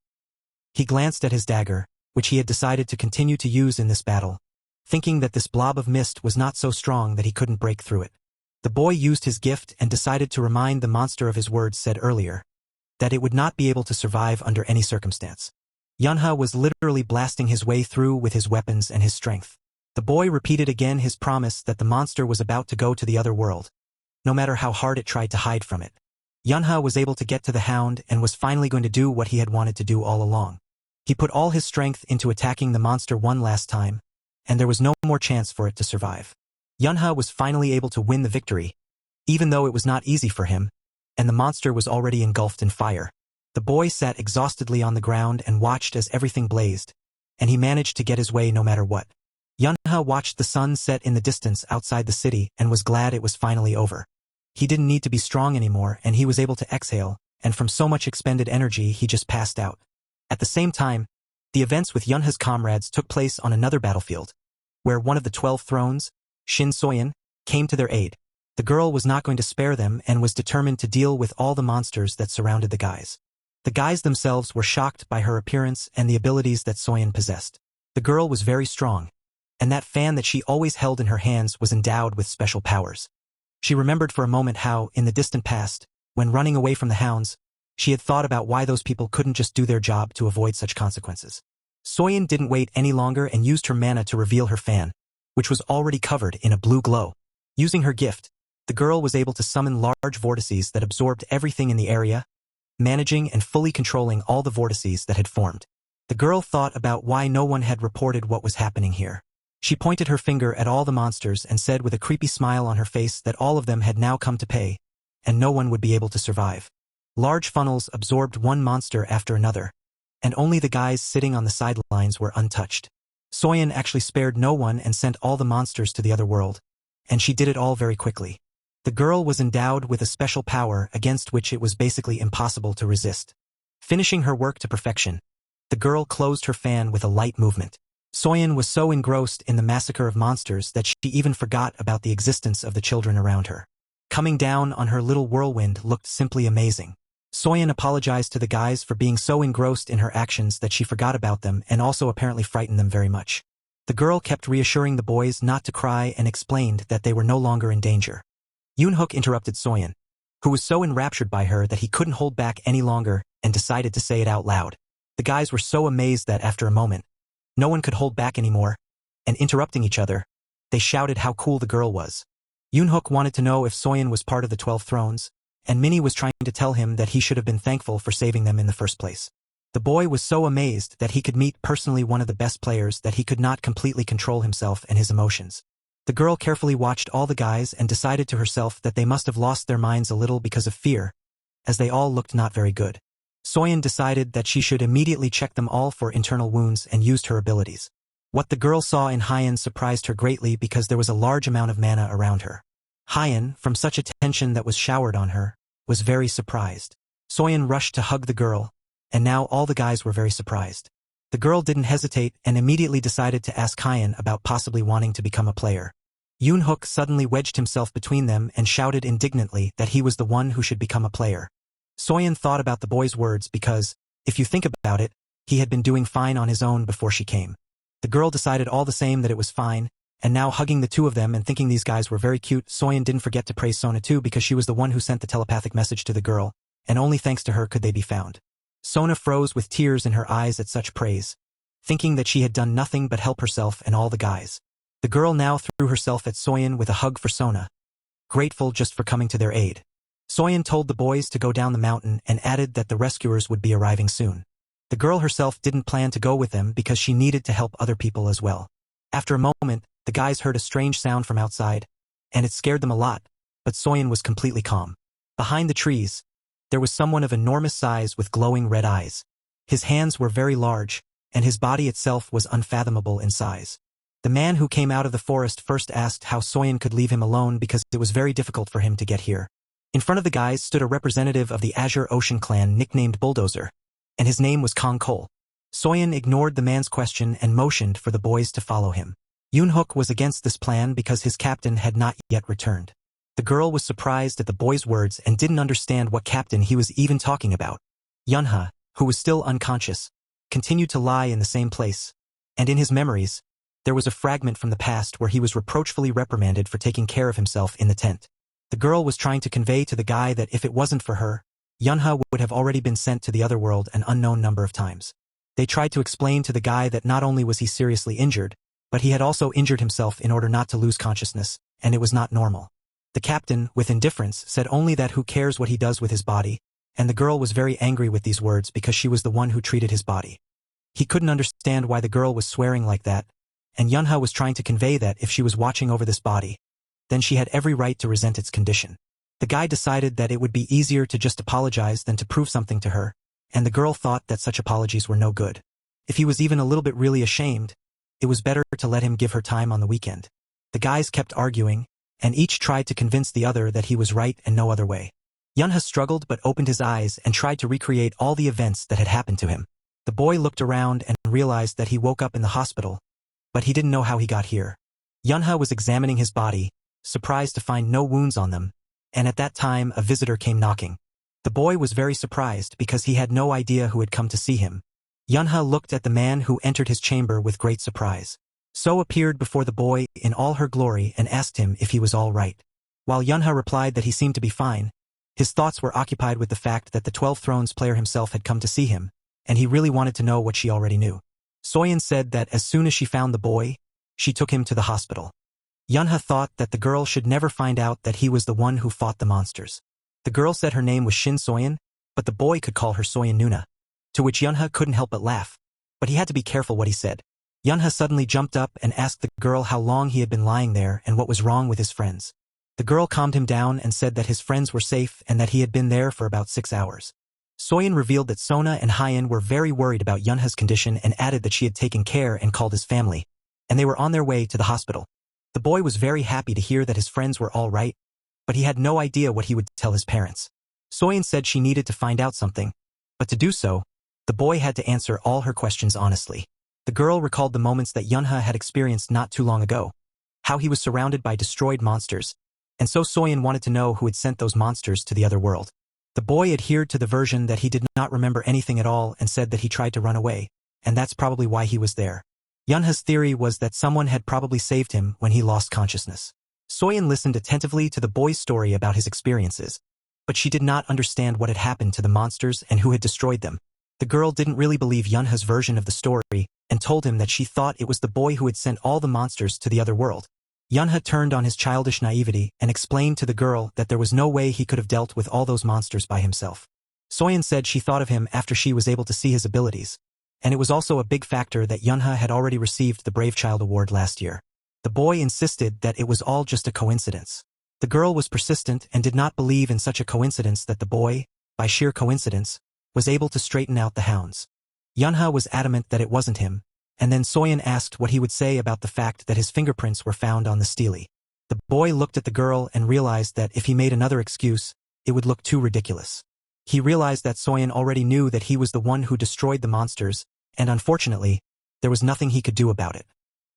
He glanced at his dagger, which he had decided to continue to use in this battle, thinking that this blob of mist was not so strong that he couldn't break through it. The boy used his gift and decided to remind the monster of his words said earlier, that it would not be able to survive under any circumstance. Yunha was literally blasting his way through with his weapons and his strength. The boy repeated again his promise that the monster was about to go to the other world, no matter how hard it tried to hide from it. Yunha was able to get to the hound and was finally going to do what he had wanted to do all along. He put all his strength into attacking the monster one last time, and there was no more chance for it to survive. Yunha was finally able to win the victory, even though it was not easy for him, and the monster was already engulfed in fire. The boy sat exhaustedly on the ground and watched as everything blazed, and he managed to get his way no matter what. Yunha watched the sun set in the distance outside the city and was glad it was finally over. He didn't need to be strong anymore and he was able to exhale, and from so much expended energy he just passed out. At the same time, the events with Yunha's comrades took place on another battlefield, where one of the 12 thrones, Shin Soyeon, came to their aid. The girl was not going to spare them and was determined to deal with all the monsters that surrounded the guys. The guys themselves were shocked by her appearance and the abilities that Soyeon possessed. The girl was very strong, and that fan that she always held in her hands was endowed with special powers. She remembered for a moment how, in the distant past, when running away from the hounds, she had thought about why those people couldn't just do their job to avoid such consequences. Soyeon didn't wait any longer and used her mana to reveal her fan, which was already covered in a blue glow. Using her gift, the girl was able to summon large vortices that absorbed everything in the area, managing and fully controlling all the vortices that had formed. The girl thought about why no one had reported what was happening here. She pointed her finger at all the monsters and said with a creepy smile on her face that all of them had now come to pay, and no one would be able to survive. Large funnels absorbed one monster after another, and only the guys sitting on the sidelines were untouched. Soyeon actually spared no one and sent all the monsters to the other world, and she did it all very quickly. The girl was endowed with a special power against which it was basically impossible to resist. Finishing her work to perfection, the girl closed her fan with a light movement. Soyeon was so engrossed in the massacre of monsters that she even forgot about the existence of the children around her. Coming down on her little whirlwind looked simply amazing. Soyeon apologized to the guys for being so engrossed in her actions that she forgot about them and also apparently frightened them very much. The girl kept reassuring the boys not to cry and explained that they were no longer in danger. Yoonhook interrupted Soyeon, who was so enraptured by her that he couldn't hold back any longer and decided to say it out loud. The guys were so amazed that after a moment, no one could hold back anymore, and interrupting each other, they shouted how cool the girl was. Yoonhook wanted to know if Soyeon was part of the 12 thrones, and Minnie was trying to tell him that he should have been thankful for saving them in the first place. The boy was so amazed that he could meet personally one of the best players that he could not completely control himself and his emotions. The girl carefully watched all the guys and decided to herself that they must have lost their minds a little because of fear, as they all looked not very good. Soyeon decided that she should immediately check them all for internal wounds and used her abilities. What the girl saw in Hyeon surprised her greatly because there was a large amount of mana around her. Hyeon, from such attention that was showered on her, was very surprised. Soyeon rushed to hug the girl, and now all the guys were very surprised. The girl didn't hesitate and immediately decided to ask Hyeon about possibly wanting to become a player. Yoonhook suddenly wedged himself between them and shouted indignantly that he was the one who should become a player. Soyeon thought about the boy's words because, if you think about it, he had been doing fine on his own before she came. The girl decided all the same that it was fine, and now hugging the two of them and thinking these guys were very cute, Soyeon didn't forget to praise Sona too because she was the one who sent the telepathic message to the girl, and only thanks to her could they be found. Sona froze with tears in her eyes at such praise, thinking that she had done nothing but help herself and all the guys. The girl now threw herself at Soyeon with a hug for Sona, grateful just for coming to their aid. Soyeon told the boys to go down the mountain and added that the rescuers would be arriving soon. The girl herself didn't plan to go with them because she needed to help other people as well. After a moment, the guys heard a strange sound from outside, and it scared them a lot, but Soyeon was completely calm. Behind the trees, there was someone of enormous size with glowing red eyes. His hands were very large, and his body itself was unfathomable in size. The man who came out of the forest first asked how Soyeon could leave him alone because it was very difficult for him to get here. In front of the guys stood a representative of the Azure Ocean clan nicknamed Bulldozer, and his name was Kong Cole. Soyeon ignored the man's question and motioned for the boys to follow him. Yoonhook was against this plan because his captain had not yet returned. The girl was surprised at the boy's words and didn't understand what captain he was even talking about. Yunha, who was still unconscious, continued to lie in the same place, and in his memories, there was a fragment from the past where he was reproachfully reprimanded for taking care of himself in the tent. The girl was trying to convey to the guy that if it wasn't for her, Yunha would have already been sent to the other world an unknown number of times. They tried to explain to the guy that not only was he seriously injured, but he had also injured himself in order not to lose consciousness, and it was not normal. The captain, with indifference, said only that who cares what he does with his body, and the girl was very angry with these words because she was the one who treated his body. He couldn't understand why the girl was swearing like that, and Yunha was trying to convey that if she was watching over this body, then she had every right to resent its condition. The guy decided that it would be easier to just apologize than to prove something to her, and the girl thought that such apologies were no good. If he was even a little bit really ashamed, it was better to let him give her time on the weekend. The guys kept arguing, and each tried to convince the other that he was right and no other way. Yunha struggled but opened his eyes and tried to recreate all the events that had happened to him. The boy looked around and realized that he woke up in the hospital, but he didn't know how he got here. Yunha was examining his body, surprised to find no wounds on them, and at that time a visitor came knocking. The boy was very surprised because he had no idea who had come to see him. Yunha looked at the man who entered his chamber with great surprise. So appeared before the boy in all her glory and asked him if he was all right. While Yunha replied that he seemed to be fine, his thoughts were occupied with the fact that the 12 Thrones player himself had come to see him, and he really wanted to know what she already knew. Soyeon said that as soon as she found the boy, she took him to the hospital. Yunha thought that the girl should never find out that he was the one who fought the monsters. The girl said her name was Shin Soyeon, but the boy could call her Soyeon Nuna, to which Yunha couldn't help but laugh. But he had to be careful what he said. Yunha suddenly jumped up and asked the girl how long he had been lying there and what was wrong with his friends. The girl calmed him down and said that his friends were safe and that he had been there for about 6 hours. Soyeon revealed that Sona and Hyeon were very worried about Yunha's condition and added that she had taken care and called his family, and they were on their way to the hospital. The boy was very happy to hear that his friends were all right, but he had no idea what he would tell his parents. Soyeon said she needed to find out something, but to do so, the boy had to answer all her questions honestly. The girl recalled the moments that Yunha had experienced not too long ago, how he was surrounded by destroyed monsters, and so Soyeon wanted to know who had sent those monsters to the other world. The boy adhered to the version that he did not remember anything at all and said that he tried to run away, and that's probably why he was there. Yunha's theory was that someone had probably saved him when he lost consciousness. Soyeon listened attentively to the boy's story about his experiences, but she did not understand what had happened to the monsters and who had destroyed them. The girl didn't really believe Yunha's version of the story and told him that she thought it was the boy who had sent all the monsters to the other world. Yunha turned on his childish naivety and explained to the girl that there was no way he could have dealt with all those monsters by himself. Soyeon said she thought of him after she was able to see his abilities, and it was also a big factor that Yunha had already received the Brave Child Award last year. The boy insisted that it was all just a coincidence. The girl was persistent and did not believe in such a coincidence that the boy, by sheer coincidence, was able to straighten out the hounds. Yunha was adamant that it wasn't him, and then Soyeon asked what he would say about the fact that his fingerprints were found on the stele. The boy looked at the girl and realized that if he made another excuse, it would look too ridiculous. He realized that Soyeon already knew that he was the one who destroyed the monsters, and unfortunately, there was nothing he could do about it.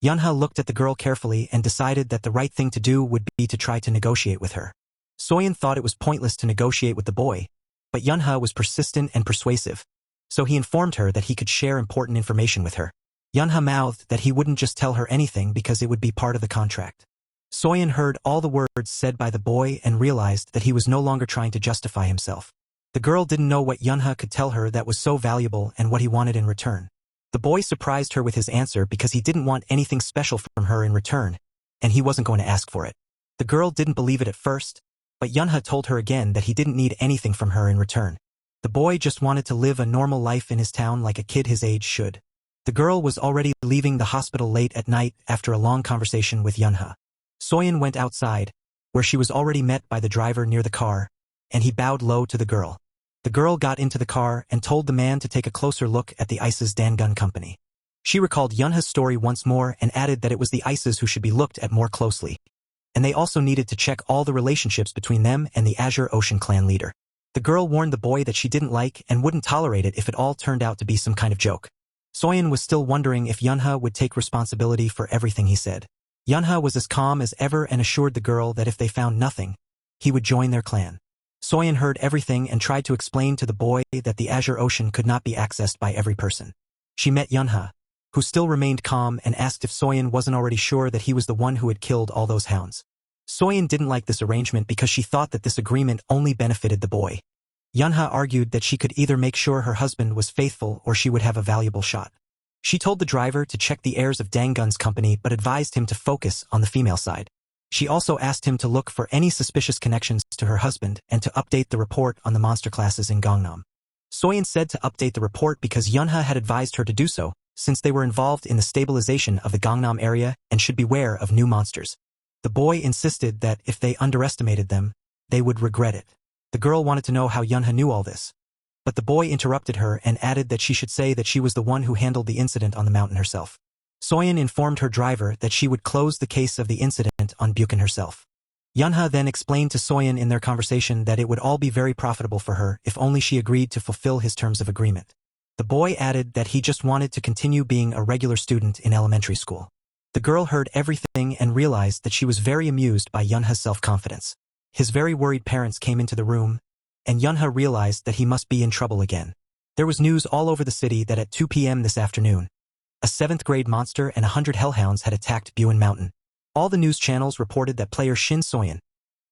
Yunha looked at the girl carefully and decided that the right thing to do would be to try to negotiate with her. Soyeon thought it was pointless to negotiate with the boy, but Yunha was persistent and persuasive, so he informed her that he could share important information with her. Yunha mouthed that he wouldn't just tell her anything because it would be part of the contract. Soyeon heard all the words said by the boy and realized that he was no longer trying to justify himself. The girl didn't know what Yunha could tell her that was so valuable and what he wanted in return. The boy surprised her with his answer because he didn't want anything special from her in return, and he wasn't going to ask for it. The girl didn't believe it at first, but Yunha told her again that he didn't need anything from her in return. The boy just wanted to live a normal life in his town like a kid his age should. The girl was already leaving the hospital late at night after a long conversation with Yunha. Soyeon went outside, where she was already met by the driver near the car, and he bowed low to the girl. The girl got into the car and told the man to take a closer look at the ICE's Dangun company. She recalled Yunha's story once more and added that it was the ICE's who should be looked at more closely, and they also needed to check all the relationships between them and the Azure Ocean clan leader. The girl warned the boy that she didn't like and wouldn't tolerate it if it all turned out to be some kind of joke. Soyeon was still wondering if Yunha would take responsibility for everything he said. Yunha was as calm as ever and assured the girl that if they found nothing, he would join their clan. Soyeon heard everything and tried to explain to the boy that the Azure Ocean could not be accessed by every person. She met Yunha, who still remained calm, and asked if Soyeon wasn't already sure that he was the one who had killed all those hounds. Soyeon didn't like this arrangement because she thought that this agreement only benefited the boy. Yunha argued that she could either make sure her husband was faithful or she would have a valuable shot. She told the driver to check the heirs of Dangun's company but advised him to focus on the female side. She also asked him to look for any suspicious connections to her husband and to update the report on the monster classes in Gangnam. Soyeon said to update the report because Yunha had advised her to do so, since they were involved in the stabilization of the Gangnam area and should beware of new monsters. The boy insisted that if they underestimated them, they would regret it. The girl wanted to know how Yunha knew all this, but the boy interrupted her and added that she should say that she was the one who handled the incident on the mountain herself. Soyeon informed her driver that she would close the case of the incident on Buchan herself. Yunha then explained to Soyeon in their conversation that it would all be very profitable for her if only she agreed to fulfill his terms of agreement. The boy added that he just wanted to continue being a regular student in elementary school. The girl heard everything and realized that she was very amused by Yunha's self-confidence. His very worried parents came into the room, and Yunha realized that he must be in trouble again. There was news all over the city that at 2 p.m. this afternoon, a 7th-grade monster and 100 hellhounds had attacked Buin Mountain. All the news channels reported that player Shin Soyeon,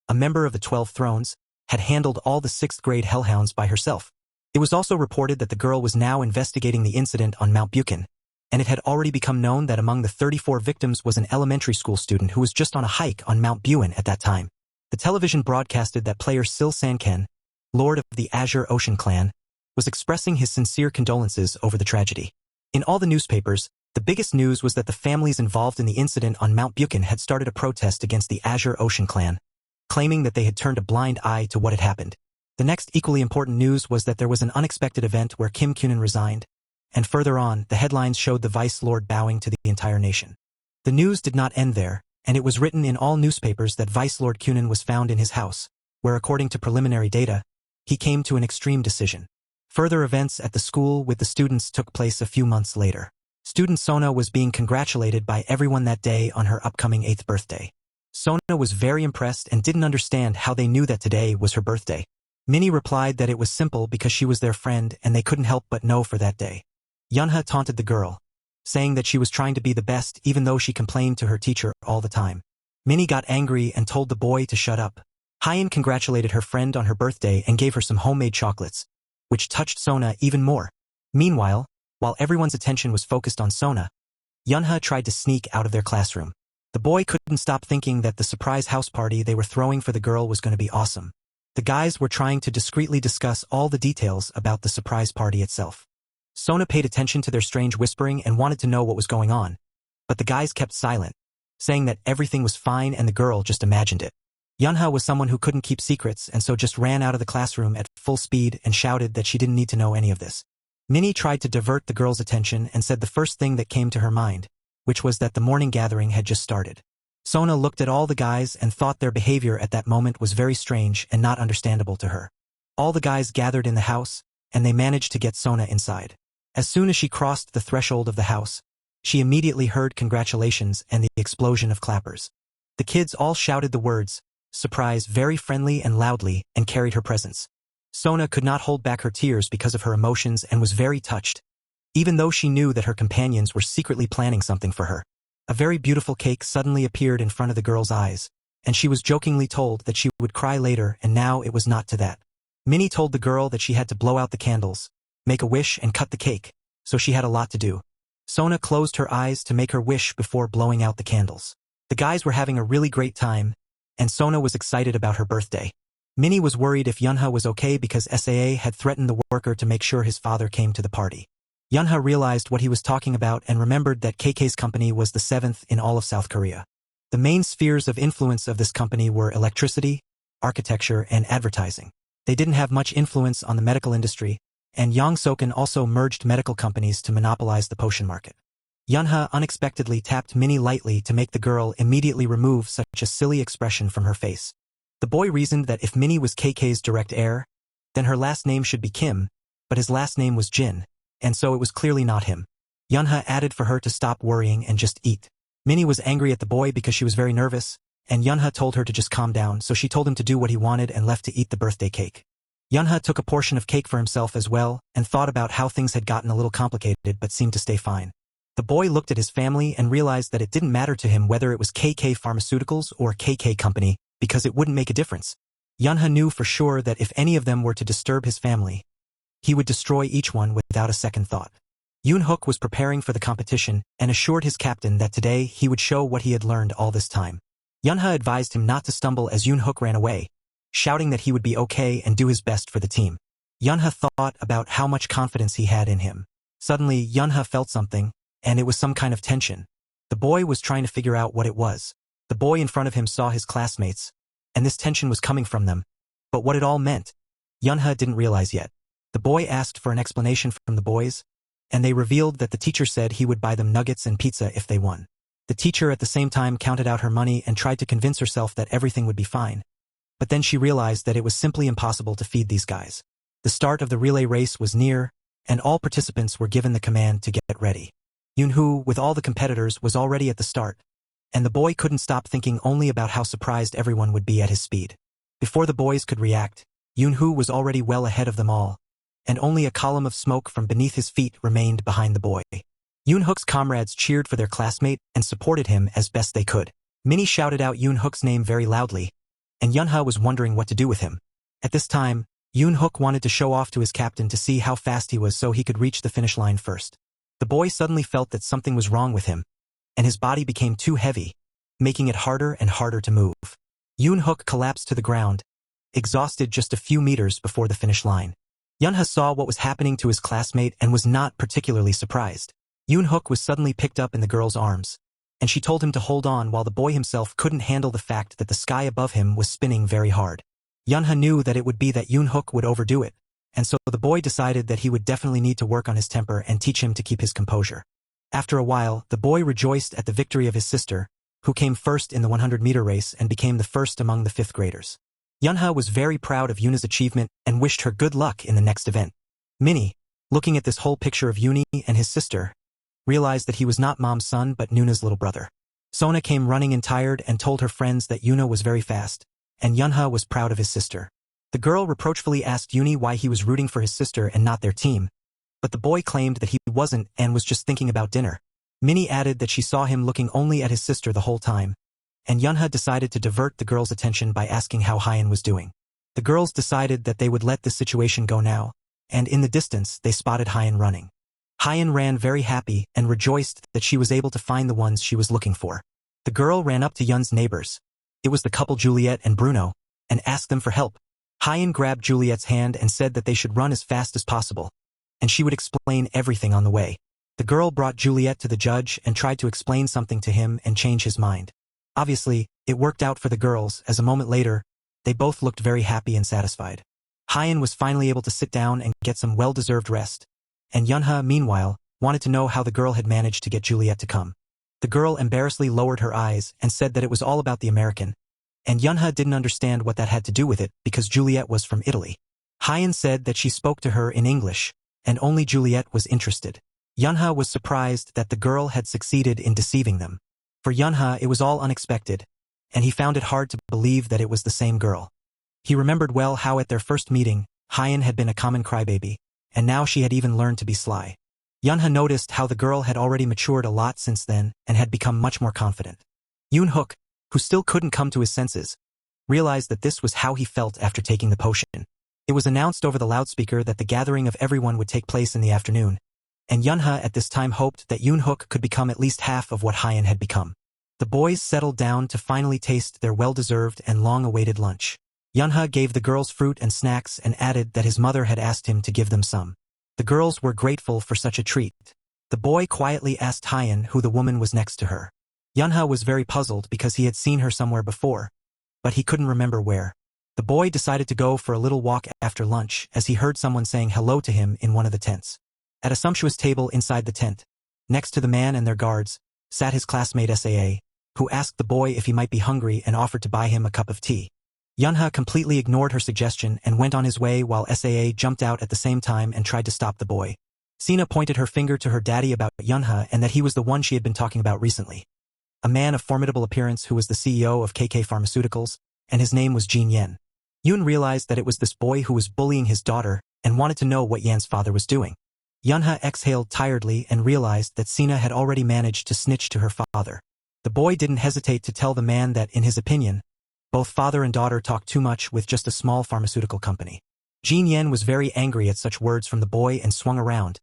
a member of the 12 Thrones, had handled all the 6th-grade hellhounds by herself. It was also reported that the girl was now investigating the incident on Mount Buchan, and it had already become known that among the 34 victims was an elementary school student who was just on a hike on Mount Buin at that time. The television broadcasted that player Sil Sanken, lord of the Azure Ocean clan, was expressing his sincere condolences over the tragedy. In all the newspapers, the biggest news was that the families involved in the incident on Mount Buchan had started a protest against the Azure Ocean clan, claiming that they had turned a blind eye to what had happened. The next equally important news was that there was an unexpected event where Kim Kunin resigned, and further on, the headlines showed the Vice Lord bowing to the entire nation. The news did not end there, and it was written in all newspapers that Vice Lord Kunin was found in his house, where according to preliminary data, he came to an extreme decision. Further events at the school with the students took place a few months later. Student Sona was being congratulated by everyone that day on her upcoming 8th birthday. Sona was very impressed and didn't understand how they knew that today was her birthday. Minnie replied that it was simple because she was their friend and they couldn't help but know for that day. Yunha taunted the girl, saying that she was trying to be the best even though she complained to her teacher all the time. Minnie got angry and told the boy to shut up. Hyeon congratulated her friend on her birthday and gave her some homemade chocolates, which touched Sona even more. Meanwhile, while everyone's attention was focused on Sona, Yunha tried to sneak out of their classroom. The boy couldn't stop thinking that the surprise house party they were throwing for the girl was going to be awesome. The guys were trying to discreetly discuss all the details about the surprise party itself. Sona paid attention to their strange whispering and wanted to know what was going on, but the guys kept silent, saying that everything was fine and the girl just imagined it. Yunha was someone who couldn't keep secrets and so just ran out of the classroom at full speed and shouted that she didn't need to know any of this. Minnie tried to divert the girl's attention and said the first thing that came to her mind, which was that the morning gathering had just started. Sona looked at all the guys and thought their behavior at that moment was very strange and not understandable to her. All the guys gathered in the house, and they managed to get Sona inside. As soon as she crossed the threshold of the house, she immediately heard congratulations and the explosion of clappers. The kids all shouted the words, "Surprise," very friendly and loudly, and carried her presents. Sona could not hold back her tears because of her emotions and was very touched, even though she knew that her companions were secretly planning something for her. A very beautiful cake suddenly appeared in front of the girl's eyes, and she was jokingly told that she would cry later, and now it was not to that. Minnie told the girl that she had to blow out the candles, make a wish and cut the cake, so she had a lot to do. Sona closed her eyes to make her wish before blowing out the candles. The guys were having a really great time, and Sona was excited about her birthday. Minnie was worried if Yunha was okay because SAA had threatened the worker to make sure his father came to the party. Yunha realized what he was talking about and remembered that KK's company was the 7th in all of South Korea. The main spheres of influence of this company were electricity, architecture, and advertising. They didn't have much influence on the medical industry, and Yongsoken also merged medical companies to monopolize the potion market. Yunha unexpectedly tapped Minnie lightly to make the girl immediately remove such a silly expression from her face. The boy reasoned that if Minnie was KK's direct heir, then her last name should be Kim, but his last name was Jin, and so it was clearly not him. Yunha added for her to stop worrying and just eat. Minnie was angry at the boy because she was very nervous, and Yunha told her to just calm down, so she told him to do what he wanted and left to eat the birthday cake. Yunha took a portion of cake for himself as well and thought about how things had gotten a little complicated but seemed to stay fine. The boy looked at his family and realized that it didn't matter to him whether it was KK Pharmaceuticals or KK Company, because it wouldn't make a difference. Yunha knew for sure that if any of them were to disturb his family, he would destroy each one without a second thought. Yoon-hook was preparing for the competition and assured his captain that today he would show what he had learned all this time. Yunha advised him not to stumble as Yoon-hook ran away, shouting that he would be okay and do his best for the team. Yunha thought about how much confidence he had in him. Suddenly, Yunha felt something, and it was some kind of tension. The boy was trying to figure out what it was. The boy in front of him saw his classmates, and this tension was coming from them. But what it all meant, Yunha didn't realize yet. The boy asked for an explanation from the boys, and they revealed that the teacher said he would buy them nuggets and pizza if they won. The teacher at the same time counted out her money and tried to convince herself that everything would be fine. But then she realized that it was simply impossible to feed these guys. The start of the relay race was near, and all participants were given the command to get ready. Yoon-hoo, with all the competitors, was already at the start, and the boy couldn't stop thinking only about how surprised everyone would be at his speed. Before the boys could react, Yoon-hoo was already well ahead of them all, and only a column of smoke from beneath his feet remained behind the boy. Yoon-hook's comrades cheered for their classmate and supported him as best they could. Minnie shouted out Yoon-hook's name very loudly, and Yun-ha was wondering what to do with him. At this time, Yoon-hook wanted to show off to his captain to see how fast he was so he could reach the finish line first. The boy suddenly felt that something was wrong with him, and his body became too heavy, making it harder and harder to move. Yoon-hook collapsed to the ground, exhausted just a few meters before the finish line. Yun-ha saw what was happening to his classmate and was not particularly surprised. Yoon-hook was suddenly picked up in the girl's arms, and she told him to hold on while the boy himself couldn't handle the fact that the sky above him was spinning very hard. Yun-ha knew that it would be that Yoon-hook would overdo it, and so the boy decided that he would definitely need to work on his temper and teach him to keep his composure. After a while, the boy rejoiced at the victory of his sister, who came first in the 100-meter race and became the first among the 5th graders. Yun-ha was very proud of Yuna's achievement and wished her good luck in the next event. Minnie, looking at this whole picture of Yuni and his sister, realized that he was not Mom's son but Nuna's little brother. Sona came running in tired and told her friends that Yuna was very fast, and Yun-ha was proud of his sister. The girl reproachfully asked Yuni why he was rooting for his sister and not their team, but the boy claimed that he wasn't and was just thinking about dinner. Minnie added that she saw him looking only at his sister the whole time, and Yun-ha decided to divert the girls' attention by asking how Hyeon was doing. The girls decided that they would let this situation go now, and in the distance they spotted Hyeon running. Hyeon ran very happy and rejoiced that she was able to find the ones she was looking for. The girl ran up to Yun's neighbors. It was the couple Juliet and Bruno, and asked them for help. Hyeon grabbed Juliet's hand and said that they should run as fast as possible, and she would explain everything on the way. The girl brought Juliet to the judge and tried to explain something to him and change his mind. Obviously, it worked out for the girls, as a moment later, they both looked very happy and satisfied. Hyeon was finally able to sit down and get some well-deserved rest, and Yun-ha, meanwhile, wanted to know how the girl had managed to get Juliet to come. The girl embarrassedly lowered her eyes and said that it was all about the American, and Yun-ha didn't understand what that had to do with it because Juliet was from Italy. Hyeon said that she spoke to her in English, and only Juliet was interested. Yun-ha was surprised that the girl had succeeded in deceiving them. For Yun-ha, it was all unexpected, and he found it hard to believe that it was the same girl. He remembered well how at their first meeting, Hyeon had been a common crybaby, and now she had even learned to be sly. Yun-ha noticed how the girl had already matured a lot since then and had become much more confident. Yoon-hook, who still couldn't come to his senses, realized that this was how he felt after taking the potion. It was announced over the loudspeaker that the gathering of everyone would take place in the afternoon, and Yun-ha at this time hoped that Yoon-hook could become at least half of what Hyeon had become. The boys settled down to finally taste their well-deserved and long-awaited lunch. Yun-ha gave the girls fruit and snacks and added that his mother had asked him to give them some. The girls were grateful for such a treat. The boy quietly asked Hyeon who the woman was next to her. Yun-ha was very puzzled because he had seen her somewhere before, but he couldn't remember where. The boy decided to go for a little walk after lunch as he heard someone saying hello to him in one of the tents. At a sumptuous table inside the tent, next to the man and their guards, sat his classmate Saa, who asked the boy if he might be hungry and offered to buy him a cup of tea. Yun-ha completely ignored her suggestion and went on his way while Saa jumped out at the same time and tried to stop the boy. Sina pointed her finger to her daddy about Yun-ha and that he was the one she had been talking about recently. A man of formidable appearance who was the CEO of KK Pharmaceuticals, and his name was Jin Yen. Yoon realized that it was this boy who was bullying his daughter and wanted to know what Yan's father was doing. Yun-ha exhaled tiredly and realized that Sina had already managed to snitch to her father. The boy didn't hesitate to tell the man that, in his opinion, both father and daughter talked too much with just a small pharmaceutical company. Jin Yen was very angry at such words from the boy and swung around,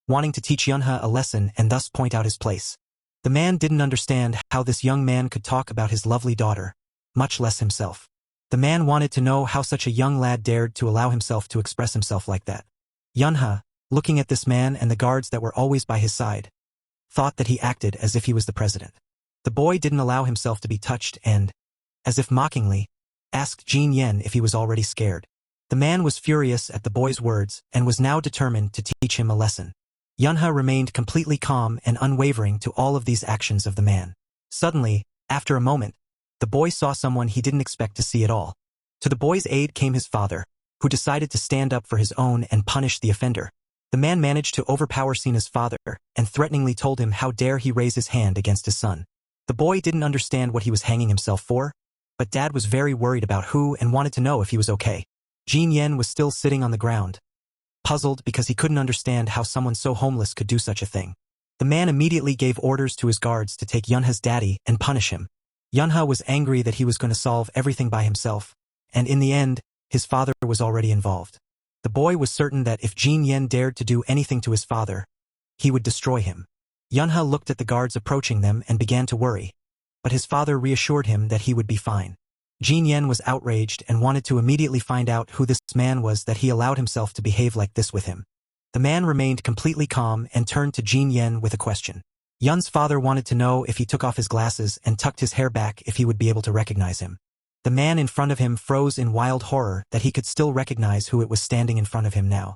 wanting to teach Yun-ha a lesson and thus point out his place. The man didn't understand how this young man could talk about his lovely daughter, much less himself. The man wanted to know how such a young lad dared to allow himself to express himself like that. Yun-ha, looking at this man and the guards that were always by his side, thought that he acted as if he was the president. The boy didn't allow himself to be touched and, as if mockingly, asked Jin Yen if he was already scared. The man was furious at the boy's words and was now determined to teach him a lesson. Yun-ha remained completely calm and unwavering to all of these actions of the man. Suddenly, after a moment, the boy saw someone he didn't expect to see at all. To the boy's aid came his father, who decided to stand up for his own and punish the offender. The man managed to overpower Sina's father and threateningly told him how dare he raise his hand against his son. The boy didn't understand what he was hanging himself for, but Dad was very worried about who and wanted to know if he was okay. Jin Yen was still sitting on the ground, puzzled because he couldn't understand how someone so homeless could do such a thing. The man immediately gave orders to his guards to take Yunha's daddy and punish him. Yunha was angry that he was going to solve everything by himself, and in the end, his father was already involved. The boy was certain that if Jin Yen dared to do anything to his father, he would destroy him. Yunha looked at the guards approaching them and began to worry, but his father reassured him that he would be fine. Jin Yen was outraged and wanted to immediately find out who this man was that he allowed himself to behave like this with him. The man remained completely calm and turned to Jin Yen with a question. Yun's father wanted to know if he took off his glasses and tucked his hair back if he would be able to recognize him. The man in front of him froze in wild horror that he could still recognize who it was standing in front of him now.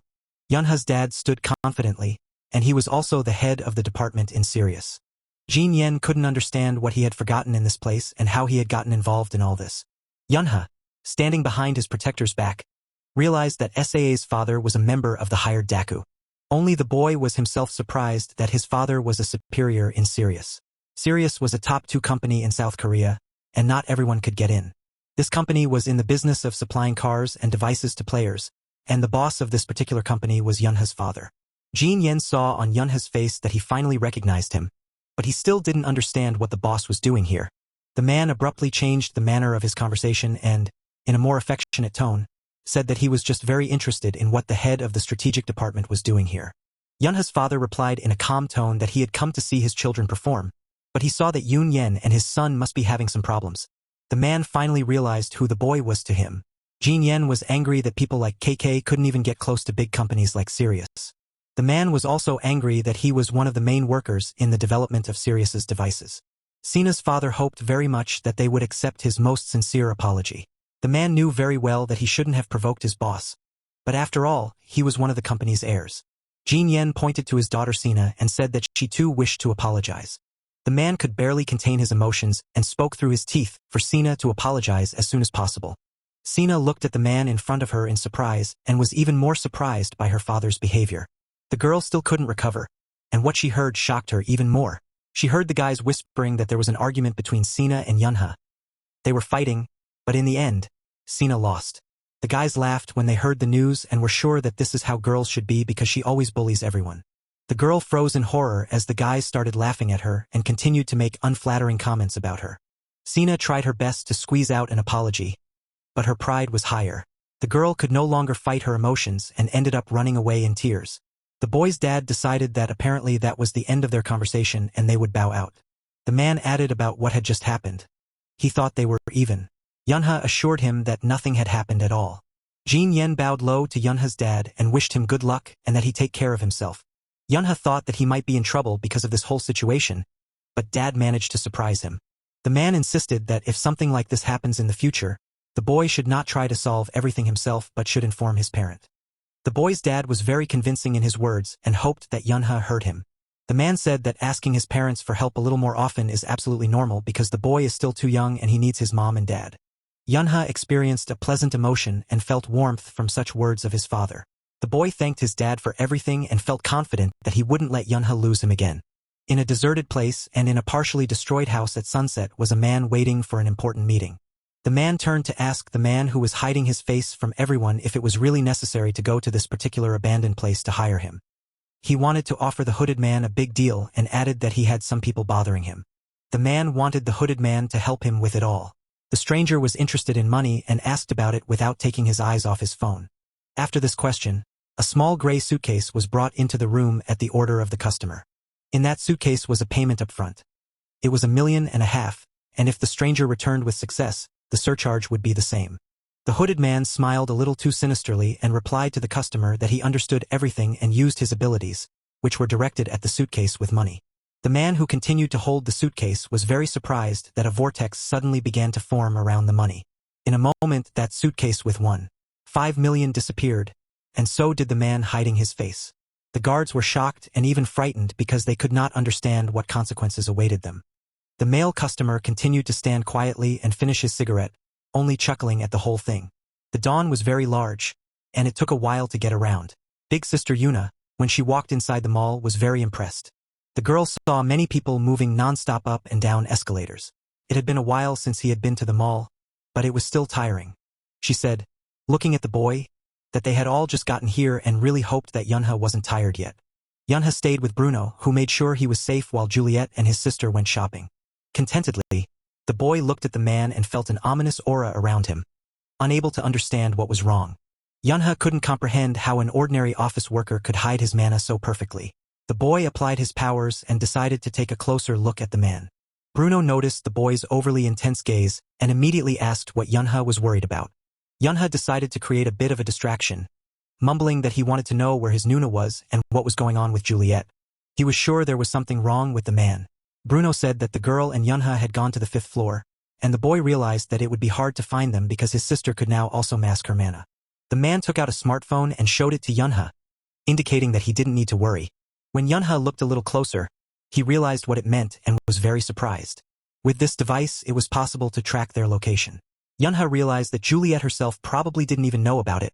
Yunha's dad stood confidently, and he was also the head of the department in Sirius. Jin Yen couldn't understand what he had forgotten in this place and how he had gotten involved in all this. Yunha, standing behind his protector's back, realized that SAA's father was a member of the hired Daku. Only the boy was himself surprised that his father was a superior in Sirius. Sirius was a top 2 company in South Korea, and not everyone could get in. This company was in the business of supplying cars and devices to players, and the boss of this particular company was Yunha's father. Jin Yen saw on Yunha's face that he finally recognized him, but he still didn't understand what the boss was doing here. The man abruptly changed the manner of his conversation and, in a more affectionate tone, said that he was just very interested in what the head of the strategic department was doing here. Yunha's father replied in a calm tone that he had come to see his children perform, but he saw that Yun Yen and his son must be having some problems. The man finally realized who the boy was to him. Jin Yen was angry that people like KK couldn't even get close to big companies like Sirius. The man was also angry that he was one of the main workers in the development of Sirius's devices. Sina's father hoped very much that they would accept his most sincere apology. The man knew very well that he shouldn't have provoked his boss, but after all, he was one of the company's heirs. Jin Yen pointed to his daughter Sina and said that she too wished to apologize. The man could barely contain his emotions and spoke through his teeth for Sina to apologize as soon as possible. Sina looked at the man in front of her in surprise and was even more surprised by her father's behavior. The girl still couldn't recover, and what she heard shocked her even more. She heard the guys whispering that there was an argument between Sina and Yunha. They were fighting, but in the end, Sina lost. The guys laughed when they heard the news and were sure that this is how girls should be because she always bullies everyone. The girl froze in horror as the guys started laughing at her and continued to make unflattering comments about her. Sina tried her best to squeeze out an apology, but her pride was higher. The girl could no longer fight her emotions and ended up running away in tears. The boy's dad decided that apparently that was the end of their conversation and they would bow out. The man added about what had just happened. He thought they were even. Yunha assured him that nothing had happened at all. Jin Yen bowed low to Yunha's dad and wished him good luck and that he take care of himself. Yunha thought that he might be in trouble because of this whole situation, but Dad managed to surprise him. The man insisted that if something like this happens in the future, the boy should not try to solve everything himself but should inform his parent. The boy's dad was very convincing in his words and hoped that Yunha heard him. The man said that asking his parents for help a little more often is absolutely normal because the boy is still too young and he needs his mom and dad. Yunha experienced a pleasant emotion and felt warmth from such words of his father. The boy thanked his dad for everything and felt confident that he wouldn't let Yunha lose him again. In a deserted place and in a partially destroyed house at sunset was a man waiting for an important meeting. The man turned to ask the man who was hiding his face from everyone if it was really necessary to go to this particular abandoned place to hire him. He wanted to offer the hooded man a big deal and added that he had some people bothering him. The man wanted the hooded man to help him with it all. The stranger was interested in money and asked about it without taking his eyes off his phone. After this question, a small gray suitcase was brought into the room at the order of the customer. In that suitcase was a payment up front. It was $1.5 million, and if the stranger returned with success, the surcharge would be the same. The hooded man smiled a little too sinisterly and replied to the customer that he understood everything and used his abilities, which were directed at the suitcase with money. The man who continued to hold the suitcase was very surprised that a vortex suddenly began to form around the money. In a moment, that suitcase with $1.5 million disappeared, and so did the man hiding his face. The guards were shocked and even frightened because they could not understand what consequences awaited them. The male customer continued to stand quietly and finish his cigarette, only chuckling at the whole thing. The dawn was very large, and it took a while to get around. Big Sister Yuna, when she walked inside the mall, was very impressed. The girl saw many people moving non-stop up and down escalators. It had been a while since he had been to the mall, but it was still tiring. She said, looking at the boy, that they had all just gotten here and really hoped that Yunha wasn't tired yet. Yunha stayed with Bruno, who made sure he was safe while Juliet and his sister went shopping. Contentedly, the boy looked at the man and felt an ominous aura around him, unable to understand what was wrong. Yunha couldn't comprehend how an ordinary office worker could hide his mana so perfectly. The boy applied his powers and decided to take a closer look at the man. Bruno noticed the boy's overly intense gaze and immediately asked what Yunha was worried about. Yunha decided to create a bit of a distraction, mumbling that he wanted to know where his Nuna was and what was going on with Juliet. He was sure there was something wrong with the man. Bruno said that the girl and Yunha had gone to the 5th floor, and the boy realized that it would be hard to find them because his sister could now also mask her mana. The man took out a smartphone and showed it to Yunha, indicating that he didn't need to worry. When Yunha looked a little closer, he realized what it meant and was very surprised. With this device, it was possible to track their location. Yunha realized that Juliet herself probably didn't even know about it,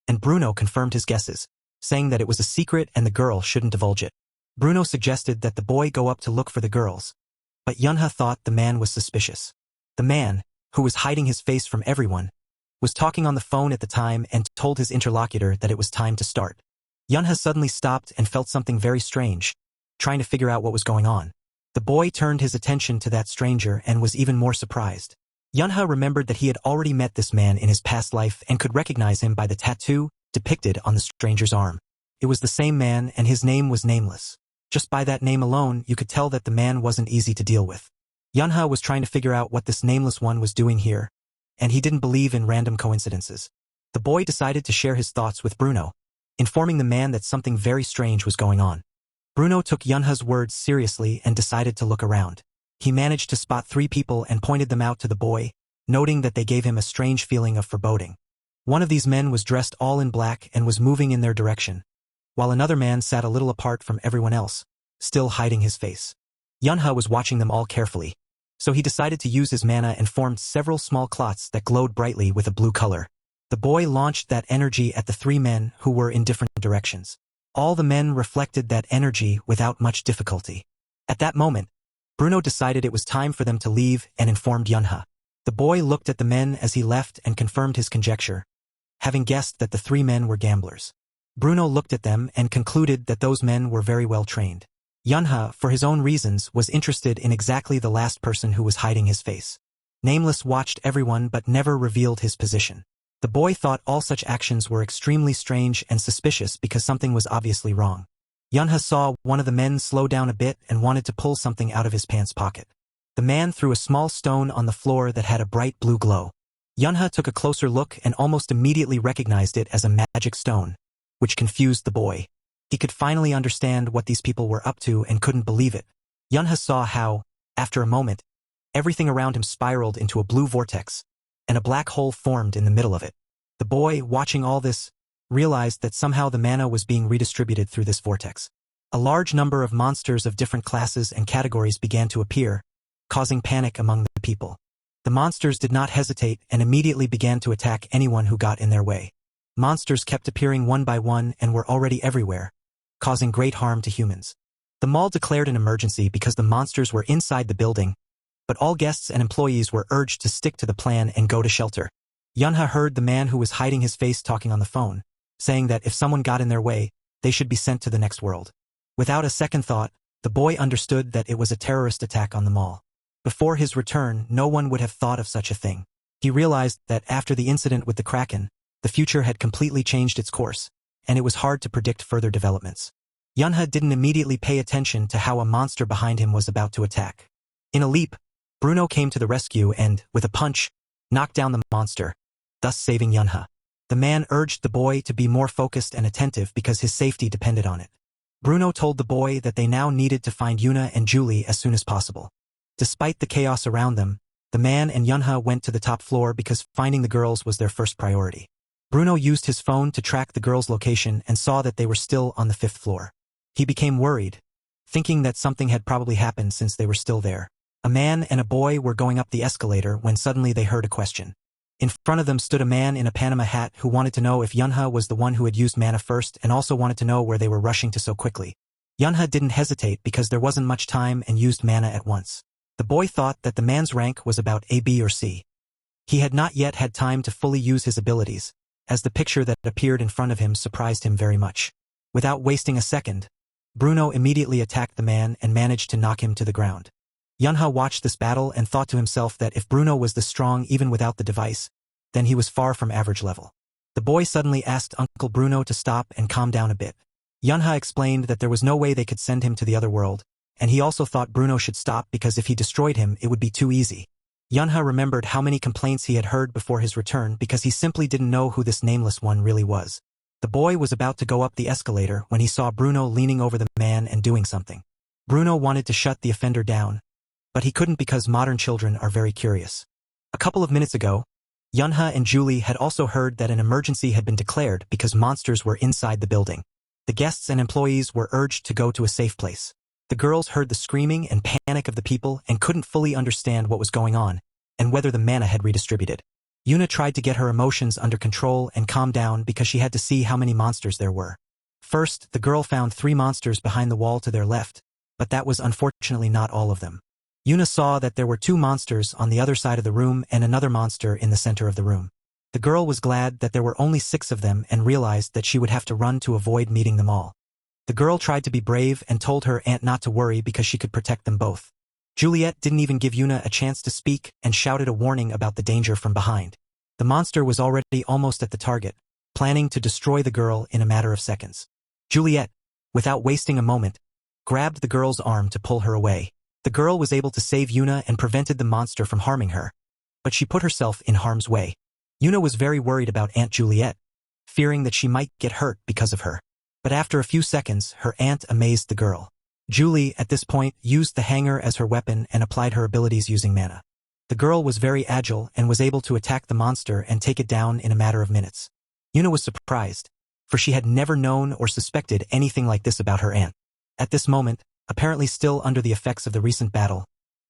and Bruno confirmed his guesses, saying that it was a secret and the girl shouldn't divulge it. Bruno suggested that the boy go up to look for the girls, but Yunha thought the man was suspicious. The man, who was hiding his face from everyone, was talking on the phone at the time and told his interlocutor that it was time to start. Yunha suddenly stopped and felt something very strange, trying to figure out what was going on. The boy turned his attention to that stranger and was even more surprised. Yunha remembered that he had already met this man in his past life and could recognize him by the tattoo depicted on the stranger's arm. It was the same man and his name was Nameless. Just by that name alone, you could tell that the man wasn't easy to deal with. Yunha was trying to figure out what this Nameless one was doing here, and he didn't believe in random coincidences. The boy decided to share his thoughts with Bruno, informing the man that something very strange was going on. Bruno took Yunha's words seriously and decided to look around. He managed to spot 3 people and pointed them out to the boy, noting that they gave him a strange feeling of foreboding. One of these men was dressed all in black and was moving in their direction, while another man sat a little apart from everyone else, still hiding his face. Yunha was watching them all carefully, so he decided to use his mana and formed several small clots that glowed brightly with a blue color. The boy launched that energy at the 3 men who were in different directions. All the men reflected that energy without much difficulty. At that moment, Bruno decided it was time for them to leave and informed Yunha. The boy looked at the men as he left and confirmed his conjecture, having guessed that the 3 men were gamblers. Bruno looked at them and concluded that those men were very well trained. Yunha, for his own reasons, was interested in exactly the last person who was hiding his face. Nameless watched everyone but never revealed his position. The boy thought all such actions were extremely strange and suspicious because something was obviously wrong. Yunha saw one of the men slow down a bit and wanted to pull something out of his pants pocket. The man threw a small stone on the floor that had a bright blue glow. Yunha took a closer look and almost immediately recognized it as a magic stone, which confused the boy. He could finally understand what these people were up to and couldn't believe it. Yunha saw how, after a moment, everything around him spiraled into a blue vortex, and a black hole formed in the middle of it. The boy, watching all this, realized that somehow the mana was being redistributed through this vortex. A large number of monsters of different classes and categories began to appear, causing panic among the people. The monsters did not hesitate and immediately began to attack anyone who got in their way. Monsters kept appearing one by one and were already everywhere, causing great harm to humans. The mall declared an emergency because the monsters were inside the building, but all guests and employees were urged to stick to the plan and go to shelter. Yunha heard the man who was hiding his face talking on the phone, saying that if someone got in their way, they should be sent to the next world. Without a second thought, the boy understood that it was a terrorist attack on the mall. Before his return, no one would have thought of such a thing. He realized that after the incident with the Kraken, the future had completely changed its course, and it was hard to predict further developments. Yunha didn't immediately pay attention to how a monster behind him was about to attack. In a leap, Bruno came to the rescue and, with a punch, knocked down the monster, thus saving Yunha. The man urged the boy to be more focused and attentive because his safety depended on it. Bruno told the boy that they now needed to find Yuna and Julie as soon as possible. Despite the chaos around them, the man and Yunha went to the top floor because finding the girls was their first priority. Bruno used his phone to track the girls' location and saw that they were still on the 5th floor. He became worried, thinking that something had probably happened since they were still there. A man and a boy were going up the escalator when suddenly they heard a question. In front of them stood a man in a Panama hat who wanted to know if Yunha was the one who had used mana first and also wanted to know where they were rushing to so quickly. Yunha didn't hesitate because there wasn't much time and used mana at once. The boy thought that the man's rank was about A, B, or C. He had not yet had time to fully use his abilities, as the picture that appeared in front of him surprised him very much. Without wasting a second, Bruno immediately attacked the man and managed to knock him to the ground. Yunha watched this battle and thought to himself that if Bruno was this strong even without the device, then he was far from average level. The boy suddenly asked Uncle Bruno to stop and calm down a bit. Yunha explained that there was no way they could send him to the other world, and he also thought Bruno should stop because if he destroyed him it would be too easy. Yunha remembered how many complaints he had heard before his return because he simply didn't know who this nameless one really was. The boy was about to go up the escalator when he saw Bruno leaning over the man and doing something. Bruno wanted to shut the offender down, but he couldn't because modern children are very curious. A couple of minutes ago, Yunha and Julie had also heard that an emergency had been declared because monsters were inside the building. The guests and employees were urged to go to a safe place. The girls heard the screaming and panic of the people and couldn't fully understand what was going on and whether the mana had redistributed. Yuna tried to get her emotions under control and calm down because she had to see how many monsters there were. First, the girl found 3 monsters behind the wall to their left, but that was unfortunately not all of them. Yuna saw that there were 2 monsters on the other side of the room and another monster in the center of the room. The girl was glad that there were only 6 of them and realized that she would have to run to avoid meeting them all. The girl tried to be brave and told her aunt not to worry because she could protect them both. Juliet didn't even give Yuna a chance to speak and shouted a warning about the danger from behind. The monster was already almost at the target, planning to destroy the girl in a matter of seconds. Juliet, without wasting a moment, grabbed the girl's arm to pull her away. The girl was able to save Yuna and prevented the monster from harming her, but she put herself in harm's way. Yuna was very worried about Aunt Juliet, fearing that she might get hurt because of her. But after a few seconds, her aunt amazed the girl. Julie, at this point, used the hanger as her weapon and applied her abilities using mana. The girl was very agile and was able to attack the monster and take it down in a matter of minutes. Yuna was surprised, for she had never known or suspected anything like this about her aunt. At this moment, apparently still under the effects of the recent battle,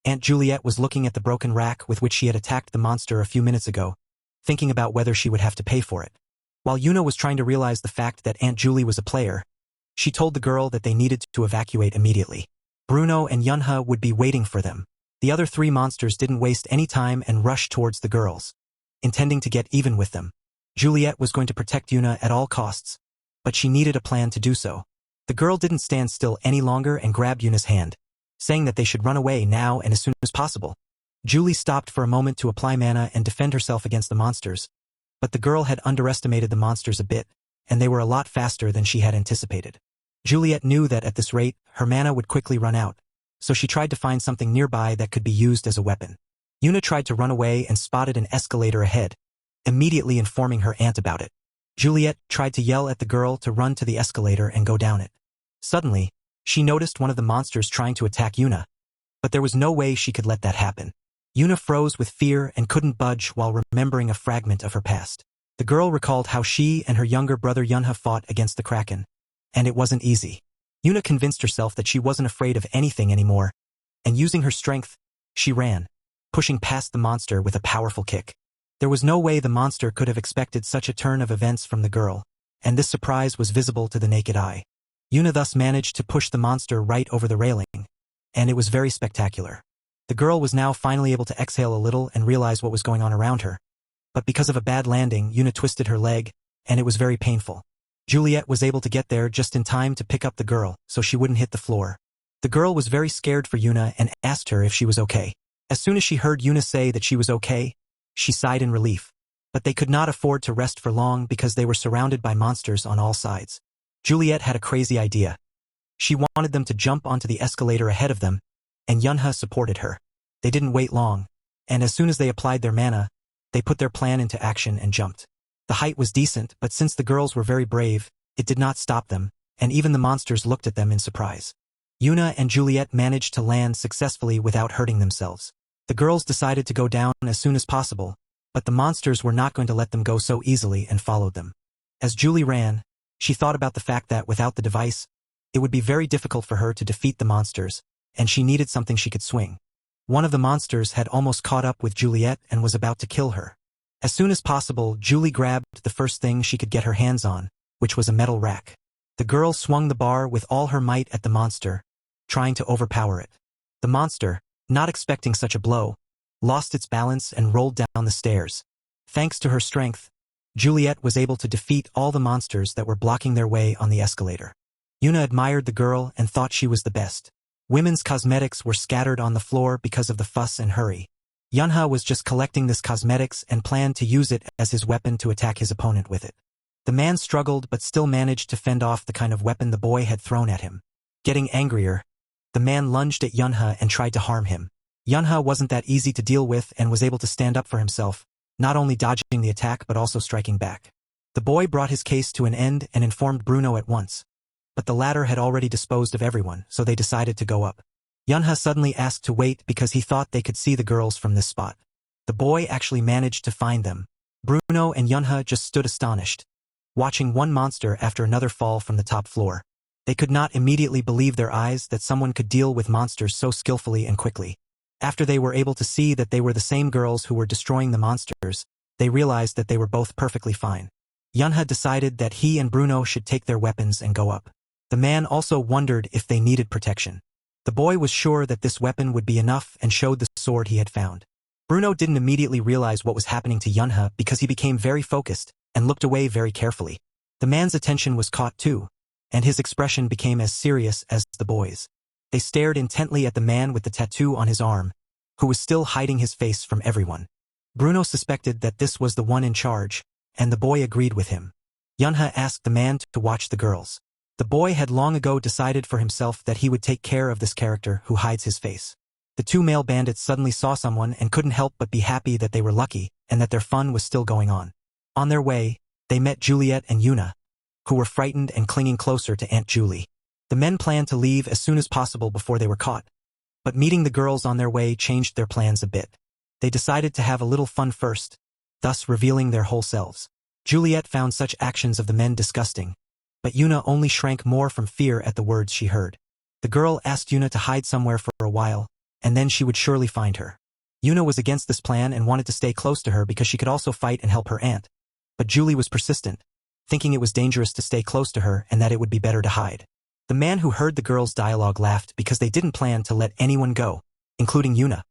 Aunt Juliet was looking at the broken rack with which she had attacked the monster a few minutes ago, thinking about whether she would have to pay for it. While Yuna was trying to realize the fact that Aunt Julie was a player, she told the girl that they needed to evacuate immediately. Bruno and Yunha would be waiting for them. The other 3 monsters didn't waste any time and rushed towards the girls, intending to get even with them. Juliet was going to protect Yuna at all costs, but she needed a plan to do so. The girl didn't stand still any longer and grabbed Yuna's hand, saying that they should run away now and as soon as possible. Julie stopped for a moment to apply mana and defend herself against the monsters, but the girl had underestimated the monsters a bit, and they were a lot faster than she had anticipated. Juliet knew that at this rate, her mana would quickly run out, so she tried to find something nearby that could be used as a weapon. Yuna tried to run away and spotted an escalator ahead, immediately informing her aunt about it. Juliet tried to yell at the girl to run to the escalator and go down it. Suddenly, she noticed one of the monsters trying to attack Yuna, but there was no way she could let that happen. Yuna froze with fear and couldn't budge while remembering a fragment of her past. The girl recalled how she and her younger brother Yunha fought against the Kraken, and it wasn't easy. Yuna convinced herself that she wasn't afraid of anything anymore, and using her strength, she ran, pushing past the monster with a powerful kick. There was no way the monster could have expected such a turn of events from the girl, and this surprise was visible to the naked eye. Yuna thus managed to push the monster right over the railing, and it was very spectacular. The girl was now finally able to exhale a little and realize what was going on around her. But because of a bad landing, Yuna twisted her leg, and it was very painful. Juliet was able to get there just in time to pick up the girl, so she wouldn't hit the floor. The girl was very scared for Yuna and asked her if she was okay. As soon as she heard Yuna say that she was okay, she sighed in relief. But they could not afford to rest for long because they were surrounded by monsters on all sides. Juliet had a crazy idea. She wanted them to jump onto the escalator ahead of them, and Yunha supported her. They didn't wait long, and as soon as they applied their mana, they put their plan into action and jumped. The height was decent, but since the girls were very brave, it did not stop them, and even the monsters looked at them in surprise. Yuna and Juliet managed to land successfully without hurting themselves. The girls decided to go down as soon as possible, but the monsters were not going to let them go so easily and followed them. As Julie ran, she thought about the fact that without the device, it would be very difficult for her to defeat the monsters, and she needed something she could swing. One of the monsters had almost caught up with Juliet and was about to kill her. As soon as possible, Julie grabbed the first thing she could get her hands on, which was a metal rack. The girl swung the bar with all her might at the monster, trying to overpower it. The monster, not expecting such a blow, lost its balance and rolled down the stairs. Thanks to her strength, Juliet was able to defeat all the monsters that were blocking their way on the escalator. Yuna admired the girl and thought she was the best. Women's cosmetics were scattered on the floor because of the fuss and hurry. Yunha was just collecting this cosmetics and planned to use it as his weapon to attack his opponent with it. The man struggled but still managed to fend off the kind of weapon the boy had thrown at him. Getting angrier, the man lunged at Yunha and tried to harm him. Yunha wasn't that easy to deal with and was able to stand up for himself, not only dodging the attack but also striking back. The boy brought his case to an end and informed Bruno at once. But the latter had already disposed of everyone, so they decided to go up. Yunha suddenly asked to wait because he thought they could see the girls from this spot. The boy actually managed to find them. Bruno and Yunha just stood astonished, watching one monster after another fall from the top floor. They could not immediately believe their eyes that someone could deal with monsters so skillfully and quickly. After they were able to see that they were the same girls who were destroying the monsters, they realized that they were both perfectly fine. Yunha decided that he and Bruno should take their weapons and go up. The man also wondered if they needed protection. The boy was sure that this weapon would be enough and showed the sword he had found. Bruno didn't immediately realize what was happening to Yunha because he became very focused and looked away very carefully. The man's attention was caught too, and his expression became as serious as the boy's. They stared intently at the man with the tattoo on his arm, who was still hiding his face from everyone. Bruno suspected that this was the one in charge, and the boy agreed with him. Yunha asked the man to watch the girls. The boy had long ago decided for himself that he would take care of this character who hides his face. The two male bandits suddenly saw someone and couldn't help but be happy that they were lucky and that their fun was still going on. On their way, they met Juliet and Yuna, who were frightened and clinging closer to Aunt Julie. The men planned to leave as soon as possible before they were caught. But meeting the girls on their way changed their plans a bit. They decided to have a little fun first, thus revealing their whole selves. Juliet found such actions of the men disgusting, but Yuna only shrank more from fear at the words she heard. The girl asked Yuna to hide somewhere for a while, and then she would surely find her. Yuna was against this plan and wanted to stay close to her because she could also fight and help her aunt. But Julie was persistent, thinking it was dangerous to stay close to her and that it would be better to hide. The man who heard the girls' dialogue laughed because they didn't plan to let anyone go, including Yuna.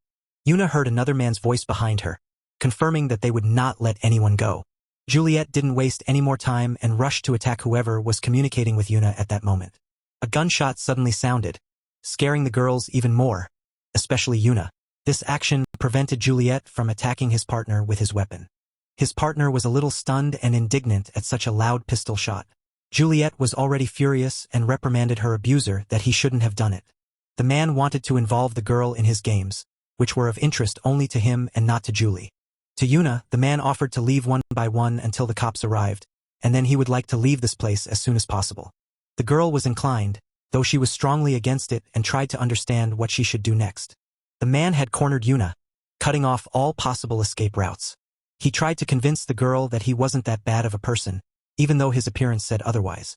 Yuna heard another man's voice behind her, confirming that they would not let anyone go. Juliet didn't waste any more time and rushed to attack whoever was communicating with Yuna at that moment. A gunshot suddenly sounded, scaring the girls even more, especially Yuna. This action prevented Juliet from attacking his partner with his weapon. His partner was a little stunned and indignant at such a loud pistol shot. Juliet was already furious and reprimanded her abuser that he shouldn't have done it. The man wanted to involve the girl in his games, which were of interest only to him and not to Julie. To Yuna, the man offered to leave one by one until the cops arrived, and then he would like to leave this place as soon as possible. The girl was inclined, though she was strongly against it and tried to understand what she should do next. The man had cornered Yuna, cutting off all possible escape routes. He tried to convince the girl that he wasn't that bad of a person, even though his appearance said otherwise.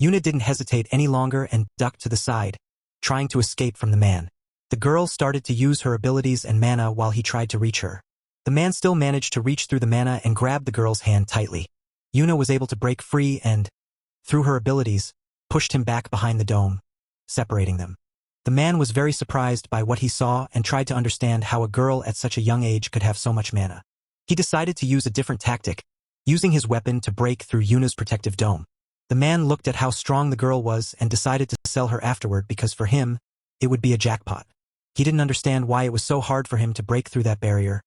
Yuna didn't hesitate any longer and ducked to the side, trying to escape from the man. The girl started to use her abilities and mana while he tried to reach her. The man still managed to reach through the mana and grab the girl's hand tightly. Yuna was able to break free and, through her abilities, pushed him back behind the dome, separating them. The man was very surprised by what he saw and tried to understand how a girl at such a young age could have so much mana. He decided to use a different tactic, using his weapon to break through Yuna's protective dome. The man looked at how strong the girl was and decided to sell her afterward because for him, it would be a jackpot. He didn't understand why it was so hard for him to break through that barrier,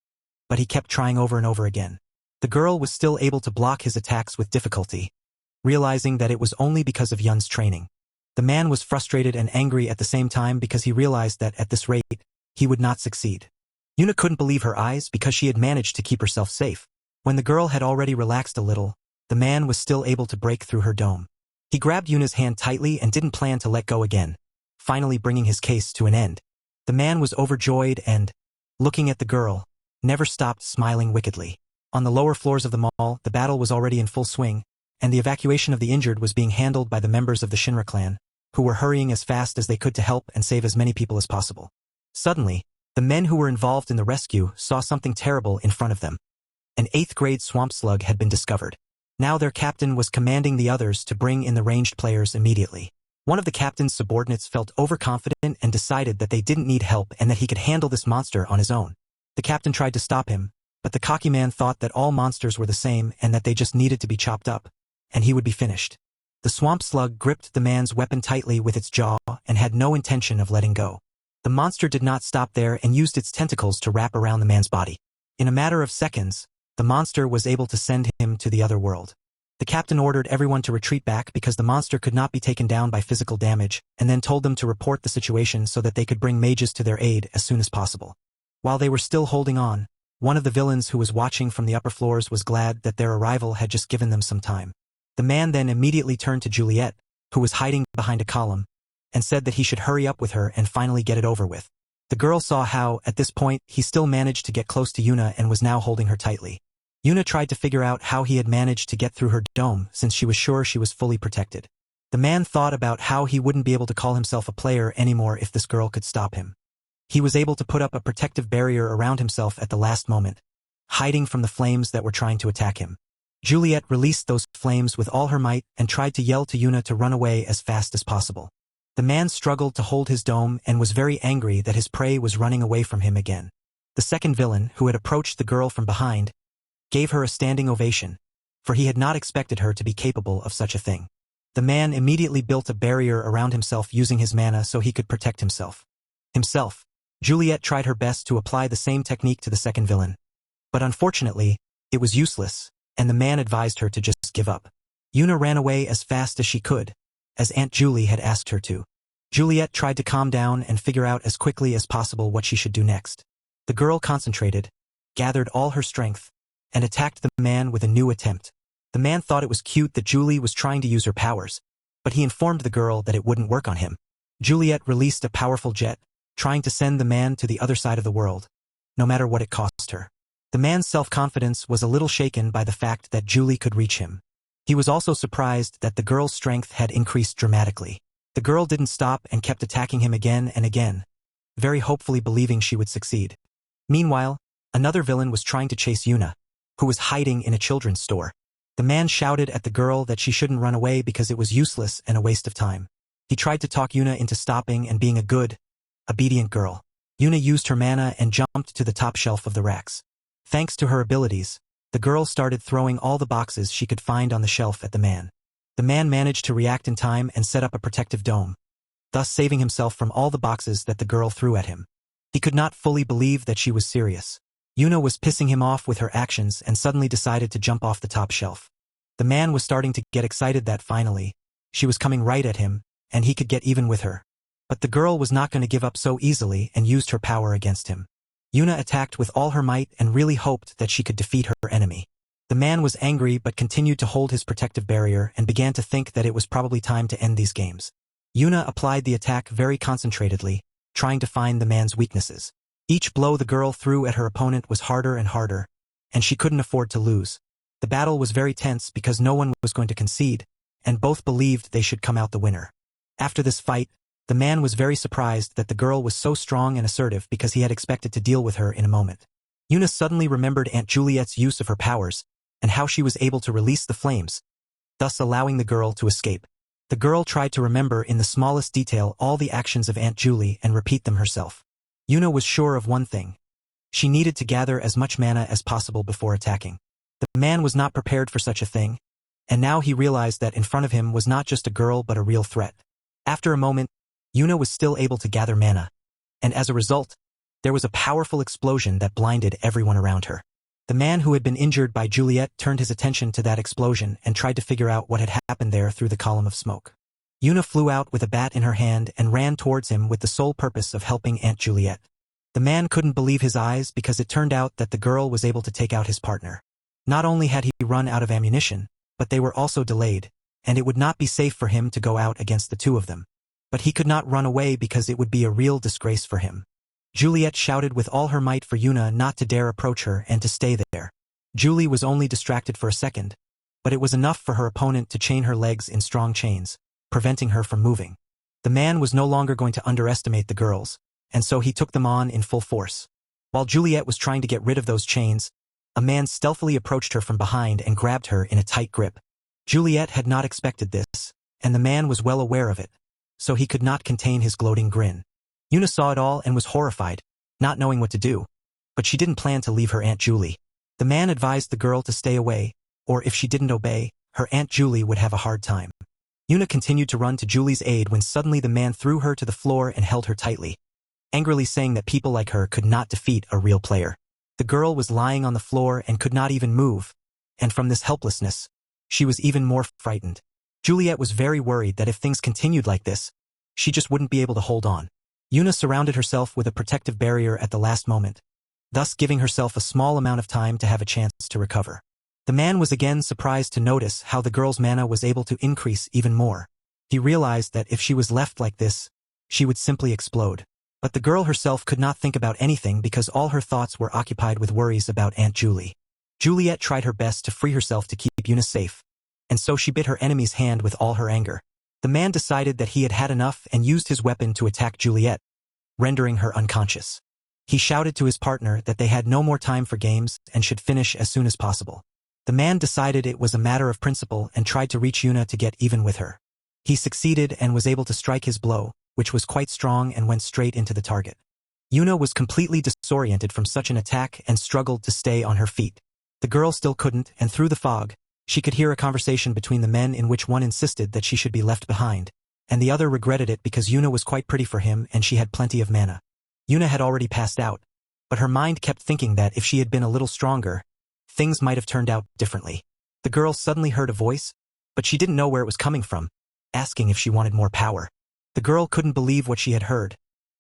but he kept trying over and over again. The girl was still able to block his attacks with difficulty, realizing that it was only because of Yun's training. The man was frustrated and angry at the same time because he realized that at this rate, he would not succeed. Yuna couldn't believe her eyes because she had managed to keep herself safe. When the girl had already relaxed a little, the man was still able to break through her dome. He grabbed Yuna's hand tightly and didn't plan to let go again, finally bringing his case to an end. The man was overjoyed and, looking at the girl, never stopped smiling wickedly. On the lower floors of the mall, the battle was already in full swing, and the evacuation of the injured was being handled by the members of the Shinra clan, who were hurrying as fast as they could to help and save as many people as possible. Suddenly, the men who were involved in the rescue saw something terrible in front of them. An 8th-grade swamp slug had been discovered. Now their captain was commanding the others to bring in the ranged players immediately. One of the captain's subordinates felt overconfident and decided that they didn't need help and that he could handle this monster on his own. The captain tried to stop him, but the cocky man thought that all monsters were the same and that they just needed to be chopped up, and he would be finished. The swamp slug gripped the man's weapon tightly with its jaw and had no intention of letting go. The monster did not stop there and used its tentacles to wrap around the man's body. In a matter of seconds, the monster was able to send him to the other world. The captain ordered everyone to retreat back because the monster could not be taken down by physical damage, and then told them to report the situation so that they could bring mages to their aid as soon as possible. While they were still holding on, one of the villains who was watching from the upper floors was glad that their arrival had just given them some time. The man then immediately turned to Juliet, who was hiding behind a column, and said that he should hurry up with her and finally get it over with. The girl saw how, at this point, he still managed to get close to Yuna and was now holding her tightly. Yuna tried to figure out how he had managed to get through her dome since she was sure she was fully protected. The man thought about how he wouldn't be able to call himself a player anymore if this girl could stop him. He was able to put up a protective barrier around himself at the last moment, hiding from the flames that were trying to attack him. Juliet released those flames with all her might and tried to yell to Yuna to run away as fast as possible. The man struggled to hold his dome and was very angry that his prey was running away from him again. The second villain, who had approached the girl from behind, gave her a standing ovation, for he had not expected her to be capable of such a thing. The man immediately built a barrier around himself using his mana so he could protect himself. Juliet tried her best to apply the same technique to the second villain. But unfortunately, it was useless, and the man advised her to just give up. Yuna ran away as fast as she could, as Aunt Julie had asked her to. Juliet tried to calm down and figure out as quickly as possible what she should do next. The girl concentrated, gathered all her strength, and attacked the man with a new attempt. The man thought it was cute that Julie was trying to use her powers, but he informed the girl that it wouldn't work on him. Juliet released a powerful jet, trying to send the man to the other side of the world, no matter what it cost her. The man's self-confidence was a little shaken by the fact that Julie could reach him. He was also surprised that the girl's strength had increased dramatically. The girl didn't stop and kept attacking him again and again, very hopefully believing she would succeed. Meanwhile, another villain was trying to chase Yuna, who was hiding in a children's store. The man shouted at the girl that she shouldn't run away because it was useless and a waste of time. He tried to talk Yuna into stopping and being a good, obedient girl. Yuna used her mana and jumped to the top shelf of the racks. Thanks to her abilities, the girl started throwing all the boxes she could find on the shelf at the man. The man managed to react in time and set up a protective dome, thus saving himself from all the boxes that the girl threw at him. He could not fully believe that she was serious. Yuna was pissing him off with her actions and suddenly decided to jump off the top shelf. The man was starting to get excited that finally, she was coming right at him, and he could get even with her. But the girl was not going to give up so easily and used her power against him. Yuna attacked with all her might and really hoped that she could defeat her enemy. The man was angry but continued to hold his protective barrier and began to think that it was probably time to end these games. Yuna applied the attack very concentratedly, trying to find the man's weaknesses. Each blow the girl threw at her opponent was harder and harder, and she couldn't afford to lose. The battle was very tense because no one was going to concede, and both believed they should come out the winner. After this fight, the man was very surprised that the girl was so strong and assertive because he had expected to deal with her in a moment. Yuna suddenly remembered Aunt Juliet's use of her powers, and how she was able to release the flames, thus allowing the girl to escape. The girl tried to remember in the smallest detail all the actions of Aunt Julie and repeat them herself. Yuna was sure of one thing. She needed to gather as much mana as possible before attacking. The man was not prepared for such a thing, and now he realized that in front of him was not just a girl but a real threat. After a moment, Yuna was still able to gather mana, and as a result, there was a powerful explosion that blinded everyone around her. The man who had been injured by Juliet turned his attention to that explosion and tried to figure out what had happened there through the column of smoke. Yuna flew out with a bat in her hand and ran towards him with the sole purpose of helping Aunt Juliet. The man couldn't believe his eyes because it turned out that the girl was able to take out his partner. Not only had he run out of ammunition, but they were also delayed, and it would not be safe for him to go out against the two of them. But he could not run away because it would be a real disgrace for him. Juliet shouted with all her might for Yuna not to dare approach her and to stay there. Julie was only distracted for a second, but it was enough for her opponent to chain her legs in strong chains, preventing her from moving. The man was no longer going to underestimate the girls, and so he took them on in full force. While Juliet was trying to get rid of those chains, A man stealthily approached her from behind and grabbed her in a tight grip. Juliet had not expected this, and the man was well aware of it, so he could not contain his gloating grin. Yuna saw it all and was horrified, not knowing what to do. But she didn't plan to leave her Aunt Julie. The man advised the girl to stay away, or if she didn't obey, her Aunt Julie would have a hard time. Yuna continued to run to Julie's aid when suddenly the man threw her to the floor and held her tightly, angrily saying that people like her could not defeat a real player. The girl was lying on the floor and could not even move, and from this helplessness, she was even more frightened. Juliet was very worried that if things continued like this, she just wouldn't be able to hold on. Yuna surrounded herself with a protective barrier at the last moment, thus giving herself a small amount of time to have a chance to recover. The man was again surprised to notice how the girl's mana was able to increase even more. He realized that if she was left like this, she would simply explode. But the girl herself could not think about anything because all her thoughts were occupied with worries about Aunt Julie. Juliet tried her best to free herself to keep Yuna safe, and so she bit her enemy's hand with all her anger. The man decided that he had had enough and used his weapon to attack Juliet, rendering her unconscious. He shouted to his partner that they had no more time for games and should finish as soon as possible. The man decided it was a matter of principle and tried to reach Yuna to get even with her. He succeeded and was able to strike his blow, which was quite strong and went straight into the target. Yuna was completely disoriented from such an attack and struggled to stay on her feet. The girl still couldn't, and through the fog, she could hear a conversation between the men in which one insisted that she should be left behind, and the other regretted it because Yuna was quite pretty for him and she had plenty of mana. Yuna had already passed out, but her mind kept thinking that if she had been a little stronger, things might have turned out differently. The girl suddenly heard a voice, but she didn't know where it was coming from, asking if she wanted more power. The girl couldn't believe what she had heard,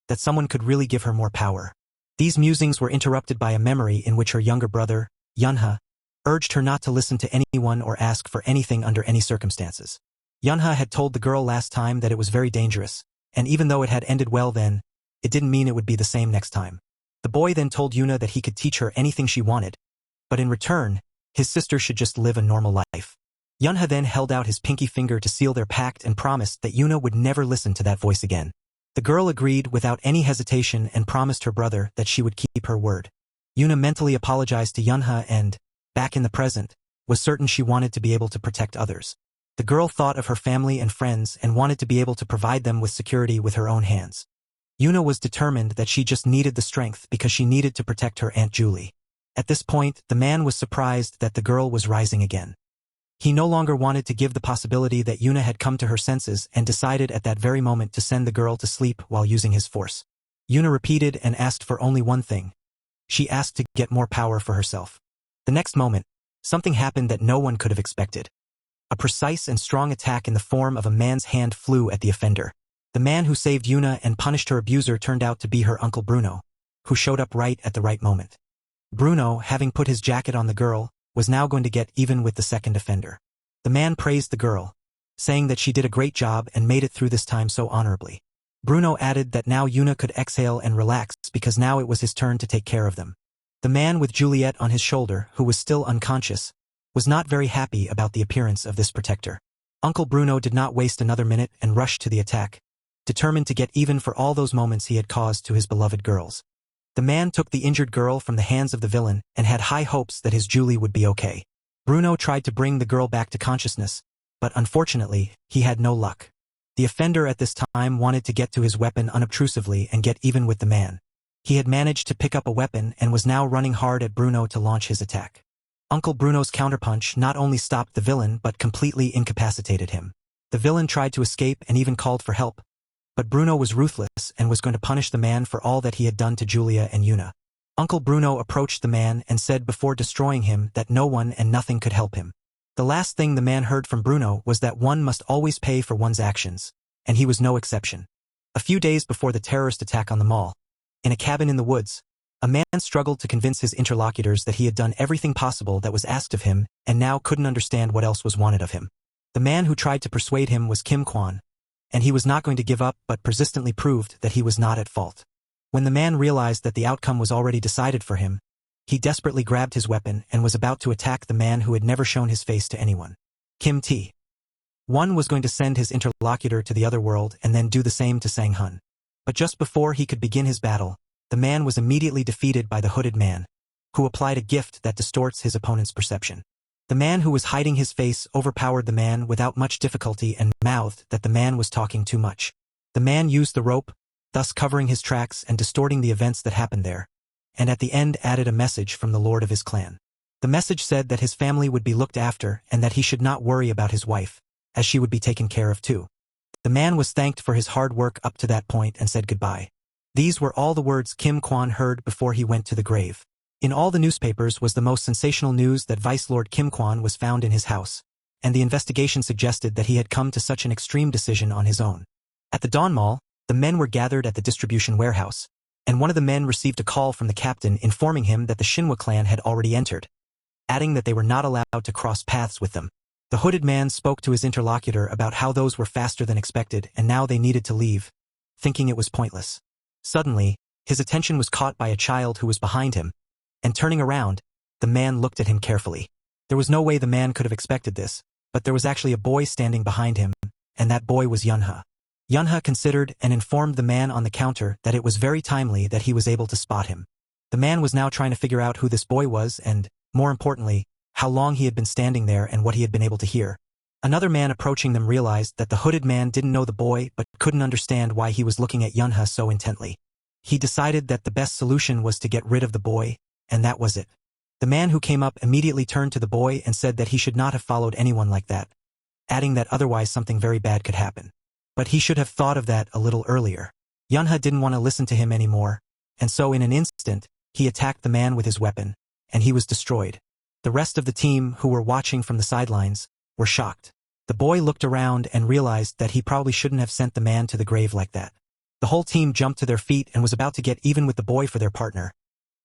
that someone could really give her more power. These musings were interrupted by a memory in which her younger brother, Yunha, urged her not to listen to anyone or ask for anything under any circumstances. Yunha had told the girl last time that it was very dangerous, and even though it had ended well then, it didn't mean it would be the same next time. The boy then told Yuna that he could teach her anything she wanted, but in return, his sister should just live a normal life. Yunha then held out his pinky finger to seal their pact and promised that Yuna would never listen to that voice again. The girl agreed without any hesitation and promised her brother that she would keep her word. Yuna mentally apologized to Yunha and, back in the present, was certain she wanted to be able to protect others. The girl thought of her family and friends and wanted to be able to provide them with security with her own hands. Yuna was determined that she just needed the strength because she needed to protect her Aunt Julie. At this point, the man was surprised that the girl was rising again. He no longer wanted to give the possibility that Yuna had come to her senses and decided at that very moment to send the girl to sleep while using his force. Yuna repeated and asked for only one thing. She asked to get more power for herself. The next moment, something happened that no one could have expected. A precise and strong attack in the form of a man's hand flew at the offender. The man who saved Yuna and punished her abuser turned out to be her uncle Bruno, who showed up right at the right moment. Bruno, having put his jacket on the girl, was now going to get even with the second offender. The man praised the girl, saying that she did a great job and made it through this time so honorably. Bruno added that now Yuna could exhale and relax because now it was his turn to take care of them. The man with Juliet on his shoulder, who was still unconscious, was not very happy about the appearance of this protector. Uncle Bruno did not waste another minute and rushed to the attack, determined to get even for all those moments he had caused to his beloved girls. The man took the injured girl from the hands of the villain and had high hopes that his Julie would be okay. Bruno tried to bring the girl back to consciousness, but unfortunately, he had no luck. The offender at this time wanted to get to his weapon unobtrusively and get even with the man. He had managed to pick up a weapon and was now running hard at Bruno to launch his attack. Uncle Bruno's counterpunch not only stopped the villain but completely incapacitated him. The villain tried to escape and even called for help, but Bruno was ruthless and was going to punish the man for all that he had done to Julia and Yuna. Uncle Bruno approached the man and said before destroying him that no one and nothing could help him. The last thing the man heard from Bruno was that one must always pay for one's actions, and he was no exception. A few days before the terrorist attack on the mall, in a cabin in the woods, a man struggled to convince his interlocutors that he had done everything possible that was asked of him and now couldn't understand what else was wanted of him. The man who tried to persuade him was Kim Kwan, and he was not going to give up but persistently proved that he was not at fault. When the man realized that the outcome was already decided for him, he desperately grabbed his weapon and was about to attack the man who had never shown his face to anyone. Kim T. One was going to send his interlocutor to the other world and then do the same to Sang Hun. But just before he could begin his battle, the man was immediately defeated by the hooded man, who applied a gift that distorts his opponent's perception. The man who was hiding his face overpowered the man without much difficulty and mouthed that the man was talking too much. The man used the rope, thus covering his tracks and distorting the events that happened there, and at the end added a message from the lord of his clan. The message said that his family would be looked after and that he should not worry about his wife, as she would be taken care of too. The man was thanked for his hard work up to that point and said goodbye. These were all the words Kim Kwan heard before he went to the grave. In all the newspapers was the most sensational news that Vice Lord Kim Kwan was found in his house, and the investigation suggested that he had come to such an extreme decision on his own. At the Dawn Mall, the men were gathered at the distribution warehouse, and one of the men received a call from the captain informing him that the Shinhwa clan had already entered, adding that they were not allowed to cross paths with them. The hooded man spoke to his interlocutor about how those were faster than expected and now they needed to leave, thinking it was pointless. Suddenly, his attention was caught by a child who was behind him, and turning around, the man looked at him carefully. There was no way the man could have expected this, but there was actually a boy standing behind him, and that boy was Yunha. Yunha considered and informed the man on the counter that it was very timely that he was able to spot him. The man was now trying to figure out who this boy was and, more importantly, how long he had been standing there and what he had been able to hear. Another man approaching them realized that the hooded man didn't know the boy but couldn't understand why he was looking at Yunha so intently. He decided that the best solution was to get rid of the boy, and that was it. The man who came up immediately turned to the boy and said that he should not have followed anyone like that, adding that otherwise something very bad could happen. But he should have thought of that a little earlier. Yunha didn't want to listen to him anymore, and so in an instant, he attacked the man with his weapon, and he was destroyed. The rest of the team, who were watching from the sidelines, were shocked. The boy looked around and realized that he probably shouldn't have sent the man to the grave like that. The whole team jumped to their feet and was about to get even with the boy for their partner,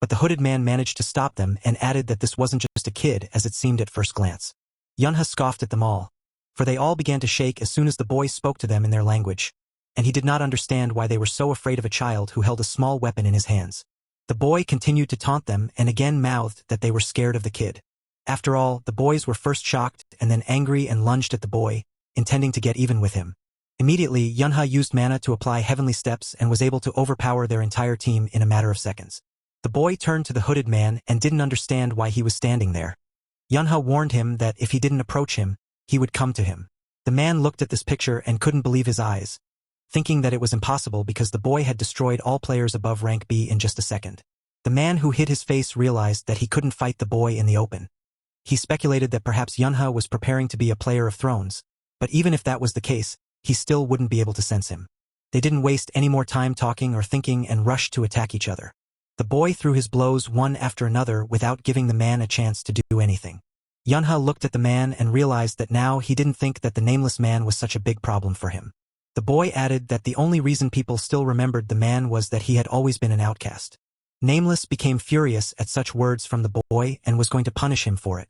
but the hooded man managed to stop them and added that this wasn't just a kid as it seemed at first glance. Yunha scoffed at them all, for they all began to shake as soon as the boy spoke to them in their language, and he did not understand why they were so afraid of a child who held a small weapon in his hands. The boy continued to taunt them and again mouthed that they were scared of the kid. After all, the boys were first shocked and then angry and lunged at the boy, intending to get even with him. Immediately, Yunha used mana to apply heavenly steps and was able to overpower their entire team in a matter of seconds. The boy turned to the hooded man and didn't understand why he was standing there. Yunha warned him that if he didn't approach him, he would come to him. The man looked at this picture and couldn't believe his eyes, thinking that it was impossible because the boy had destroyed all players above rank B in just a second. The man who hid his face realized that he couldn't fight the boy in the open. He speculated that perhaps Yunha was preparing to be a player of thrones, but even if that was the case, he still wouldn't be able to sense him. They didn't waste any more time talking or thinking and rushed to attack each other. The boy threw his blows one after another without giving the man a chance to do anything. Yunha looked at the man and realized that now he didn't think that the nameless man was such a big problem for him. The boy added that the only reason people still remembered the man was that he had always been an outcast. Nameless became furious at such words from the boy and was going to punish him for it.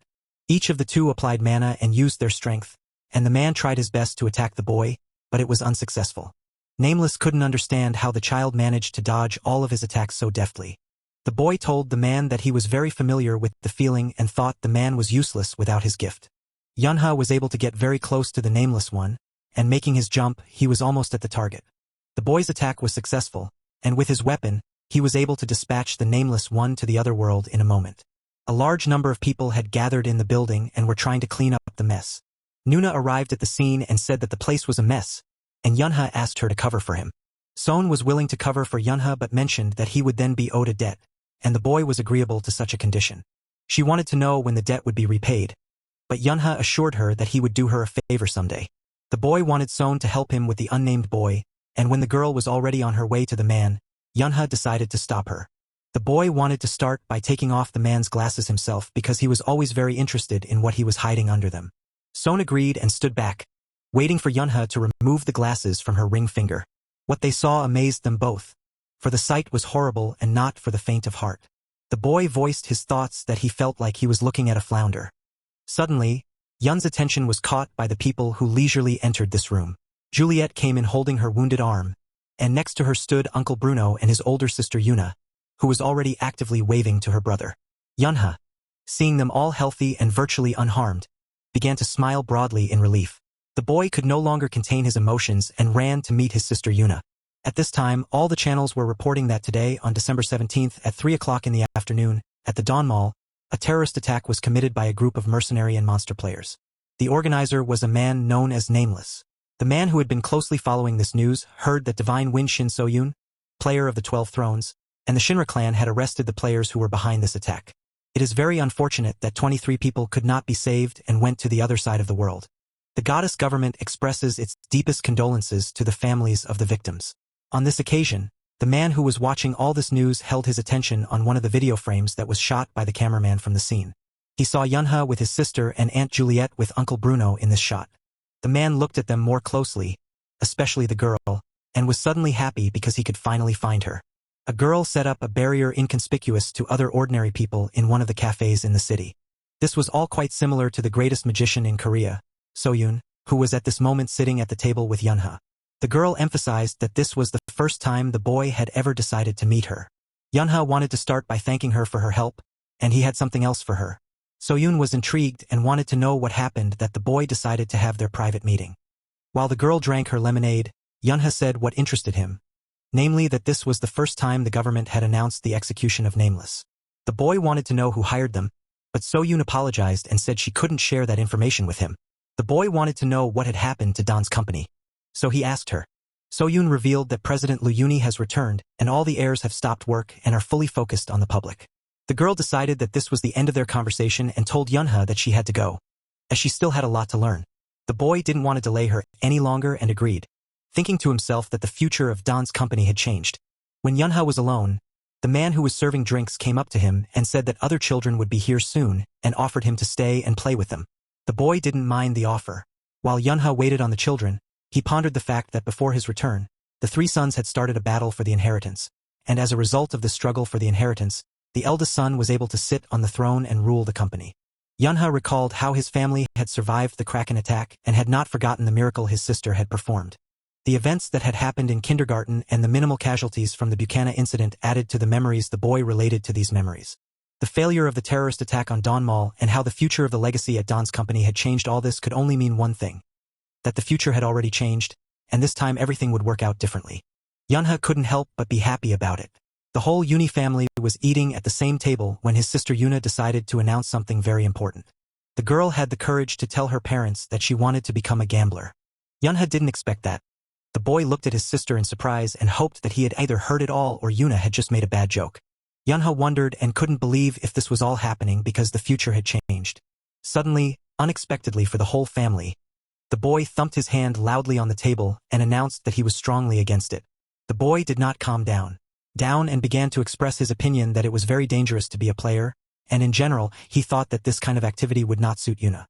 Each of the two applied mana and used their strength, and the man tried his best to attack the boy, but it was unsuccessful. Nameless couldn't understand how the child managed to dodge all of his attacks so deftly. The boy told the man that he was very familiar with the feeling and thought the man was useless without his gift. Yunha was able to get very close to the nameless one, and making his jump, he was almost at the target. The boy's attack was successful, and with his weapon, he was able to dispatch the nameless one to the other world in a moment. A large number of people had gathered in the building and were trying to clean up the mess. Nuna arrived at the scene and said that the place was a mess, and Yunha asked her to cover for him. Son was willing to cover for Yunha but mentioned that he would then be owed a debt, and the boy was agreeable to such a condition. She wanted to know when the debt would be repaid, but Yunha assured her that he would do her a favor someday. The boy wanted Son to help him with the unnamed boy, and when the girl was already on her way to the man, Yunha decided to stop her. The boy wanted to start by taking off the man's glasses himself because he was always very interested in what he was hiding under them. Son agreed and stood back, waiting for Yunha to remove the glasses from her ring finger. What they saw amazed them both, for the sight was horrible and not for the faint of heart. The boy voiced his thoughts that he felt like he was looking at a flounder. Suddenly, Yun's attention was caught by the people who leisurely entered this room. Juliet came in holding her wounded arm, and next to her stood Uncle Bruno and his older sister Yuna, who was already actively waving to her brother. Yunha, seeing them all healthy and virtually unharmed, began to smile broadly in relief. The boy could no longer contain his emotions and ran to meet his sister Yuna. At this time, all the channels were reporting that today, on December 17th at 3 o'clock in the afternoon, At the Dawn Mall, a terrorist attack was committed by a group of mercenary and monster players. The organizer was a man known as Nameless. The man who had been closely following this news heard that Divine Wind Shin So-yoon, player of the 12 Thrones, and the Shinra clan had arrested the players who were behind this attack. It is very unfortunate that 23 people could not be saved and went to the other side of the world. The goddess government expresses its deepest condolences to the families of the victims. On this occasion, the man who was watching all this news held his attention on one of the video frames that was shot by the cameraman from the scene. He saw Yunha with his sister and Aunt Juliet with Uncle Bruno in this shot. The man looked at them more closely, especially the girl, and was suddenly happy because he could finally find her. A girl set up a barrier inconspicuous to other ordinary people in one of the cafes in the city. This was all quite similar to the greatest magician in Korea, So-yoon, who was at this moment sitting at the table with Yunha. The girl emphasized that this was the first time the boy had ever decided to meet her. Yunha wanted to start by thanking her for her help, and he had something else for her. So-yoon was intrigued and wanted to know what happened that the boy decided to have their private meeting. While the girl drank her lemonade, Yunha said what interested him, namely that this was the first time the government had announced the execution of Nameless. The boy wanted to know who hired them, but So-yoon apologized and said she couldn't share that information with him. The boy wanted to know what had happened to Don's company, so he asked her. So-yoon revealed that President Liu Yuni has returned and all the heirs have stopped work and are fully focused on the public. The girl decided that this was the end of their conversation and told Yunha that she had to go, as she still had a lot to learn. The boy didn't want to delay her any longer and agreed, thinking to himself that the future of Don's company had changed. When Yunha was alone, the man who was serving drinks came up to him and said that other children would be here soon and offered him to stay and play with them. The boy didn't mind the offer. While Yunha waited on the children, he pondered the fact that before his return, the three sons had started a battle for the inheritance, and as a result of the struggle for the inheritance, the eldest son was able to sit on the throne and rule the company. Yunha recalled how his family had survived the Kraken attack and had not forgotten the miracle his sister had performed. The events that had happened in kindergarten and the minimal casualties from the Buchanan incident added to the memories the boy related to these memories. The failure of the terrorist attack on Dawn Mall and how the future of the legacy at Don's company had changed all this could only mean one thing. That the future had already changed, and this time everything would work out differently. Yunha couldn't help but be happy about it. The whole Uni family was eating at the same table when his sister Yuna decided to announce something very important. The girl had the courage to tell her parents that she wanted to become a gambler. Yunha didn't expect that. The boy looked at his sister in surprise and hoped that he had either heard it all or Yuna had just made a bad joke. Yunha wondered and couldn't believe if this was all happening because the future had changed. Suddenly, unexpectedly for the whole family, the boy thumped his hand loudly on the table and announced that he was strongly against it. The boy did not calm down and began to express his opinion that it was very dangerous to be a player, and in general, he thought that this kind of activity would not suit Yuna.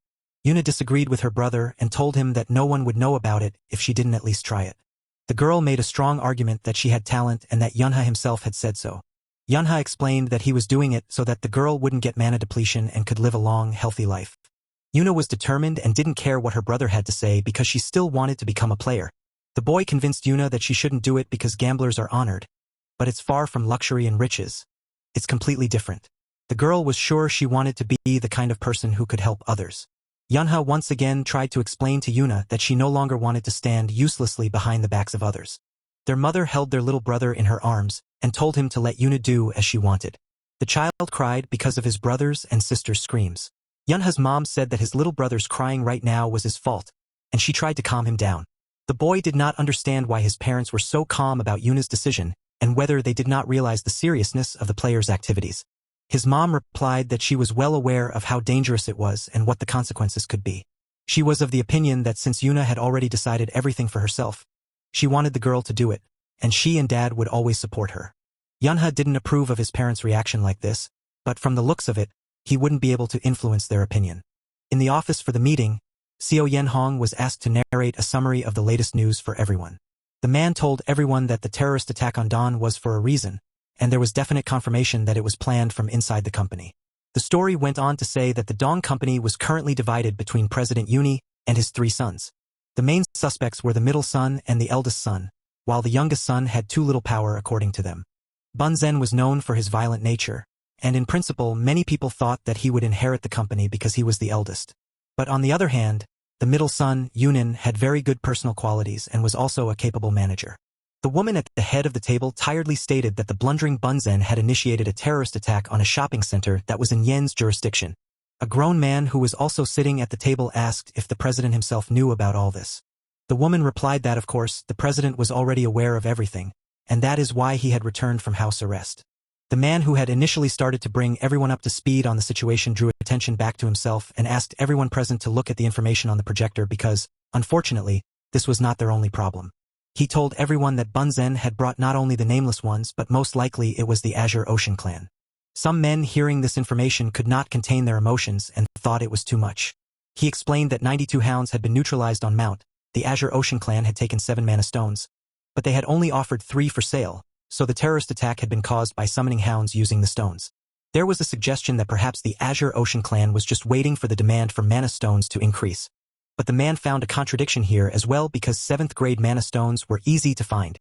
Yuna disagreed with her brother and told him that no one would know about it if she didn't at least try it. The girl made a strong argument that she had talent and that Yunha himself had said so. Yunha explained that he was doing it so that the girl wouldn't get mana depletion and could live a long, healthy life. Yuna was determined and didn't care what her brother had to say because she still wanted to become a player. The boy convinced Yuna that she shouldn't do it because gamblers are honored, but it's far from luxury and riches. It's completely different. The girl was sure she wanted to be the kind of person who could help others. Yunha once again tried to explain to Yuna that she no longer wanted to stand uselessly behind the backs of others. Their mother held their little brother in her arms and told him to let Yuna do as she wanted. The child cried because of his brothers and sisters' screams. Yunha's mom said that his little brother's crying right now was his fault, and she tried to calm him down. The boy did not understand why his parents were so calm about Yuna's decision and whether they did not realize the seriousness of the player's activities. His mom replied that she was well aware of how dangerous it was and what the consequences could be. She was of the opinion that since Yuna had already decided everything for herself, she wanted the girl to do it, and she and Dad would always support her. Yunha didn't approve of his parents' reaction like this, but from the looks of it, he wouldn't be able to influence their opinion. In the office for the meeting, Seo Yen-hong was asked to narrate a summary of the latest news for everyone. The man told everyone that the terrorist attack on Dawn was for a reason, and there was definite confirmation that it was planned from inside the company. The story went on to say that the Dawn company was currently divided between President Yuni and his three sons. The main suspects were the middle son and the eldest son, while the youngest son had too little power according to them. Bunzen was known for his violent nature, and in principle many people thought that he would inherit the company because he was the eldest. But on the other hand, the middle son, Yunin, had very good personal qualities and was also a capable manager. The woman at the head of the table tiredly stated that the blundering Bunzen had initiated a terrorist attack on a shopping center that was in Yen's jurisdiction. A grown man who was also sitting at the table asked if the president himself knew about all this. The woman replied that of course, the president was already aware of everything, and that is why he had returned from house arrest. The man who had initially started to bring everyone up to speed on the situation drew attention back to himself and asked everyone present to look at the information on the projector because, unfortunately, this was not their only problem. He told everyone that Bunzen had brought not only the Nameless Ones but most likely it was the Azure Ocean clan. Some men hearing this information could not contain their emotions and thought it was too much. He explained that 92 hounds had been neutralized on Mount. The Azure Ocean clan had taken 7 mana stones, but they had only offered 3 for sale, so the terrorist attack had been caused by summoning hounds using the stones. There was a suggestion that perhaps the Azure Ocean clan was just waiting for the demand for mana stones to increase. But the man found a contradiction here as well because 7th grade mana stones were easy to find.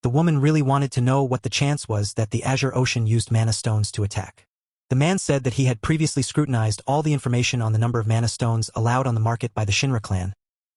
The woman really wanted to know what the chance was that the Azure Ocean used mana stones to attack. The man said that he had previously scrutinized all the information on the number of mana stones allowed on the market by the Shinra clan,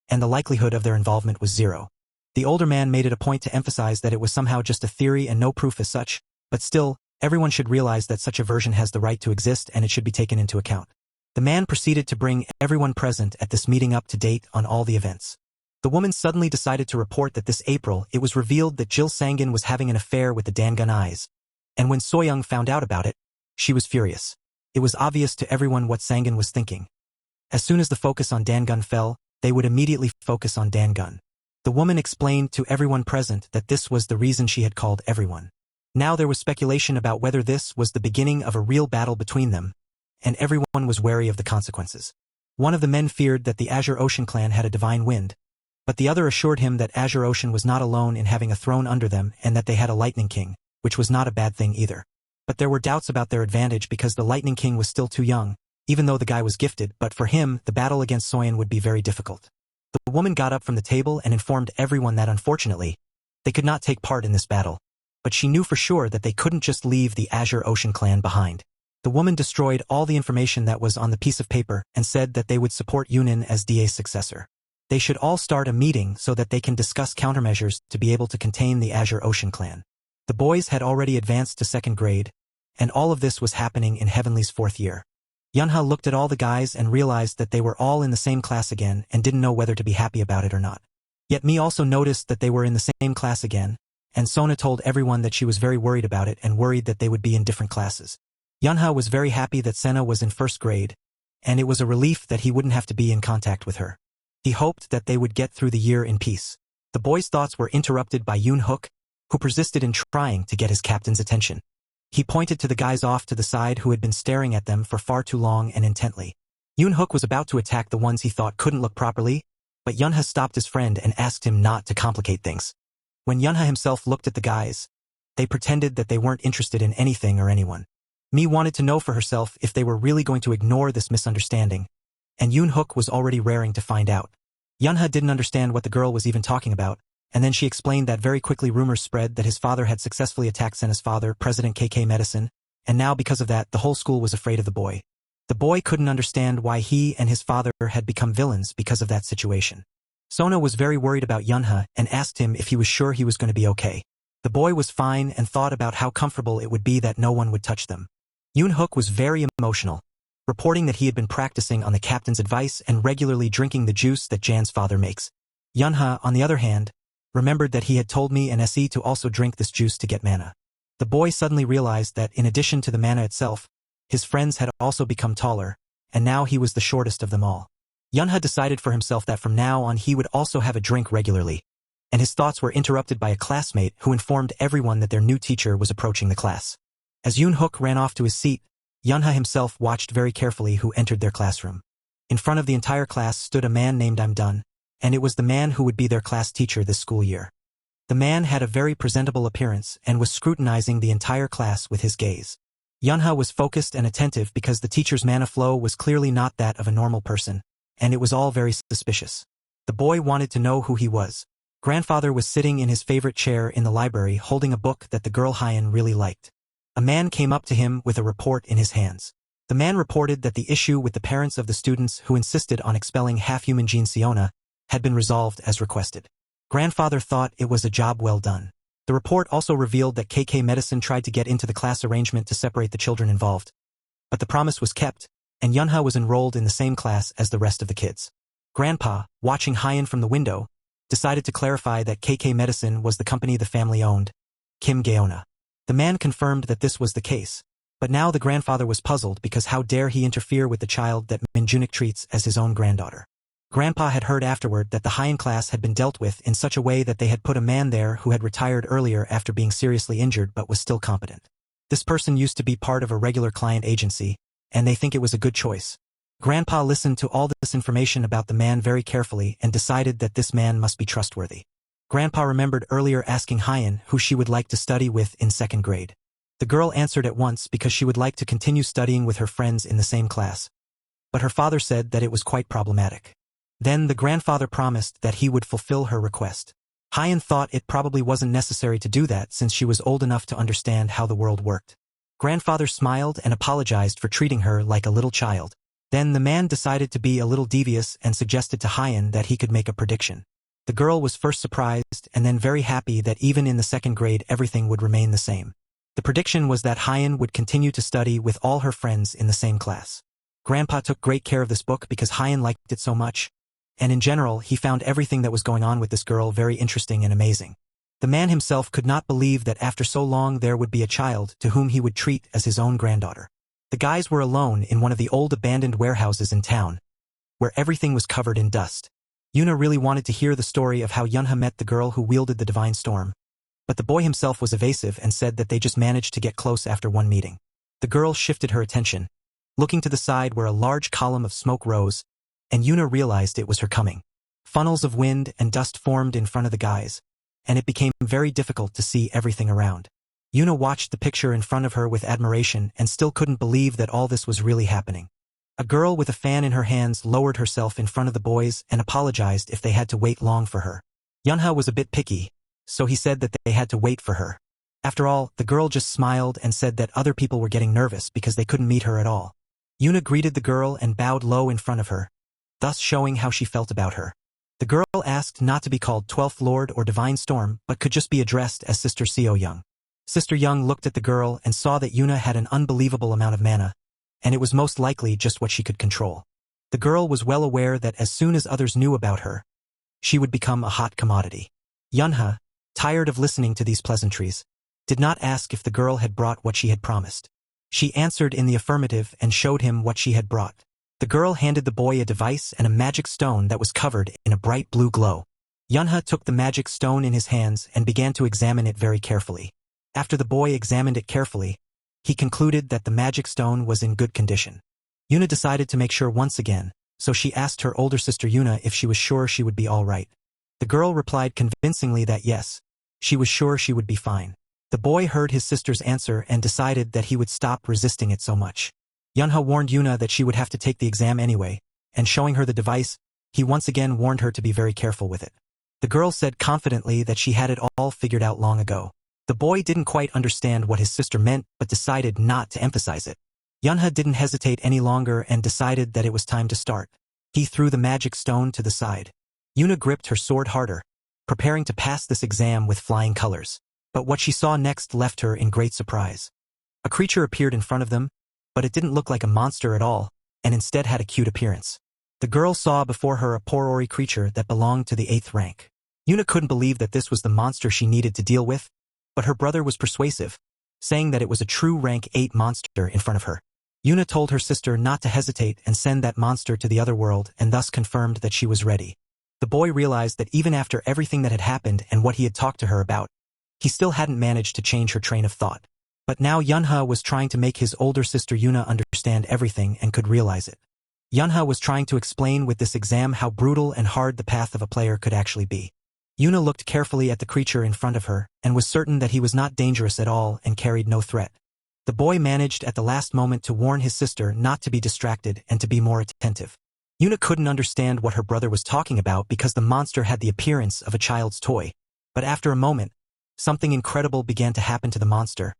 and the likelihood of their involvement was 0. The older man made it a point to emphasize that it was somehow just a theory and no proof as such, but still, everyone should realize that such a version has the right to exist and it should be taken into account. The man proceeded to bring everyone present at this meeting up to date on all the events. The woman suddenly decided to report that this April it was revealed that Jill Sangan was having an affair with the Dangun Eyes. And when Soyoung found out about it, she was furious. It was obvious to everyone what Sangan was thinking. As soon as the focus on Dangun fell, they would immediately focus on Dangun. The woman explained to everyone present that this was the reason she had called everyone. Now there was speculation about whether this was the beginning of a real battle between them, and everyone was wary of the consequences. One of the men feared that the Azure Ocean clan had a divine wind, but the other assured him that Azure Ocean was not alone in having a throne under them and that they had a Lightning King, which was not a bad thing either. But there were doubts about their advantage because the Lightning King was still too young, even though the guy was gifted, but for him, the battle against Soyeon would be very difficult. The woman got up from the table and informed everyone that unfortunately, they could not take part in this battle, but she knew for sure that they couldn't just leave the Azure Ocean clan behind. The woman destroyed all the information that was on the piece of paper and said that they would support Yunin as DA's successor. They should all start a meeting so that they can discuss countermeasures to be able to contain the Azure Ocean clan. The boys had already advanced to 2nd grade, and all of this was happening in Heavenly's 4th year. Yunha looked at all the guys and realized that they were all in the same class again and didn't know whether to be happy about it or not. Yet Mi also noticed that they were in the same class again, and Sona told everyone that she was very worried about it and worried that they would be in different classes. Yunha was very happy that Sena was in 1st grade, and it was a relief that he wouldn't have to be in contact with her. He hoped that they would get through the year in peace. The boys' thoughts were interrupted by Yoon Hook, who persisted in trying to get his captain's attention. He pointed to the guys off to the side who had been staring at them for far too long and intently. Yoon Hook was about to attack the ones he thought couldn't look properly, but Yunha stopped his friend and asked him not to complicate things. When Yunha himself looked at the guys, they pretended that they weren't interested in anything or anyone. Mi wanted to know for herself if they were really going to ignore this misunderstanding, and Yoon Hook was already raring to find out. Yunha didn't understand what the girl was even talking about, and then she explained that very quickly rumors spread that his father had successfully attacked Sena's father, President KK Medicine, and now because of that the whole school was afraid of the boy. The boy couldn't understand why he and his father had become villains because of that situation. Sona was very worried about Yunha and asked him if he was sure he was going to be okay. The boy was fine and thought about how comfortable it would be that no one would touch them. Yoon Hook was very emotional, reporting that he had been practicing on the captain's advice and regularly drinking the juice that Jan's father makes. Yunha, on the other hand, remembered that he had told me and Se to also drink this juice to get mana. The boy suddenly realized that in addition to the mana itself, his friends had also become taller, and now he was the shortest of them all. Yunha decided for himself that from now on he would also have a drink regularly, and his thoughts were interrupted by a classmate who informed everyone that their new teacher was approaching the class. As Yoon Hook ran off to his seat, Yunha himself watched very carefully who entered their classroom. In front of the entire class stood a man named I'm Dun, and it was the man who would be their class teacher this school year. The man had a very presentable appearance and was scrutinizing the entire class with his gaze. Yunha was focused and attentive because the teacher's mana flow was clearly not that of a normal person, and it was all very suspicious. The boy wanted to know who he was. Grandfather was sitting in his favorite chair in the library holding a book that the girl Hyen really liked. A man came up to him with a report in his hands. The man reported that the issue with the parents of the students who insisted on expelling half-human Jean Siona had been resolved as requested. Grandfather thought it was a job well done. The report also revealed that KK Medicine tried to get into the class arrangement to separate the children involved. But the promise was kept, and Yunha was enrolled in the same class as the rest of the kids. Grandpa, watching Hyen from the window, decided to clarify that KK Medicine was the company the family owned, Kim Gaona. The man confirmed that this was the case, but now the grandfather was puzzled because how dare he interfere with the child that Minjunik treats as his own granddaughter. Grandpa had heard afterward that the Hyen class had been dealt with in such a way that they had put a man there who had retired earlier after being seriously injured but was still competent. This person used to be part of a regular client agency, and they think it was a good choice. Grandpa listened to all this information about the man very carefully and decided that this man must be trustworthy. Grandpa remembered earlier asking Hyen who she would like to study with in 2nd grade. The girl answered at once because she would like to continue studying with her friends in the same class. But her father said that it was quite problematic. Then the grandfather promised that he would fulfill her request. Hyen thought it probably wasn't necessary to do that since she was old enough to understand how the world worked. Grandfather smiled and apologized for treating her like a little child. Then the man decided to be a little devious and suggested to Hyen that he could make a prediction. The girl was first surprised and then very happy that even in the 2nd grade everything would remain the same. The prediction was that Hyen would continue to study with all her friends in the same class. Grandpa took great care of this book because Hyen liked it so much, and in general he found everything that was going on with this girl very interesting and amazing. The man himself could not believe that after so long there would be a child to whom he would treat as his own granddaughter. The guys were alone in one of the old abandoned warehouses in town, where everything was covered in dust. Yuna really wanted to hear the story of how Yunha met the girl who wielded the divine storm. But the boy himself was evasive and said that they just managed to get close after one meeting. The girl shifted her attention, looking to the side where a large column of smoke rose, and Yuna realized it was her coming. Funnels of wind and dust formed in front of the guys, and it became very difficult to see everything around. Yuna watched the picture in front of her with admiration and still couldn't believe that all this was really happening. A girl with a fan in her hands lowered herself in front of the boys and apologized if they had to wait long for her. Yunha was a bit picky, so he said that they had to wait for her. After all, the girl just smiled and said that other people were getting nervous because they couldn't meet her at all. Yuna greeted the girl and bowed low in front of her, thus showing how she felt about her. The girl asked not to be called 12th Lord or Divine Storm but could just be addressed as Sister Seo Young. Sister Young looked at the girl and saw that Yuna had an unbelievable amount of mana, and it was most likely just what she could control. The girl was well aware that as soon as others knew about her, she would become a hot commodity. Yunha, tired of listening to these pleasantries, did not ask if the girl had brought what she had promised. She answered in the affirmative and showed him what she had brought. The girl handed the boy a device and a magic stone that was covered in a bright blue glow. Yunha took the magic stone in his hands and began to examine it very carefully. After the boy examined it carefully, he concluded that the magic stone was in good condition. Yuna decided to make sure once again, so she asked her older sister Yuna if she was sure she would be all right. The girl replied convincingly that yes, she was sure she would be fine. The boy heard his sister's answer and decided that he would stop resisting it so much. Yunha warned Yuna that she would have to take the exam anyway, and showing her the device, he once again warned her to be very careful with it. The girl said confidently that she had it all figured out long ago. The boy didn't quite understand what his sister meant but decided not to emphasize it. Yunha didn't hesitate any longer and decided that it was time to start. He threw the magic stone to the side. Yuna gripped her sword harder, preparing to pass this exam with flying colors. But what she saw next left her in great surprise. A creature appeared in front of them, but it didn't look like a monster at all, and instead had a cute appearance. The girl saw before her a porori creature that belonged to the 8th rank. Yuna couldn't believe that this was the monster she needed to deal with, but her brother was persuasive, saying that it was a true rank 8 monster in front of her. Yuna told her sister not to hesitate and send that monster to the other world and thus confirmed that she was ready. The boy realized that even after everything that had happened and what he had talked to her about, he still hadn't managed to change her train of thought. But now Yunha was trying to make his older sister Yuna understand everything and could realize it. Yunha was trying to explain with this exam how brutal and hard the path of a player could actually be. Yuna looked carefully at the creature in front of her and was certain that he was not dangerous at all and carried no threat. The boy managed at the last moment to warn his sister not to be distracted and to be more attentive. Yuna couldn't understand what her brother was talking about because the monster had the appearance of a child's toy. But after a moment, something incredible began to happen to the monster,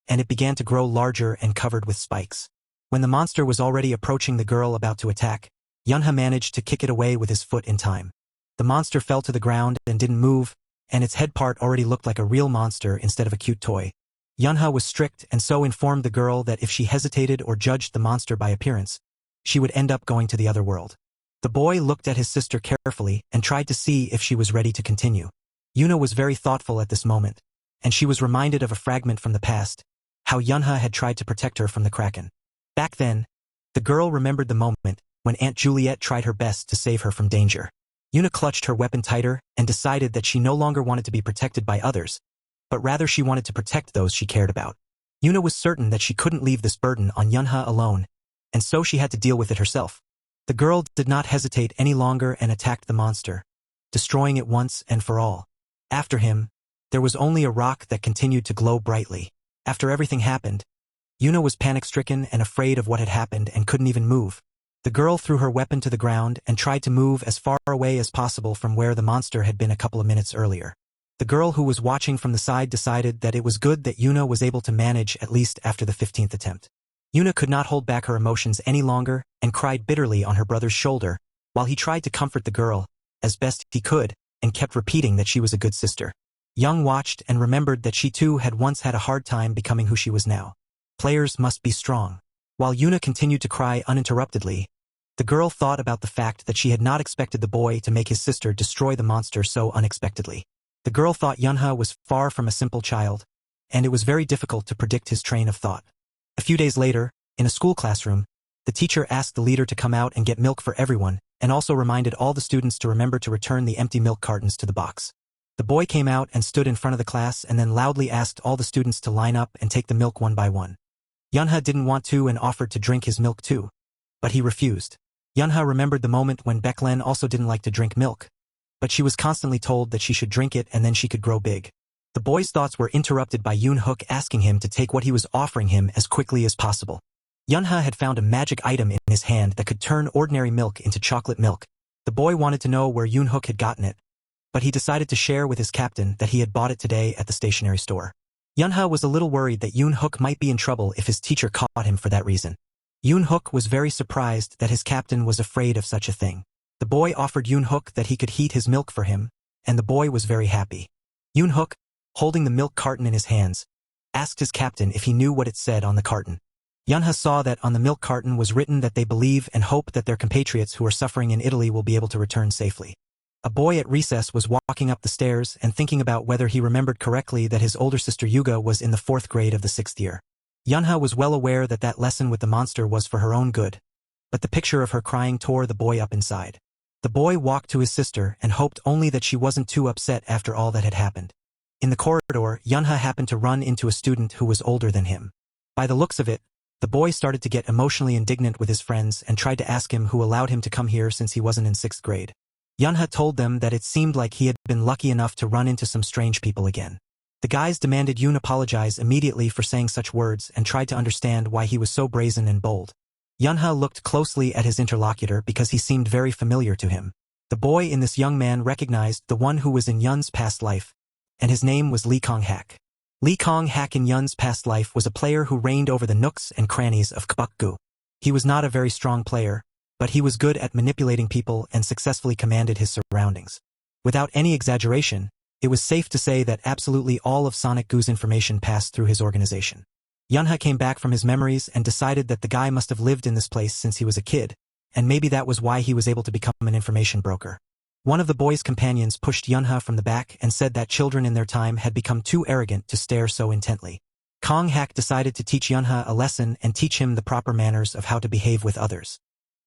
and it began to grow larger and covered with spikes. When the monster was already approaching the girl about to attack, Yunha managed to kick it away with his foot in time. The monster fell to the ground and didn't move, and its head part already looked like a real monster instead of a cute toy. Yunha was strict and so informed the girl that if she hesitated or judged the monster by appearance, she would end up going to the other world. The boy looked at his sister carefully and tried to see if she was ready to continue. Yuna was very thoughtful at this moment, and she was reminded of a fragment from the past, how Yunha had tried to protect her from the Kraken. Back then, the girl remembered the moment when Aunt Juliet tried her best to save her from danger. Yuna clutched her weapon tighter and decided that she no longer wanted to be protected by others, but rather she wanted to protect those she cared about. Yuna was certain that she couldn't leave this burden on Yunha alone, and so she had to deal with it herself. The girl did not hesitate any longer and attacked the monster, destroying it once and for all. After him, there was only a rock that continued to glow brightly. After everything happened, Yuna was panic-stricken and afraid of what had happened and couldn't even move. The girl threw her weapon to the ground and tried to move as far away as possible from where the monster had been a couple of minutes earlier. The girl who was watching from the side decided that it was good that Yuna was able to manage at least after the 15th attempt. Yuna could not hold back her emotions any longer and cried bitterly on her brother's shoulder, while he tried to comfort the girl, as best he could, and kept repeating that she was a good sister. Young watched and remembered that she too had once had a hard time becoming who she was now. Players must be strong. While Yuna continued to cry uninterruptedly, the girl thought about the fact that she had not expected the boy to make his sister destroy the monster so unexpectedly. The girl thought Yunha was far from a simple child, and it was very difficult to predict his train of thought. A few days later, in a school classroom, the teacher asked the leader to come out and get milk for everyone, and also reminded all the students to remember to return the empty milk cartons to the box. The boy came out and stood in front of the class and then loudly asked all the students to line up and take the milk one by one. Yunha didn't want to and offered to drink his milk too, but he refused. Yunha remembered the moment when Baeklen also didn't like to drink milk, but she was constantly told that she should drink it and then she could grow big. The boy's thoughts were interrupted by Yoon Hook asking him to take what he was offering him as quickly as possible. Yunha had found a magic item in his hand that could turn ordinary milk into chocolate milk. The boy wanted to know where Yoon Hook had gotten it, but he decided to share with his captain that he had bought it today at the stationery store. Yunha was a little worried that Yoon Hook might be in trouble if his teacher caught him for that reason. Yoon Hook was very surprised that his captain was afraid of such a thing. The boy offered Yoon Hook that he could heat his milk for him, and the boy was very happy. Yoon Hook, holding the milk carton in his hands, asked his captain if he knew what it said on the carton. Yunha saw that on the milk carton was written that they believe and hope that their compatriots who are suffering in Italy will be able to return safely. A boy at recess was walking up the stairs and thinking about whether he remembered correctly that his older sister Yuga was in the 4th grade of the 6th year. Yunha was well aware that that lesson with the monster was for her own good, but the picture of her crying tore the boy up inside. The boy walked to his sister and hoped only that she wasn't too upset after all that had happened. In the corridor, Yunha happened to run into a student who was older than him. By the looks of it, the boy started to get emotionally indignant with his friends and tried to ask him who allowed him to come here since he wasn't in 6th grade. Yunha told them that it seemed like he had been lucky enough to run into some strange people again. The guys demanded Yoon apologize immediately for saying such words and tried to understand why he was so brazen and bold. Yunha looked closely at his interlocutor because he seemed very familiar to him. The boy in this young man recognized the one who was in Yun's past life, and his name was Lee Kong-hak. Lee Kong-hak in Yun's past life was a player who reigned over the nooks and crannies of Kbuk-gu. He was not a very strong player, but he was good at manipulating people and successfully commanded his surroundings. Without any exaggeration, it was safe to say that absolutely all of Sonic Gu's information passed through his organization. Yunha came back from his memories and decided that the guy must have lived in this place since he was a kid, and maybe that was why he was able to become an information broker. One of the boy's companions pushed Yunha from the back and said that children in their time had become too arrogant to stare so intently. Kong-hak decided to teach Yunha a lesson and teach him the proper manners of how to behave with others.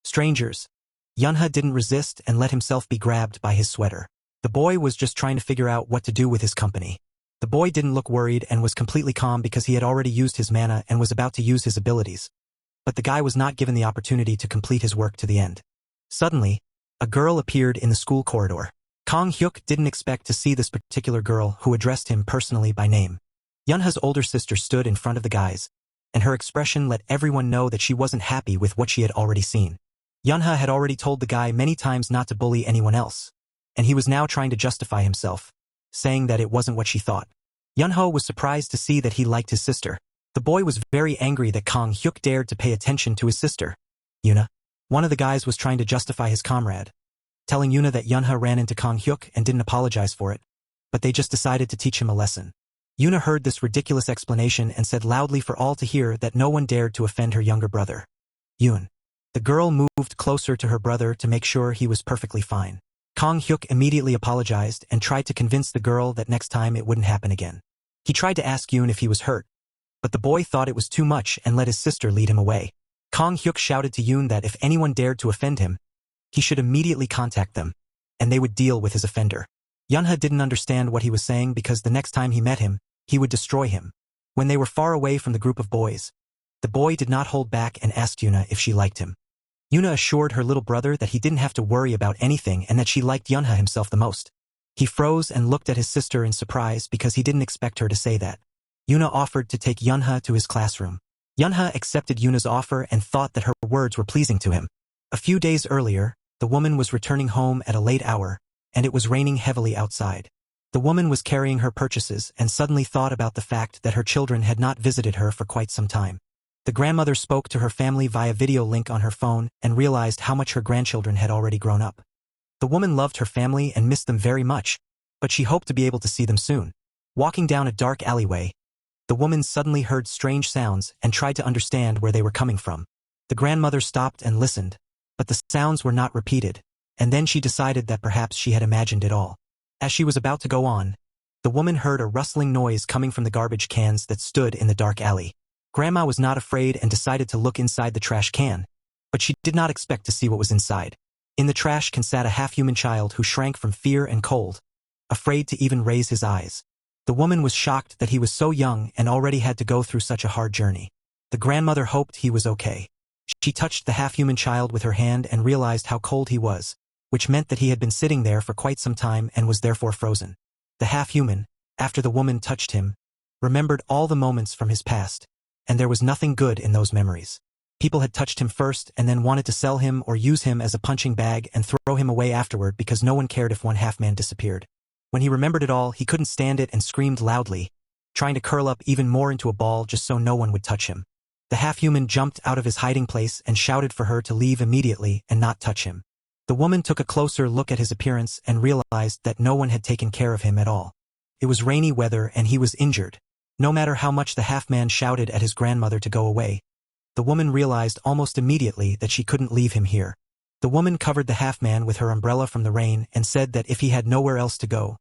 Strangers. Yunha didn't resist and let himself be grabbed by his sweater. The boy was just trying to figure out what to do with his company. The boy didn't look worried and was completely calm because he had already used his mana and was about to use his abilities. But the guy was not given the opportunity to complete his work to the end. Suddenly, a girl appeared in the school corridor. Kong Hyuk didn't expect to see this particular girl who addressed him personally by name. Yunha's older sister stood in front of the guys, and her expression let everyone know that she wasn't happy with what she had already seen. Yunha had already told the guy many times not to bully anyone else, and he was now trying to justify himself, saying that it wasn't what she thought. Yunho was surprised to see that he liked his sister. The boy was very angry that Kong Hyuk dared to pay attention to his sister. Yuna. One of the guys was trying to justify his comrade, telling Yuna that Yunha ran into Kong Hyuk and didn't apologize for it. but they just decided to teach him a lesson. Yuna heard this ridiculous explanation and said loudly for all to hear that no one dared to offend her younger brother. Yoon. The girl moved closer to her brother to make sure he was perfectly fine. Kang Hyuk immediately apologized and tried to convince the girl that next time it wouldn't happen again. He tried to ask Yoon if he was hurt, but the boy thought it was too much and let his sister lead him away. Kang Hyuk shouted to Yoon that if anyone dared to offend him, he should immediately contact them, and they would deal with his offender. Yunha didn't understand what he was saying because the next time he met him, he would destroy him. When they were far away from the group of boys, the boy did not hold back and asked Yuna if she liked him. Yuna assured her little brother that he didn't have to worry about anything and that she liked Yunha himself the most. He froze and looked at his sister in surprise because he didn't expect her to say that. Yuna offered to take Yunha to his classroom. Yunha accepted Yuna's offer and thought that her words were pleasing to him. A few days earlier, the woman was returning home at a late hour, and it was raining heavily outside. The woman was carrying her purchases and suddenly thought about the fact that her children had not visited her for quite some time. The grandmother spoke to her family via video link on her phone and realized how much her grandchildren had already grown up. The woman loved her family and missed them very much, but she hoped to be able to see them soon. Walking down a dark alleyway, the woman suddenly heard strange sounds and tried to understand where they were coming from. The grandmother stopped and listened, but the sounds were not repeated, and then she decided that perhaps she had imagined it all. As she was about to go on, the woman heard a rustling noise coming from the garbage cans that stood in the dark alley. Grandma was not afraid and decided to look inside the trash can, but she did not expect to see what was inside. In the trash can sat a half-human child who shrank from fear and cold, afraid to even raise his eyes. The woman was shocked that he was so young and already had to go through such a hard journey. The grandmother hoped he was okay. She touched the half-human child with her hand and realized how cold he was, which meant that he had been sitting there for quite some time and was therefore frozen. The half-human, after the woman touched him, remembered all the moments from his past, and there was nothing good in those memories. People had touched him first and then wanted to sell him or use him as a punching bag and throw him away afterward because no one cared if one half-man disappeared. When he remembered it all, he couldn't stand it and screamed loudly, trying to curl up even more into a ball just so no one would touch him. The half-human jumped out of his hiding place and shouted for her to leave immediately and not touch him. The woman took a closer look at his appearance and realized that no one had taken care of him at all. It was rainy weather and he was injured. No matter how much the half-man shouted at his grandmother to go away, the woman realized almost immediately that she couldn't leave him here. The woman covered the half-man with her umbrella from the rain and said that if he had nowhere else to go,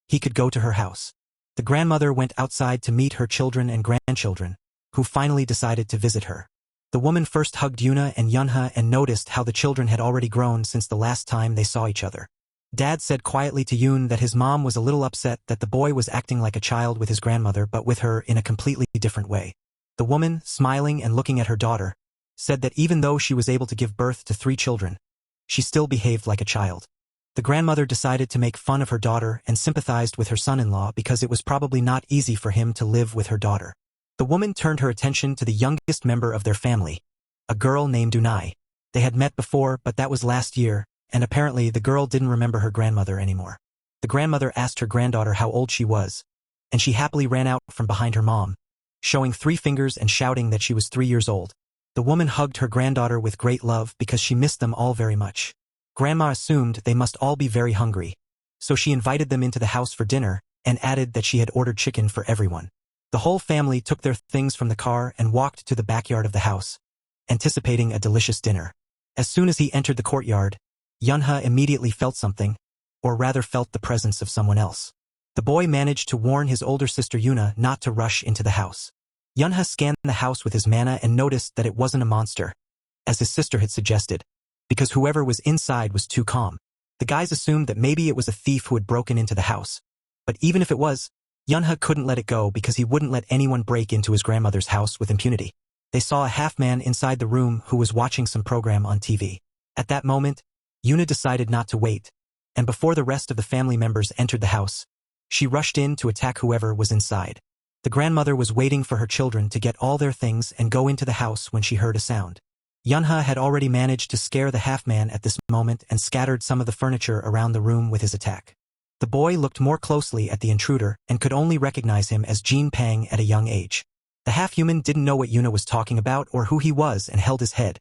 he could go to her house. The grandmother went outside to meet her children and grandchildren, who finally decided to visit her. The woman first hugged Yuna and Yunha and noticed how the children had already grown since the last time they saw each other. Dad said quietly to Yoon that his mom was a little upset that the boy was acting like a child with his grandmother but with her in a completely different way. The woman, smiling and looking at her daughter, said that even though she was able to give birth to 3 children, she still behaved like a child. The grandmother decided to make fun of her daughter and sympathized with her son-in-law because it was probably not easy for him to live with her daughter. The woman turned her attention to the youngest member of their family, a girl named Dunai. They had met before, but that was last year, and apparently the girl didn't remember her grandmother anymore. The grandmother asked her granddaughter how old she was, and she happily ran out from behind her mom, showing 3 fingers and shouting that she was 3 years old. The woman hugged her granddaughter with great love because she missed them all very much. Grandma assumed they must all be very hungry, so she invited them into the house for dinner and added that she had ordered chicken for everyone. The whole family took their things from the car and walked to the backyard of the house, anticipating a delicious dinner. As soon as he entered the courtyard, Yunha immediately felt something, or rather felt the presence of someone else. The boy managed to warn his older sister Yuna not to rush into the house. Yunha scanned the house with his mana and noticed that it wasn't a monster, as his sister had suggested, because whoever was inside was too calm. The guys assumed that maybe it was a thief who had broken into the house. But even if it was, Yunha couldn't let it go because he wouldn't let anyone break into his grandmother's house with impunity. They saw a half-man inside the room who was watching some program on TV. At that moment, Yuna decided not to wait, and before the rest of the family members entered the house, she rushed in to attack whoever was inside. The grandmother was waiting for her children to get all their things and go into the house when she heard a sound. Yunha had already managed to scare the half-man at this moment and scattered some of the furniture around the room with his attack. The boy looked more closely at the intruder and could only recognize him as Jin Pang at a young age. The half-human didn't know what Yuna was talking about or who he was and held his head,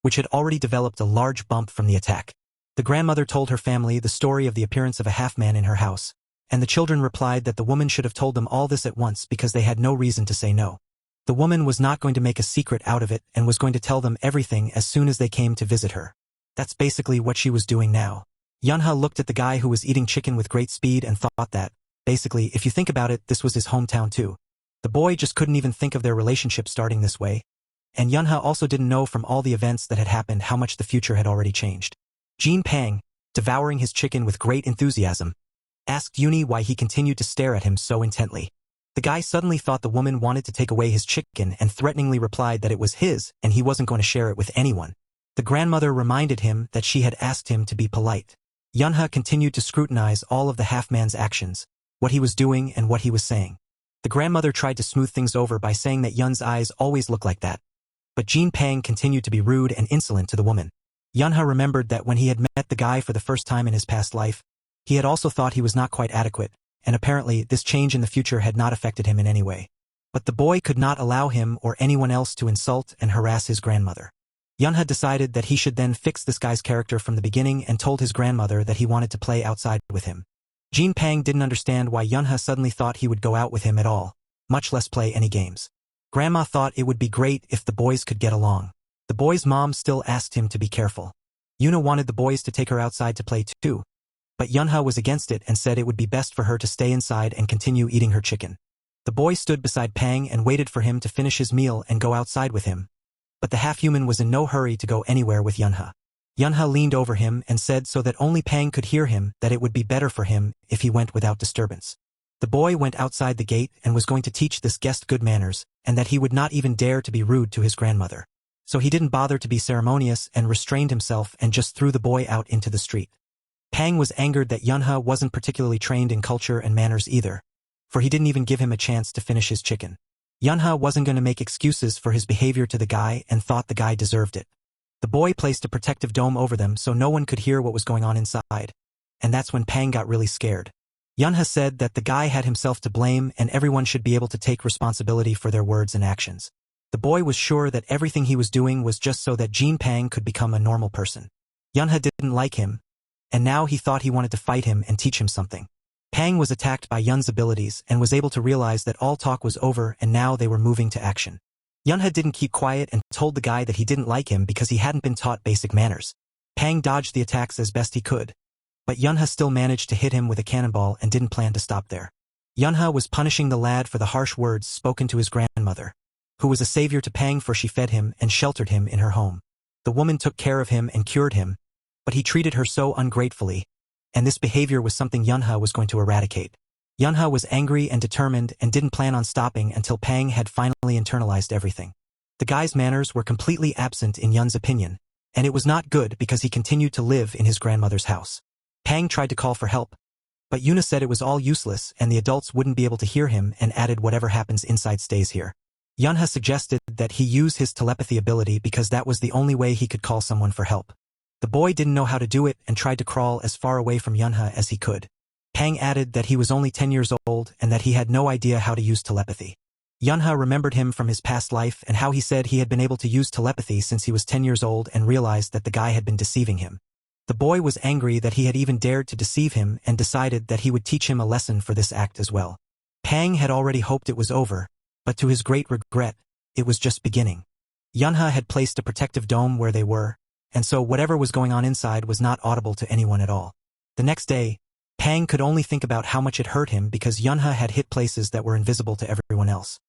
which had already developed a large bump from the attack. The grandmother told her family the story of the appearance of a half-man in her house, And the children replied that the woman should have told them all this at once because they had no reason to say no. The woman was not going to make a secret out of it and was going to tell them everything as soon as they came to visit her. That's basically what she was doing now. Yunha looked at the guy who was eating chicken with great speed and thought that, basically, if you think about it, this was his hometown too. The boy just couldn't even think of their relationship starting this way. And Yunha also didn't know from all the events that had happened how much the future had already changed. Jin Pang, devouring his chicken with great enthusiasm, asked Yuni why he continued to stare at him so intently. The guy suddenly thought the woman wanted to take away his chicken and threateningly replied that it was his and he wasn't going to share it with anyone. The grandmother reminded him that she had asked him to be polite. Yunha continued to scrutinize all of the half-man's actions, what he was doing and what he was saying. The grandmother tried to smooth things over by saying that Yun's eyes always look like that. But Jin Pang continued to be rude and insolent to the woman. Yunha remembered that when he had met the guy for the first time in his past life, he had also thought he was not quite adequate, and apparently this change in the future had not affected him in any way. But the boy could not allow him or anyone else to insult and harass his grandmother. Yunha decided that he should then fix this guy's character from the beginning and told his grandmother that he wanted to play outside with him. Jin Pang didn't understand why Yunha suddenly thought he would go out with him at all, much less play any games. Grandma thought it would be great if the boys could get along. The boy's mom still asked him to be careful. Yuna wanted the boys to take her outside to play too. But Yunha was against it and said it would be best for her to stay inside and continue eating her chicken. The boy stood beside Pang and waited for him to finish his meal and go outside with him. But the half-human was in no hurry to go anywhere with Yunha. Yunha leaned over him and said so that only Pang could hear him that it would be better for him if he went without disturbance. The boy went outside the gate and was going to teach this guest good manners, and that he would not even dare to be rude to his grandmother. So he didn't bother to be ceremonious and restrained himself and just threw the boy out into the street. Pang was angered that Yunha wasn't particularly trained in culture and manners either, for he didn't even give him a chance to finish his chicken. Yunha wasn't going to make excuses for his behavior to the guy and thought the guy deserved it. The boy placed a protective dome over them so no one could hear what was going on inside, and that's when Pang got really scared. Yunha said that the guy had himself to blame and everyone should be able to take responsibility for their words and actions. The boy was sure that everything he was doing was just so that Jin Pang could become a normal person. Yunha didn't like him, and now he thought he wanted to fight him and teach him something. Pang was attacked by Yun's abilities and was able to realize that all talk was over and now they were moving to action. Yunha didn't keep quiet and told the guy that he didn't like him because he hadn't been taught basic manners. Pang dodged the attacks as best he could, but Yunha still managed to hit him with a cannonball and didn't plan to stop there. Yunha was punishing the lad for the harsh words spoken to his grandmother, who was a savior to Pang for she fed him and sheltered him in her home. The woman took care of him and cured him, but he treated her so ungratefully, and this behavior was something Yunha was going to eradicate. Yunha was angry and determined and didn't plan on stopping until Pang had finally internalized everything. The guy's manners were completely absent in Yun's opinion, and it was not good because he continued to live in his grandmother's house. Pang tried to call for help, but Yuna said it was all useless and the adults wouldn't be able to hear him and added whatever happens inside stays here. Yunha suggested that he use his telepathy ability because that was the only way he could call someone for help. The boy didn't know how to do it and tried to crawl as far away from Yunha as he could. Pang added that he was only 10 years old and that he had no idea how to use telepathy. Yunha remembered him from his past life and how he said he had been able to use telepathy since he was 10 years old and realized that the guy had been deceiving him. The boy was angry that he had even dared to deceive him and decided that he would teach him a lesson for this act as well. Pang had already hoped it was over, but to his great regret, it was just beginning. Yunha had placed a protective dome where they were, and so whatever was going on inside was not audible to anyone at all. The next day, Pang could only think about how much it hurt him because Yunha had hit places that were invisible to everyone else.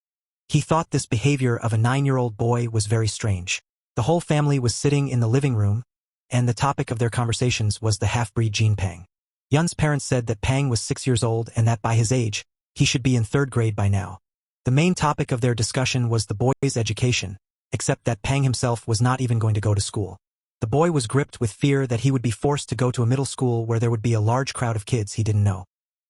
He thought this behavior of a 9-year-old boy was very strange. The whole family was sitting in the living room, and the topic of their conversations was the half-breed Jin Pang. Yun's parents said that Pang was 6 years old and that by his age, he should be in 3rd grade by now. The main topic of their discussion was the boy's education, except that Pang himself was not even going to go to school. The boy was gripped with fear that he would be forced to go to a middle school where there would be a large crowd of kids he didn't know.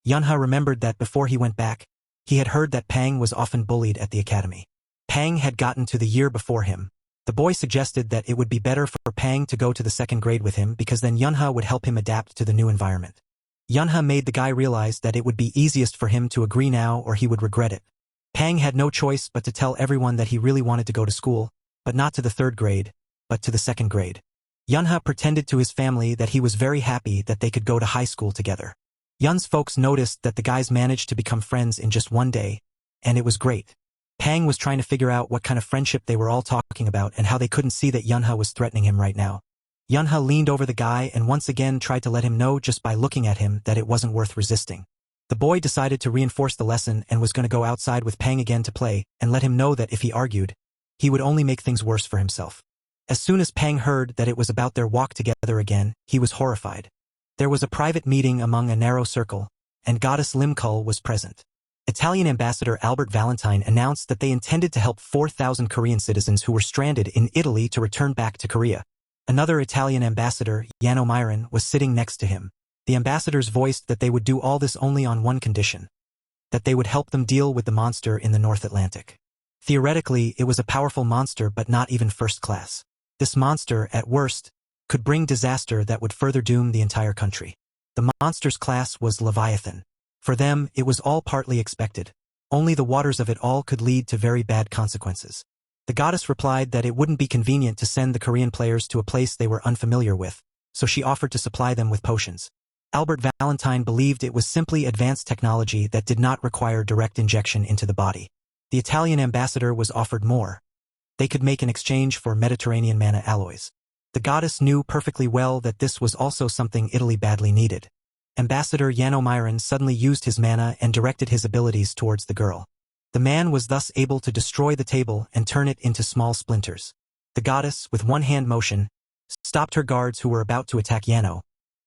Yunha remembered that before he went back, he had heard that Pang was often bullied at the academy. Pang had gotten to the year before him. The boy suggested that it would be better for Pang to go to the 2nd grade with him because then Yunha would help him adapt to the new environment. Yunha made the guy realize that it would be easiest for him to agree now or he would regret it. Pang had no choice but to tell everyone that he really wanted to go to school, but not to the 3rd grade, but to the 2nd grade. Yunha pretended to his family that he was very happy that they could go to high school together. Yun's folks noticed that the guys managed to become friends in just one day, and it was great. Pang was trying to figure out what kind of friendship they were all talking about and how they couldn't see that Yunha was threatening him right now. Yunha leaned over the guy and once again tried to let him know just by looking at him that it wasn't worth resisting. The boy decided to reinforce the lesson and was going to go outside with Pang again to play and let him know that if he argued, he would only make things worse for himself. As soon as Pang heard that it was about their walk together again, he was horrified. There was a private meeting among a narrow circle, and Goddess Limkul was present. Italian Ambassador Albert Valentine announced that they intended to help 4,000 Korean citizens who were stranded in Italy to return back to Korea. Another Italian ambassador, Yano Myron, was sitting next to him. The ambassadors voiced that they would do all this only on one condition: that they would help them deal with the monster in the North Atlantic. Theoretically, it was a powerful monster but not even first class. This monster, at worst, could bring disaster that would further doom the entire country. The monster's class was Leviathan. For them, it was all partly expected. Only the waters of it all could lead to very bad consequences. The goddess replied that it wouldn't be convenient to send the Korean players to a place they were unfamiliar with, so she offered to supply them with potions. Albert Valentine believed it was simply advanced technology that did not require direct injection into the body. The Italian ambassador was offered more. They could make an exchange for Mediterranean mana alloys. The goddess knew perfectly well that this was also something Italy badly needed. Ambassador Yano Myron suddenly used his mana and directed his abilities towards the girl. The man was thus able to destroy the table and turn it into small splinters. The goddess, with one hand motion, stopped her guards who were about to attack Yano,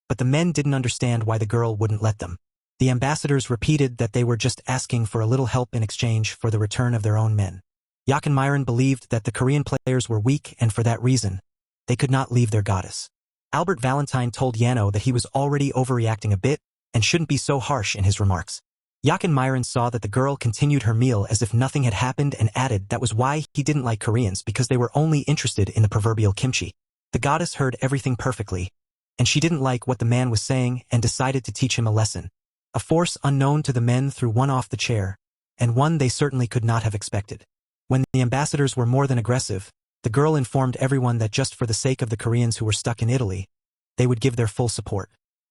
but the men didn't understand why the girl wouldn't let them. The ambassadors repeated that they were just asking for a little help in exchange for the return of their own men. Yakin Myron believed that the Korean players were weak and for that reason, they could not leave their goddess. Albert Valentine told Yano that he was already overreacting a bit and shouldn't be so harsh in his remarks. Yakin Myron saw that the girl continued her meal as if nothing had happened and added that was why he didn't like Koreans, because they were only interested in the proverbial kimchi. The goddess heard everything perfectly, and she didn't like what the man was saying and decided to teach him a lesson. A force unknown to the men threw one off the chair, and one they certainly could not have expected. When the ambassadors were more than aggressive, the girl informed everyone that just for the sake of the Koreans who were stuck in Italy, they would give their full support.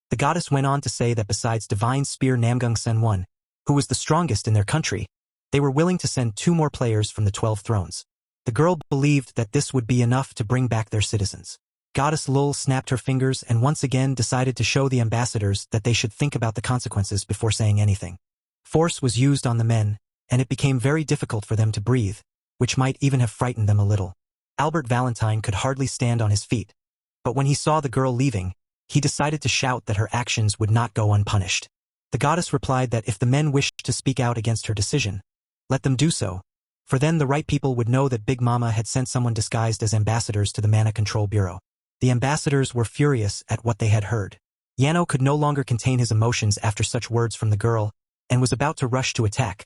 The goddess went on to say that besides Divine Spear Namgung Sen-won, who was the strongest in their country, they were willing to send 2 more players from the 12 thrones. The girl believed that this would be enough to bring back their citizens. Goddess Lul snapped her fingers and once again decided to show the ambassadors that they should think about the consequences before saying anything. Force was used on the men, and it became very difficult for them to breathe, which might even have frightened them a little. Albert Valentine could hardly stand on his feet, but when he saw the girl leaving, he decided to shout that her actions would not go unpunished. The goddess replied that if the men wished to speak out against her decision, let them do so, for then the right people would know that Big Mama had sent someone disguised as ambassadors to the Mana Control Bureau. The ambassadors were furious at what they had heard. Yano could no longer contain his emotions after such words from the girl, and was about to rush to attack,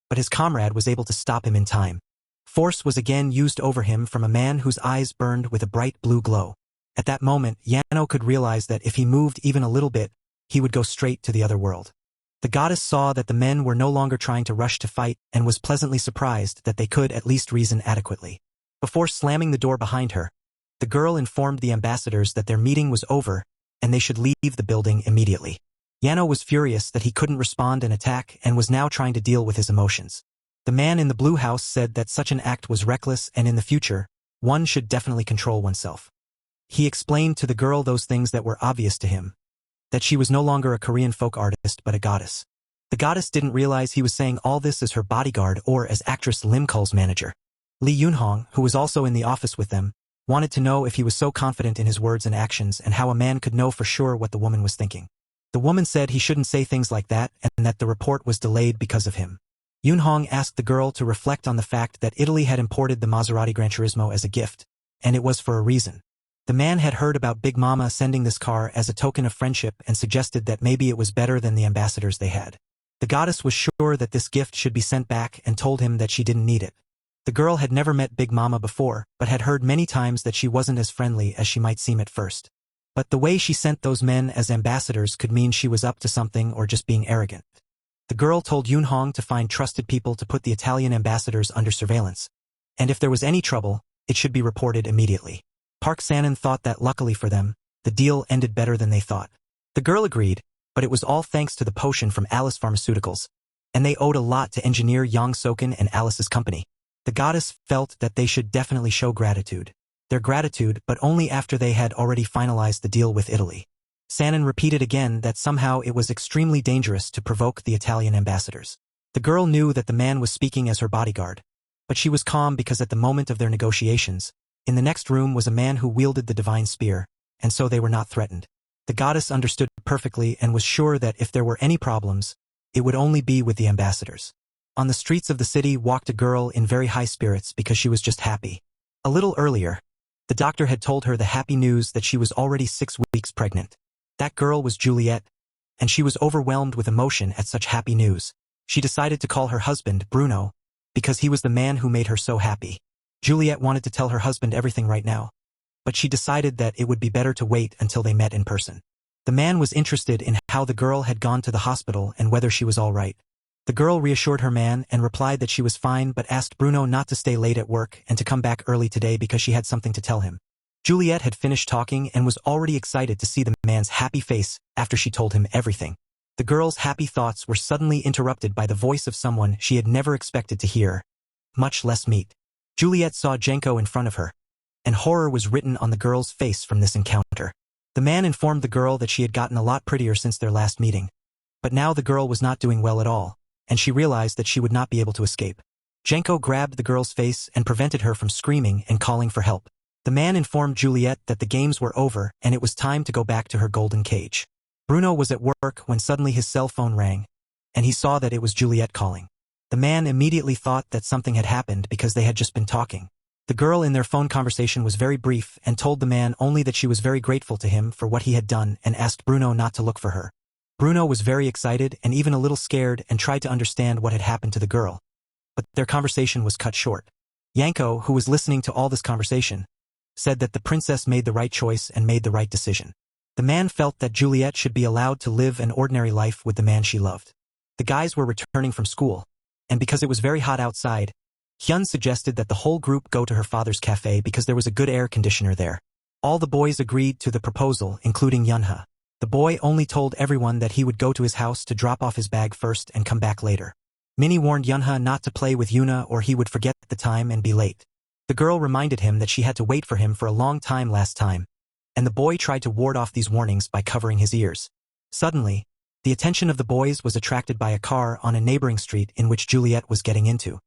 but his comrade was able to stop him in time. Force was again used over him from a man whose eyes burned with a bright blue glow. At that moment, Yano could realize that if he moved even a little bit, he would go straight to the other world. The goddess saw that the men were no longer trying to rush to fight and was pleasantly surprised that they could at least reason adequately. Before slamming the door behind her, the girl informed the ambassadors that their meeting was over and they should leave the building immediately. Yano was furious that he couldn't respond and attack and was now trying to deal with his emotions. The man in the blue house said that such an act was reckless and in the future, one should definitely control oneself. He explained to the girl those things that were obvious to him, that she was no longer a Korean folk artist but a goddess. The goddess didn't realize he was saying all this as her bodyguard or as actress Lim Kul's manager. Lee Yoonhong, who was also in the office with them, wanted to know if he was so confident in his words and actions and how a man could know for sure what the woman was thinking. The woman said he shouldn't say things like that and that the report was delayed because of him. Yoonhong asked the girl to reflect on the fact that Italy had imported the Maserati Gran Turismo as a gift, and it was for a reason. The man had heard about Big Mama sending this car as a token of friendship and suggested that maybe it was better than the ambassadors they had. The goddess was sure that this gift should be sent back and told him that she didn't need it. The girl had never met Big Mama before, but had heard many times that she wasn't as friendly as she might seem at first. But the way she sent those men as ambassadors could mean she was up to something or just being arrogant. The girl told Yoonhong to find trusted people to put the Italian ambassadors under surveillance, and if there was any trouble, it should be reported immediately. Park Sanan thought that luckily for them, the deal ended better than they thought. The girl agreed, but it was all thanks to the potion from Alice Pharmaceuticals, and they owed a lot to engineer Yang Soken and Alice's company. The goddess felt that they should definitely show gratitude. Their gratitude, but only after they had already finalized the deal with Italy. Sanin repeated again that somehow it was extremely dangerous to provoke the Italian ambassadors. The girl knew that the man was speaking as her bodyguard, but she was calm because at the moment of their negotiations, in the next room was a man who wielded the divine spear, and so they were not threatened. The goddess understood perfectly and was sure that if there were any problems, it would only be with the ambassadors. On the streets of the city walked a girl in very high spirits because she was just happy. A little earlier, the doctor had told her the happy news that she was already 6 weeks pregnant. That girl was Juliet, and she was overwhelmed with emotion at such happy news. She decided to call her husband, Bruno, because he was the man who made her so happy. Juliet wanted to tell her husband everything right now, but she decided that it would be better to wait until they met in person. The man was interested in how the girl had gone to the hospital and whether she was all right. The girl reassured her man and replied that she was fine but asked Bruno not to stay late at work and to come back early today because she had something to tell him. Juliet had finished talking and was already excited to see the man's happy face after she told him everything. The girl's happy thoughts were suddenly interrupted by the voice of someone she had never expected to hear, much less meet. Juliet saw Jenko in front of her, and horror was written on the girl's face from this encounter. The man informed the girl that she had gotten a lot prettier since their last meeting. But now the girl was not doing well at all, and she realized that she would not be able to escape. Jenko grabbed the girl's face and prevented her from screaming and calling for help. The man informed Juliet that the games were over and it was time to go back to her golden cage. Bruno was at work when suddenly his cell phone rang, and he saw that it was Juliet calling. The man immediately thought that something had happened because they had just been talking. The girl in their phone conversation was very brief and told the man only that she was very grateful to him for what he had done and asked Bruno not to look for her. Bruno was very excited and even a little scared and tried to understand what had happened to the girl. But their conversation was cut short. Yanko, who was listening to all this conversation, said that the princess made the right choice and made the right decision. The man felt that Juliet should be allowed to live an ordinary life with the man she loved. The guys were returning from school, and because it was very hot outside, Hyun suggested that the whole group go to her father's cafe because there was a good air conditioner there. All the boys agreed to the proposal, including Yunha. The boy only told everyone that he would go to his house to drop off his bag first and come back later. Minnie warned Yunha not to play with Yuna or he would forget the time and be late. The girl reminded him that she had to wait for him for a long time last time, and the boy tried to ward off these warnings by covering his ears. Suddenly, the attention of the boys was attracted by a car on a neighboring street in which Juliet was getting into.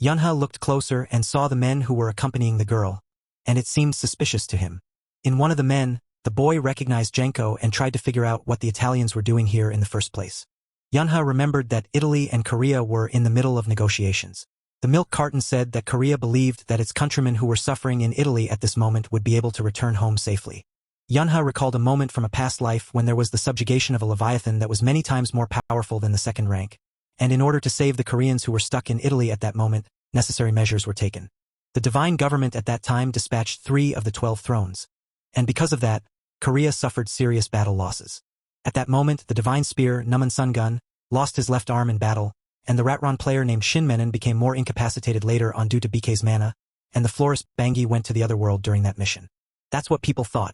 Yunha looked closer and saw the men who were accompanying the girl, and it seemed suspicious to him. In one of the men, the boy recognized Jenko and tried to figure out what the Italians were doing here in the first place. Yunha remembered that Italy and Korea were in the middle of negotiations. The milk carton said that Korea believed that its countrymen who were suffering in Italy at this moment would be able to return home safely. Yunha recalled a moment from a past life when there was the subjugation of a leviathan that was many times more powerful than the second rank, and in order to save the Koreans who were stuck in Italy at that moment, necessary measures were taken. The divine government at that time dispatched 3 of the 12 thrones, and because of that, Korea suffered serious battle losses. At that moment, the divine spear, Numan Sun Gun, lost his left arm in battle, and the Ratron player named Shin Menon became more incapacitated later on due to BK's mana, and the florist Bangi went to the other world during that mission. That's what people thought.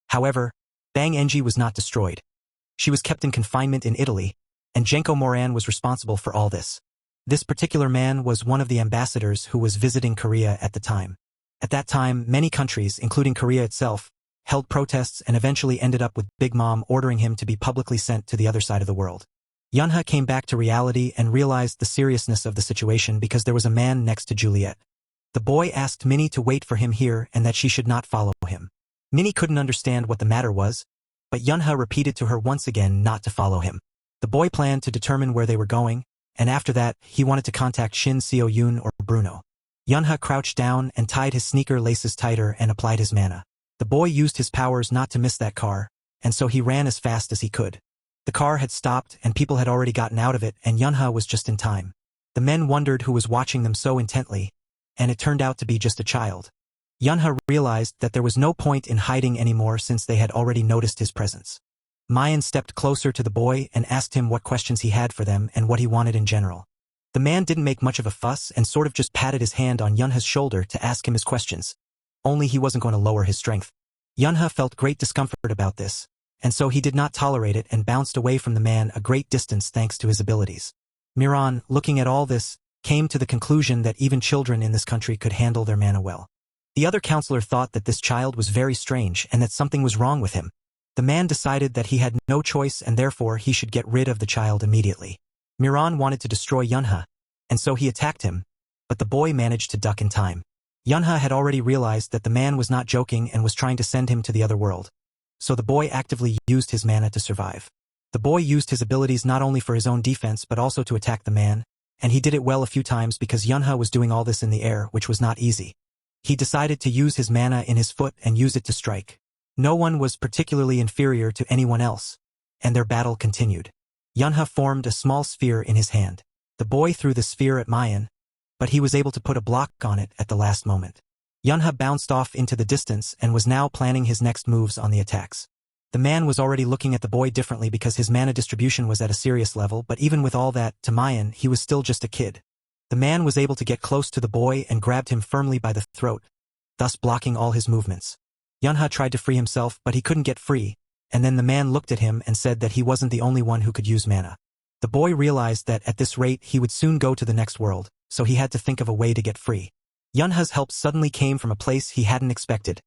However, Bang Enji was not destroyed. She was kept in confinement in Italy, and Jenko Moran was responsible for all this. This particular man was one of the ambassadors who was visiting Korea at the time. At that time, many countries, including Korea itself, held protests and eventually ended up with Big Mom ordering him to be publicly sent to the other side of the world. Yunha came back to reality and realized the seriousness of the situation because there was a man next to Juliet. The boy asked Minnie to wait for him here and that she should not follow him. Minnie couldn't understand what the matter was, but Yunha repeated to her once again not to follow him. The boy planned to determine where they were going, and after that, he wanted to contact Shin Seo-yoon or Bruno. Yunha crouched down and tied his sneaker laces tighter and applied his mana. The boy used his powers not to miss that car, and so he ran as fast as he could. The car had stopped and people had already gotten out of it and Yunha was just in time. The men wondered who was watching them so intently, and it turned out to be just a child. Yunha realized that there was no point in hiding anymore since they had already noticed his presence. Mayan stepped closer to the boy and asked him what questions he had for them and what he wanted in general. The man didn't make much of a fuss and sort of just patted his hand on Yunha's shoulder to ask him his questions. Only he wasn't going to lower his strength. Yunha felt great discomfort about this, and so he did not tolerate it and bounced away from the man a great distance thanks to his abilities. Miran, looking at all this, came to the conclusion that even children in this country could handle their mana well. The other counselor thought that this child was very strange and that something was wrong with him. The man decided that he had no choice and therefore he should get rid of the child immediately. Miran wanted to destroy Yunha, and so he attacked him, but the boy managed to duck in time. Yunha had already realized that the man was not joking and was trying to send him to the other world. So the boy actively used his mana to survive. The boy used his abilities not only for his own defense but also to attack the man, and he did it well a few times because Yunha was doing all this in the air, which was not easy. He decided to use his mana in his foot and use it to strike. No one was particularly inferior to anyone else, and their battle continued. Yunha formed a small sphere in his hand. The boy threw the sphere at Mayan, but he was able to put a block on it at the last moment. Yunha bounced off into the distance and was now planning his next moves on the attacks. The man was already looking at the boy differently because his mana distribution was at a serious level, but even with all that, to Mayan, he was still just a kid. The man was able to get close to the boy and grabbed him firmly by the throat, thus blocking all his movements. Yunha tried to free himself, but he couldn't get free, and then the man looked at him and said that he wasn't the only one who could use mana. The boy realized that at this rate he would soon go to the next world, so he had to think of a way to get free. Yunha's help suddenly came from a place he hadn't expected,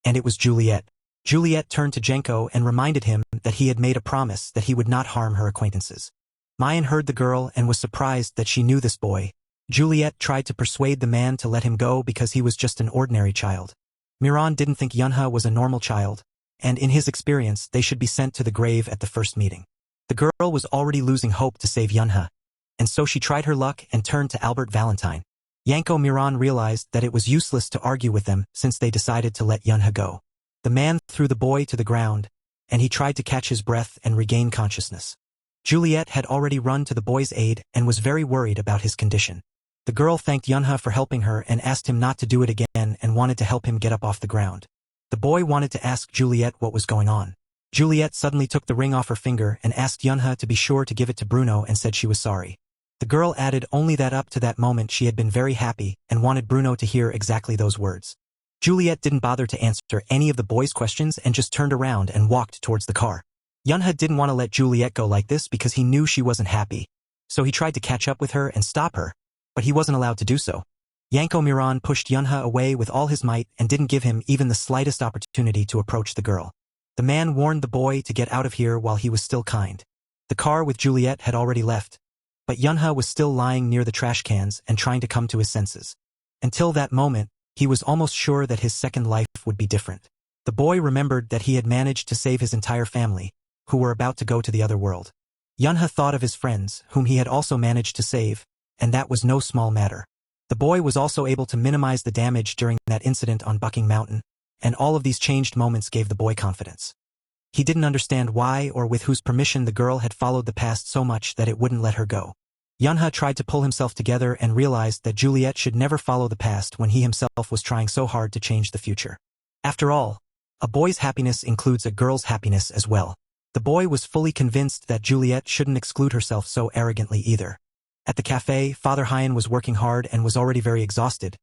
and it was Juliet. Juliet turned to Genko and reminded him that he had made a promise that he would not harm her acquaintances. Mayan heard the girl and was surprised that she knew this boy. Juliet tried to persuade the man to let him go because he was just an ordinary child. Miran didn't think Yunha was a normal child, and in his experience they should be sent to the grave at the first meeting. The girl was already losing hope to save Yunha, and so she tried her luck and turned to Albert Valentine. Yanko Miran realized that it was useless to argue with them since they decided to let Yunha go. The man threw the boy to the ground, and he tried to catch his breath and regain consciousness. Juliet had already run to the boy's aid and was very worried about his condition. The girl thanked Yunha for helping her and asked him not to do it again and wanted to help him get up off the ground. The boy wanted to ask Juliet what was going on. Juliet suddenly took the ring off her finger and asked Yunha to be sure to give it to Bruno and said she was sorry. The girl added only that up to that moment she had been very happy and wanted Bruno to hear exactly those words. Juliet didn't bother to answer any of the boy's questions and just turned around and walked towards the car. Yunha didn't want to let Juliet go like this because he knew she wasn't happy, so he tried to catch up with her and stop her, but he wasn't allowed to do so. Yanko Miran pushed Yunha away with all his might and didn't give him even the slightest opportunity to approach the girl. The man warned the boy to get out of here while he was still kind. The car with Juliet had already left, but Yunha was still lying near the trash cans and trying to come to his senses. Until that moment, he was almost sure that his second life would be different. The boy remembered that he had managed to save his entire family, who were about to go to the other world. Yunha thought of his friends, whom he had also managed to save, and that was no small matter. The boy was also able to minimize the damage during that incident on Bucking Mountain, and all of these changed moments gave the boy confidence. He didn't understand why or with whose permission the girl had followed the past so much that it wouldn't let her go. Yunha tried to pull himself together and realized that Juliet should never follow the past when he himself was trying so hard to change the future. After all, a boy's happiness includes a girl's happiness as well. The boy was fully convinced that Juliet shouldn't exclude herself so arrogantly either. At the cafe, Father Hyan was working hard and was already very exhausted,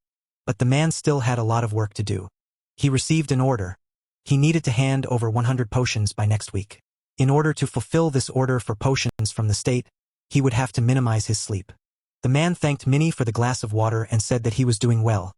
but the man still had a lot of work to do. He received an order. He needed to hand over 100 potions by next week. In order to fulfill this order for potions from the state, he would have to minimize his sleep. The man thanked Minnie for the glass of water and said that he was doing well.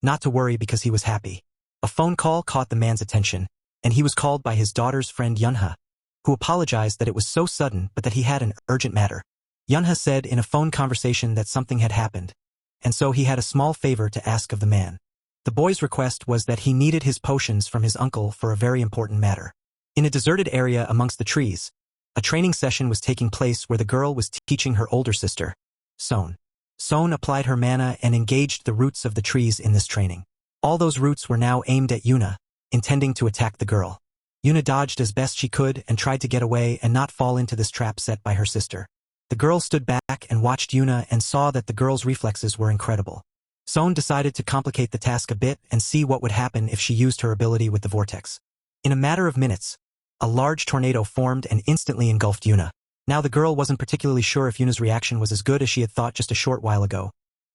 Not to worry because he was happy. A phone call caught the man's attention, and he was called by his daughter's friend Yunha, who apologized that it was so sudden but that he had an urgent matter. Yunha said in a phone conversation that something had happened, and so he had a small favor to ask of the man. The boy's request was that he needed his potions from his uncle for a very important matter. In a deserted area amongst the trees, a training session was taking place where the girl was teaching her older sister, Son. Son applied her mana and engaged the roots of the trees in this training. All those roots were now aimed at Yuna, intending to attack the girl. Yuna dodged as best she could and tried to get away and not fall into this trap set by her sister. The girl stood back and watched Yuna and saw that the girl's reflexes were incredible. Son decided to complicate the task a bit and see what would happen if she used her ability with the vortex. In a matter of minutes, a large tornado formed and instantly engulfed Yuna. Now the girl wasn't particularly sure if Yuna's reaction was as good as she had thought just a short while ago.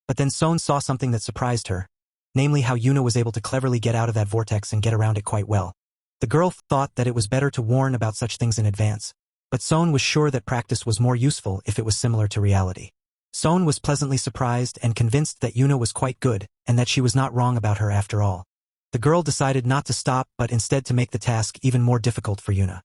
But then Son saw something that surprised her, namely how Yuna was able to cleverly get out of that vortex and get around it quite well. The girl thought that it was better to warn about such things in advance, but Son was sure that practice was more useful if it was similar to reality. Son was pleasantly surprised and convinced that Yuna was quite good and that she was not wrong about her after all. The girl decided not to stop but instead to make the task even more difficult for Yuna.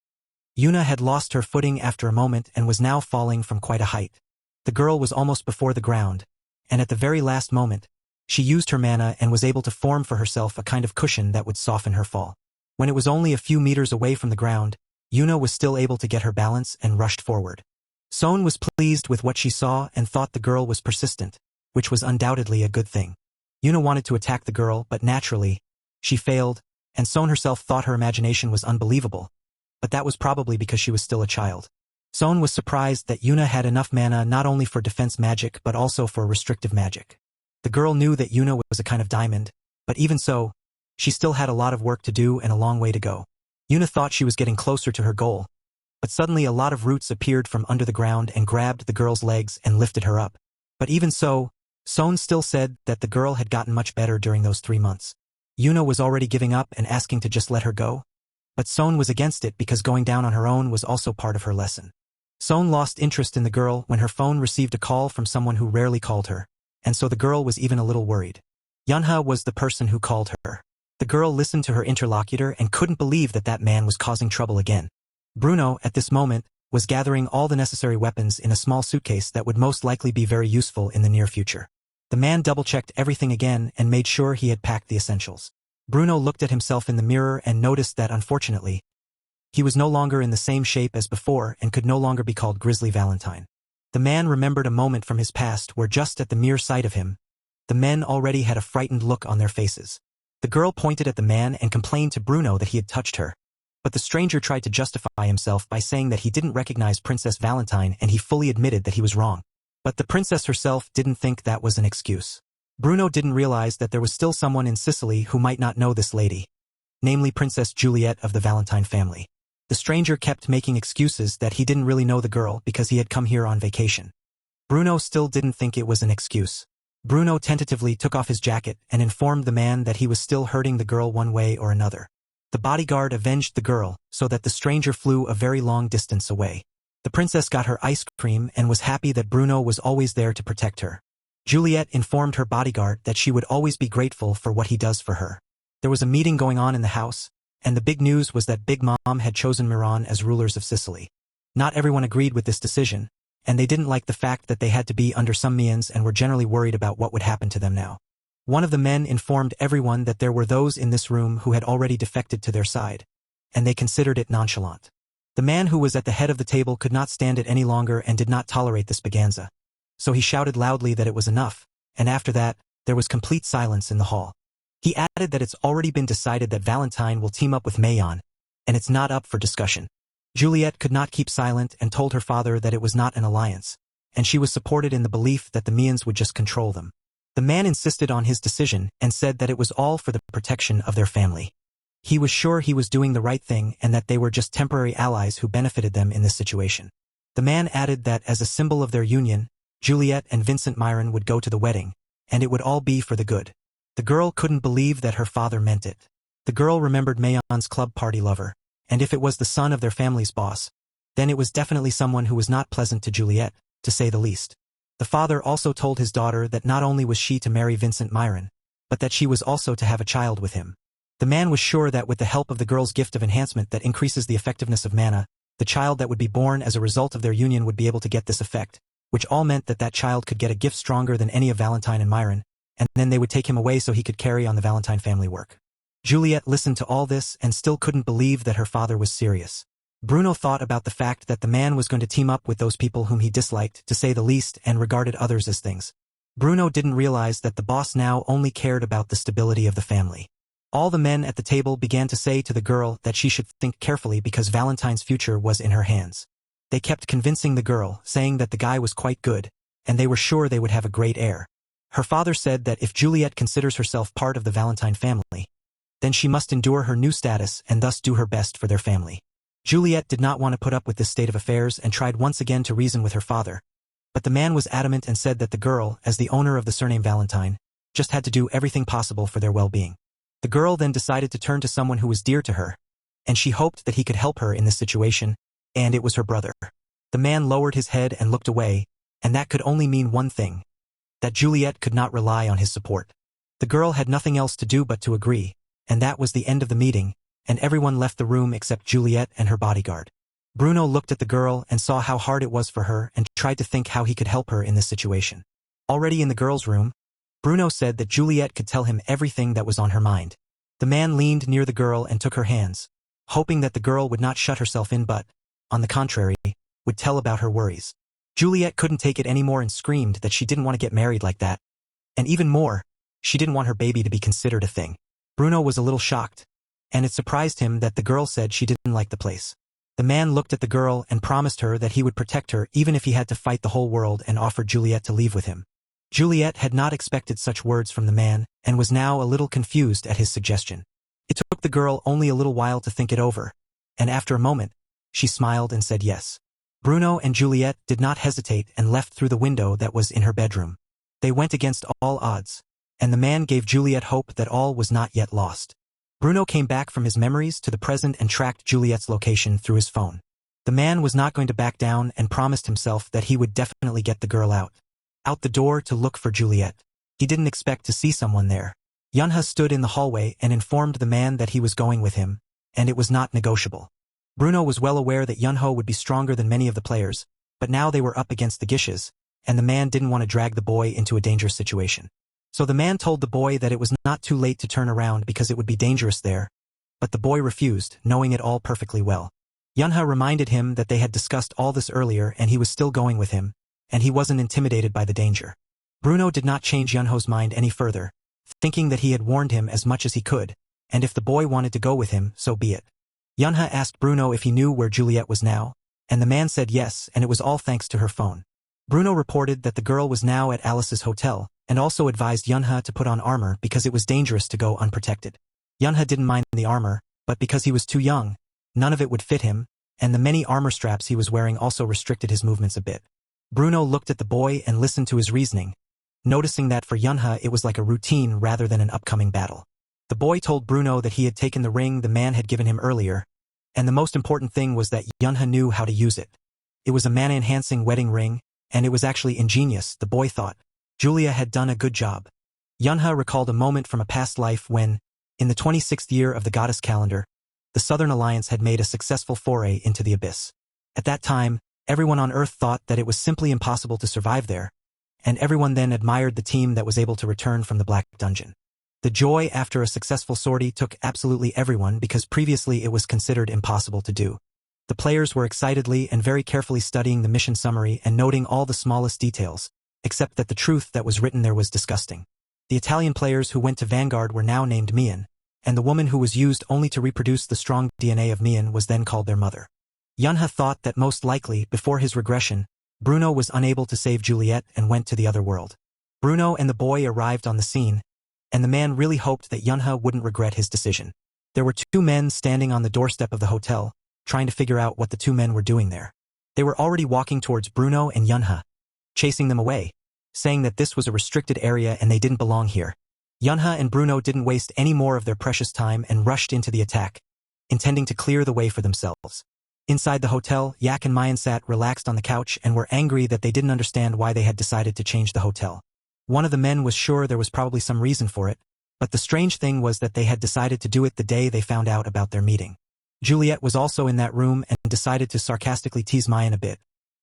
Yuna had lost her footing after a moment and was now falling from quite a height. The girl was almost before the ground, and at the very last moment, she used her mana and was able to form for herself a kind of cushion that would soften her fall. When it was only a few meters away from the ground, Yuna was still able to get her balance and rushed forward. Son was pleased with what she saw and thought the girl was persistent, which was undoubtedly a good thing. Yuna wanted to attack the girl, but naturally, she failed, and Son herself thought her imagination was unbelievable, but that was probably because she was still a child. Son was surprised that Yuna had enough mana not only for defense magic but also for restrictive magic. The girl knew that Yuna was a kind of diamond, but even so, she still had a lot of work to do and a long way to go. Yuna thought she was getting closer to her goal, but suddenly a lot of roots appeared from under the ground and grabbed the girl's legs and lifted her up. But even so, Son still said that the girl had gotten much better during those 3 months. Yuna was already giving up and asking to just let her go, but Son was against it because going down on her own was also part of her lesson. Son lost interest in the girl when her phone received a call from someone who rarely called her, and so the girl was even a little worried. Manhwa was the person who called her. The girl listened to her interlocutor and couldn't believe that that man was causing trouble again. Bruno, at this moment, was gathering all the necessary weapons in a small suitcase that would most likely be very useful in the near future. The man double-checked everything again and made sure he had packed the essentials. Bruno looked at himself in the mirror and noticed that, unfortunately, he was no longer in the same shape as before and could no longer be called Grizzly Valentine. The man remembered a moment from his past where just at the mere sight of him, the men already had a frightened look on their faces. The girl pointed at the man and complained to Bruno that he had touched her. But the stranger tried to justify himself by saying that he didn't recognize Princess Valentine and he fully admitted that he was wrong. But the princess herself didn't think that was an excuse. Bruno didn't realize that there was still someone in Sicily who might not know this lady, namely Princess Juliet of the Valentine family. The stranger kept making excuses that he didn't really know the girl because he had come here on vacation. Bruno still didn't think it was an excuse. Bruno tentatively took off his jacket and informed the man that he was still hurting the girl one way or another. The bodyguard avenged the girl so that the stranger flew a very long distance away. The princess got her ice cream and was happy that Bruno was always there to protect her. Juliet informed her bodyguard that she would always be grateful for what he does for her. There was a meeting going on in the house, and the big news was that Big Mom had chosen Miran as rulers of Sicily. Not everyone agreed with this decision, and they didn't like the fact that they had to be under some means and were generally worried about what would happen to them now. One of the men informed everyone that there were those in this room who had already defected to their side, and they considered it nonchalant. The man who was at the head of the table could not stand it any longer and did not tolerate this baganza. So he shouted loudly that it was enough, and after that, there was complete silence in the hall. He added that it's already been decided that Valentine will team up with Mayon, and it's not up for discussion. Juliet could not keep silent and told her father that it was not an alliance, and she was supported in the belief that the Mians would just control them. The man insisted on his decision and said that it was all for the protection of their family. He was sure he was doing the right thing and that they were just temporary allies who benefited them in this situation. The man added that as a symbol of their union, Juliet and Vincent Myron would go to the wedding, and it would all be for the good. The girl couldn't believe that her father meant it. The girl remembered Mayon's club party lover, and if it was the son of their family's boss, then it was definitely someone who was not pleasant to Juliet, to say the least. The father also told his daughter that not only was she to marry Vincent Myron, but that she was also to have a child with him. The man was sure that with the help of the girl's gift of enhancement that increases the effectiveness of mana, the child that would be born as a result of their union would be able to get this effect, which all meant that that child could get a gift stronger than any of Valentine and Myron, and then they would take him away so he could carry on the Valentine family work. Juliet listened to all this and still couldn't believe that her father was serious. Bruno thought about the fact that the man was going to team up with those people whom he disliked, to say the least, and regarded others as things. Bruno didn't realize that the boss now only cared about the stability of the family. All the men at the table began to say to the girl that she should think carefully because Valentine's future was in her hands. They kept convincing the girl, saying that the guy was quite good, and they were sure they would have a great heir. Her father said that if Juliet considers herself part of the Valentine family, then she must endure her new status and thus do her best for their family. Juliet did not want to put up with this state of affairs and tried once again to reason with her father, but the man was adamant and said that the girl, as the owner of the surname Valentine, just had to do everything possible for their well-being. The girl then decided to turn to someone who was dear to her, and she hoped that he could help her in this situation, and it was her brother. The man lowered his head and looked away, and that could only mean one thing: that Juliet could not rely on his support. The girl had nothing else to do but to agree, and that was the end of the meeting, and everyone left the room except Juliet and her bodyguard. Bruno looked at the girl and saw how hard it was for her and tried to think how he could help her in this situation. Already in the girl's room, Bruno said that Juliet could tell him everything that was on her mind. The man leaned near the girl and took her hands, hoping that the girl would not shut herself in but, on the contrary, would tell about her worries. Juliet couldn't take it anymore and screamed that she didn't want to get married like that. And even more, she didn't want her baby to be considered a thing. Bruno was a little shocked, and it surprised him that the girl said she didn't like the place. The man looked at the girl and promised her that he would protect her even if he had to fight the whole world, and offered Juliet to leave with him. Juliet had not expected such words from the man and was now a little confused at his suggestion. It took the girl only a little while to think it over, and after a moment, she smiled and said yes. Bruno and Juliet did not hesitate and left through the window that was in her bedroom. They went against all odds, and the man gave Juliet hope that all was not yet lost. Bruno came back from his memories to the present and tracked Juliet's location through his phone. The man was not going to back down and promised himself that he would definitely get the girl out the door to look for Juliet. He didn't expect to see someone there. Yunha stood in the hallway and informed the man that he was going with him, and it was not negotiable. Bruno was well aware that Yunho would be stronger than many of the players, but now they were up against the Gishes, and the man didn't want to drag the boy into a dangerous situation. So the man told the boy that it was not too late to turn around because it would be dangerous there, but the boy refused, knowing it all perfectly well. Yunha reminded him that they had discussed all this earlier and he was still going with him, and he wasn't intimidated by the danger. Bruno did not change Yunho's mind any further, thinking that he had warned him as much as he could, and if the boy wanted to go with him, so be it. Yunha asked Bruno if he knew where Juliet was now, and the man said yes, and it was all thanks to her phone. Bruno reported that the girl was now at Alice's hotel, and also advised Yunha to put on armor because it was dangerous to go unprotected. Yunha didn't mind the armor, but because he was too young, none of it would fit him, and the many armor straps he was wearing also restricted his movements a bit. Bruno looked at the boy and listened to his reasoning, noticing that for Yunha it was like a routine rather than an upcoming battle. The boy told Bruno that he had taken the ring the man had given him earlier, and the most important thing was that Yunha knew how to use it. It was a mana-enhancing wedding ring, and it was actually ingenious, the boy thought. Julia had done a good job. Yunha recalled a moment from a past life when, in the 26th year of the goddess calendar, the Southern Alliance had made a successful foray into the abyss. At that time, everyone on Earth thought that it was simply impossible to survive there, and everyone then admired the team that was able to return from the Black Dungeon. The joy after a successful sortie took absolutely everyone because previously it was considered impossible to do. The players were excitedly and very carefully studying the mission summary and noting all the smallest details, except that the truth that was written there was disgusting. The Italian players who went to Vanguard were now named Mian, and the woman who was used only to reproduce the strong DNA of Mian was then called their mother. Yunha thought that most likely, before his regression, Bruno was unable to save Juliet and went to the other world. Bruno and the boy arrived on the scene, and the man really hoped that Yunha wouldn't regret his decision. There were two men standing on the doorstep of the hotel, trying to figure out what the two men were doing there. They were already walking towards Bruno and Yunha, chasing them away, saying that this was a restricted area and they didn't belong here. Yunha and Bruno didn't waste any more of their precious time and rushed into the attack, intending to clear the way for themselves. Inside the hotel, Yak and Mayan sat relaxed on the couch and were angry that they didn't understand why they had decided to change the hotel. One of the men was sure there was probably some reason for it, but the strange thing was that they had decided to do it the day they found out about their meeting. Juliet was also in that room and decided to sarcastically tease Mayan a bit,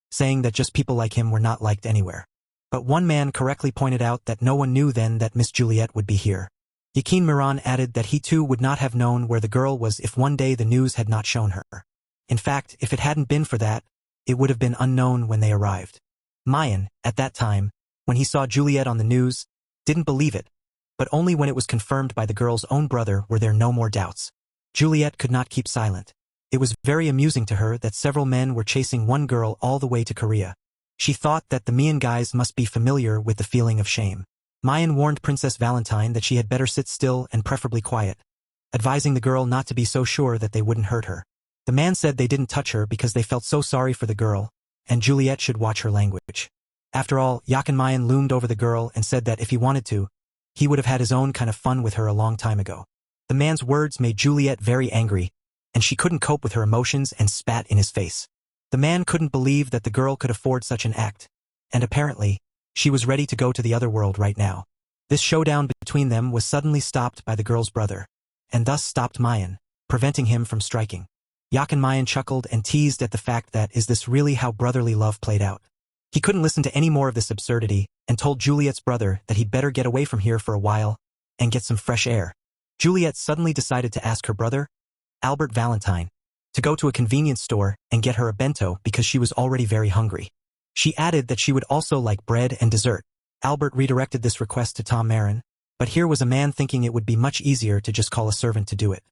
saying that just people like him were not liked anywhere. But one man correctly pointed out that no one knew then that Miss Juliet would be here. Yakin Miran added that he too would not have known where the girl was if one day the news had not shown her. In fact, if it hadn't been for that, it would have been unknown when they arrived. Mayan, at that time, when he saw Juliet on the news, didn't believe it, but only when it was confirmed by the girl's own brother were there no more doubts. Juliet could not keep silent. It was very amusing to her that several men were chasing one girl all the way to Korea. She thought that the Mian guys must be familiar with the feeling of shame. Mayan warned Princess Valentine that she had better sit still and preferably quiet, advising the girl not to be so sure that they wouldn't hurt her. The man said they didn't touch her because they felt so sorry for the girl, and Juliet should watch her language. After all, Yakin Mayan loomed over the girl and said that if he wanted to, he would have had his own kind of fun with her a long time ago. The man's words made Juliet very angry, and she couldn't cope with her emotions and spat in his face. The man couldn't believe that the girl could afford such an act, and apparently, she was ready to go to the other world right now. This showdown between them was suddenly stopped by the girl's brother, and thus stopped Mayan, preventing him from striking. Yakin Mayan chuckled and teased at the fact that is this really how brotherly love played out. He couldn't listen to any more of this absurdity and told Juliet's brother that he'd better get away from here for a while and get some fresh air. Juliet suddenly decided to ask her brother, Albert Valentine, to go to a convenience store and get her a bento because she was already very hungry. She added that she would also like bread and dessert. Albert redirected this request to Tom Marin, but here was a man thinking it would be much easier to just call a servant to do it.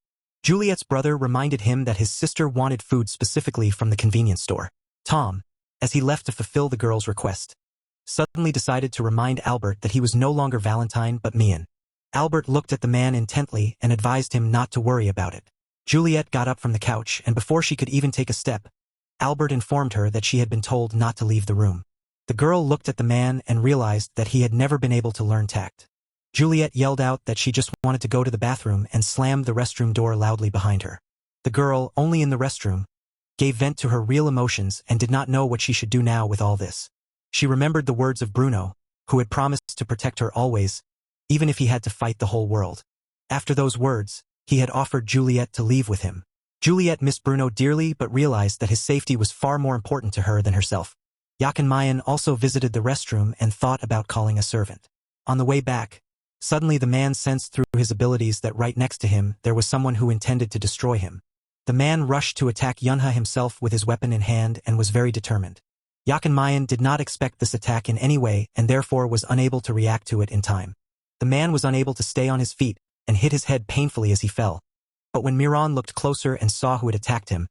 Juliet's brother reminded him that his sister wanted food specifically from the convenience store. Tom, as he left to fulfill the girl's request, suddenly decided to remind Albert that he was no longer Valentine but Mian. Albert looked at the man intently and advised him not to worry about it. Juliet got up from the couch, and before she could even take a step, Albert informed her that she had been told not to leave the room. The girl looked at the man and realized that he had never been able to learn tact. Juliet yelled out that she just wanted to go to the bathroom and slammed the restroom door loudly behind her. The girl, only in the restroom, gave vent to her real emotions and did not know what she should do now with all this. She remembered the words of Bruno, who had promised to protect her always, even if he had to fight the whole world. After those words, he had offered Juliet to leave with him. Juliet missed Bruno dearly but realized that his safety was far more important to her than herself. Yakin Mayan also visited the restroom and thought about calling a servant. On the way back, suddenly the man sensed through his abilities that right next to him there was someone who intended to destroy him. The man rushed to attack Yunha himself with his weapon in hand and was very determined. Yakin Mayan did not expect this attack in any way and therefore was unable to react to it in time. The man was unable to stay on his feet and hit his head painfully as he fell. But when Miran looked closer and saw who had attacked him,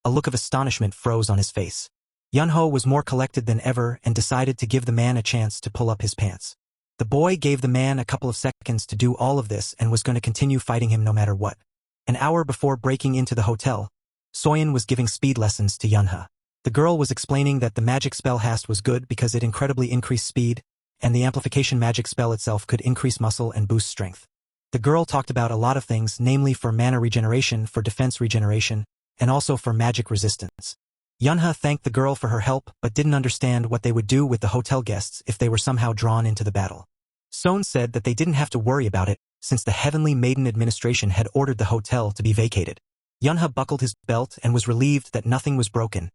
a look of astonishment froze on his face. Yunho was more collected than ever and decided to give the man a chance to pull up his pants. The boy gave the man a couple of seconds to do all of this and was going to continue fighting him no matter what. An hour before breaking into the hotel, Soyeon was giving speed lessons to Yunha. The girl was explaining that the magic spell Hast was good because it incredibly increased speed, and the amplification magic spell itself could increase muscle and boost strength. The girl talked about a lot of things, namely for mana regeneration, for defense regeneration, and also for magic resistance. Yunha thanked the girl for her help but didn't understand what they would do with the hotel guests if they were somehow drawn into the battle. Sohn said that they didn't have to worry about it since the Heavenly Maiden administration had ordered the hotel to be vacated. Yunha buckled his belt and was relieved that nothing was broken,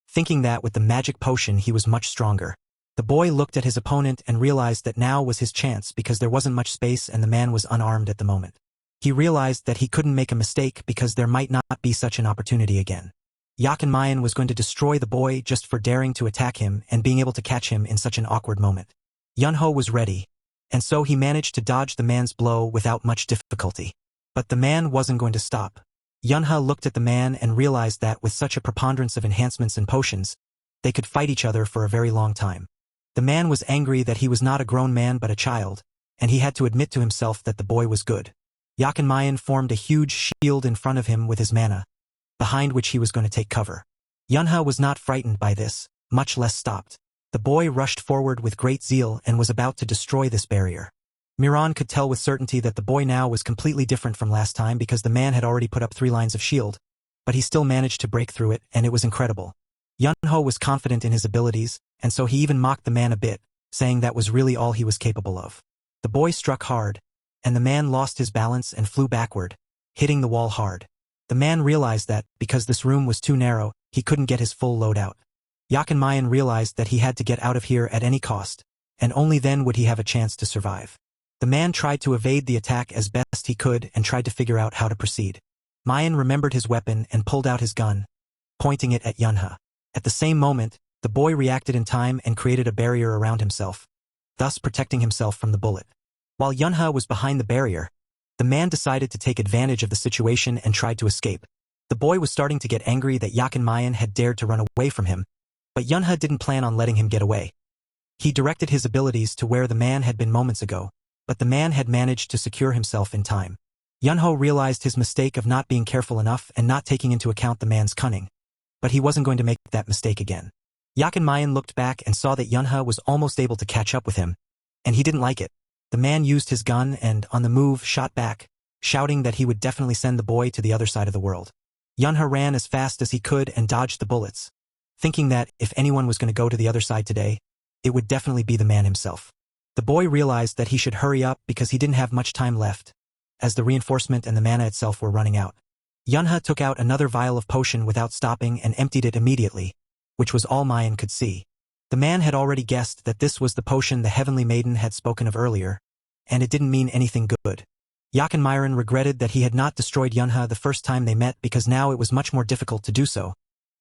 thinking that with the magic potion he was much stronger. The boy looked at his opponent and realized that now was his chance because there wasn't much space and the man was unarmed at the moment. He realized that he couldn't make a mistake because there might not be such an opportunity again. Yakin Mayan was going to destroy the boy just for daring to attack him and being able to catch him in such an awkward moment. Yunho was ready, and so he managed to dodge the man's blow without much difficulty. But the man wasn't going to stop. Yunha looked at the man and realized that with such a preponderance of enhancements and potions, they could fight each other for a very long time. The man was angry that he was not a grown man but a child, and he had to admit to himself that the boy was good. Yakin Mayan formed a huge shield in front of him with his mana, behind which he was going to take cover. Yunha was not frightened by this, much less stopped. The boy rushed forward with great zeal and was about to destroy this barrier. Miran could tell with certainty that the boy now was completely different from last time because the man had already put up 3 lines of shield, but he still managed to break through it, and it was incredible. Yunho was confident in his abilities, and so he even mocked the man a bit, saying that was really all he was capable of. The boy struck hard, and the man lost his balance and flew backward, hitting the wall hard. The man realized that, because this room was too narrow, he couldn't get his full load out. Yakin Mayan realized that he had to get out of here at any cost, and only then would he have a chance to survive. The man tried to evade the attack as best he could and tried to figure out how to proceed. Mayan remembered his weapon and pulled out his gun, pointing it at Yunha. At the same moment, the boy reacted in time and created a barrier around himself, thus protecting himself from the bullet. While Yunha was behind the barrier, the man decided to take advantage of the situation and tried to escape. The boy was starting to get angry that Yakin Mayan had dared to run away from him, but Yunha didn't plan on letting him get away. He directed his abilities to where the man had been moments ago, but the man had managed to secure himself in time. Yunho realized his mistake of not being careful enough and not taking into account the man's cunning, but he wasn't going to make that mistake again. Yakin Mayan looked back and saw that Yunha was almost able to catch up with him, and he didn't like it. The man used his gun and, on the move, shot back, shouting that he would definitely send the boy to the other side of the world. Yunha ran as fast as he could and dodged the bullets, thinking that, if anyone was going to go to the other side today, it would definitely be the man himself. The boy realized that he should hurry up because he didn't have much time left, as the reinforcement and the mana itself were running out. Yunha took out another vial of potion without stopping and emptied it immediately, which was all Mayan could see. The man had already guessed that this was the potion the Heavenly Maiden had spoken of earlier, and it didn't mean anything good. Yakin Myron regretted that he had not destroyed Yunha the first time they met because now it was much more difficult to do so,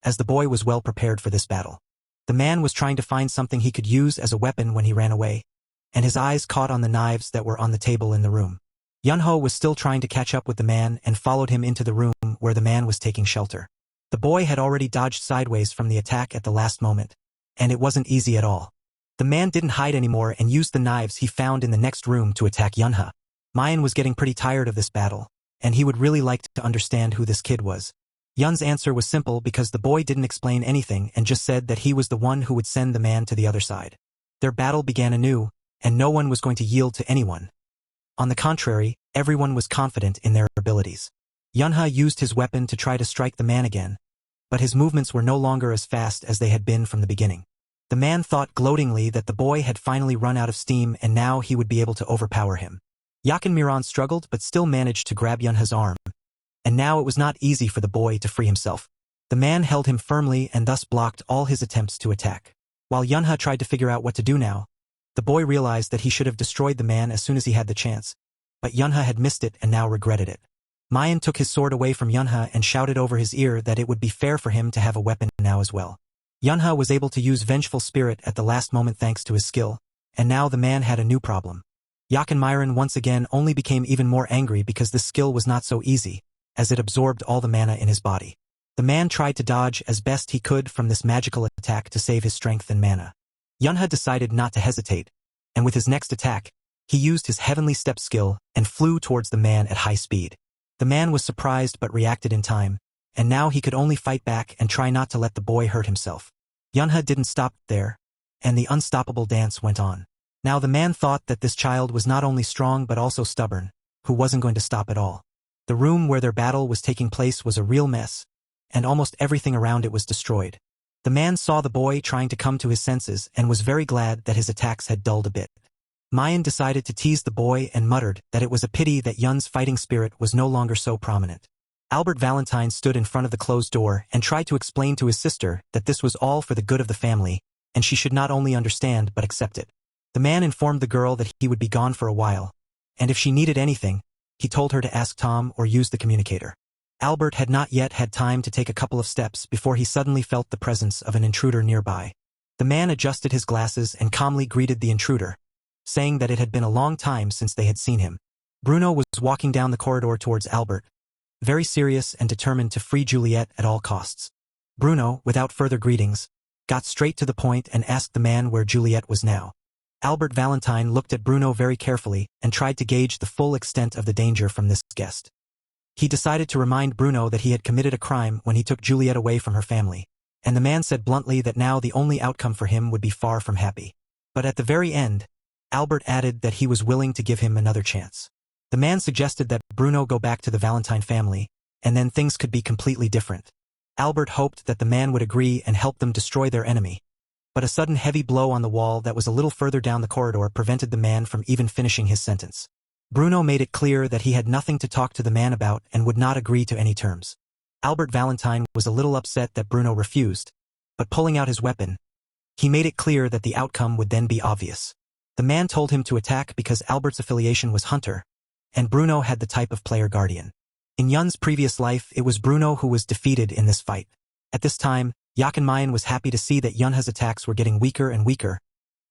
as the boy was well prepared for this battle. The man was trying to find something he could use as a weapon when he ran away, and his eyes caught on the knives that were on the table in the room. Yunho was still trying to catch up with the man and followed him into the room where the man was taking shelter. The boy had already dodged sideways from the attack at the last moment, and it wasn't easy at all. The man didn't hide anymore and used the knives he found in the next room to attack Yunha. Mayan was getting pretty tired of this battle, and he would really like to understand who this kid was. Yun's answer was simple because the boy didn't explain anything and just said that he was the one who would send the man to the other side. Their battle began anew, and no one was going to yield to anyone. On the contrary, everyone was confident in their abilities. Yunha used his weapon to try to strike the man again, but his movements were no longer as fast as they had been from the beginning. The man thought gloatingly that the boy had finally run out of steam and now he would be able to overpower him. Yakin Miran struggled but still managed to grab Yunha's arm, and now it was not easy for the boy to free himself. The man held him firmly and thus blocked all his attempts to attack. While Yunha tried to figure out what to do now, the boy realized that he should have destroyed the man as soon as he had the chance, but Yunha had missed it and now regretted it. Mayan took his sword away from Yunha and shouted over his ear that it would be fair for him to have a weapon now as well. Yunha was able to use Vengeful Spirit at the last moment thanks to his skill, and now the man had a new problem. Yakin Myron once again only became even more angry because this skill was not so easy, as it absorbed all the mana in his body. The man tried to dodge as best he could from this magical attack to save his strength and mana. Yunha decided not to hesitate, and with his next attack, he used his Heavenly Step skill and flew towards the man at high speed. The man was surprised but reacted in time, and now he could only fight back and try not to let the boy hurt himself. Yunha didn't stop there, and the unstoppable dance went on. Now the man thought that this child was not only strong but also stubborn, who wasn't going to stop at all. The room where their battle was taking place was a real mess, and almost everything around it was destroyed. The man saw the boy trying to come to his senses and was very glad that his attacks had dulled a bit. Mayan decided to tease the boy and muttered that it was a pity that Yun's fighting spirit was no longer so prominent. Albert Valentine stood in front of the closed door and tried to explain to his sister that this was all for the good of the family, and she should not only understand but accept it. The man informed the girl that he would be gone for a while, and if she needed anything, he told her to ask Tom or use the communicator. Albert had not yet had time to take a couple of steps before he suddenly felt the presence of an intruder nearby. The man adjusted his glasses and calmly greeted the intruder, saying that it had been a long time since they had seen him. Bruno was walking down the corridor towards Albert, very serious and determined to free Juliet at all costs. Bruno, without further greetings, got straight to the point and asked the man where Juliet was now. Albert Valentine looked at Bruno very carefully and tried to gauge the full extent of the danger from this guest. He decided to remind Bruno that he had committed a crime when he took Juliet away from her family, and the man said bluntly that now the only outcome for him would be far from happy. But at the very end, Albert added that he was willing to give him another chance. The man suggested that Bruno go back to the Valentine family, and then things could be completely different. Albert hoped that the man would agree and help them destroy their enemy, but a sudden heavy blow on the wall that was a little further down the corridor prevented the man from even finishing his sentence. Bruno made it clear that he had nothing to talk to the man about and would not agree to any terms. Albert Valentine was a little upset that Bruno refused, but pulling out his weapon, he made it clear that the outcome would then be obvious. The man told him to attack because Albert's affiliation was Hunter, and Bruno had the type of player guardian. In Yun's previous life, it was Bruno who was defeated in this fight. At this time, Yakin Mayan was happy to see that Yunha's attacks were getting weaker and weaker,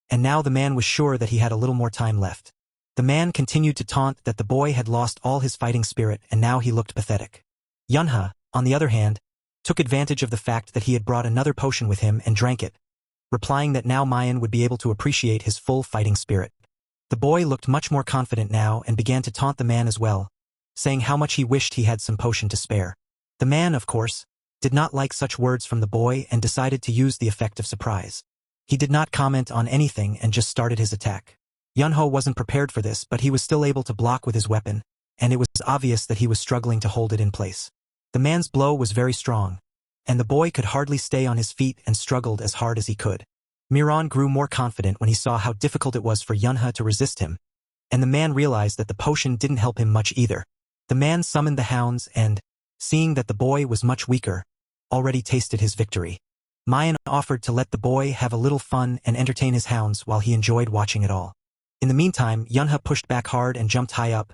and now the man was sure that he had a little more time left. The man continued to taunt that the boy had lost all his fighting spirit and now he looked pathetic. Yunha, on the other hand, took advantage of the fact that he had brought another potion with him and drank it, replying that now Mayan would be able to appreciate his full fighting spirit. The boy looked much more confident now and began to taunt the man as well, saying how much he wished he had some potion to spare. The man, of course, did not like such words from the boy and decided to use the effect of surprise. He did not comment on anything and just started his attack. Yunho wasn't prepared for this, but he was still able to block with his weapon, and it was obvious that he was struggling to hold it in place. The man's blow was very strong, and the boy could hardly stay on his feet and struggled as hard as he could. Miran grew more confident when he saw how difficult it was for Yunha to resist him, and the man realized that the potion didn't help him much either. The man summoned the hounds and, seeing that the boy was much weaker, already tasted his victory. Mayan offered to let the boy have a little fun and entertain his hounds while he enjoyed watching it all. In the meantime, Yunha pushed back hard and jumped high up,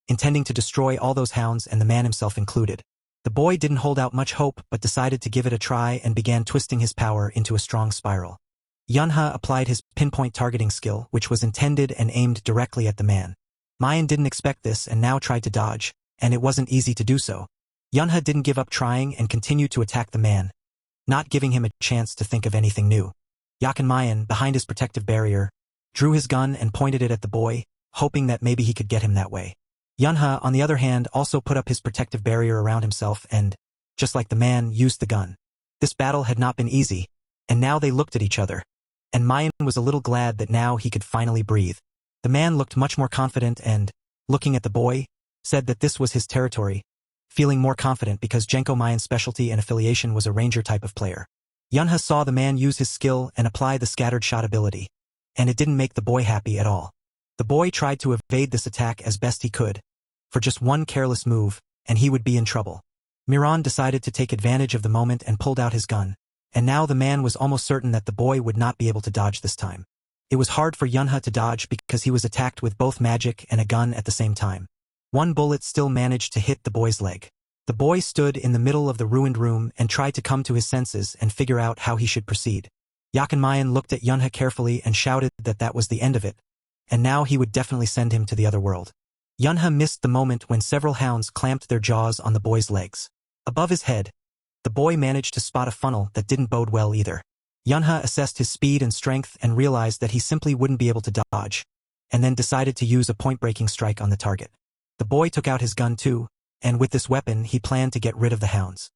intending to destroy all those hounds and the man himself included. The boy didn't hold out much hope but decided to give it a try and began twisting his power into a strong spiral. Yunha applied his pinpoint targeting skill, which was intended and aimed directly at the man. Mayan didn't expect this and now tried to dodge, and it wasn't easy to do so. Yunha didn't give up trying and continued to attack the man, not giving him a chance to think of anything new. Mayan, behind his protective barrier, drew his gun and pointed it at the boy, hoping that maybe he could get him that way. Yunha, on the other hand, also put up his protective barrier around himself and, just like the man, used the gun. This battle had not been easy, and now they looked at each other, and Mayan was a little glad that now he could finally breathe. The man looked much more confident and, looking at the boy, said that this was his territory, feeling more confident because Genko Mayan's specialty and affiliation was a ranger type of player. Yunha saw the man use his skill and apply the scattered shot ability, and it didn't make the boy happy at all. The boy tried to evade this attack as best he could, for just one careless move, and he would be in trouble. Miran decided to take advantage of the moment and pulled out his gun, and now the man was almost certain that the boy would not be able to dodge this time. It was hard for Yunha to dodge because he was attacked with both magic and a gun at the same time. One bullet still managed to hit the boy's leg. The boy stood in the middle of the ruined room and tried to come to his senses and figure out how he should proceed. Mayan looked at Yunha carefully and shouted that that was the end of it, and now he would definitely send him to the other world. Yunha missed the moment when several hounds clamped their jaws on the boy's legs. Above his head, the boy managed to spot a funnel that didn't bode well either. Yunha assessed his speed and strength and realized that he simply wouldn't be able to dodge, and then decided to use a point-breaking strike on the target. The boy took out his gun too, and with this weapon he planned to get rid of the hounds.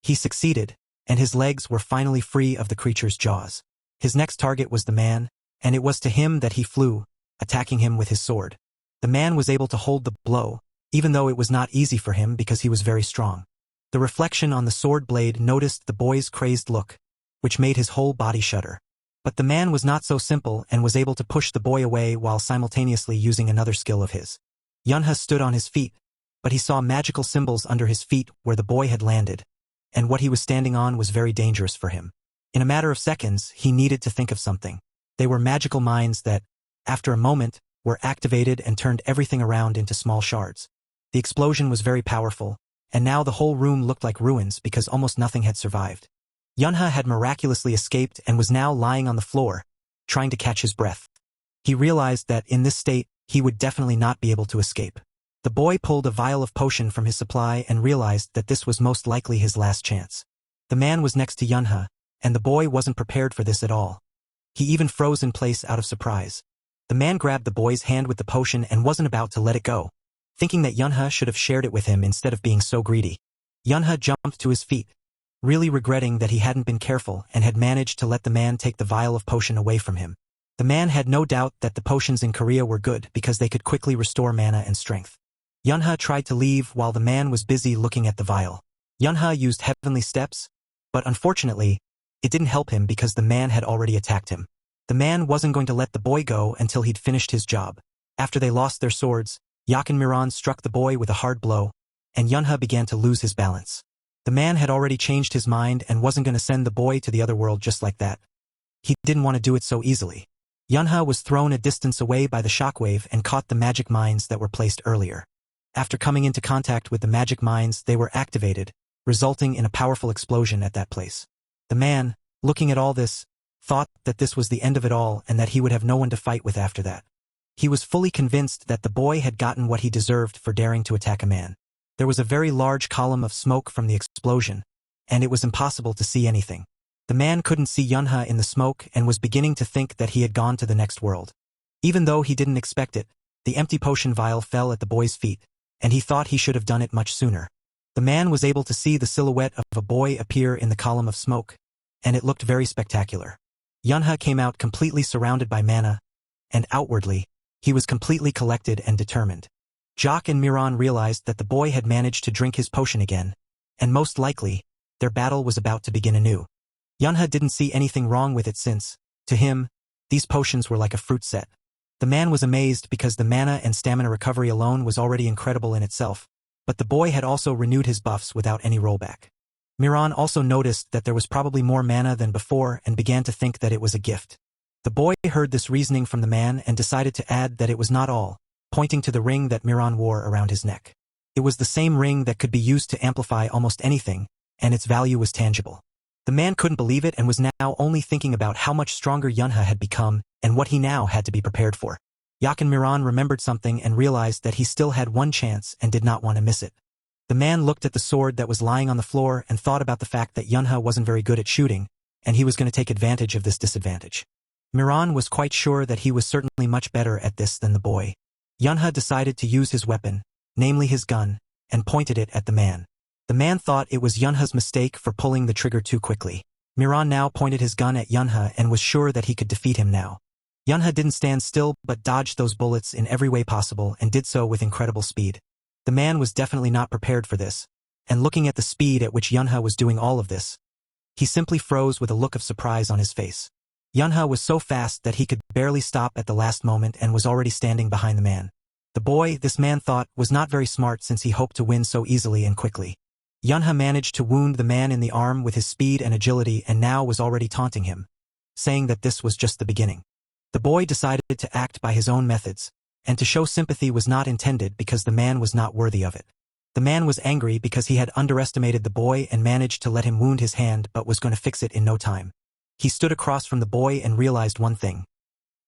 He succeeded, and his legs were finally free of the creature's jaws. His next target was the man, and it was to him that he flew, attacking him with his sword. The man was able to hold the blow, even though it was not easy for him because he was very strong. The reflection on the sword blade noticed the boy's crazed look, which made his whole body shudder. But the man was not so simple and was able to push the boy away while simultaneously using another skill of his. Yunha stood on his feet, but he saw magical symbols under his feet where the boy had landed, and what he was standing on was very dangerous for him. In a matter of seconds, he needed to think of something. They were magical mines that, after a moment, were activated and turned everything around into small shards. The explosion was very powerful, and now the whole room looked like ruins because almost nothing had survived. Yunha had miraculously escaped and was now lying on the floor, trying to catch his breath. He realized that in this state, he would definitely not be able to escape. The boy pulled a vial of potion from his supply and realized that this was most likely his last chance. The man was next to Yunha, and the boy wasn't prepared for this at all. He even froze in place out of surprise. The man grabbed the boy's hand with the potion and wasn't about to let it go, thinking that Yunha should have shared it with him instead of being so greedy. Yunha jumped to his feet, really regretting that he hadn't been careful and had managed to let the man take the vial of potion away from him. The man had no doubt that the potions in Korea were good because they could quickly restore mana and strength. Yunha tried to leave while the man was busy looking at the vial. Yunha used heavenly steps, but unfortunately, it didn't help him because the man had already attacked him. The man wasn't going to let the boy go until he'd finished his job. After they lost their swords, Miran struck the boy with a hard blow, and Yunha began to lose his balance. The man had already changed his mind and wasn't going to send the boy to the other world just like that. He didn't want to do it so easily. Yunha was thrown a distance away by the shockwave and caught the magic mines that were placed earlier. After coming into contact with the magic mines, they were activated, resulting in a powerful explosion at that place. The man, looking at all this, thought that this was the end of it all and that he would have no one to fight with after that. He was fully convinced that the boy had gotten what he deserved for daring to attack a man. There was a very large column of smoke from the explosion, and it was impossible to see anything. The man couldn't see Yunha in the smoke and was beginning to think that he had gone to the next world. Even though he didn't expect it, the empty potion vial fell at the boy's feet, and he thought he should have done it much sooner. The man was able to see the silhouette of a boy appear in the column of smoke, and it looked very spectacular. Yunha came out completely surrounded by mana, and outwardly, he was completely collected and determined. Jock and Miran realized that the boy had managed to drink his potion again, and most likely, their battle was about to begin anew. Yunha didn't see anything wrong with it since, to him, these potions were like a fruit set. The man was amazed because the mana and stamina recovery alone was already incredible in itself, but the boy had also renewed his buffs without any rollback. Miran also noticed that there was probably more mana than before and began to think that it was a gift. The boy heard this reasoning from the man and decided to add that it was not all, pointing to the ring that Miran wore around his neck. It was the same ring that could be used to amplify almost anything, and its value was tangible. The man couldn't believe it and was now only thinking about how much stronger Yunha had become and what he now had to be prepared for. Yakin Miran remembered something and realized that he still had one chance and did not want to miss it. The man looked at the sword that was lying on the floor and thought about the fact that Yunha wasn't very good at shooting, and he was going to take advantage of this disadvantage. Miran was quite sure that he was certainly much better at this than the boy. Yunha decided to use his weapon, namely his gun, and pointed it at the man. The man thought it was Yunha's mistake for pulling the trigger too quickly. Miran now pointed his gun at Yunha and was sure that he could defeat him now. Yunha didn't stand still but dodged those bullets in every way possible and did so with incredible speed. The man was definitely not prepared for this, and looking at the speed at which Yunha was doing all of this, he simply froze with a look of surprise on his face. Yunha was so fast that he could barely stop at the last moment and was already standing behind the man. The boy, this man thought, was not very smart since he hoped to win so easily and quickly. Yunha managed to wound the man in the arm with his speed and agility and now was already taunting him, saying that this was just the beginning. The boy decided to act by his own methods, and to show sympathy was not intended because the man was not worthy of it. The man was angry because he had underestimated the boy and managed to let him wound his hand but was going to fix it in no time. He stood across from the boy and realized one thing.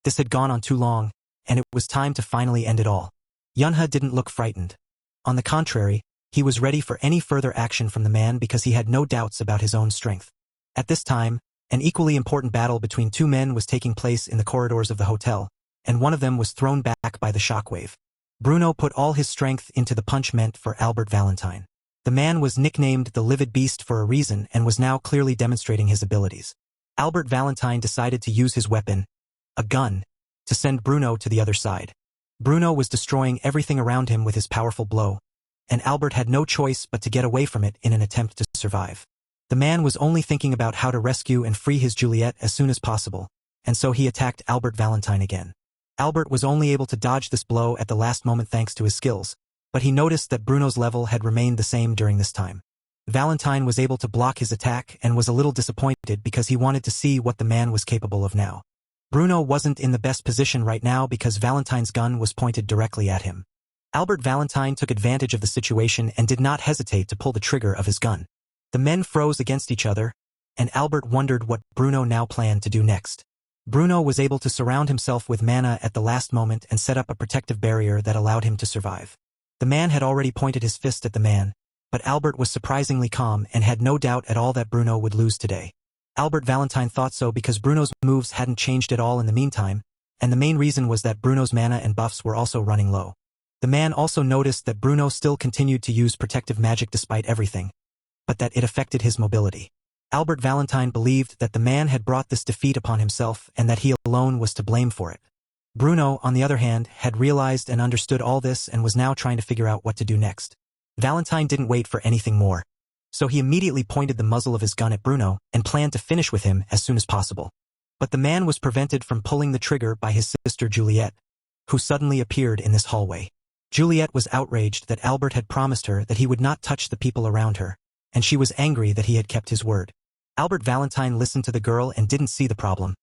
This had gone on too long, and it was time to finally end it all. Yunha didn't look frightened. On the contrary, he was ready for any further action from the man because he had no doubts about his own strength. At this time, an equally important battle between two men was taking place in the corridors of the hotel, and one of them was thrown back by the shockwave. Bruno put all his strength into the punch meant for Albert Valentine. The man was nicknamed the Livid Beast for a reason and was now clearly demonstrating his abilities. Albert Valentine decided to use his weapon, a gun, to send Bruno to the other side. Bruno was destroying everything around him with his powerful blow, and Albert had no choice but to get away from it in an attempt to survive. The man was only thinking about how to rescue and free his Juliet as soon as possible, and so he attacked Albert Valentine again. Albert was only able to dodge this blow at the last moment thanks to his skills, but he noticed that Bruno's level had remained the same during this time. Valentine was able to block his attack and was a little disappointed because he wanted to see what the man was capable of now. Bruno wasn't in the best position right now because Valentine's gun was pointed directly at him. Albert Valentine took advantage of the situation and did not hesitate to pull the trigger of his gun. The men froze against each other, and Albert wondered what Bruno now planned to do next. Bruno was able to surround himself with mana at the last moment and set up a protective barrier that allowed him to survive. The man had already pointed his fist at the man, but Albert was surprisingly calm and had no doubt at all that Bruno would lose today. Albert Valentine thought so because Bruno's moves hadn't changed at all in the meantime, and the main reason was that Bruno's mana and buffs were also running low. The man also noticed that Bruno still continued to use protective magic despite everything, but that it affected his mobility. Albert Valentine believed that the man had brought this defeat upon himself and that he alone was to blame for it. Bruno, on the other hand, had realized and understood all this and was now trying to figure out what to do next. Valentine didn't wait for anything more, so he immediately pointed the muzzle of his gun at Bruno and planned to finish with him as soon as possible. But the man was prevented from pulling the trigger by his sister Juliet, who suddenly appeared in this hallway. Juliet was outraged that Albert had promised her that he would not touch the people around her, and she was angry that he had kept his word. Albert Valentine listened to the girl and didn't see the problem.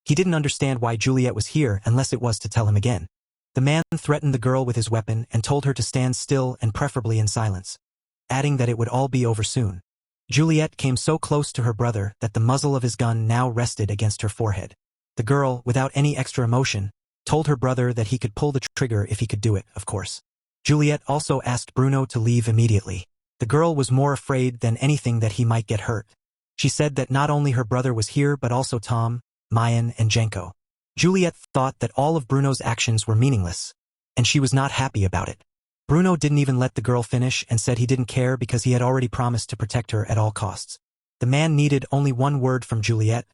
He didn't understand why Juliet was here unless it was to tell him again. The man threatened the girl with his weapon and told her to stand still and preferably in silence, adding that it would all be over soon. Juliet came so close to her brother that the muzzle of his gun now rested against her forehead. The girl, without any extra emotion, told her brother that he could pull the trigger if he could do it, of course. Juliet also asked Bruno to leave immediately. The girl was more afraid than anything that he might get hurt. She said that not only her brother was here but also Tom, Mayan, and Jenko. Juliet thought that all of Bruno's actions were meaningless, and she was not happy about it. Bruno didn't even let the girl finish and said he didn't care because he had already promised to protect her at all costs. The man needed only one word from Juliet,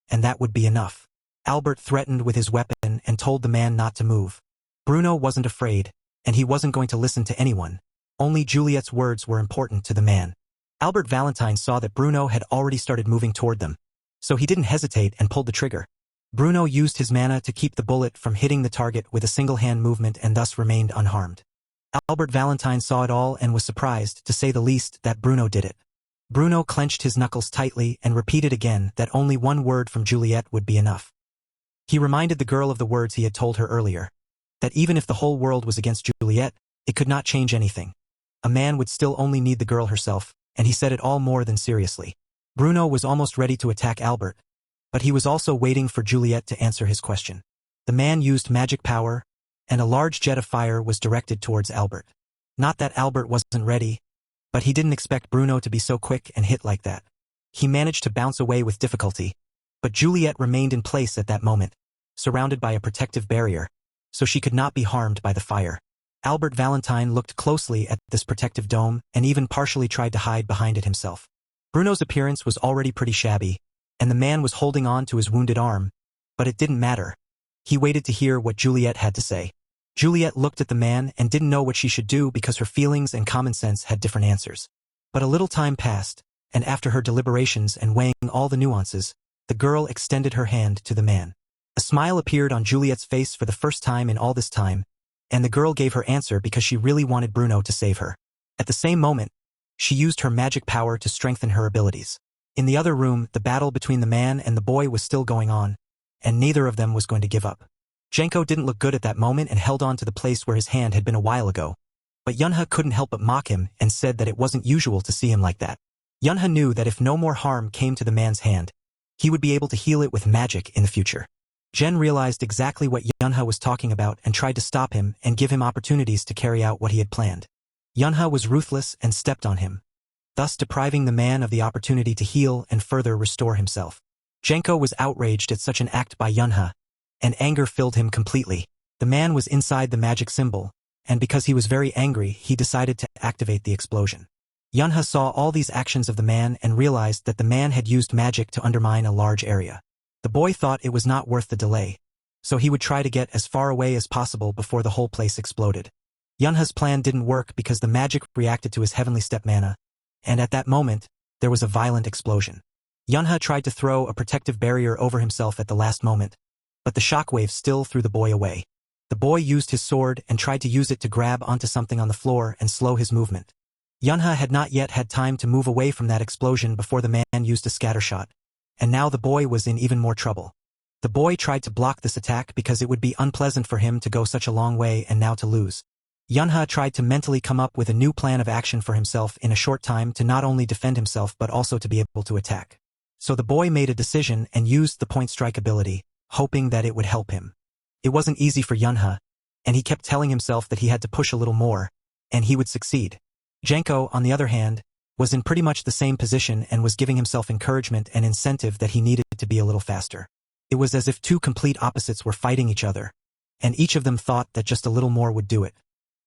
and that would be enough. Albert threatened with his weapon and told the man not to move. Bruno wasn't afraid, and he wasn't going to listen to anyone. Only Juliet's words were important to the man. Albert Valentine saw that Bruno had already started moving toward them, so he didn't hesitate and pulled the trigger. Bruno used his mana to keep the bullet from hitting the target with a single-hand movement and thus remained unharmed. Albert Valentine saw it all and was surprised, to say the least, that Bruno did it. Bruno clenched his knuckles tightly and repeated again that only one word from Juliet would be enough. He reminded the girl of the words he had told her earlier, that even if the whole world was against Juliet, it could not change anything. A man would still only need the girl herself, and he said it all more than seriously. Bruno was almost ready to attack Albert, but he was also waiting for Juliet to answer his question. The man used magic power, and a large jet of fire was directed towards Albert. Not that Albert wasn't ready, but he didn't expect Bruno to be so quick and hit like that. He managed to bounce away with difficulty, but Juliet remained in place at that moment, surrounded by a protective barrier, so she could not be harmed by the fire. Albert Valentine looked closely at this protective dome and even partially tried to hide behind it himself. Bruno's appearance was already pretty shabby, and the man was holding on to his wounded arm, but it didn't matter. He waited to hear what Juliet had to say. Juliet looked at the man and didn't know what she should do because her feelings and common sense had different answers. But a little time passed, and after her deliberations and weighing all the nuances, the girl extended her hand to the man. A smile appeared on Juliet's face for the first time in all this time, and the girl gave her answer because she really wanted Bruno to save her. At the same moment, she used her magic power to strengthen her abilities. In the other room, the battle between the man and the boy was still going on, and neither of them was going to give up. Janko didn't look good at that moment and held on to the place where his hand had been a while ago, but Yunha couldn't help but mock him and said that it wasn't usual to see him like that. Yunha knew that if no more harm came to the man's hand, he would be able to heal it with magic in the future. Jen realized exactly what Yunha was talking about and tried to stop him and give him opportunities to carry out what he had planned. Yunha was ruthless and stepped on him, thus depriving the man of the opportunity to heal and further restore himself. Janko was outraged at such an act by Yunha, and anger filled him completely. The man was inside the magic symbol, and because he was very angry, he decided to activate the explosion. Yunha saw all these actions of the man and realized that the man had used magic to undermine a large area. The boy thought it was not worth the delay, so he would try to get as far away as possible before the whole place exploded. Yunha's plan didn't work because the magic reacted to his heavenly step mana, and at that moment, there was a violent explosion. Yunha tried to throw a protective barrier over himself at the last moment, but the shockwave still threw the boy away. The boy used his sword and tried to use it to grab onto something on the floor and slow his movement. Yunha had not yet had time to move away from that explosion before the man used a scattershot, and now the boy was in even more trouble. The boy tried to block this attack because it would be unpleasant for him to go such a long way and now to lose. Yunha tried to mentally come up with a new plan of action for himself in a short time to not only defend himself but also to be able to attack. So the boy made a decision and used the point strike ability, hoping that it would help him. It wasn't easy for Yunha, and he kept telling himself that he had to push a little more, and he would succeed. Janko, on the other hand, was in pretty much the same position and was giving himself encouragement and incentive that he needed to be a little faster. It was as if two complete opposites were fighting each other, and each of them thought that just a little more would do it.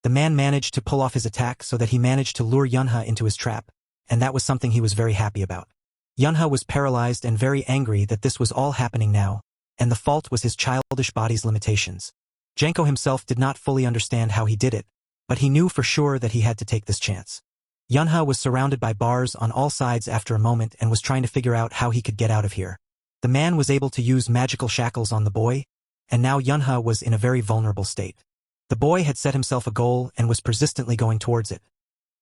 The man managed to pull off his attack so that he managed to lure Yunha into his trap, and that was something he was very happy about. Yunha was paralyzed and very angry that this was all happening now, and the fault was his childish body's limitations. Janko himself did not fully understand how he did it, but he knew for sure that he had to take this chance. Yunha was surrounded by bars on all sides after a moment and was trying to figure out how he could get out of here. The man was able to use magical shackles on the boy, and now Yunha was in a very vulnerable state. The boy had set himself a goal and was persistently going towards it.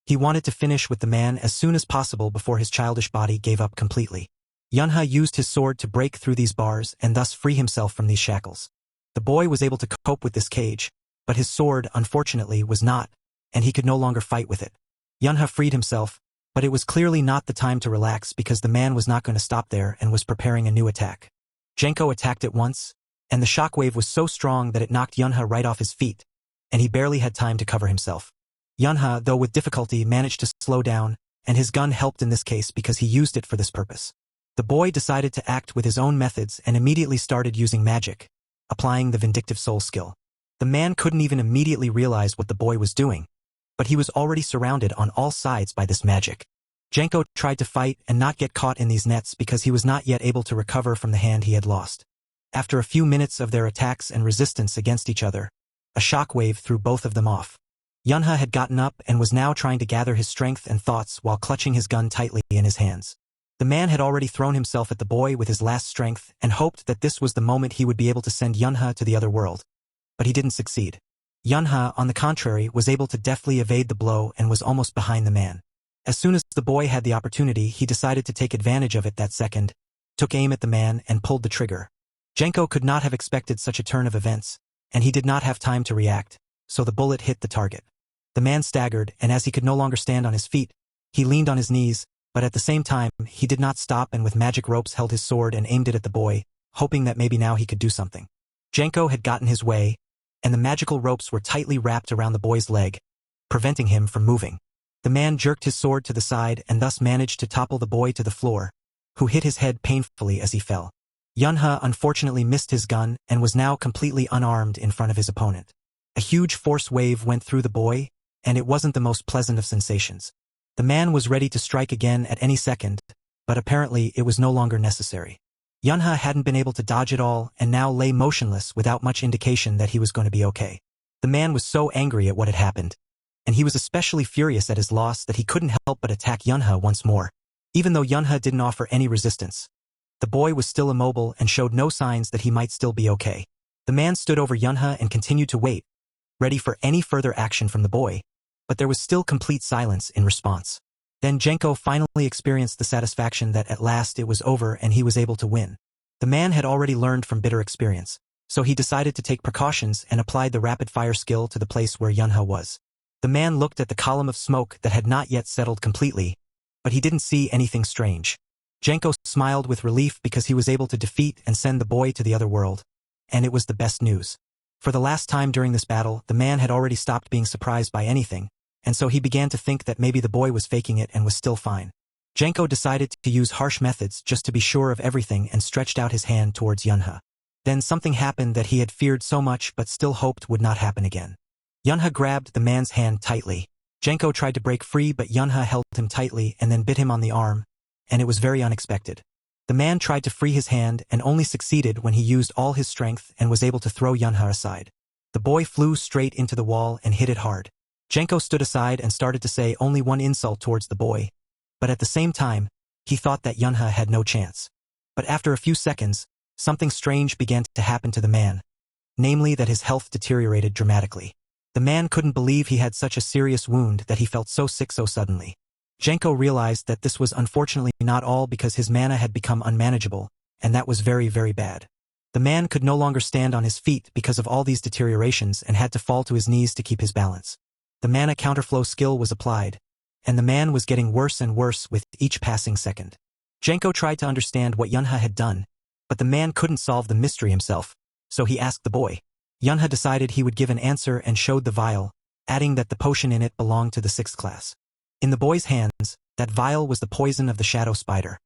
He wanted to finish with the man as soon as possible before his childish body gave up completely. Yunha used his sword to break through these bars and thus free himself from these shackles. The boy was able to cope with this cage, but his sword, unfortunately, was not, and he could no longer fight with it. Yunha freed himself, but it was clearly not the time to relax because the man was not going to stop there and was preparing a new attack. Janko attacked at once, and the shockwave was so strong that it knocked Yunha right off his feet, and he barely had time to cover himself. Yunha, though with difficulty, managed to slow down, and his gun helped in this case because he used it for this purpose. The boy decided to act with his own methods and immediately started using magic, applying the vindictive soul skill. The man couldn't even immediately realize what the boy was doing, but he was already surrounded on all sides by this magic. Janko tried to fight and not get caught in these nets because he was not yet able to recover from the hand he had lost. After a few minutes of their attacks and resistance against each other, a shockwave threw both of them off. Yunha had gotten up and was now trying to gather his strength and thoughts while clutching his gun tightly in his hands. The man had already thrown himself at the boy with his last strength and hoped that this was the moment he would be able to send Yunha to the other world. But he didn't succeed. Yunha, on the contrary, was able to deftly evade the blow and was almost behind the man. As soon as the boy had the opportunity, he decided to take advantage of it that second, took aim at the man and pulled the trigger. Jenko could not have expected such a turn of events, and he did not have time to react, so the bullet hit the target. The man staggered, and as he could no longer stand on his feet, he leaned on his knees, but at the same time, he did not stop and with magic ropes held his sword and aimed it at the boy, hoping that maybe now he could do something. Jenko had gotten his way, and the magical ropes were tightly wrapped around the boy's leg, preventing him from moving. The man jerked his sword to the side and thus managed to topple the boy to the floor, who hit his head painfully as he fell. Yunha unfortunately missed his gun and was now completely unarmed in front of his opponent. A huge force wave went through the boy, and it wasn't the most pleasant of sensations. The man was ready to strike again at any second, but apparently it was no longer necessary. Yunha hadn't been able to dodge it all and now lay motionless without much indication that he was going to be okay. The man was so angry at what had happened, and he was especially furious at his loss that he couldn't help but attack Yunha once more. Even though Yunha didn't offer any resistance, the boy was still immobile and showed no signs that he might still be okay. The man stood over Yunha and continued to wait, ready for any further action from the boy, but there was still complete silence in response. Then Jenko finally experienced the satisfaction that at last it was over and he was able to win. The man had already learned from bitter experience, so he decided to take precautions and applied the rapid-fire skill to the place where Yunha was. The man looked at the column of smoke that had not yet settled completely, but he didn't see anything strange. Jenko smiled with relief because he was able to defeat and send the boy to the other world, and it was the best news. For the last time during this battle, the man had already stopped being surprised by anything, and so he began to think that maybe the boy was faking it and was still fine. Jenko decided to use harsh methods just to be sure of everything and stretched out his hand towards Yunha. Then something happened that he had feared so much but still hoped would not happen again. Yunha grabbed the man's hand tightly. Jenko tried to break free but Yunha held him tightly and then bit him on the arm, and it was very unexpected. The man tried to free his hand and only succeeded when he used all his strength and was able to throw Yunha aside. The boy flew straight into the wall and hit it hard. Jenko stood aside and started to say only one insult towards the boy, but at the same time, he thought that Yunha had no chance. But after a few seconds, something strange began to happen to the man, namely that his health deteriorated dramatically. The man couldn't believe he had such a serious wound that he felt so sick so suddenly. Jenko realized that this was unfortunately not all because his mana had become unmanageable, and that was very, very bad. The man could no longer stand on his feet because of all these deteriorations and had to fall to his knees to keep his balance. The mana counterflow skill was applied, and the man was getting worse and worse with each passing second. Jenko tried to understand what Yunha had done, but the man couldn't solve the mystery himself, so he asked the boy. Yunha decided he would give an answer and showed the vial, adding that the potion in it belonged to the 6th class. In the boy's hands, that vial was the poison of the shadow spider,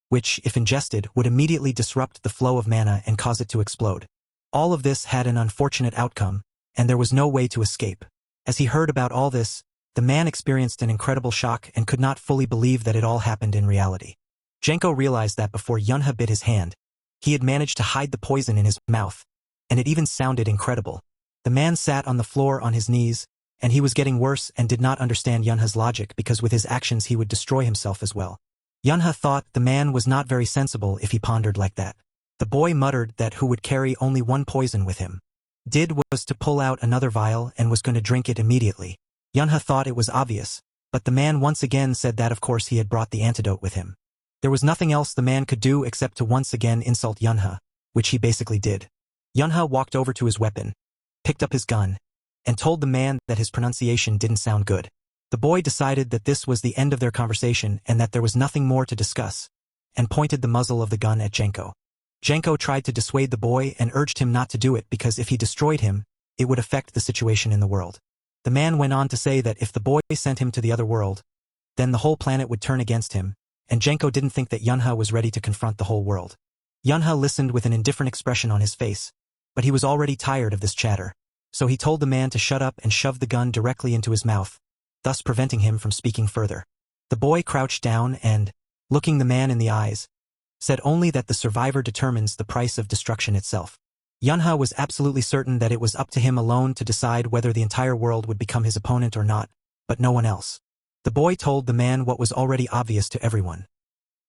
which, if ingested, would immediately disrupt the flow of mana and cause it to explode. All of this had an unfortunate outcome, and there was no way to escape. As he heard about all this, the man experienced an incredible shock and could not fully believe that it all happened in reality. Jenko realized that before Yunha bit his hand, he had managed to hide the poison in his mouth, and it even sounded incredible. The man sat on the floor on his knees, and he was getting worse and did not understand Yunha's logic because with his actions he would destroy himself as well. Yunha thought the man was not very sensible if he pondered like that. The boy muttered that who would carry only one poison with him was to pull out another vial and was going to drink it immediately. Yunha thought it was obvious, but the man once again said that of course he had brought the antidote with him. There was nothing else the man could do except to once again insult Yunha, which he basically did. Yunha walked over to his weapon, picked up his gun, and told the man that his pronunciation didn't sound good. The boy decided that this was the end of their conversation and that there was nothing more to discuss, and pointed the muzzle of the gun at Jenko. Jenko tried to dissuade the boy and urged him not to do it because if he destroyed him, it would affect the situation in the world. The man went on to say that if the boy sent him to the other world, then the whole planet would turn against him, and Jenko didn't think that Yunha was ready to confront the whole world. Yunha listened with an indifferent expression on his face, but he was already tired of this chatter, so he told the man to shut up and shoved the gun directly into his mouth, thus preventing him from speaking further. The boy crouched down and, looking the man in the eyes, said only that the survivor determines the price of destruction itself. Yunha was absolutely certain that it was up to him alone to decide whether the entire world would become his opponent or not, but no one else. The boy told the man what was already obvious to everyone.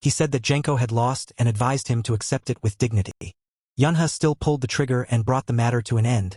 He said that Genko had lost and advised him to accept it with dignity. Yunha still pulled the trigger and brought the matter to an end,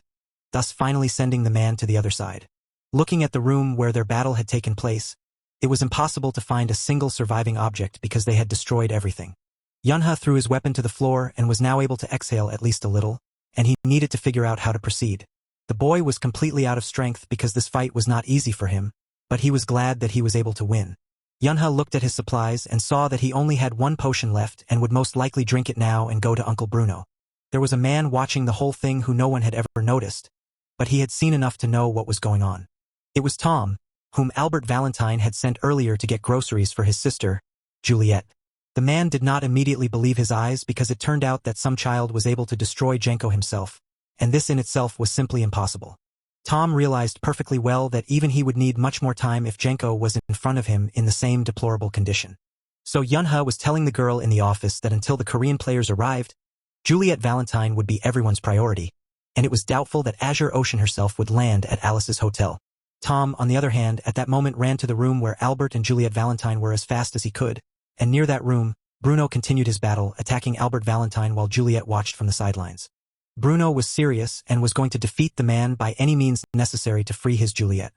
thus finally sending the man to the other side. Looking at the room where their battle had taken place, it was impossible to find a single surviving object because they had destroyed everything. Yunha threw his weapon to the floor and was now able to exhale at least a little, and he needed to figure out how to proceed. The boy was completely out of strength because this fight was not easy for him, but he was glad that he was able to win. Yunha looked at his supplies and saw that he only had one potion left and would most likely drink it now and go to Uncle Bruno. There was a man watching the whole thing who no one had ever noticed, but he had seen enough to know what was going on. It was Tom, whom Albert Valentine had sent earlier to get groceries for his sister, Juliet. The man did not immediately believe his eyes because it turned out that some child was able to destroy Genko himself, and this in itself was simply impossible. Tom realized perfectly well that even he would need much more time if Genko was in front of him in the same deplorable condition. So Yunha was telling the girl in the office that until the Korean players arrived, Juliet Valentine would be everyone's priority, and it was doubtful that Azure Ocean herself would land at Alice's hotel. Tom, on the other hand, at that moment ran to the room where Albert and Juliet Valentine were as fast as he could, and near that room, Bruno continued his battle, attacking Albert Valentine while Juliet watched from the sidelines. Bruno was serious and was going to defeat the man by any means necessary to free his Juliet.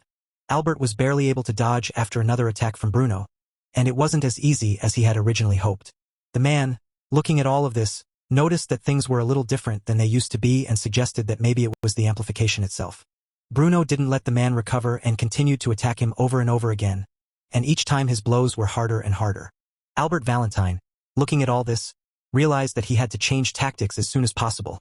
Albert was barely able to dodge after another attack from Bruno, and it wasn't as easy as he had originally hoped. The man, looking at all of this, noticed that things were a little different than they used to be and suggested that maybe it was the amplification itself. Bruno didn't let the man recover and continued to attack him over and over again, and each time his blows were harder and harder. Albert Valentine, looking at all this, realized that he had to change tactics as soon as possible.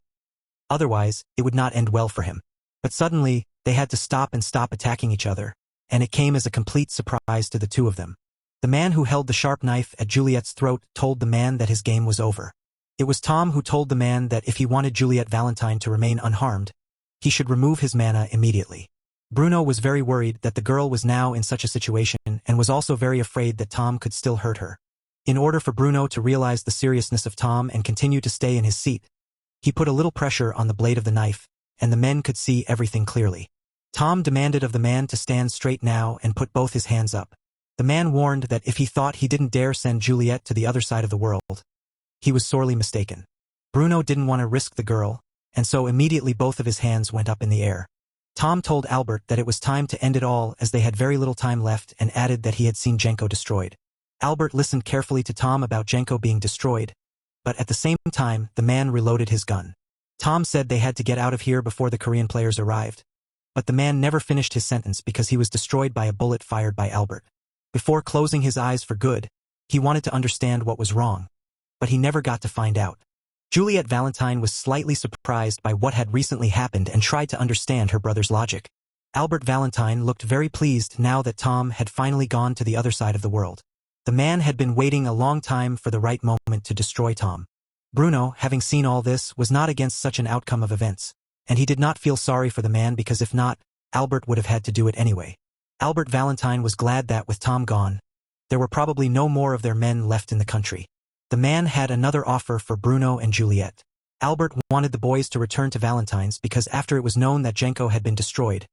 Otherwise, it would not end well for him. But suddenly, they had to stop attacking each other, and it came as a complete surprise to the two of them. The man who held the sharp knife at Juliet's throat told the man that his game was over. It was Tom who told the man that if he wanted Juliet Valentine to remain unharmed, he should remove his mana immediately. Bruno was very worried that the girl was now in such a situation and was also very afraid that Tom could still hurt her. In order for Bruno to realize the seriousness of Tom and continue to stay in his seat, he put a little pressure on the blade of the knife, and the men could see everything clearly. Tom demanded of the man to stand straight now and put both his hands up. The man warned that if he thought he didn't dare send Juliet to the other side of the world, he was sorely mistaken. Bruno didn't want to risk the girl, and so immediately both of his hands went up in the air. Tom told Albert that it was time to end it all as they had very little time left and added that he had seen Genko destroyed. Albert listened carefully to Tom about Genko being destroyed, but at the same time, the man reloaded his gun. Tom said they had to get out of here before the Korean players arrived, but the man never finished his sentence because he was destroyed by a bullet fired by Albert. Before closing his eyes for good, he wanted to understand what was wrong, but he never got to find out. Juliet Valentine was slightly surprised by what had recently happened and tried to understand her brother's logic. Albert Valentine looked very pleased now that Tom had finally gone to the other side of the world. The man had been waiting a long time for the right moment to destroy Tom. Bruno, having seen all this, was not against such an outcome of events, and he did not feel sorry for the man because if not, Albert would have had to do it anyway. Albert Valentine was glad that with Tom gone, there were probably no more of their men left in the country. The man had another offer for Bruno and Juliet. Albert wanted the boys to return to Valentine's because after it was known that Genko had been destroyed,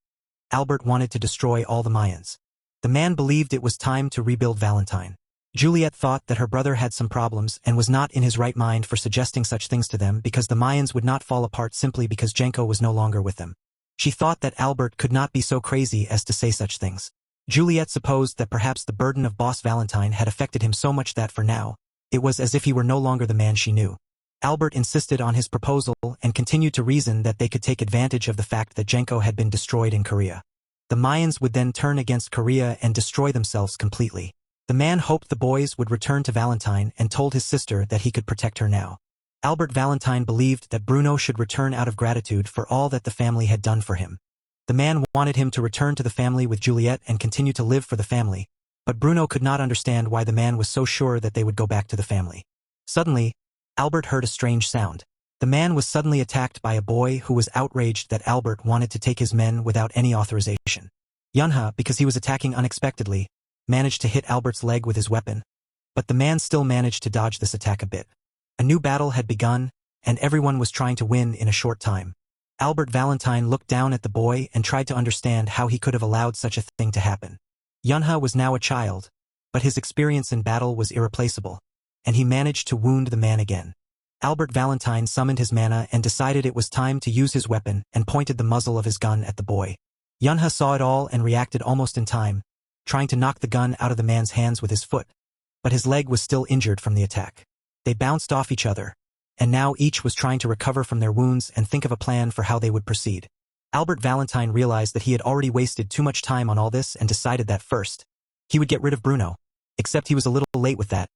Albert wanted to destroy all the Mayans. The man believed it was time to rebuild Valentine. Juliet thought that her brother had some problems and was not in his right mind for suggesting such things to them because the Mayans would not fall apart simply because Genko was no longer with them. She thought that Albert could not be so crazy as to say such things. Juliet supposed that perhaps the burden of Boss Valentine had affected him so much that for now, it was as if he were no longer the man she knew. Albert insisted on his proposal and continued to reason that they could take advantage of the fact that Genko had been destroyed in Korea. The Mayans would then turn against Korea and destroy themselves completely. The man hoped the boys would return to Valentine and told his sister that he could protect her now. Albert Valentine believed that Bruno should return out of gratitude for all that the family had done for him. The man wanted him to return to the family with Juliet and continue to live for the family, but Bruno could not understand why the man was so sure that they would go back to the family. Suddenly, Albert heard a strange sound. The man was suddenly attacked by a boy who was outraged that Albert wanted to take his men without any authorization. Yunha, because he was attacking unexpectedly, managed to hit Albert's leg with his weapon, but the man still managed to dodge this attack a bit. A new battle had begun, and everyone was trying to win in a short time. Albert Valentine looked down at the boy and tried to understand how he could have allowed such a thing to happen. Yunha was now a child, but his experience in battle was irreplaceable, and he managed to wound the man again. Albert Valentine summoned his mana and decided it was time to use his weapon and pointed the muzzle of his gun at the boy. Yunha saw it all and reacted almost in time, trying to knock the gun out of the man's hands with his foot, but his leg was still injured from the attack. They bounced off each other, and now each was trying to recover from their wounds and think of a plan for how they would proceed. Albert Valentine realized that he had already wasted too much time on all this and decided that first, he would get rid of Bruno, except he was a little late with that,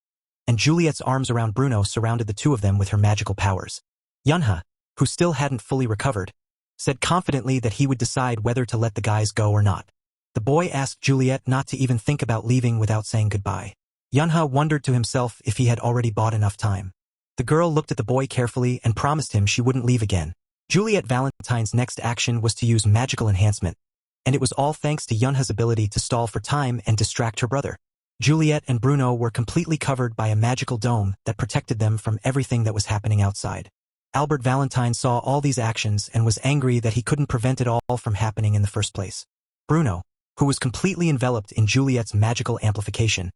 and Juliet's arms around Bruno surrounded the two of them with her magical powers. Yunha, who still hadn't fully recovered, said confidently that he would decide whether to let the guys go or not. The boy asked Juliet not to even think about leaving without saying goodbye. Yunha wondered to himself if he had already bought enough time. The girl looked at the boy carefully and promised him she wouldn't leave again. Juliet Valentine's next action was to use magical enhancement, and it was all thanks to Yunha's ability to stall for time and distract her brother. Juliet and Bruno were completely covered by a magical dome that protected them from everything that was happening outside. Albert Valentine saw all these actions and was angry that he couldn't prevent it all from happening in the first place. Bruno, who was completely enveloped in Juliet's magical amplification,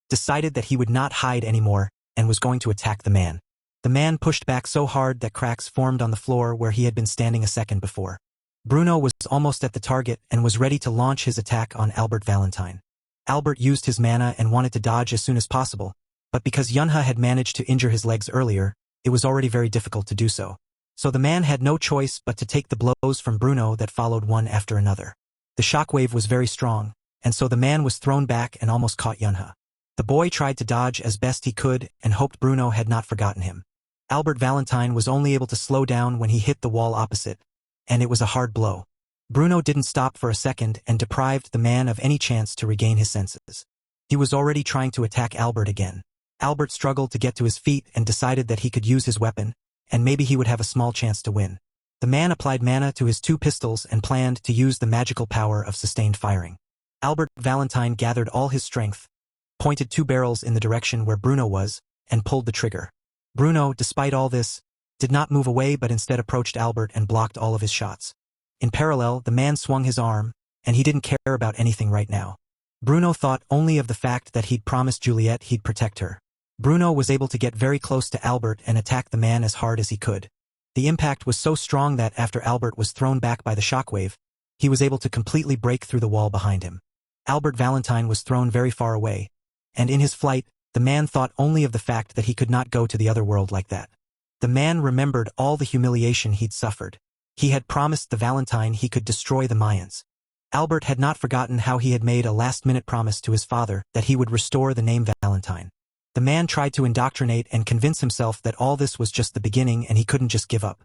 decided that he would not hide anymore and was going to attack the man. The man pushed back so hard that cracks formed on the floor where he had been standing a second before. Bruno was almost at the target and was ready to launch his attack on Albert Valentine. Albert used his mana and wanted to dodge as soon as possible, but because Yunha had managed to injure his legs earlier, it was already very difficult to do so. So the man had no choice but to take the blows from Bruno that followed one after another. The shockwave was very strong, and so the man was thrown back and almost caught Yunha. The boy tried to dodge as best he could and hoped Bruno had not forgotten him. Albert Valentine was only able to slow down when he hit the wall opposite, and it was a hard blow. Bruno didn't stop for a second and deprived the man of any chance to regain his senses. He was already trying to attack Albert again. Albert struggled to get to his feet and decided that he could use his weapon, and maybe he would have a small chance to win. The man applied mana to his two pistols and planned to use the magical power of sustained firing. Albert Valentine gathered all his strength, pointed two barrels in the direction where Bruno was, and pulled the trigger. Bruno, despite all this, did not move away but instead approached Albert and blocked all of his shots. In parallel, the man swung his arm, and he didn't care about anything right now. Bruno thought only of the fact that he'd promised Juliet he'd protect her. Bruno was able to get very close to Albert and attack the man as hard as he could. The impact was so strong that after Albert was thrown back by the shockwave, he was able to completely break through the wall behind him. Albert Valentine was thrown very far away, and in his flight, the man thought only of the fact that he could not go to the other world like that. The man remembered all the humiliation he'd suffered. He had promised the Valentine he could destroy the Mayans. Albert had not forgotten how he had made a last-minute promise to his father that he would restore the name Valentine. The man tried to indoctrinate and convince himself that all this was just the beginning and he couldn't just give up.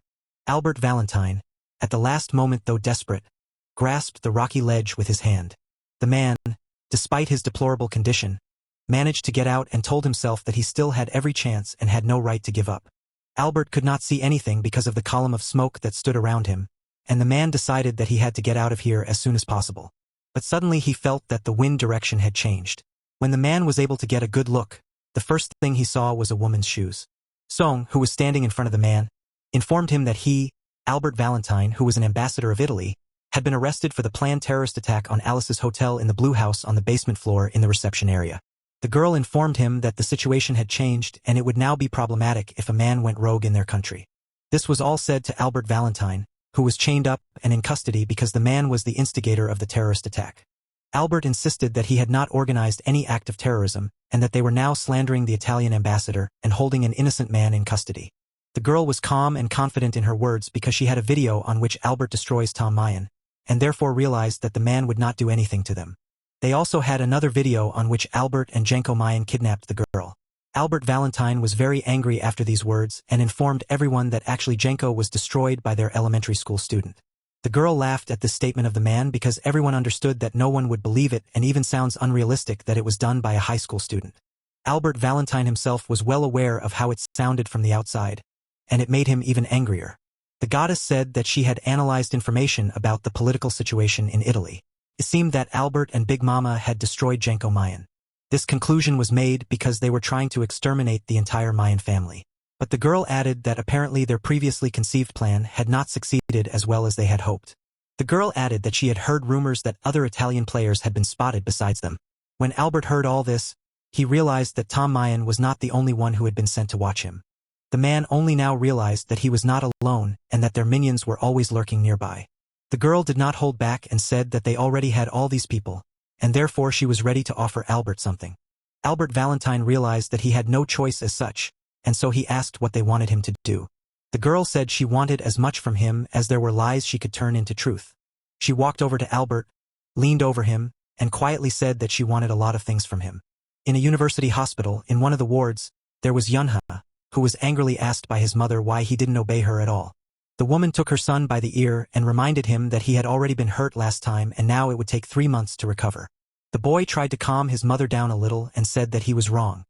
Albert Valentine, at the last moment though desperate, grasped the rocky ledge with his hand. The man, despite his deplorable condition, managed to get out and told himself that he still had every chance and had no right to give up. Albert could not see anything because of the column of smoke that stood around him, and the man decided that he had to get out of here as soon as possible. But suddenly he felt that the wind direction had changed. When the man was able to get a good look, the first thing he saw was a woman's shoes. Song, who was standing in front of the man, informed him that he, Albert Valentine, who was an ambassador of Italy, had been arrested for the planned terrorist attack on Alice's hotel in the Blue House on the basement floor in the reception area. The girl informed him that the situation had changed and it would now be problematic if a man went rogue in their country. This was all said to Albert Valentine, who was chained up and in custody because the man was the instigator of the terrorist attack. Albert insisted that he had not organized any act of terrorism and that they were now slandering the Italian ambassador and holding an innocent man in custody. The girl was calm and confident in her words because she had a video on which Albert destroys Tom Mayan, and therefore realized that the man would not do anything to them. They also had another video on which Albert and Jenko Mayan kidnapped the girl. Albert Valentine was very angry after these words and informed everyone that actually Jenko was destroyed by their elementary school student. The girl laughed at this statement of the man because everyone understood that no one would believe it and even sounds unrealistic that it was done by a high school student. Albert Valentine himself was well aware of how it sounded from the outside, and it made him even angrier. The goddess said that she had analyzed information about the political situation in Italy. It seemed that Albert and Big Mama had destroyed Jenko Mayan. This conclusion was made because they were trying to exterminate the entire Mayan family. But the girl added that apparently their previously conceived plan had not succeeded as well as they had hoped. The girl added that she had heard rumors that other Italian players had been spotted besides them. When Albert heard all this, he realized that Tom Mayan was not the only one who had been sent to watch him. The man only now realized that he was not alone and that their minions were always lurking nearby. The girl did not hold back and said that they already had all these people, and therefore she was ready to offer Albert something. Albert Valentine realized that he had no choice as such, and so he asked what they wanted him to do. The girl said she wanted as much from him as there were lies she could turn into truth. She walked over to Albert, leaned over him, and quietly said that she wanted a lot of things from him. In a university hospital, in one of the wards, there was Yunha, who was angrily asked by his mother why he didn't obey her at all. The woman took her son by the ear and reminded him that he had already been hurt last time and now it would take 3 months to recover. The boy tried to calm his mother down a little and said that he was wrong.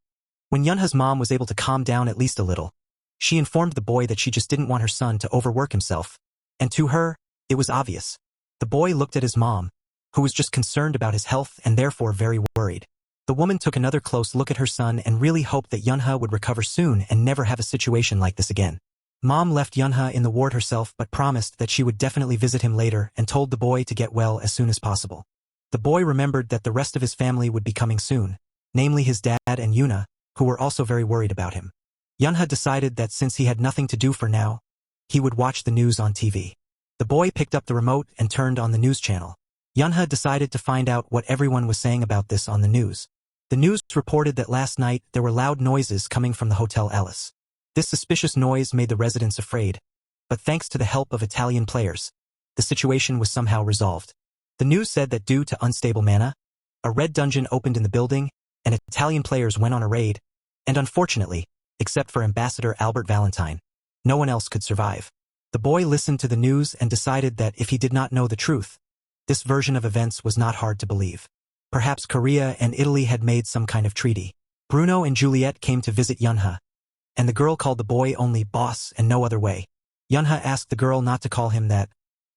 When Yunha's mom was able to calm down at least a little, she informed the boy that she just didn't want her son to overwork himself. And to her, it was obvious. The boy looked at his mom, who was just concerned about his health and therefore very worried. The woman took another close look at her son and really hoped that Yunha would recover soon and never have a situation like this again. Mom left Yunha in the ward herself but promised that she would definitely visit him later and told the boy to get well as soon as possible. The boy remembered that the rest of his family would be coming soon, namely his dad and Yuna, who were also very worried about him. Yunha decided that since he had nothing to do for now, he would watch the news on TV. The boy picked up the remote and turned on the news channel. Yunha decided to find out what everyone was saying about this on the news. The news reported that last night there were loud noises coming from the Hotel Alice. This suspicious noise made the residents afraid, but thanks to the help of Italian players, the situation was somehow resolved. The news said that due to unstable mana, a red dungeon opened in the building, and Italian players went on a raid, and unfortunately, except for Ambassador Albert Valentine, no one else could survive. The boy listened to the news and decided that if he did not know the truth, this version of events was not hard to believe. Perhaps Korea and Italy had made some kind of treaty. Bruno and Juliet came to visit Yunha, and the girl called the boy only boss and no other way. Yunha asked the girl not to call him that,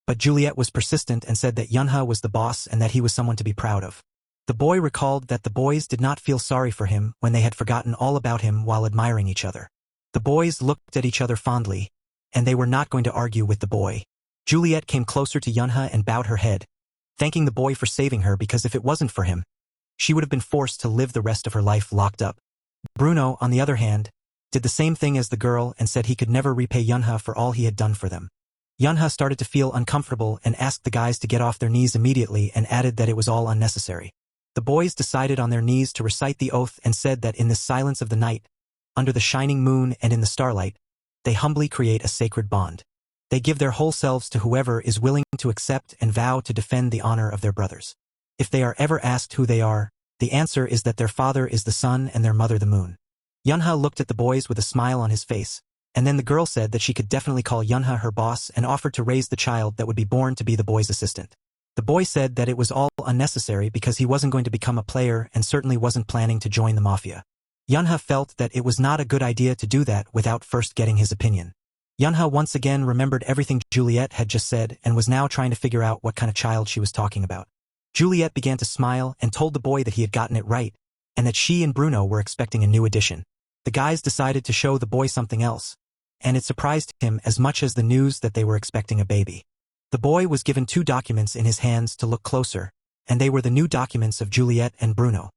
but Juliet was persistent and said that Yunha was the boss and that he was someone to be proud of. The boy recalled that the boys did not feel sorry for him when they had forgotten all about him while admiring each other. The boys looked at each other fondly, and they were not going to argue with the boy. Juliet came closer to Yunha and bowed her head, thanking the boy for saving her because if it wasn't for him, she would have been forced to live the rest of her life locked up. Bruno, on the other hand, did the same thing as the girl and said he could never repay Yunha for all he had done for them. Yunha started to feel uncomfortable and asked the guys to get off their knees immediately and added that it was all unnecessary. The boys decided on their knees to recite the oath and said that in the silence of the night, under the shining moon and in the starlight, they humbly create a sacred bond. They give their whole selves to whoever is willing to accept and vow to defend the honor of their brothers. If they are ever asked who they are, the answer is that their father is the sun and their mother the moon. Yunha looked at the boys with a smile on his face, and then the girl said that she could definitely call Yunha her boss and offered to raise the child that would be born to be the boy's assistant. The boy said that it was all unnecessary because he wasn't going to become a player and certainly wasn't planning to join the mafia. Yunha felt that it was not a good idea to do that without first getting his opinion. Yunha once again remembered everything Juliet had just said and was now trying to figure out what kind of child she was talking about. Juliet began to smile and told the boy that he had gotten it right, and that she and Bruno were expecting a new addition. The guys decided to show the boy something else, and it surprised him as much as the news that they were expecting a baby. The boy was given 2 documents in his hands to look closer, and they were the new documents of Juliet and Bruno.